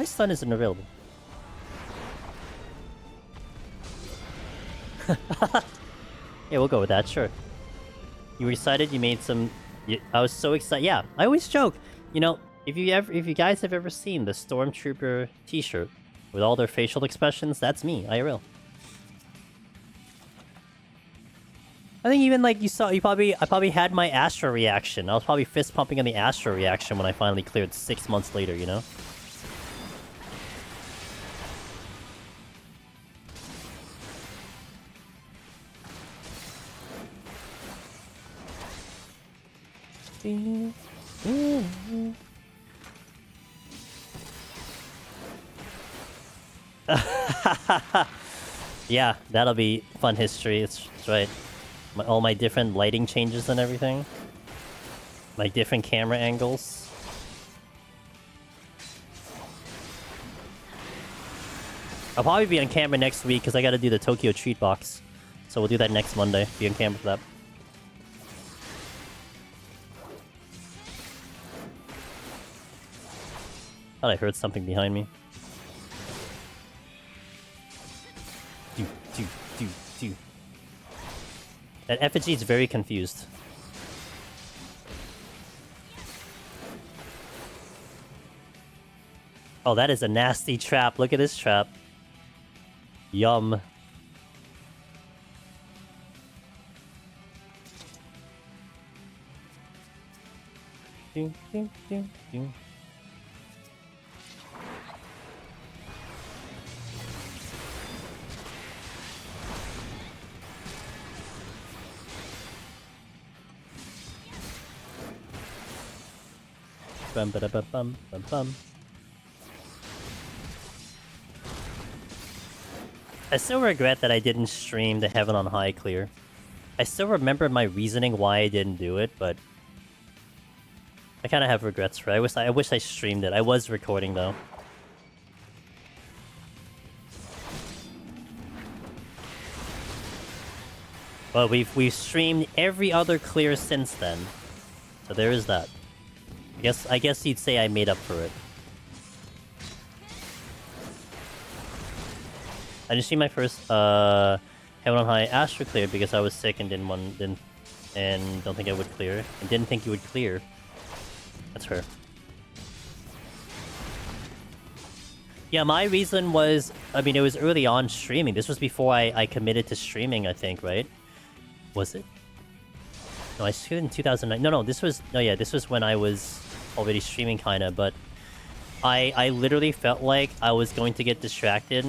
[SPEAKER 1] Why stun isn't available? Yeah, we'll go with that, sure. You were excited, you made some... I was so excited. Yeah, I always joke. You know, if you guys have ever seen the Stormtrooper t-shirt with all their facial expressions, that's me, IRL. I think even like I probably had my Astra reaction. I was probably fist pumping on the Astra reaction when I finally cleared 6 months later, you know? Yeah, that'll be fun history. It's right. All my different lighting changes and everything. My different camera angles. I'll probably be on camera next week because I gotta do the Tokyo treat box. So we'll do that next Monday. Be on camera for that. Thought I heard something behind me. Do. That effigy is very confused. Oh, that is a nasty trap. Look at this trap. Yum. Do. Bum ba da bum bum bum bum. I still regret that I didn't stream the Heaven on High clear. I still remember my reasoning why I didn't do it, but I kind of have regrets for it. I wish I streamed it. I was recording though. But we've streamed every other clear since then, so there is that. I guess you'd say I made up for it. I just streamed my first Heaven on High Astro clear because I was sick and don't think I would clear and didn't think you would clear. That's her. Yeah, my reason was, I mean, it was early on streaming. This was before I committed to streaming, I think, right? Was it? No, I streamed in 2009. No, this was when I was already streaming, kinda, but I literally felt like I was going to get distracted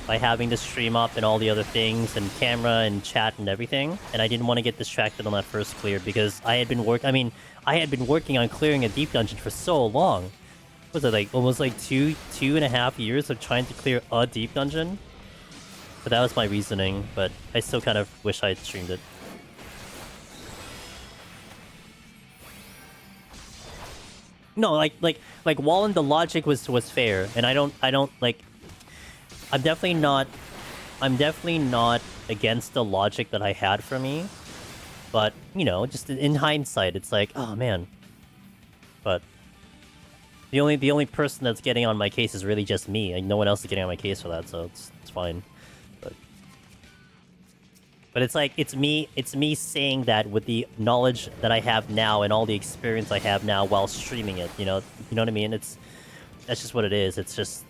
[SPEAKER 1] by having the stream up and all the other things and camera and chat and everything, and I didn't want to get distracted on that first clear because I had been working on clearing a deep dungeon for so long. Was it like almost like two and a half years of trying to clear a deep dungeon? But that was my reasoning, but I still kind of wish I had streamed it. No, like Wallen, the logic was fair, and I don't like. I'm definitely not against the logic that I had for me, but you know, just in hindsight, it's like, oh man. But the only person that's getting on my case is really just me, and no one else is getting on my case for that, so it's fine. But it's like it's me saying that with the knowledge that I have now and all the experience I have now while streaming it, you know what I mean? That's just what it is. It's just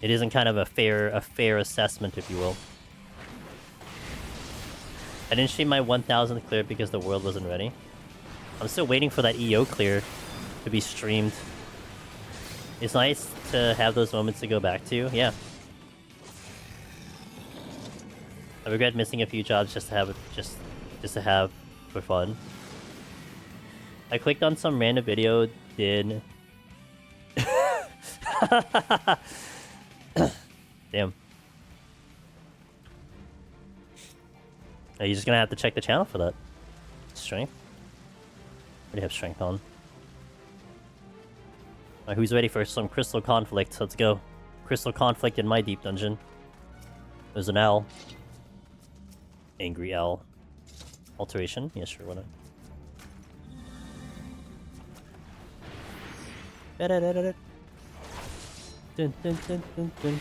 [SPEAKER 1] it isn't kind of a fair assessment, if you will. I didn't stream my 1000th clear because the world wasn't ready. I'm still waiting for that EO clear to be streamed. It's nice to have those moments to go back to, yeah. I regret missing a few jobs just to have for fun. I clicked on some random video, did... Damn. You're just gonna have to check the channel for that. Strength? Already have strength on. Alright, who's ready for some Crystal Conflict? Let's go. Crystal Conflict in my deep dungeon. There's an owl. Angry owl. Alteration? Yeah, sure, why not? dun, dun, dun, dun, dun.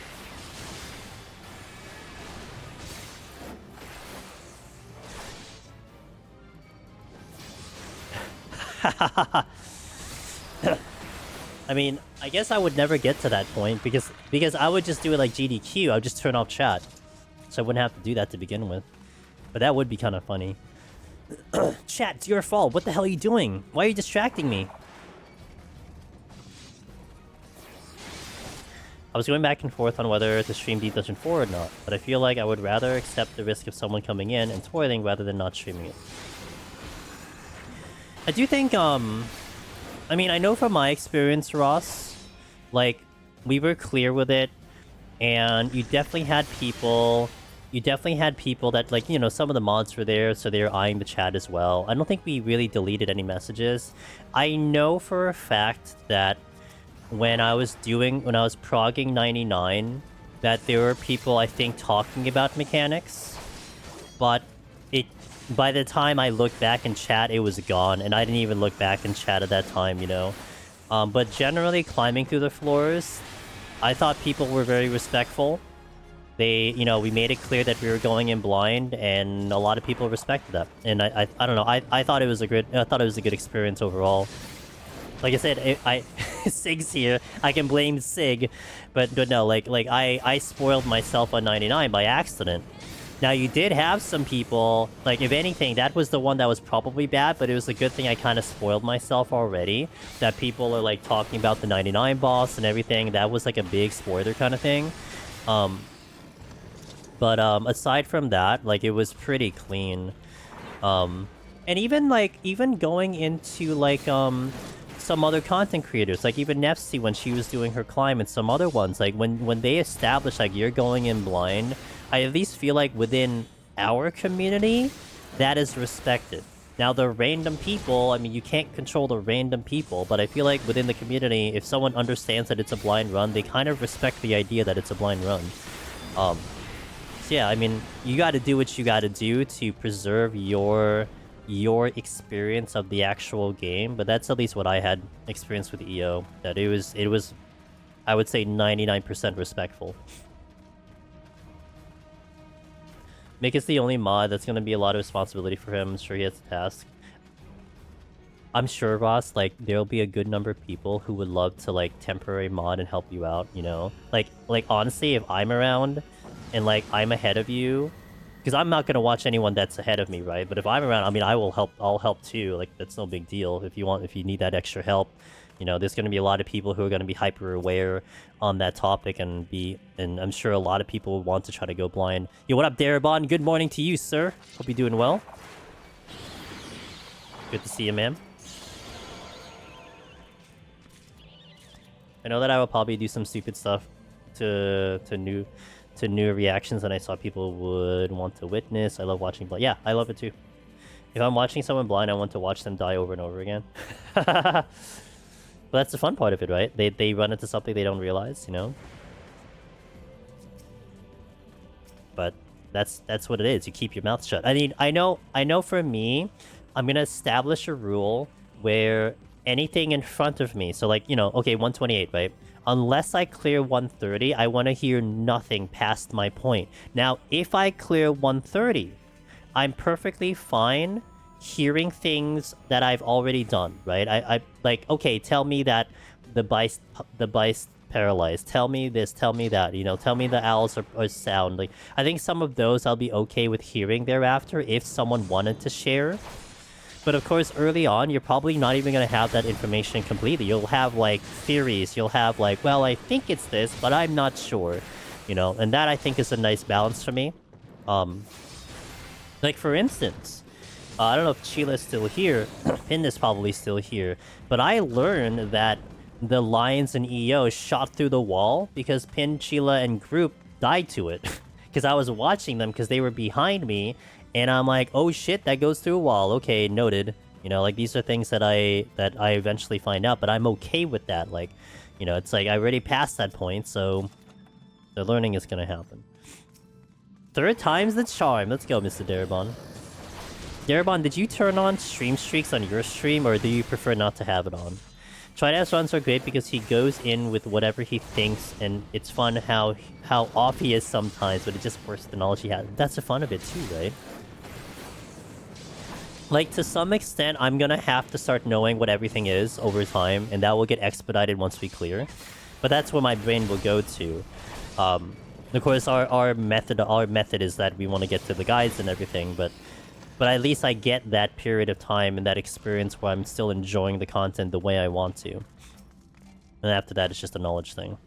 [SPEAKER 1] I mean, I guess I would never get to that point because I would just do it like GDQ. I would just turn off chat, so I wouldn't have to do that to begin with. But that would be kind of funny. Chat, it's your fault. What the hell are you doing? Why are you distracting me? I was going back and forth on whether to stream Deep Dungeon 4 or not, but I feel like I would rather accept the risk of someone coming in and toiling rather than not streaming it. I do think, I mean, I know from my experience, Ross, like, we were clear with it, and you definitely had people that, like, you know, some of the mods were there, so they were eyeing the chat as well. I don't think we really deleted any messages. I know for a fact that when I was progging 99, that there were people, I think, talking about mechanics, but by the time I looked back in chat, it was gone, and I didn't even look back in chat at that time, you know. But generally, climbing through the floors, I thought people were very respectful. They, you know, we made it clear that we were going in blind, and a lot of people respected that. And I don't know, I thought it was a good experience overall. Like I said, Sig's here. I can blame Sig, but no, like I spoiled myself on 99 by accident. Now, you did have some people, like, if anything, that was the one that was probably bad, but it was a good thing I kind of spoiled myself already. That people are, like, talking about the 99 boss and everything. That was, like, a big spoiler kind of thing. But aside from that, like, it was pretty clean. And even going into, like, some other content creators, like even Nefsy when she was doing her climb and some other ones, like, when they established, like, you're going in blind, I at least feel like within our community, that is respected. Now, the random people, I mean, you can't control the random people, but I feel like within the community, if someone understands that it's a blind run, they kind of respect the idea that it's a blind run. So yeah, I mean, you gotta do what you gotta do to preserve your experience of the actual game, but that's at least what I had experience with EO, that it was, I would say, 99% respectful. Mick is the only mod that's going to be a lot of responsibility for him. I'm sure he has a task. I'm sure, Ross, like, there'll be a good number of people who would love to, like, temporary mod and help you out, you know? Like honestly, if I'm around and, like, I'm ahead of you, because I'm not going to watch anyone that's ahead of me, right? But if I'm around, I mean, I'll help too. Like, that's no big deal. If you need that extra help, you know, there's going to be a lot of people who are going to be hyper aware on that topic, and I'm sure a lot of people want to try to go blind. Yo, what up, Darabon? Good morning to you, sir. Hope you're doing well. Good to see you, man. I know that I will probably do some stupid stuff to new reactions that I saw people would want to witness. I love watching blind. Yeah, I love it too. If I'm watching someone blind, I want to watch them die over and over again. But that's the fun part of it, right? They run into something they don't realize, you know? But that's what it is. You keep your mouth shut. I mean, I know for me, I'm going to establish a rule where anything in front of me, so, like, you know, okay, 128, right? Unless I clear 130, I want to hear nothing past my point. Now, if I clear 130, I'm perfectly fine hearing things that I've already done, right? I like, okay, tell me that the bice paralyzed. Tell me this, tell me that, you know, tell me the owls are sound. Like, I think some of those I'll be okay with hearing thereafter if someone wanted to share. But of course, early on, you're probably not even going to have that information completely. You'll have, like, theories. You'll have, like, well, I think it's this, but I'm not sure, you know? And that, I think, is a nice balance for me. Like, for instance, I don't know if Chila's still here. Pin is probably still here. But I learned that the lions in EO shot through the wall because Pin, Chila, and Group died to it. Because I was watching them because they were behind me. And I'm like, oh shit, that goes through a wall. Okay, noted. You know, like, these are things that I eventually find out. But I'm okay with that. Like, you know, it's like I already passed that point. So the learning is going to happen. Third time's the charm. Let's go, Mr. Darabon. Darabon, did you turn on stream streaks on your stream, or do you prefer not to have it on? Tridash runs are great because he goes in with whatever he thinks, and it's fun how off he is sometimes, but it just works the knowledge he has. That's the fun of it too, right? Like, to some extent, I'm gonna have to start knowing what everything is over time, and that will get expedited once we clear. But that's where my brain will go to. Of course, our method is that we want to get to the guides and everything, but at least I get that period of time and that experience where I'm still enjoying the content the way I want to. And after that, it's just a knowledge thing.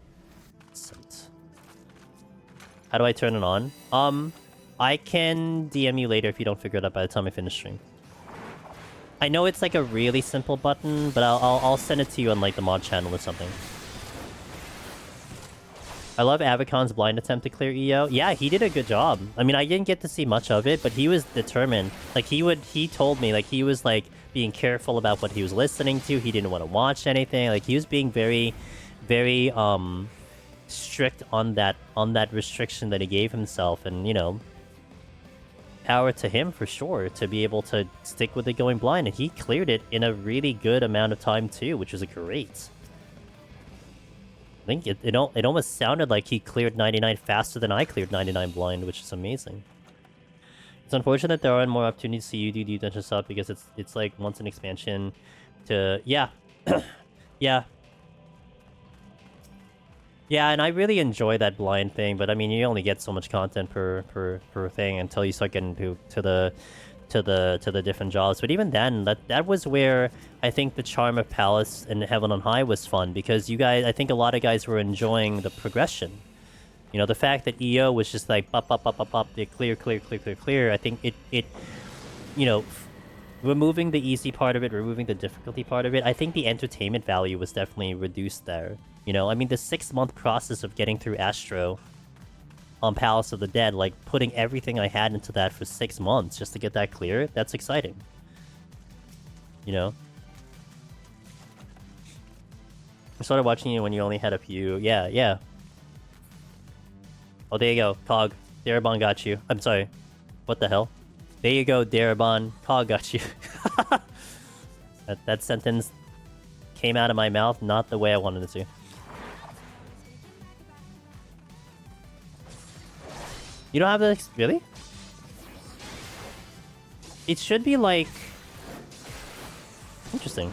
[SPEAKER 1] How do I turn it on? I can DM you later if you don't figure it out by the time I finish stream. I know it's like a really simple button, but I'll send it to you on like the mod channel or something. I love Avacon's blind attempt to clear EO. Yeah, he did a good job. I mean, I didn't get to see much of it, but he was determined. Like, he told me, like, he was, like, being careful about what he was listening to. He didn't want to watch anything. Like, he was being very, very, strict on that restriction that he gave himself. And, you know, power to him for sure to be able to stick with it going blind. And he cleared it in a really good amount of time, too, which was great. I think it almost sounded like he cleared 99 faster than I cleared 99 blind, which is amazing. It's unfortunate there aren't more opportunities to you do dungeon stuff because it's like once an expansion to yeah. Yeah, and I really enjoy that blind thing, but I mean you only get so much content per thing until you start getting to the different jobs. But even then, that was where I think the charm of Palace and Heaven on High was fun, because you guys, I think a lot of guys were enjoying the progression. You know, the fact that EO was just like pop, clear. I think it you know, removing the easy part of it, removing the difficulty part of it, I think the entertainment value was definitely reduced there. You know, I mean, the 6-month process of getting through Astro on Palace of the Dead, like putting everything I had into that for 6 months just to get that clear, that's exciting. You know? I started watching you when you only had a few. Yeah. Oh, there you go. Cog. Darabon got you. I'm sorry. What the hell? There you go, Darabon. Cog got you. that sentence came out of my mouth not the way I wanted it to. You don't have this? Really? It should be like... Interesting.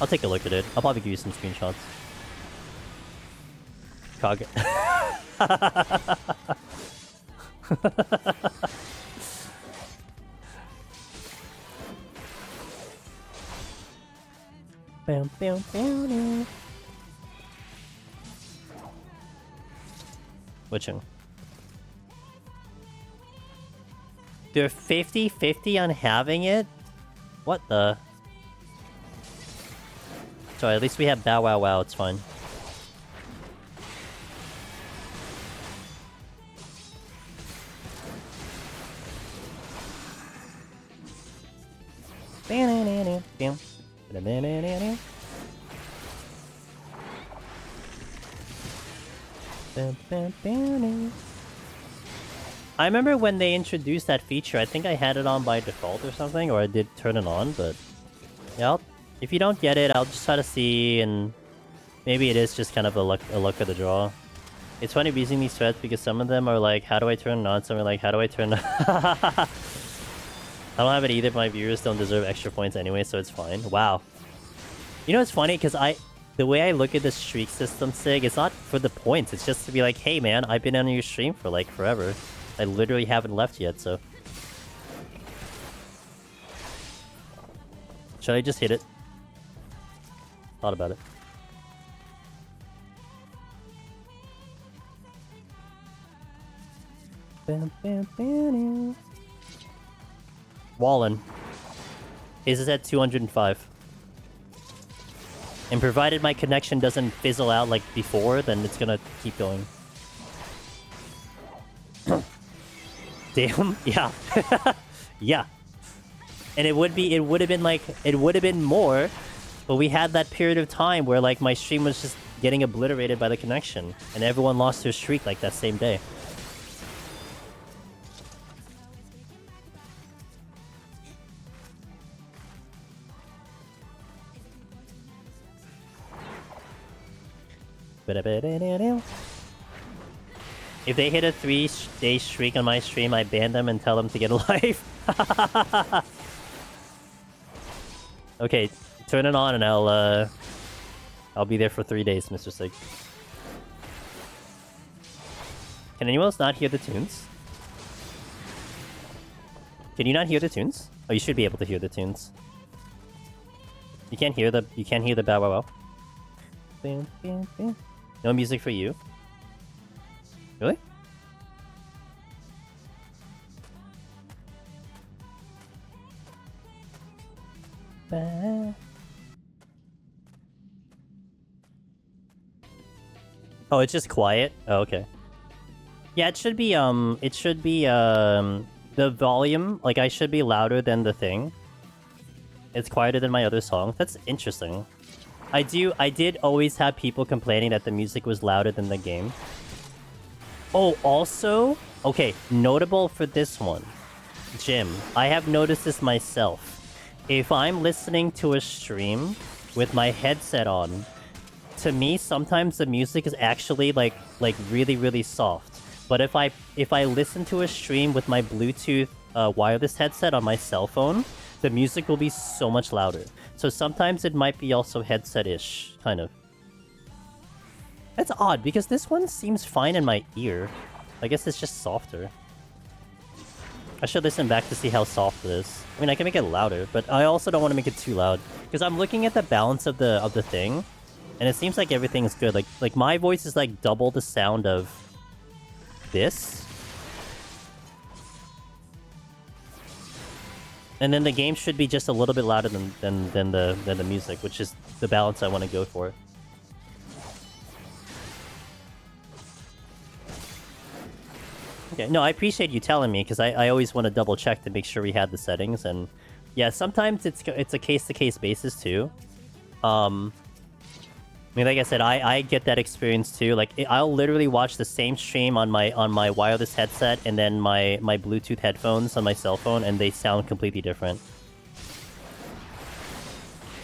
[SPEAKER 1] I'll take a look at it. I'll probably give you some screenshots. Cog. Bam, bam, bam. Witching. They're 50-50 on having it? What the? Sorry, at least we have Bow Wow Wow, it's fine. I remember when they introduced that feature, I think I had it on by default or something, or I did turn it on, but... Yeah, if you don't get it, I'll just try to see, and... Maybe it is just kind of a luck of the draw. It's funny using these threads because some of them are like, how do I turn it on? Some are like, how do I turn it on? I don't have it either, but my viewers don't deserve extra points anyway, so it's fine. Wow. You know, it's funny, because the way I look at this streak system, Sig, it's not for the points. It's just to be like, hey man, I've been on your stream for like forever. I literally haven't left yet, so... Should I just hit it? Thought about it. Wallen. His is at 205. And provided my connection doesn't fizzle out like before, then it's gonna keep going. Damn, yeah. Yeah. And it would have been more, but we had that period of time where like my stream was just getting obliterated by the connection, and everyone lost their streak like that same day. If they hit a 3-day streak on my stream, I ban them and tell them to get a life. Okay, turn it on and I'll be there for 3 days, Mr. Sig. Can anyone else not hear the tunes? Can you not hear the tunes? Oh, you should be able to hear the tunes. You can't hear the bow wow wow. No music for you. Really? Oh, it's just quiet? Oh, okay. Yeah, it should be, the volume, like, I should be louder than the thing. It's quieter than my other song. That's interesting. I did always have people complaining that the music was louder than the game. Oh, also, okay, notable for this one. Jim, I have noticed this myself. If I'm listening to a stream with my headset on, to me, sometimes the music is actually, like really, really soft. But if I listen to a stream with my Bluetooth wireless headset on my cell phone, the music will be so much louder. So sometimes it might be also headset-ish, kind of. That's odd, because this one seems fine in my ear. I guess it's just softer. I should listen back to see how soft it is. I mean, I can make it louder, but I also don't want to make it too loud. Because I'm looking at the balance of the thing, and it seems like everything's good. Like my voice is like double the sound of this. And then the game should be just a little bit louder than the music, which is the balance I want to go for. Okay, no, I appreciate you telling me, because I always want to double check to make sure we had the settings, and yeah, sometimes it's a case-to-case basis too. I mean, like I said, I get that experience too. Like, I'll literally watch the same stream on my wireless headset and then my Bluetooth headphones on my cell phone, and they sound completely different.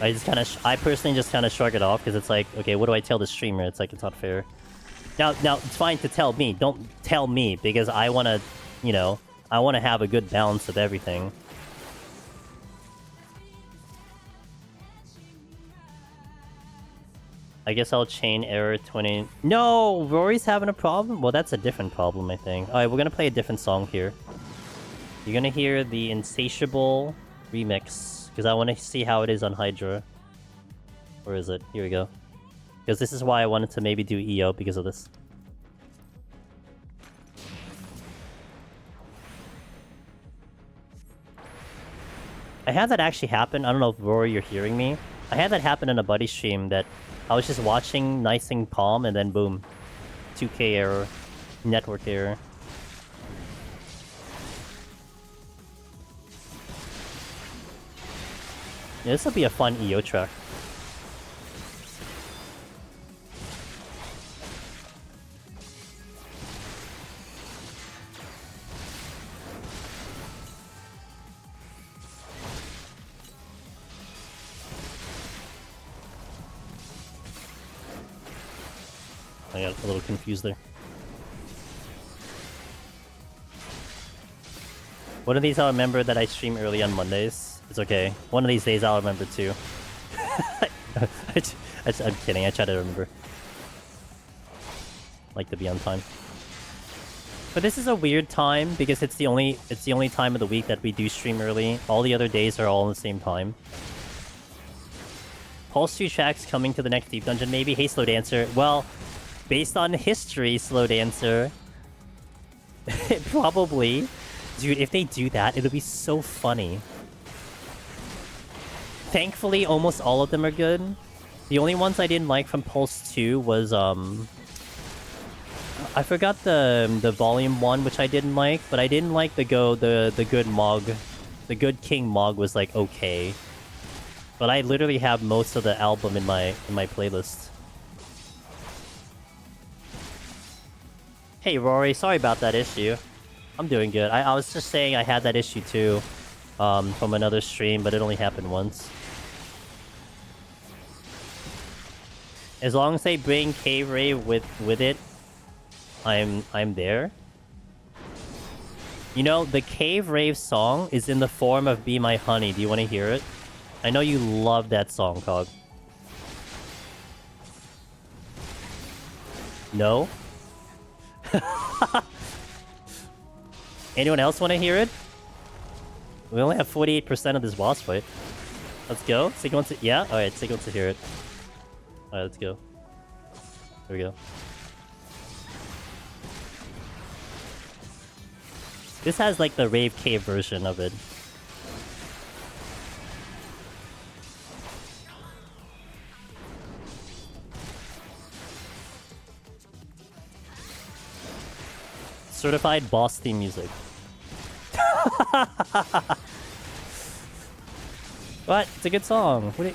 [SPEAKER 1] I personally just kind of shrug it off, because it's like, okay, what do I tell the streamer? It's like, it's not fair. Now, it's fine to tell me. Don't tell me, because I want to, you know, I want to have a good balance of everything. I guess I'll chain error 20... No! Rory's having a problem? Well, that's a different problem, I think. Alright, we're gonna play a different song here. You're gonna hear the Insatiable remix, because I want to see how it is on Hydra. Where is it? Here we go. Because this is why I wanted to maybe do EO, because of this. I had that actually happen. I don't know if Rory, you're hearing me. I had that happen in a buddy stream that I was just watching nice and calm, and then boom. 2K error. Network error. Yeah, this will be a fun EO track. I got a little confused there. One of these I'll remember that I stream early on Mondays. It's okay. One of these days I'll remember too. I'm kidding. I try to remember. Like to be on time. But this is a weird time because it's the only time of the week that we do stream early. All the other days are all in the same time. Pulse 2 tracks coming to the next Deep Dungeon, maybe. Hey, Slow Dancer. Well, based on history, Slow Dancer, probably. Dude, if they do that, it'll be so funny. Thankfully, almost all of them are good. The only ones I didn't like from Pulse 2 was, I forgot the Volume 1, which I didn't like, but I didn't like the good Mog. The good King Mog was, like, okay. But I literally have most of the album in my playlist. Hey Rory, sorry about that issue. I'm doing good. I was just saying I had that issue too, from another stream, but it only happened once. As long as they bring K-Rave with it, I'm there. You know, the Cave Rave song is in the form of Be My Honey. Do you want to hear it? I know you love that song, Cog. No? Anyone else want to hear it? We only have 48% of this boss fight. Let's go. Sig wants to... Yeah? Alright, Sig wants to hear it. Alright, let's go. Here we go. This has like the Rave Cave version of it. Certified boss theme music. What? It's a good song. What do you...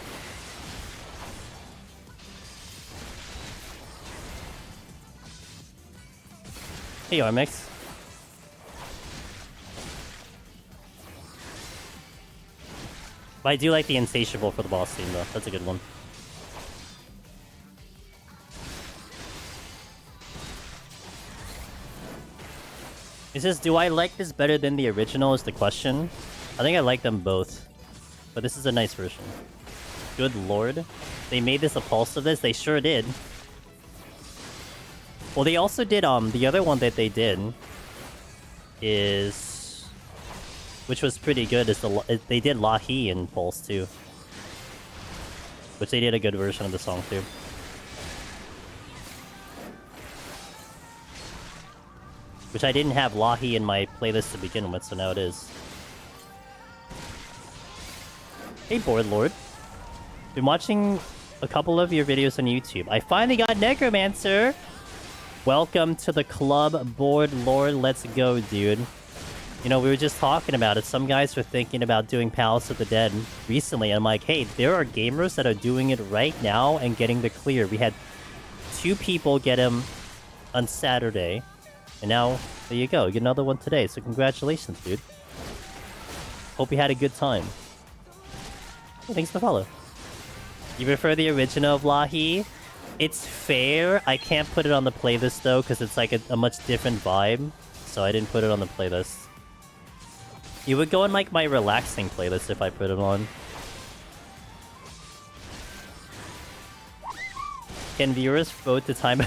[SPEAKER 1] Hey, Armix. But I do like the Insatiable for the boss theme, though. That's a good one. It's just, do I like this better than the original is the question. I think I like them both. But this is a nice version. Good lord. They made this a pulse of this? They sure did. Well, they also did, the other one that they did is... which was pretty good, is they did Lahi in Pulse, too. Which they did a good version of the song, too. Which I didn't have Lahi in my playlist to begin with, so now it is. Hey, Board Lord. Been watching a couple of your videos on YouTube. I finally got Necromancer! Welcome to the club, Board Lord. Let's go, dude. You know, we were just talking about it. Some guys were thinking about doing Palace of the Dead recently. And I'm like, hey, there are gamers that are doing it right now and getting the clear. We had 2 people get him on Saturday. And now, there you go. You get another one today. So congratulations, dude. Hope you had a good time. Oh, thanks for the follow. You prefer the original of Lahi? It's fair. I can't put it on the playlist, though, because it's like a much different vibe. So I didn't put it on the playlist. You would go in like my relaxing playlist if I put it on. Can viewers vote to time?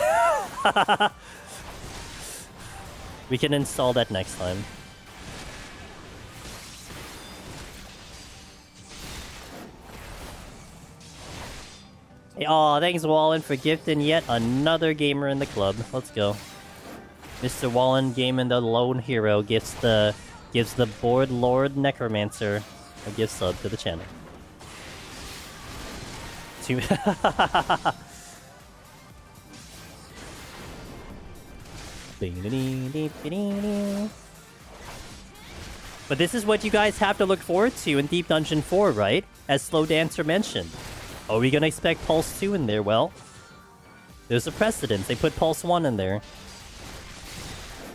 [SPEAKER 1] We can install that next time. Hey, aw, thanks Wallen for gifting yet another gamer in the club. Let's go. Mr. Wallen Gaming the Lone Hero gives the Board Lord Necromancer a gift sub to the channel. But this is what you guys have to look forward to in Deep Dungeon 4, right? As Slow Dancer mentioned. Are we gonna expect Pulse 2 in there? Well, there's a precedence. They put Pulse 1 in there.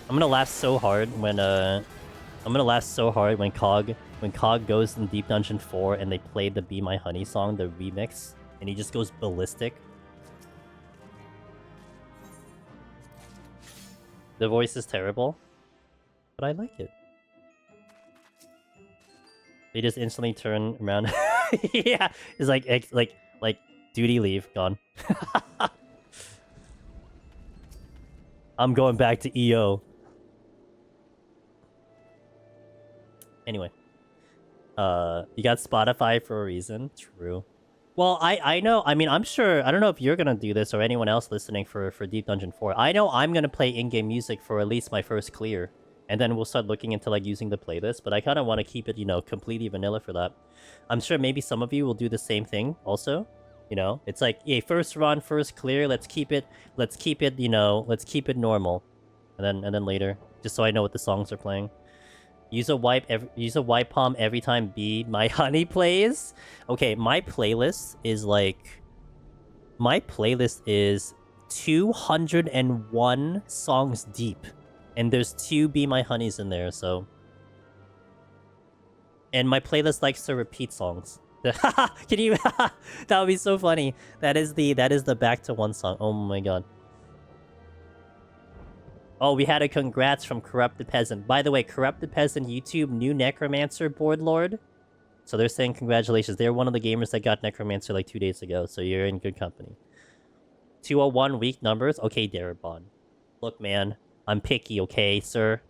[SPEAKER 1] I'm gonna laugh so hard when Cog goes in Deep Dungeon 4 and they play the Be My Honey song, the remix, and he just goes ballistic. The voice is terrible, but I like it. They just instantly turn around. Yeah, it's like duty leave, gone. I'm going back to EO. Anyway, you got Spotify for a reason. True. Well, I know. I mean, I'm sure. I don't know if you're gonna do this or anyone else listening for Deep Dungeon 4. I know I'm gonna play in-game music for at least my first clear, and then we'll start looking into like using the playlist. But I kind of want to keep it, you know, completely vanilla for that. I'm sure maybe some of you will do the same thing also. You know, it's like, yeah, first run, first clear. Let's keep it, you know, let's keep it normal, and then later, just so I know what the songs are playing. Use a wipe palm every time Be My Honey plays. Okay, my playlist is 201 songs deep, and there's 2 Be My Honeys in there. So, and my playlist likes to repeat songs. Can you? That would be so funny. That is the back to one song. Oh my god. Oh, we had a congrats from Corrupted Peasant. By the way, Corrupted Peasant YouTube, new Necromancer board lord. So they're saying congratulations. They're one of the gamers that got Necromancer like 2 days ago. So you're in good company. 201 weak numbers. Okay, Darabon. Look, man. I'm picky, okay, sir?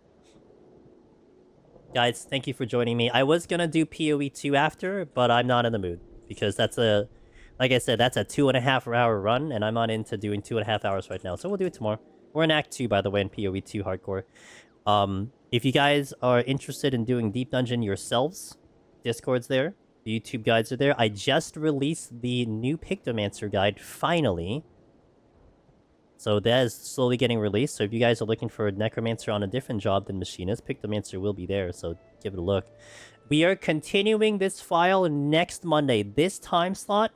[SPEAKER 1] Guys, thank you for joining me. I was gonna do PoE 2 after, but I'm not in the mood. Because that's a... Like I said, that's a 2.5 hour run, and I'm not into doing 2.5 hours right now. So we'll do it tomorrow. We're in Act 2, by the way, in PoE 2 Hardcore. If you guys are interested in doing Deep Dungeon yourselves, Discord's there. The YouTube guides are there. I just released the new Pictomancer guide, finally. So that is slowly getting released. So if you guys are looking for a Necromancer on a different job than Machinist, Pictomancer will be there, so give it a look. We are continuing this file next Monday, this time slot.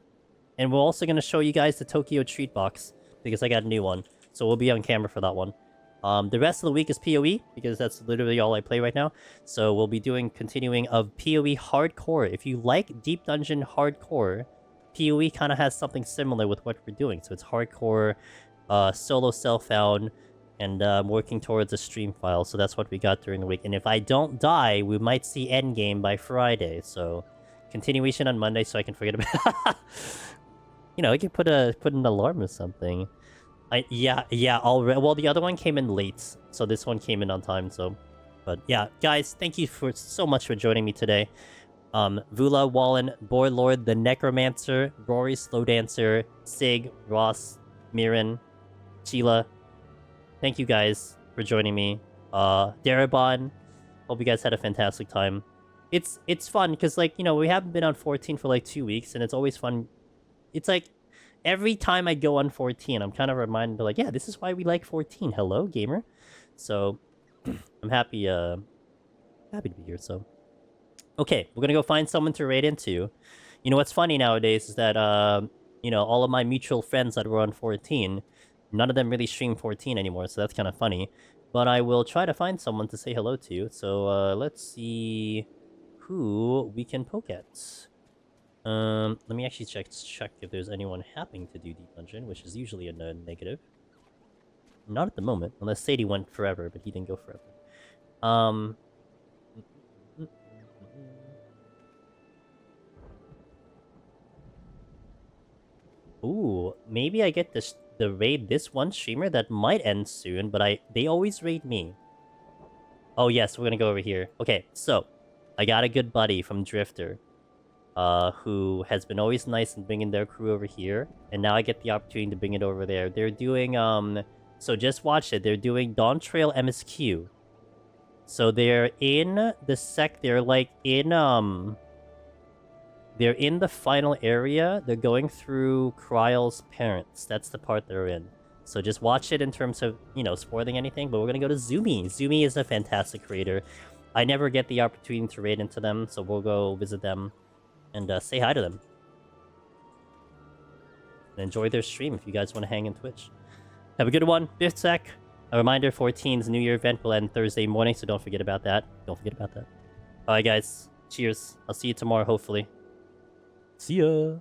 [SPEAKER 1] And we're also going to show you guys the Tokyo Treat Box, because I got a new one. So we'll be on camera for that one. The rest of the week is PoE, because that's literally all I play right now. So we'll be doing continuing of PoE Hardcore. If you like Deep Dungeon Hardcore, PoE kind of has something similar with what we're doing. So it's Hardcore, solo self-found, and working towards a stream file. So that's what we got during the week. And if I don't die, we might see Endgame by Friday. So continuation on Monday, so I can forget about... You know, I could put an alarm or something. Yeah, already. Well, the other one came in late, so this one came in on time, so... But yeah, guys, thank you so much for joining me today. Vula, Wallen, Board Lord, the Necromancer, Rory, Slow Dancer, Sig, Ross, Miran, Sheila. Thank you guys for joining me. Darabon, hope you guys had a fantastic time. It's fun, because, like, you know, we haven't been on 14 for, like, 2 weeks, and it's always fun. It's like... Every time I go on 14, I'm kind of reminded, like, yeah, this is why we like 14. Hello, gamer. So, I'm happy to be here, so. Okay, we're gonna go find someone to raid into. You know, what's funny nowadays is that, you know, all of my mutual friends that were on 14, none of them really stream 14 anymore, so that's kind of funny. But I will try to find someone to say hello to, so, let's see who we can poke at. Let me actually check if there's anyone happening to do Deep Dungeon, which is usually a negative. Not at the moment, unless Sadie went forever, but he didn't go forever. Ooh, maybe I get the raid this one streamer that might end soon, but they always raid me. Oh yes, we're gonna go over here. Okay, so I got a good buddy from Drifter. Who has been always nice in bringing their crew over here, and now I get the opportunity to bring it over there. They're doing, so just watch it. They're doing Dawntrail MSQ. So they're in the they're like in, they're in the final area. They're going through Kryle's parents. That's the part they're in. So just watch it in terms of, you know, spoiling anything, but we're gonna go to Zumi. Zumi is a fantastic creator. I never get the opportunity to raid into them, so we'll go visit them. And say hi to them. And enjoy their stream if you guys want to hang in Twitch. Have a good one. Bifsec. A reminder, 14's New Year event will end Thursday morning, so don't forget about that. Don't forget about that. Alright guys. Cheers. I'll see you tomorrow, hopefully. See ya.